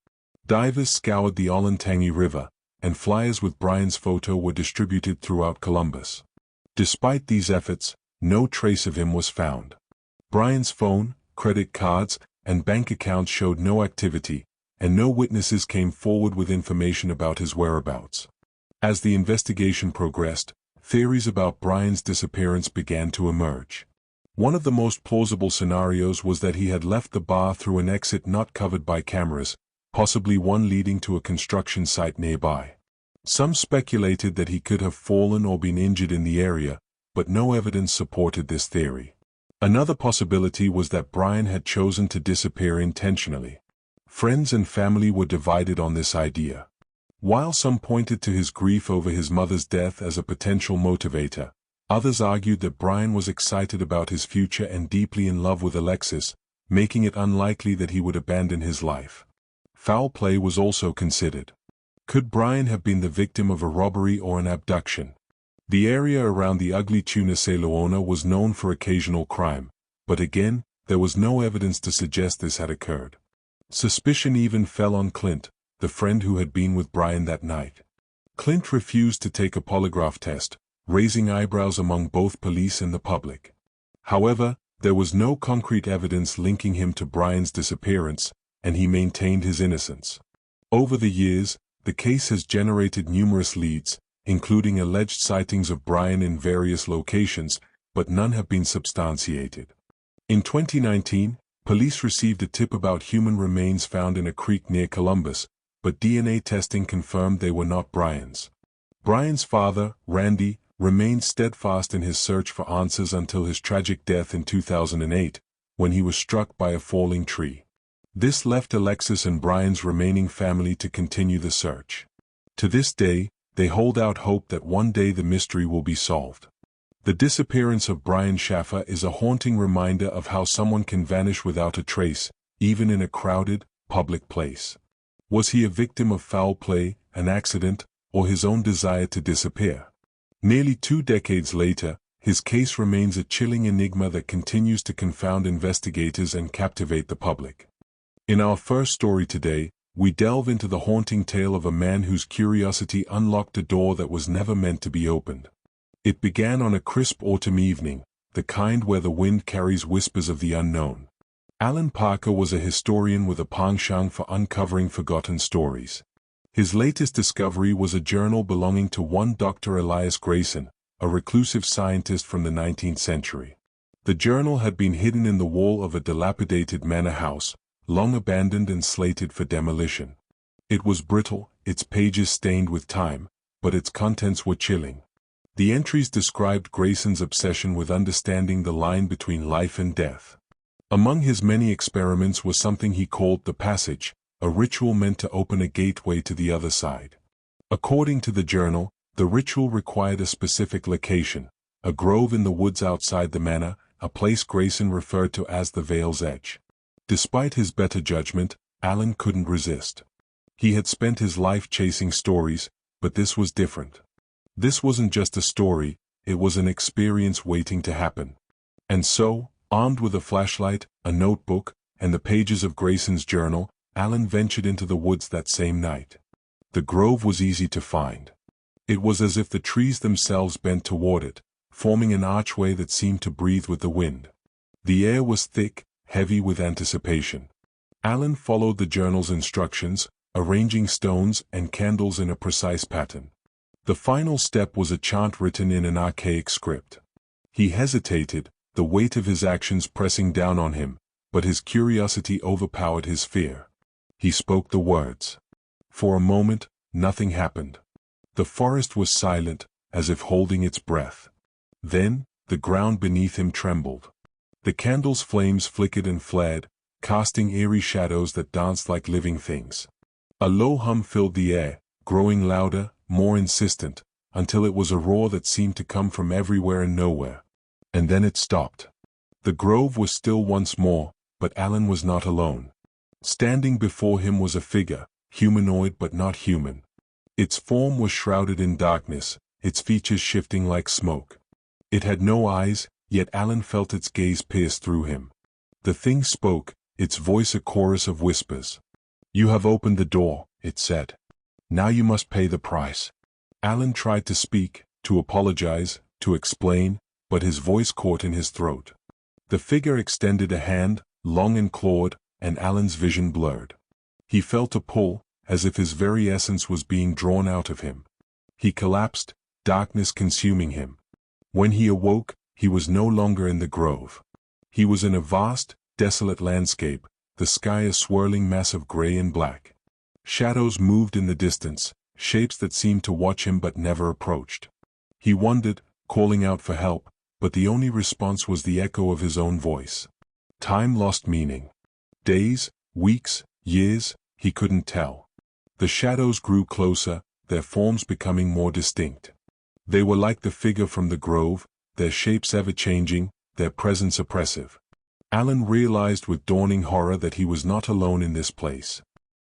Divers scoured the Olentangy River, and flyers with Brian's photo were distributed throughout Columbus. Despite these efforts, no trace of him was found. Brian's phone, credit cards, and bank accounts showed no activity, and no witnesses came forward with information about his whereabouts. As the investigation progressed, theories about Brian's disappearance began to emerge. One of the most plausible scenarios was that he had left the bar through an exit not covered by cameras, possibly one leading to a construction site nearby. Some speculated that he could have fallen or been injured in the area, but no evidence supported this theory. Another possibility was that Brian had chosen to disappear intentionally. Friends and family were divided on this idea. While some pointed to his grief over his mother's death as a potential motivator, others argued that Brian was excited about his future and deeply in love with Alexis, making it unlikely that he would abandon his life. Foul play was also considered. Could Brian have been the victim of a robbery or an abduction? The area around the Ugly Tuna Se Leona was known for occasional crime, but again, there was no evidence to suggest this had occurred. Suspicion even fell on Clint, the friend who had been with Brian that night. Clint refused to take a polygraph test, raising eyebrows among both police and the public. However, There was no concrete evidence linking him to Brian's disappearance, and he maintained his innocence. Over the years, the case has generated numerous leads, including alleged sightings of Brian in various locations, but none have been substantiated. In 2019, police received a tip about human remains found in a creek near Columbus, but DNA testing confirmed they were not Brian's. Brian's father, Randy, remained steadfast in his search for answers until his tragic death in 2008, when he was struck by a falling tree. This left Alexis and Brian's remaining family to continue the search. To this day, they hold out hope that one day the mystery will be solved. The disappearance of Brian Schaffer is a haunting reminder of how someone can vanish without a trace, even in a crowded, public place. Was he a victim of foul play, an accident, or his own desire to disappear? Nearly 2 decades later, his case remains a chilling enigma that continues to confound investigators and captivate the public. In our first story today, we delve into the haunting tale of a man whose curiosity unlocked a door that was never meant to be opened. It began on a crisp autumn evening, the kind where the wind carries whispers of the unknown. Alan Parker was a historian with a penchant for uncovering forgotten stories. His latest discovery was a journal belonging to one Dr. Elias Grayson, a reclusive scientist from the 19th century. The journal had been hidden in the wall of a dilapidated manor house, long abandoned and slated for demolition. It was brittle, its pages stained with time, but its contents were chilling. The entries described Grayson's obsession with understanding the line between life and death. Among his many experiments was something he called the passage, a ritual meant to open a gateway to the other side. According to the journal, the ritual required a specific location, a grove in the woods outside the manor, a place Grayson referred to as the Vale's Edge. Despite his better judgment, Alan couldn't resist. He had spent his life chasing stories, but this was different. This wasn't just a story, it was an experience waiting to happen. And so, armed with a flashlight, a notebook, and the pages of Grayson's journal, Alan ventured into the woods that same night. The grove was easy to find. It was as if the trees themselves bent toward it, forming an archway that seemed to breathe with the wind. The air was thick, heavy with anticipation. Alan followed the journal's instructions, arranging stones and candles in a precise pattern. The final step was a chant written in an archaic script. He hesitated, the weight of his actions pressing down on him, but his curiosity overpowered his fear. He spoke the words. For a moment, nothing happened. The forest was silent, as if holding its breath. Then, the ground beneath him trembled. The candle's flames flickered and flared, casting eerie shadows that danced like living things. A low hum filled the air, growing louder, more insistent, until it was a roar that seemed to come from everywhere and nowhere. And then it stopped. The grove was still once more, but Alan was not alone. Standing before him was a figure, humanoid but not human. Its form was shrouded in darkness, its features shifting like smoke. It had no eyes, yet Alan felt its gaze pierce through him. The thing spoke, its voice a chorus of whispers. "You have opened the door," it said. "Now you must pay the price." Alan tried to speak, to apologize, to explain, but his voice caught in his throat. The figure extended a hand, long and clawed, and Alan's vision blurred. He felt a pull, as if his very essence was being drawn out of him. He collapsed, darkness consuming him. When he awoke, he was no longer in the grove. He was in a vast, desolate landscape, the sky a swirling mass of gray and black. Shadows moved in the distance, shapes that seemed to watch him but never approached. He wondered, calling out for help, but the only response was the echo of his own voice. Time lost meaning. Days, weeks, years, he couldn't tell. The shadows grew closer, their forms becoming more distinct. They were like the figure from the grove, their shapes ever-changing, their presence oppressive. Alan realized with dawning horror that he was not alone in this place.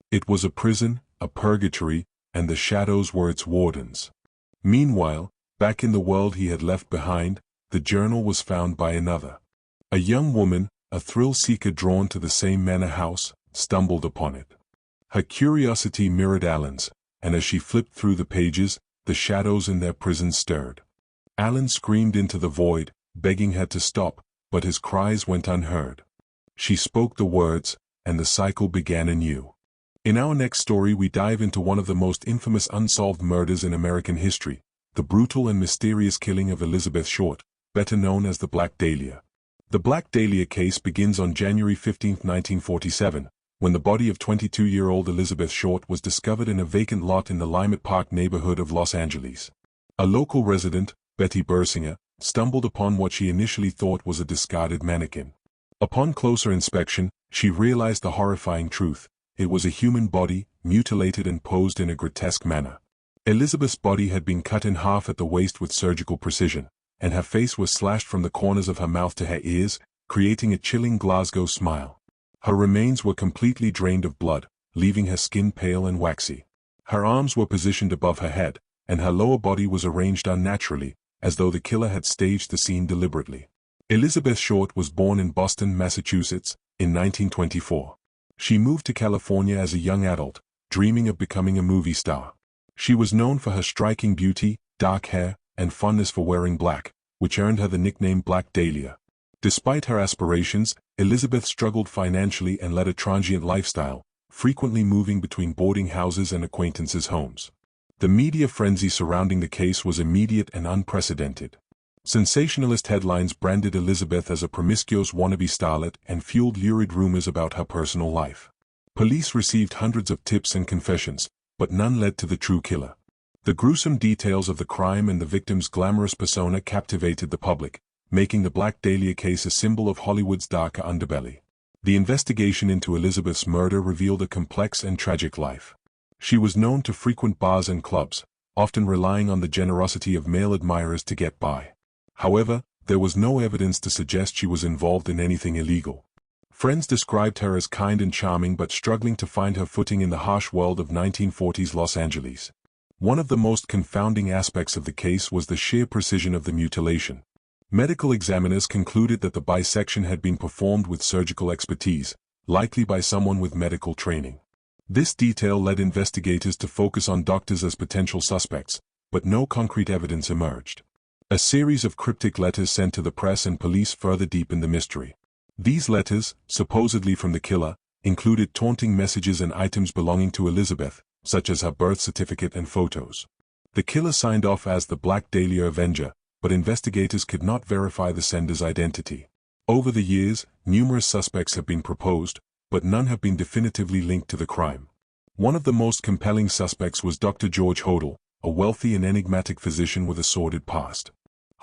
It was a prison, a purgatory, and the shadows were its wardens. Meanwhile, back in the world he had left behind, the journal was found by another. A young woman, a thrill-seeker drawn to the same manor house, stumbled upon it. Her curiosity mirrored Alan's, and as she flipped through the pages, the shadows in their prison stirred. Alan screamed into the void, begging her to stop, but his cries went unheard. She spoke the words, and the cycle began anew. In our next story we dive into one of the most infamous unsolved murders in American history, the brutal and mysterious killing of Elizabeth Short, better known as the Black Dahlia. The Black Dahlia case begins on January 15, 1947, when the body of 22-year-old Elizabeth Short was discovered in a vacant lot in the Limit Park neighborhood of Los Angeles. A local resident, Betty Bersinger, stumbled upon what she initially thought was a discarded mannequin. Upon closer inspection, she realized the horrifying truth. It was a human body, mutilated and posed in a grotesque manner. Elizabeth's body had been cut in half at the waist with surgical precision, and her face was slashed from the corners of her mouth to her ears, creating a chilling Glasgow smile. Her remains were completely drained of blood, leaving her skin pale and waxy. Her arms were positioned above her head, and her lower body was arranged unnaturally, as though the killer had staged the scene deliberately. Elizabeth Short was born in Boston, Massachusetts, in 1924. She moved to California as a young adult, dreaming of becoming a movie star. She was known for her striking beauty, dark hair, and fondness for wearing black, which earned her the nickname Black Dahlia. Despite her aspirations, Elizabeth struggled financially and led a transient lifestyle, frequently moving between boarding houses and acquaintances' homes. The media frenzy surrounding the case was immediate and unprecedented. Sensationalist headlines branded Elizabeth as a promiscuous wannabe starlet and fueled lurid rumors about her personal life. Police received hundreds of tips and confessions, but none led to the true killer. The gruesome details of the crime and the victim's glamorous persona captivated the public, making the Black Dahlia case a symbol of Hollywood's darker underbelly. The investigation into Elizabeth's murder revealed a complex and tragic life. She was known to frequent bars and clubs, often relying on the generosity of male admirers to get by. However, there was no evidence to suggest she was involved in anything illegal. Friends described her as kind and charming but struggling to find her footing in the harsh world of 1940s Los Angeles. One of the most confounding aspects of the case was the sheer precision of the mutilation. Medical examiners concluded that the bisection had been performed with surgical expertise, likely by someone with medical training. This detail led investigators to focus on doctors as potential suspects, but no concrete evidence emerged. A series of cryptic letters sent to the press and police further deepened the mystery. These letters, supposedly from the killer, included taunting messages and items belonging to Elizabeth, such as her birth certificate and photos. The killer signed off as the Black Dahlia Avenger, but investigators could not verify the sender's identity. Over the years, numerous suspects have been proposed, but none have been definitively linked to the crime. One of the most compelling suspects was Dr. George Hodel, a wealthy and enigmatic physician with a sordid past.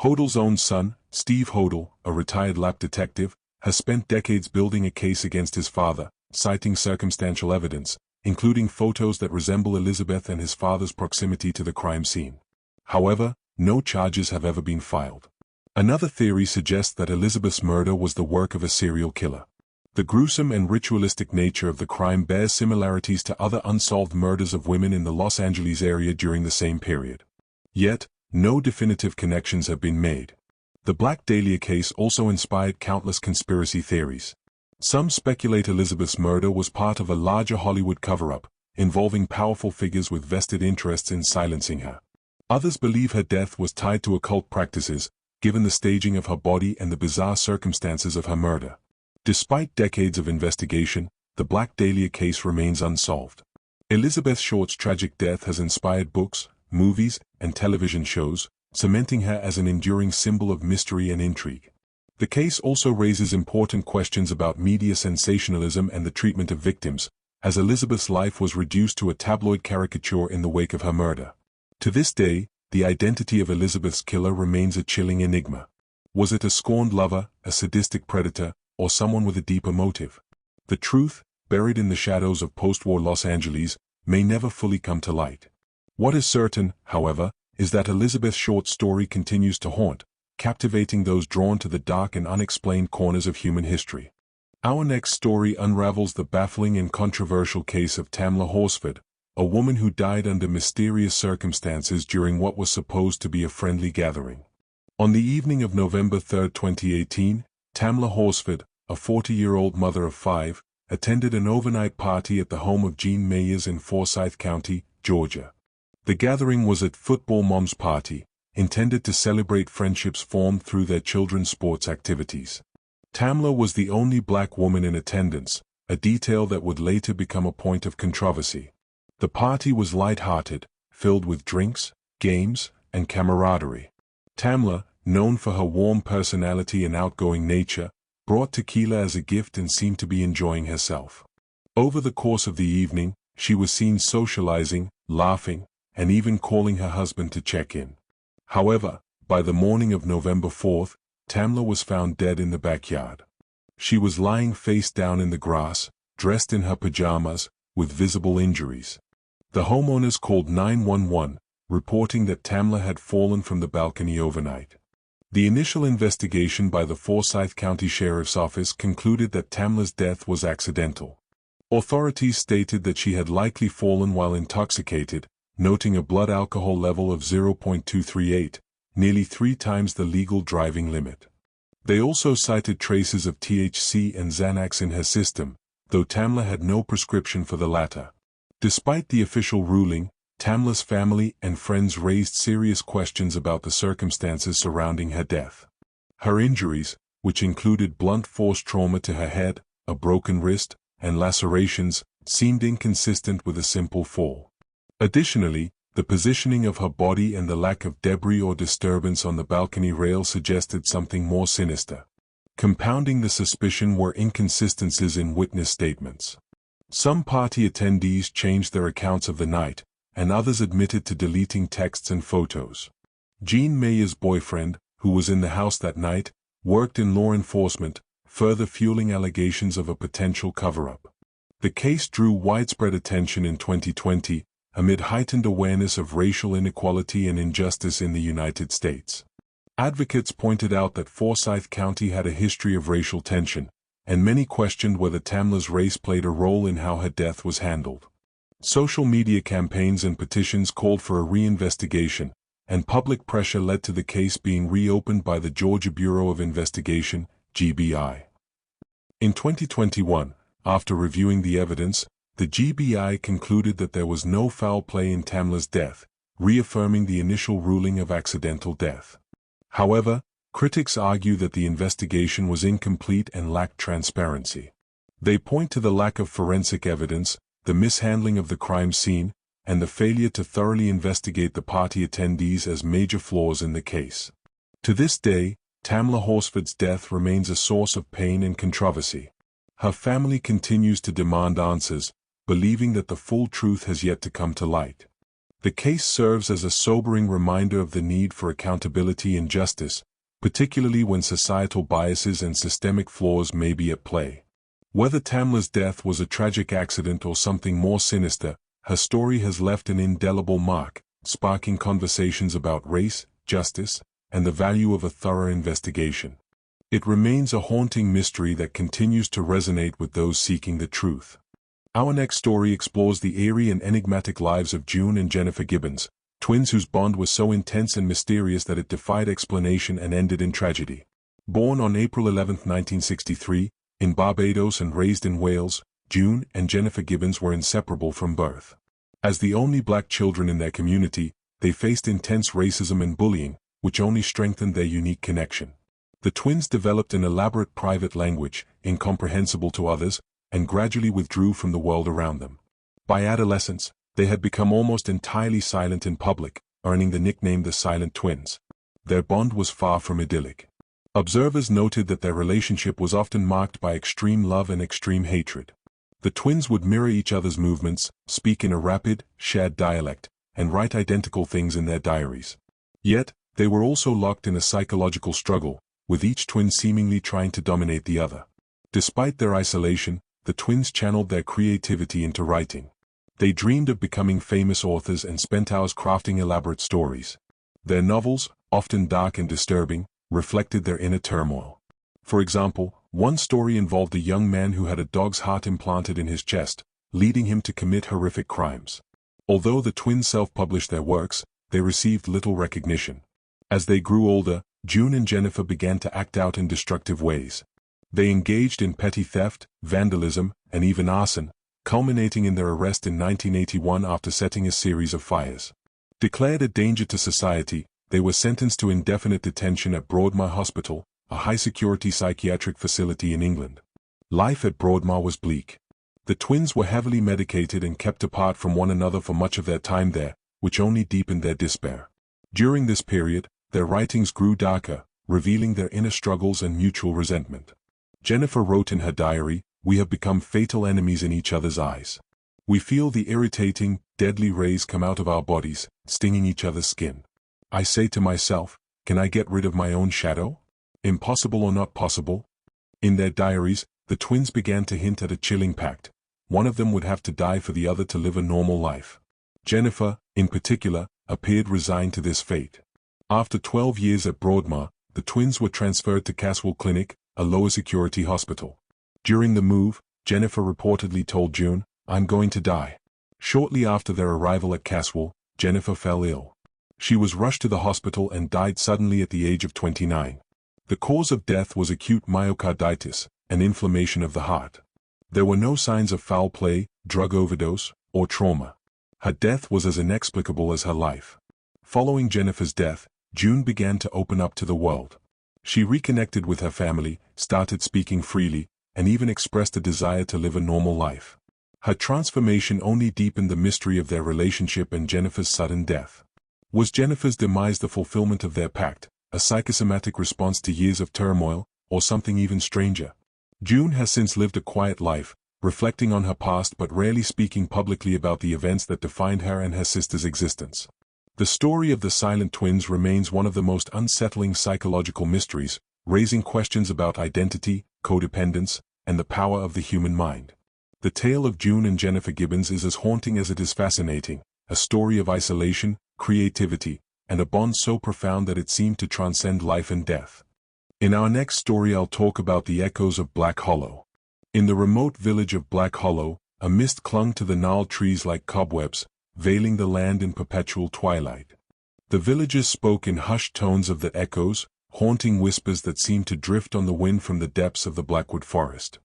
Hodel's own son, Steve Hodel, a retired lab detective, has spent decades building a case against his father, citing circumstantial evidence, including photos that resemble Elizabeth and his father's proximity to the crime scene. However, no charges have ever been filed. Another theory suggests that Elizabeth's murder was the work of a serial killer. The gruesome and ritualistic nature of the crime bears similarities to other unsolved murders of women in the Los Angeles area during the same period. Yet, no definitive connections have been made. The Black Dahlia case also inspired countless conspiracy theories. Some speculate Elizabeth's murder was part of a larger Hollywood cover-up, involving powerful figures with vested interests in silencing her. Others believe her death was tied to occult practices, given the staging of her body and the bizarre circumstances of her murder. Despite decades of investigation, the Black Dahlia case remains unsolved. Elizabeth Short's tragic death has inspired books, movies, and television shows, cementing her as an enduring symbol of mystery and intrigue. The case also raises important questions about media sensationalism and the treatment of victims, as Elizabeth's life was reduced to a tabloid caricature in the wake of her murder. To this day, the identity of Elizabeth's killer remains a chilling enigma. Was it a scorned lover, a sadistic predator, or someone with a deeper motive? The truth, buried in the shadows of post-war Los Angeles, may never fully come to light. What is certain, however, is that Elizabeth Short's story continues to haunt, captivating those drawn to the dark and unexplained corners of human history. Our next story unravels the baffling and controversial case of Tamla Horsford, a woman who died under mysterious circumstances during what was supposed to be a friendly gathering. On the evening of November 3, 2018, Tamla Horsford, a 40-year-old mother of 5, attended an overnight party at the home of Jean Mayers in Forsyth County, Georgia. The gathering was a football mom's party, intended to celebrate friendships formed through their children's sports activities. Tamla was the only black woman in attendance, a detail that would later become a point of controversy. The party was light-hearted, filled with drinks, games, and camaraderie. Tamla, known for her warm personality and outgoing nature, brought tequila as a gift and seemed to be enjoying herself. Over the course of the evening, she was seen socializing, laughing, and even calling her husband to check in. However, by the morning of November 4th, Tamla was found dead in the backyard. She was lying face down in the grass, dressed in her pajamas, with visible injuries. The homeowners called 911, reporting that Tamla had fallen from the balcony overnight. The initial investigation by the Forsyth County Sheriff's Office concluded that Tamla's death was accidental. Authorities stated that she had likely fallen while intoxicated, noting a blood alcohol level of 0.238, nearly 3 times the legal driving limit. They also cited traces of THC and Xanax in her system, though Tamla had no prescription for the latter. Despite the official ruling, Tamla's family and friends raised serious questions about the circumstances surrounding her death. Her injuries, which included blunt force trauma to her head, a broken wrist, and lacerations, seemed inconsistent with a simple fall. Additionally, the positioning of her body and the lack of debris or disturbance on the balcony rail suggested something more sinister. Compounding the suspicion were inconsistencies in witness statements. Some party attendees changed their accounts of the night, and others admitted to deleting texts and photos. Jean Mayer's boyfriend, who was in the house that night, worked in law enforcement, further fueling allegations of a potential cover-up. The case drew widespread attention in 2020, amid heightened awareness of racial inequality and injustice in the United States. Advocates pointed out that Forsyth County had a history of racial tension, and many questioned whether Tamla's race played a role in how her death was handled. Social media campaigns and petitions called for a reinvestigation, and public pressure led to the case being reopened by the Georgia Bureau of Investigation, GBI. In 2021, after reviewing the evidence, the GBI concluded that there was no foul play in Tamla's death, reaffirming the initial ruling of accidental death. However, critics argue that the investigation was incomplete and lacked transparency. They point to the lack of forensic evidence, the mishandling of the crime scene, and the failure to thoroughly investigate the party attendees as major flaws in the case. To this day, Tamla Horsford's death remains a source of pain and controversy. Her family continues to demand answers, believing that the full truth has yet to come to light. The case serves as a sobering reminder of the need for accountability and justice, particularly when societal biases and systemic flaws may be at play. Whether Tamla's death was a tragic accident or something more sinister, her story has left an indelible mark, sparking conversations about race, justice, and the value of a thorough investigation. It remains a haunting mystery that continues to resonate with those seeking the truth. Our next story explores the eerie and enigmatic lives of June and Jennifer Gibbons, twins whose bond was so intense and mysterious that it defied explanation and ended in tragedy. Born on April 11, 1963, in Barbados and raised in Wales, June and Jennifer Gibbons were inseparable from birth. As the only black children in their community, they faced intense racism and bullying, which only strengthened their unique connection. The twins developed an elaborate private language, incomprehensible to others, and gradually withdrew from the world around them. By adolescence, they had become almost entirely silent in public, earning the nickname the Silent Twins. Their bond was far from idyllic. Observers noted that their relationship was often marked by extreme love and extreme hatred. The twins would mirror each other's movements, speak in a rapid, shared dialect, and write identical things in their diaries. Yet, they were also locked in a psychological struggle, with each twin seemingly trying to dominate the other. Despite their isolation, the twins channeled their creativity into writing. They dreamed of becoming famous authors and spent hours crafting elaborate stories. Their novels, often dark and disturbing, reflected their inner turmoil. For example, one story involved a young man who had a dog's heart implanted in his chest, leading him to commit horrific crimes. Although the twins self-published their works, they received little recognition. As they grew older, June and Jennifer began to act out in destructive ways. They engaged in petty theft, vandalism, and even arson, culminating in their arrest in 1981 after setting a series of fires. Declared a danger to society, they were sentenced to indefinite detention at Broadmoor Hospital, a high-security psychiatric facility in England. Life at Broadmoor was bleak. The twins were heavily medicated and kept apart from one another for much of their time there, which only deepened their despair. During this period, their writings grew darker, revealing their inner struggles and mutual resentment. Jennifer wrote in her diary, "We have become fatal enemies in each other's eyes. We feel the irritating, deadly rays come out of our bodies, stinging each other's skin. I say to myself, can I get rid of my own shadow? Impossible or not possible?" In their diaries, the twins began to hint at a chilling pact. One of them would have to die for the other to live a normal life. Jennifer, in particular, appeared resigned to this fate. After 12 years at Broadmoor, the twins were transferred to Caswell Clinic, a lower-security hospital. During the move, Jennifer reportedly told June, "I'm going to die." Shortly after their arrival at Caswell, Jennifer fell ill. She was rushed to the hospital and died suddenly at the age of 29. The cause of death was acute myocarditis, an inflammation of the heart. There were no signs of foul play, drug overdose, or trauma. Her death was as inexplicable as her life. Following Jennifer's death, June began to open up to the world. She reconnected with her family, started speaking freely, and even expressed a desire to live a normal life. Her transformation only deepened the mystery of their relationship and Jennifer's sudden death. Was Jennifer's demise the fulfillment of their pact, a psychosomatic response to years of turmoil, or something even stranger? June has since lived a quiet life, reflecting on her past but rarely speaking publicly about the events that defined her and her sister's existence. The story of the silent twins remains one of the most unsettling psychological mysteries, raising questions about identity, codependence, and the power of the human mind. The tale of June and Jennifer Gibbons is as haunting as it is fascinating, a story of isolation, creativity, and a bond so profound that it seemed to transcend life and death. In our next story I'll talk about the echoes of Black Hollow. In the remote village of Black Hollow, a mist clung to the gnarled trees like cobwebs, veiling the land in perpetual twilight. The villagers spoke in hushed tones of the echoes, haunting whispers that seemed to drift on the wind from the depths of the Blackwood forest.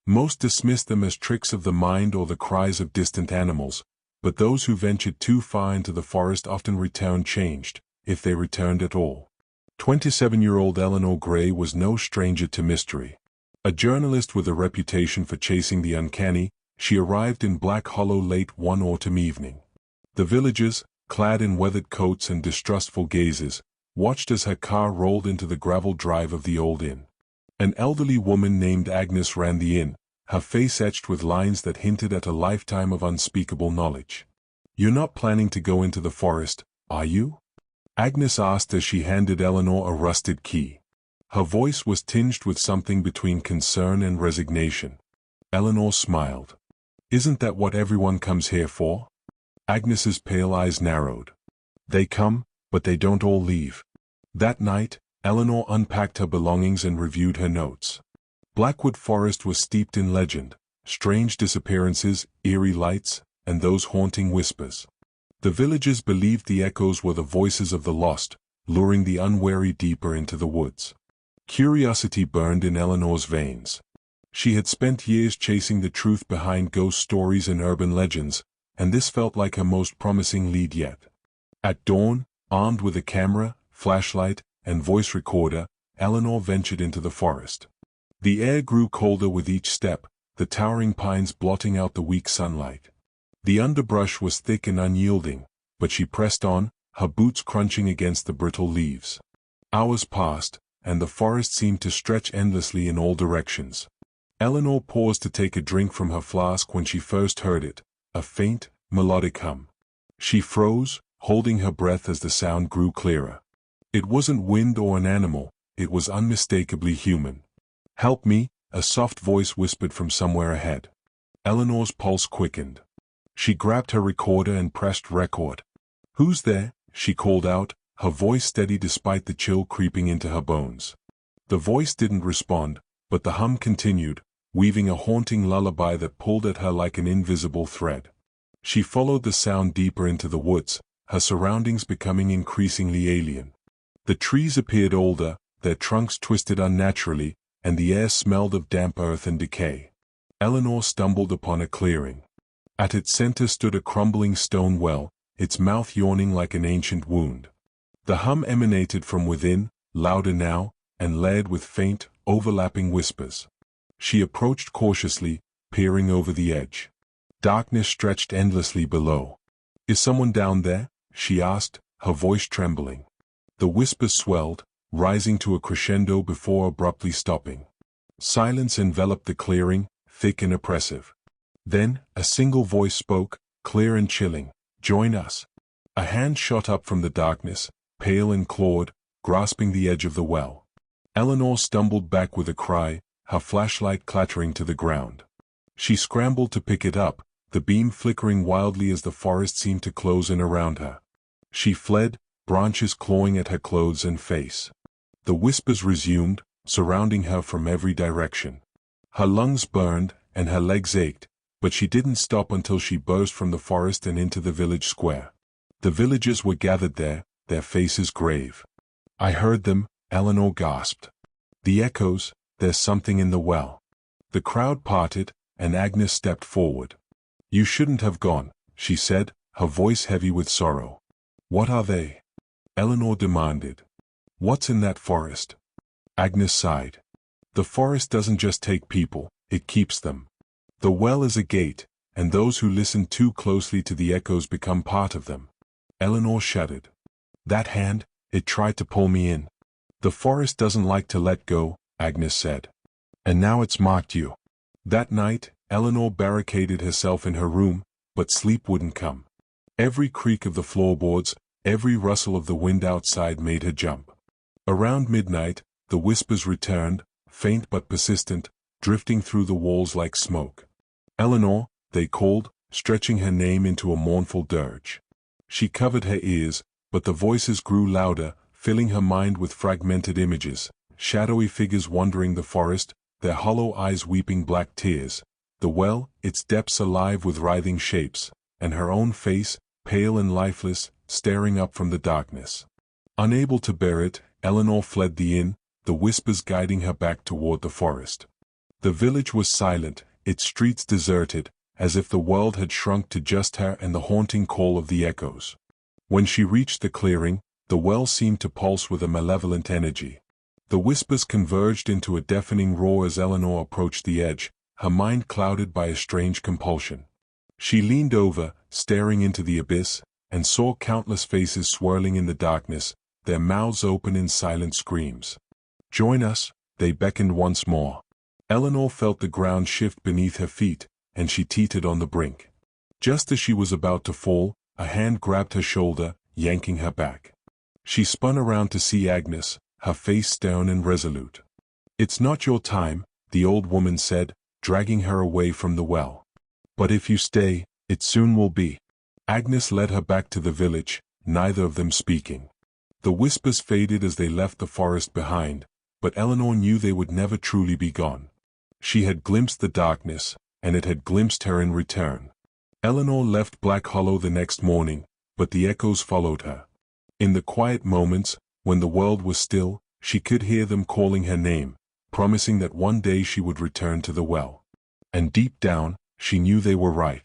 Most dismissed them as tricks of the mind or the cries of distant animals, but those who ventured too far into the forest often returned changed, if they returned at all. 27-year-old Eleanor Gray was no stranger to mystery. A journalist with a reputation for chasing the uncanny, she arrived in Black Hollow late one autumn evening. The villagers, clad in weathered coats and distrustful gazes, watched as her car rolled into the gravel drive of the old inn. An elderly woman named Agnes ran the inn, her face etched with lines that hinted at a lifetime of unspeakable knowledge. "You're not planning to go into the forest, are you?" Agnes asked as she handed Eleanor a rusted key. Her voice was tinged with something between concern and resignation. Eleanor smiled. "Isn't that what everyone comes here for?" Agnes's pale eyes narrowed. "They come, but they don't all leave." That night, Eleanor unpacked her belongings and reviewed her notes. Blackwood Forest was steeped in legend, strange disappearances, eerie lights, and those haunting whispers. The villagers believed the echoes were the voices of the lost, luring the unwary deeper into the woods. Curiosity burned in Eleanor's veins. She had spent years chasing the truth behind ghost stories and urban legends, and this felt like her most promising lead yet. At dawn, armed with a camera, flashlight, and voice recorder, Eleanor ventured into the forest. The air grew colder with each step, the towering pines blotting out the weak sunlight. The underbrush was thick and unyielding, but she pressed on, her boots crunching against the brittle leaves. Hours passed, and the forest seemed to stretch endlessly in all directions. Eleanor paused to take a drink from her flask when she first heard it, a faint, melodic hum. She froze, holding her breath as the sound grew clearer. It wasn't wind or an animal, it was unmistakably human. "Help me," a soft voice whispered from somewhere ahead. Eleanor's pulse quickened. She grabbed her recorder and pressed record. "Who's there?" she called out, her voice steady despite the chill creeping into her bones. The voice didn't respond, but the hum continued, weaving a haunting lullaby that pulled at her like an invisible thread. She followed the sound deeper into the woods, her surroundings becoming increasingly alien. The trees appeared older, their trunks twisted unnaturally, and the air smelled of damp earth and decay. Eleanor stumbled upon a clearing. At its center stood a crumbling stone well, its mouth yawning like an ancient wound. The hum emanated from within, louder now, and layered with faint, overlapping whispers. She approached cautiously, peering over the edge. Darkness stretched endlessly below. "Is someone down there?" she asked, her voice trembling. The whispers swelled, rising to a crescendo before abruptly stopping. Silence enveloped the clearing, thick and oppressive. Then, a single voice spoke, clear and chilling, "Join us." A hand shot up from the darkness, pale and clawed, grasping the edge of the well. Eleanor stumbled back with a cry, her flashlight clattering to the ground. She scrambled to pick it up, the beam flickering wildly as the forest seemed to close in around her. She fled, branches clawing at her clothes and face. The whispers resumed, surrounding her from every direction. Her lungs burned, and her legs ached, but she didn't stop until she burst from the forest and into the village square. The villagers were gathered there, their faces grave. "I heard them," Eleanor gasped. "The echoes, there's something in the well." The crowd parted, and Agnes stepped forward. "You shouldn't have gone," she said, her voice heavy with sorrow. "What are they?" Eleanor demanded. "What's in that forest?" Agnes sighed. "The forest doesn't just take people, it keeps them. The well is a gate, and those who listen too closely to the echoes become part of them." Eleanor shuddered. "That hand, it tried to pull me in." "The forest doesn't like to let go," Agnes said. "And now it's marked you." That night, Eleanor barricaded herself in her room, but sleep wouldn't come. Every creak of the floorboards, every rustle of the wind outside made her jump. Around midnight, the whispers returned, faint but persistent, drifting through the walls like smoke. "Eleanor," they called, stretching her name into a mournful dirge. She covered her ears, but the voices grew louder, filling her mind with fragmented images, shadowy figures wandering the forest, their hollow eyes weeping black tears, the well, its depths alive with writhing shapes, and her own face, pale and lifeless, staring up from the darkness. Unable to bear it, Eleanor fled the inn, the whispers guiding her back toward the forest. The village was silent, its streets deserted, as if the world had shrunk to just her and the haunting call of the echoes. When she reached the clearing, the well seemed to pulse with a malevolent energy. The whispers converged into a deafening roar as Eleanor approached the edge, her mind clouded by a strange compulsion. She leaned over, staring into the abyss, and saw countless faces swirling in the darkness, their mouths open in silent screams. "Join us," they beckoned once more. Eleanor felt the ground shift beneath her feet, and she teetered on the brink. Just as she was about to fall, a hand grabbed her shoulder, yanking her back. She spun around to see Agnes, her face stern and resolute. "It's not your time," the old woman said, dragging her away from the well. "But if you stay, it soon will be." Agnes led her back to the village, neither of them speaking. The whispers faded as they left the forest behind, but Eleanor knew they would never truly be gone. She had glimpsed the darkness, and it had glimpsed her in return. Eleanor left Black Hollow the next morning, but the echoes followed her. In the quiet moments, when the world was still, she could hear them calling her name, promising that one day she would return to the well. And deep down, she knew they were right.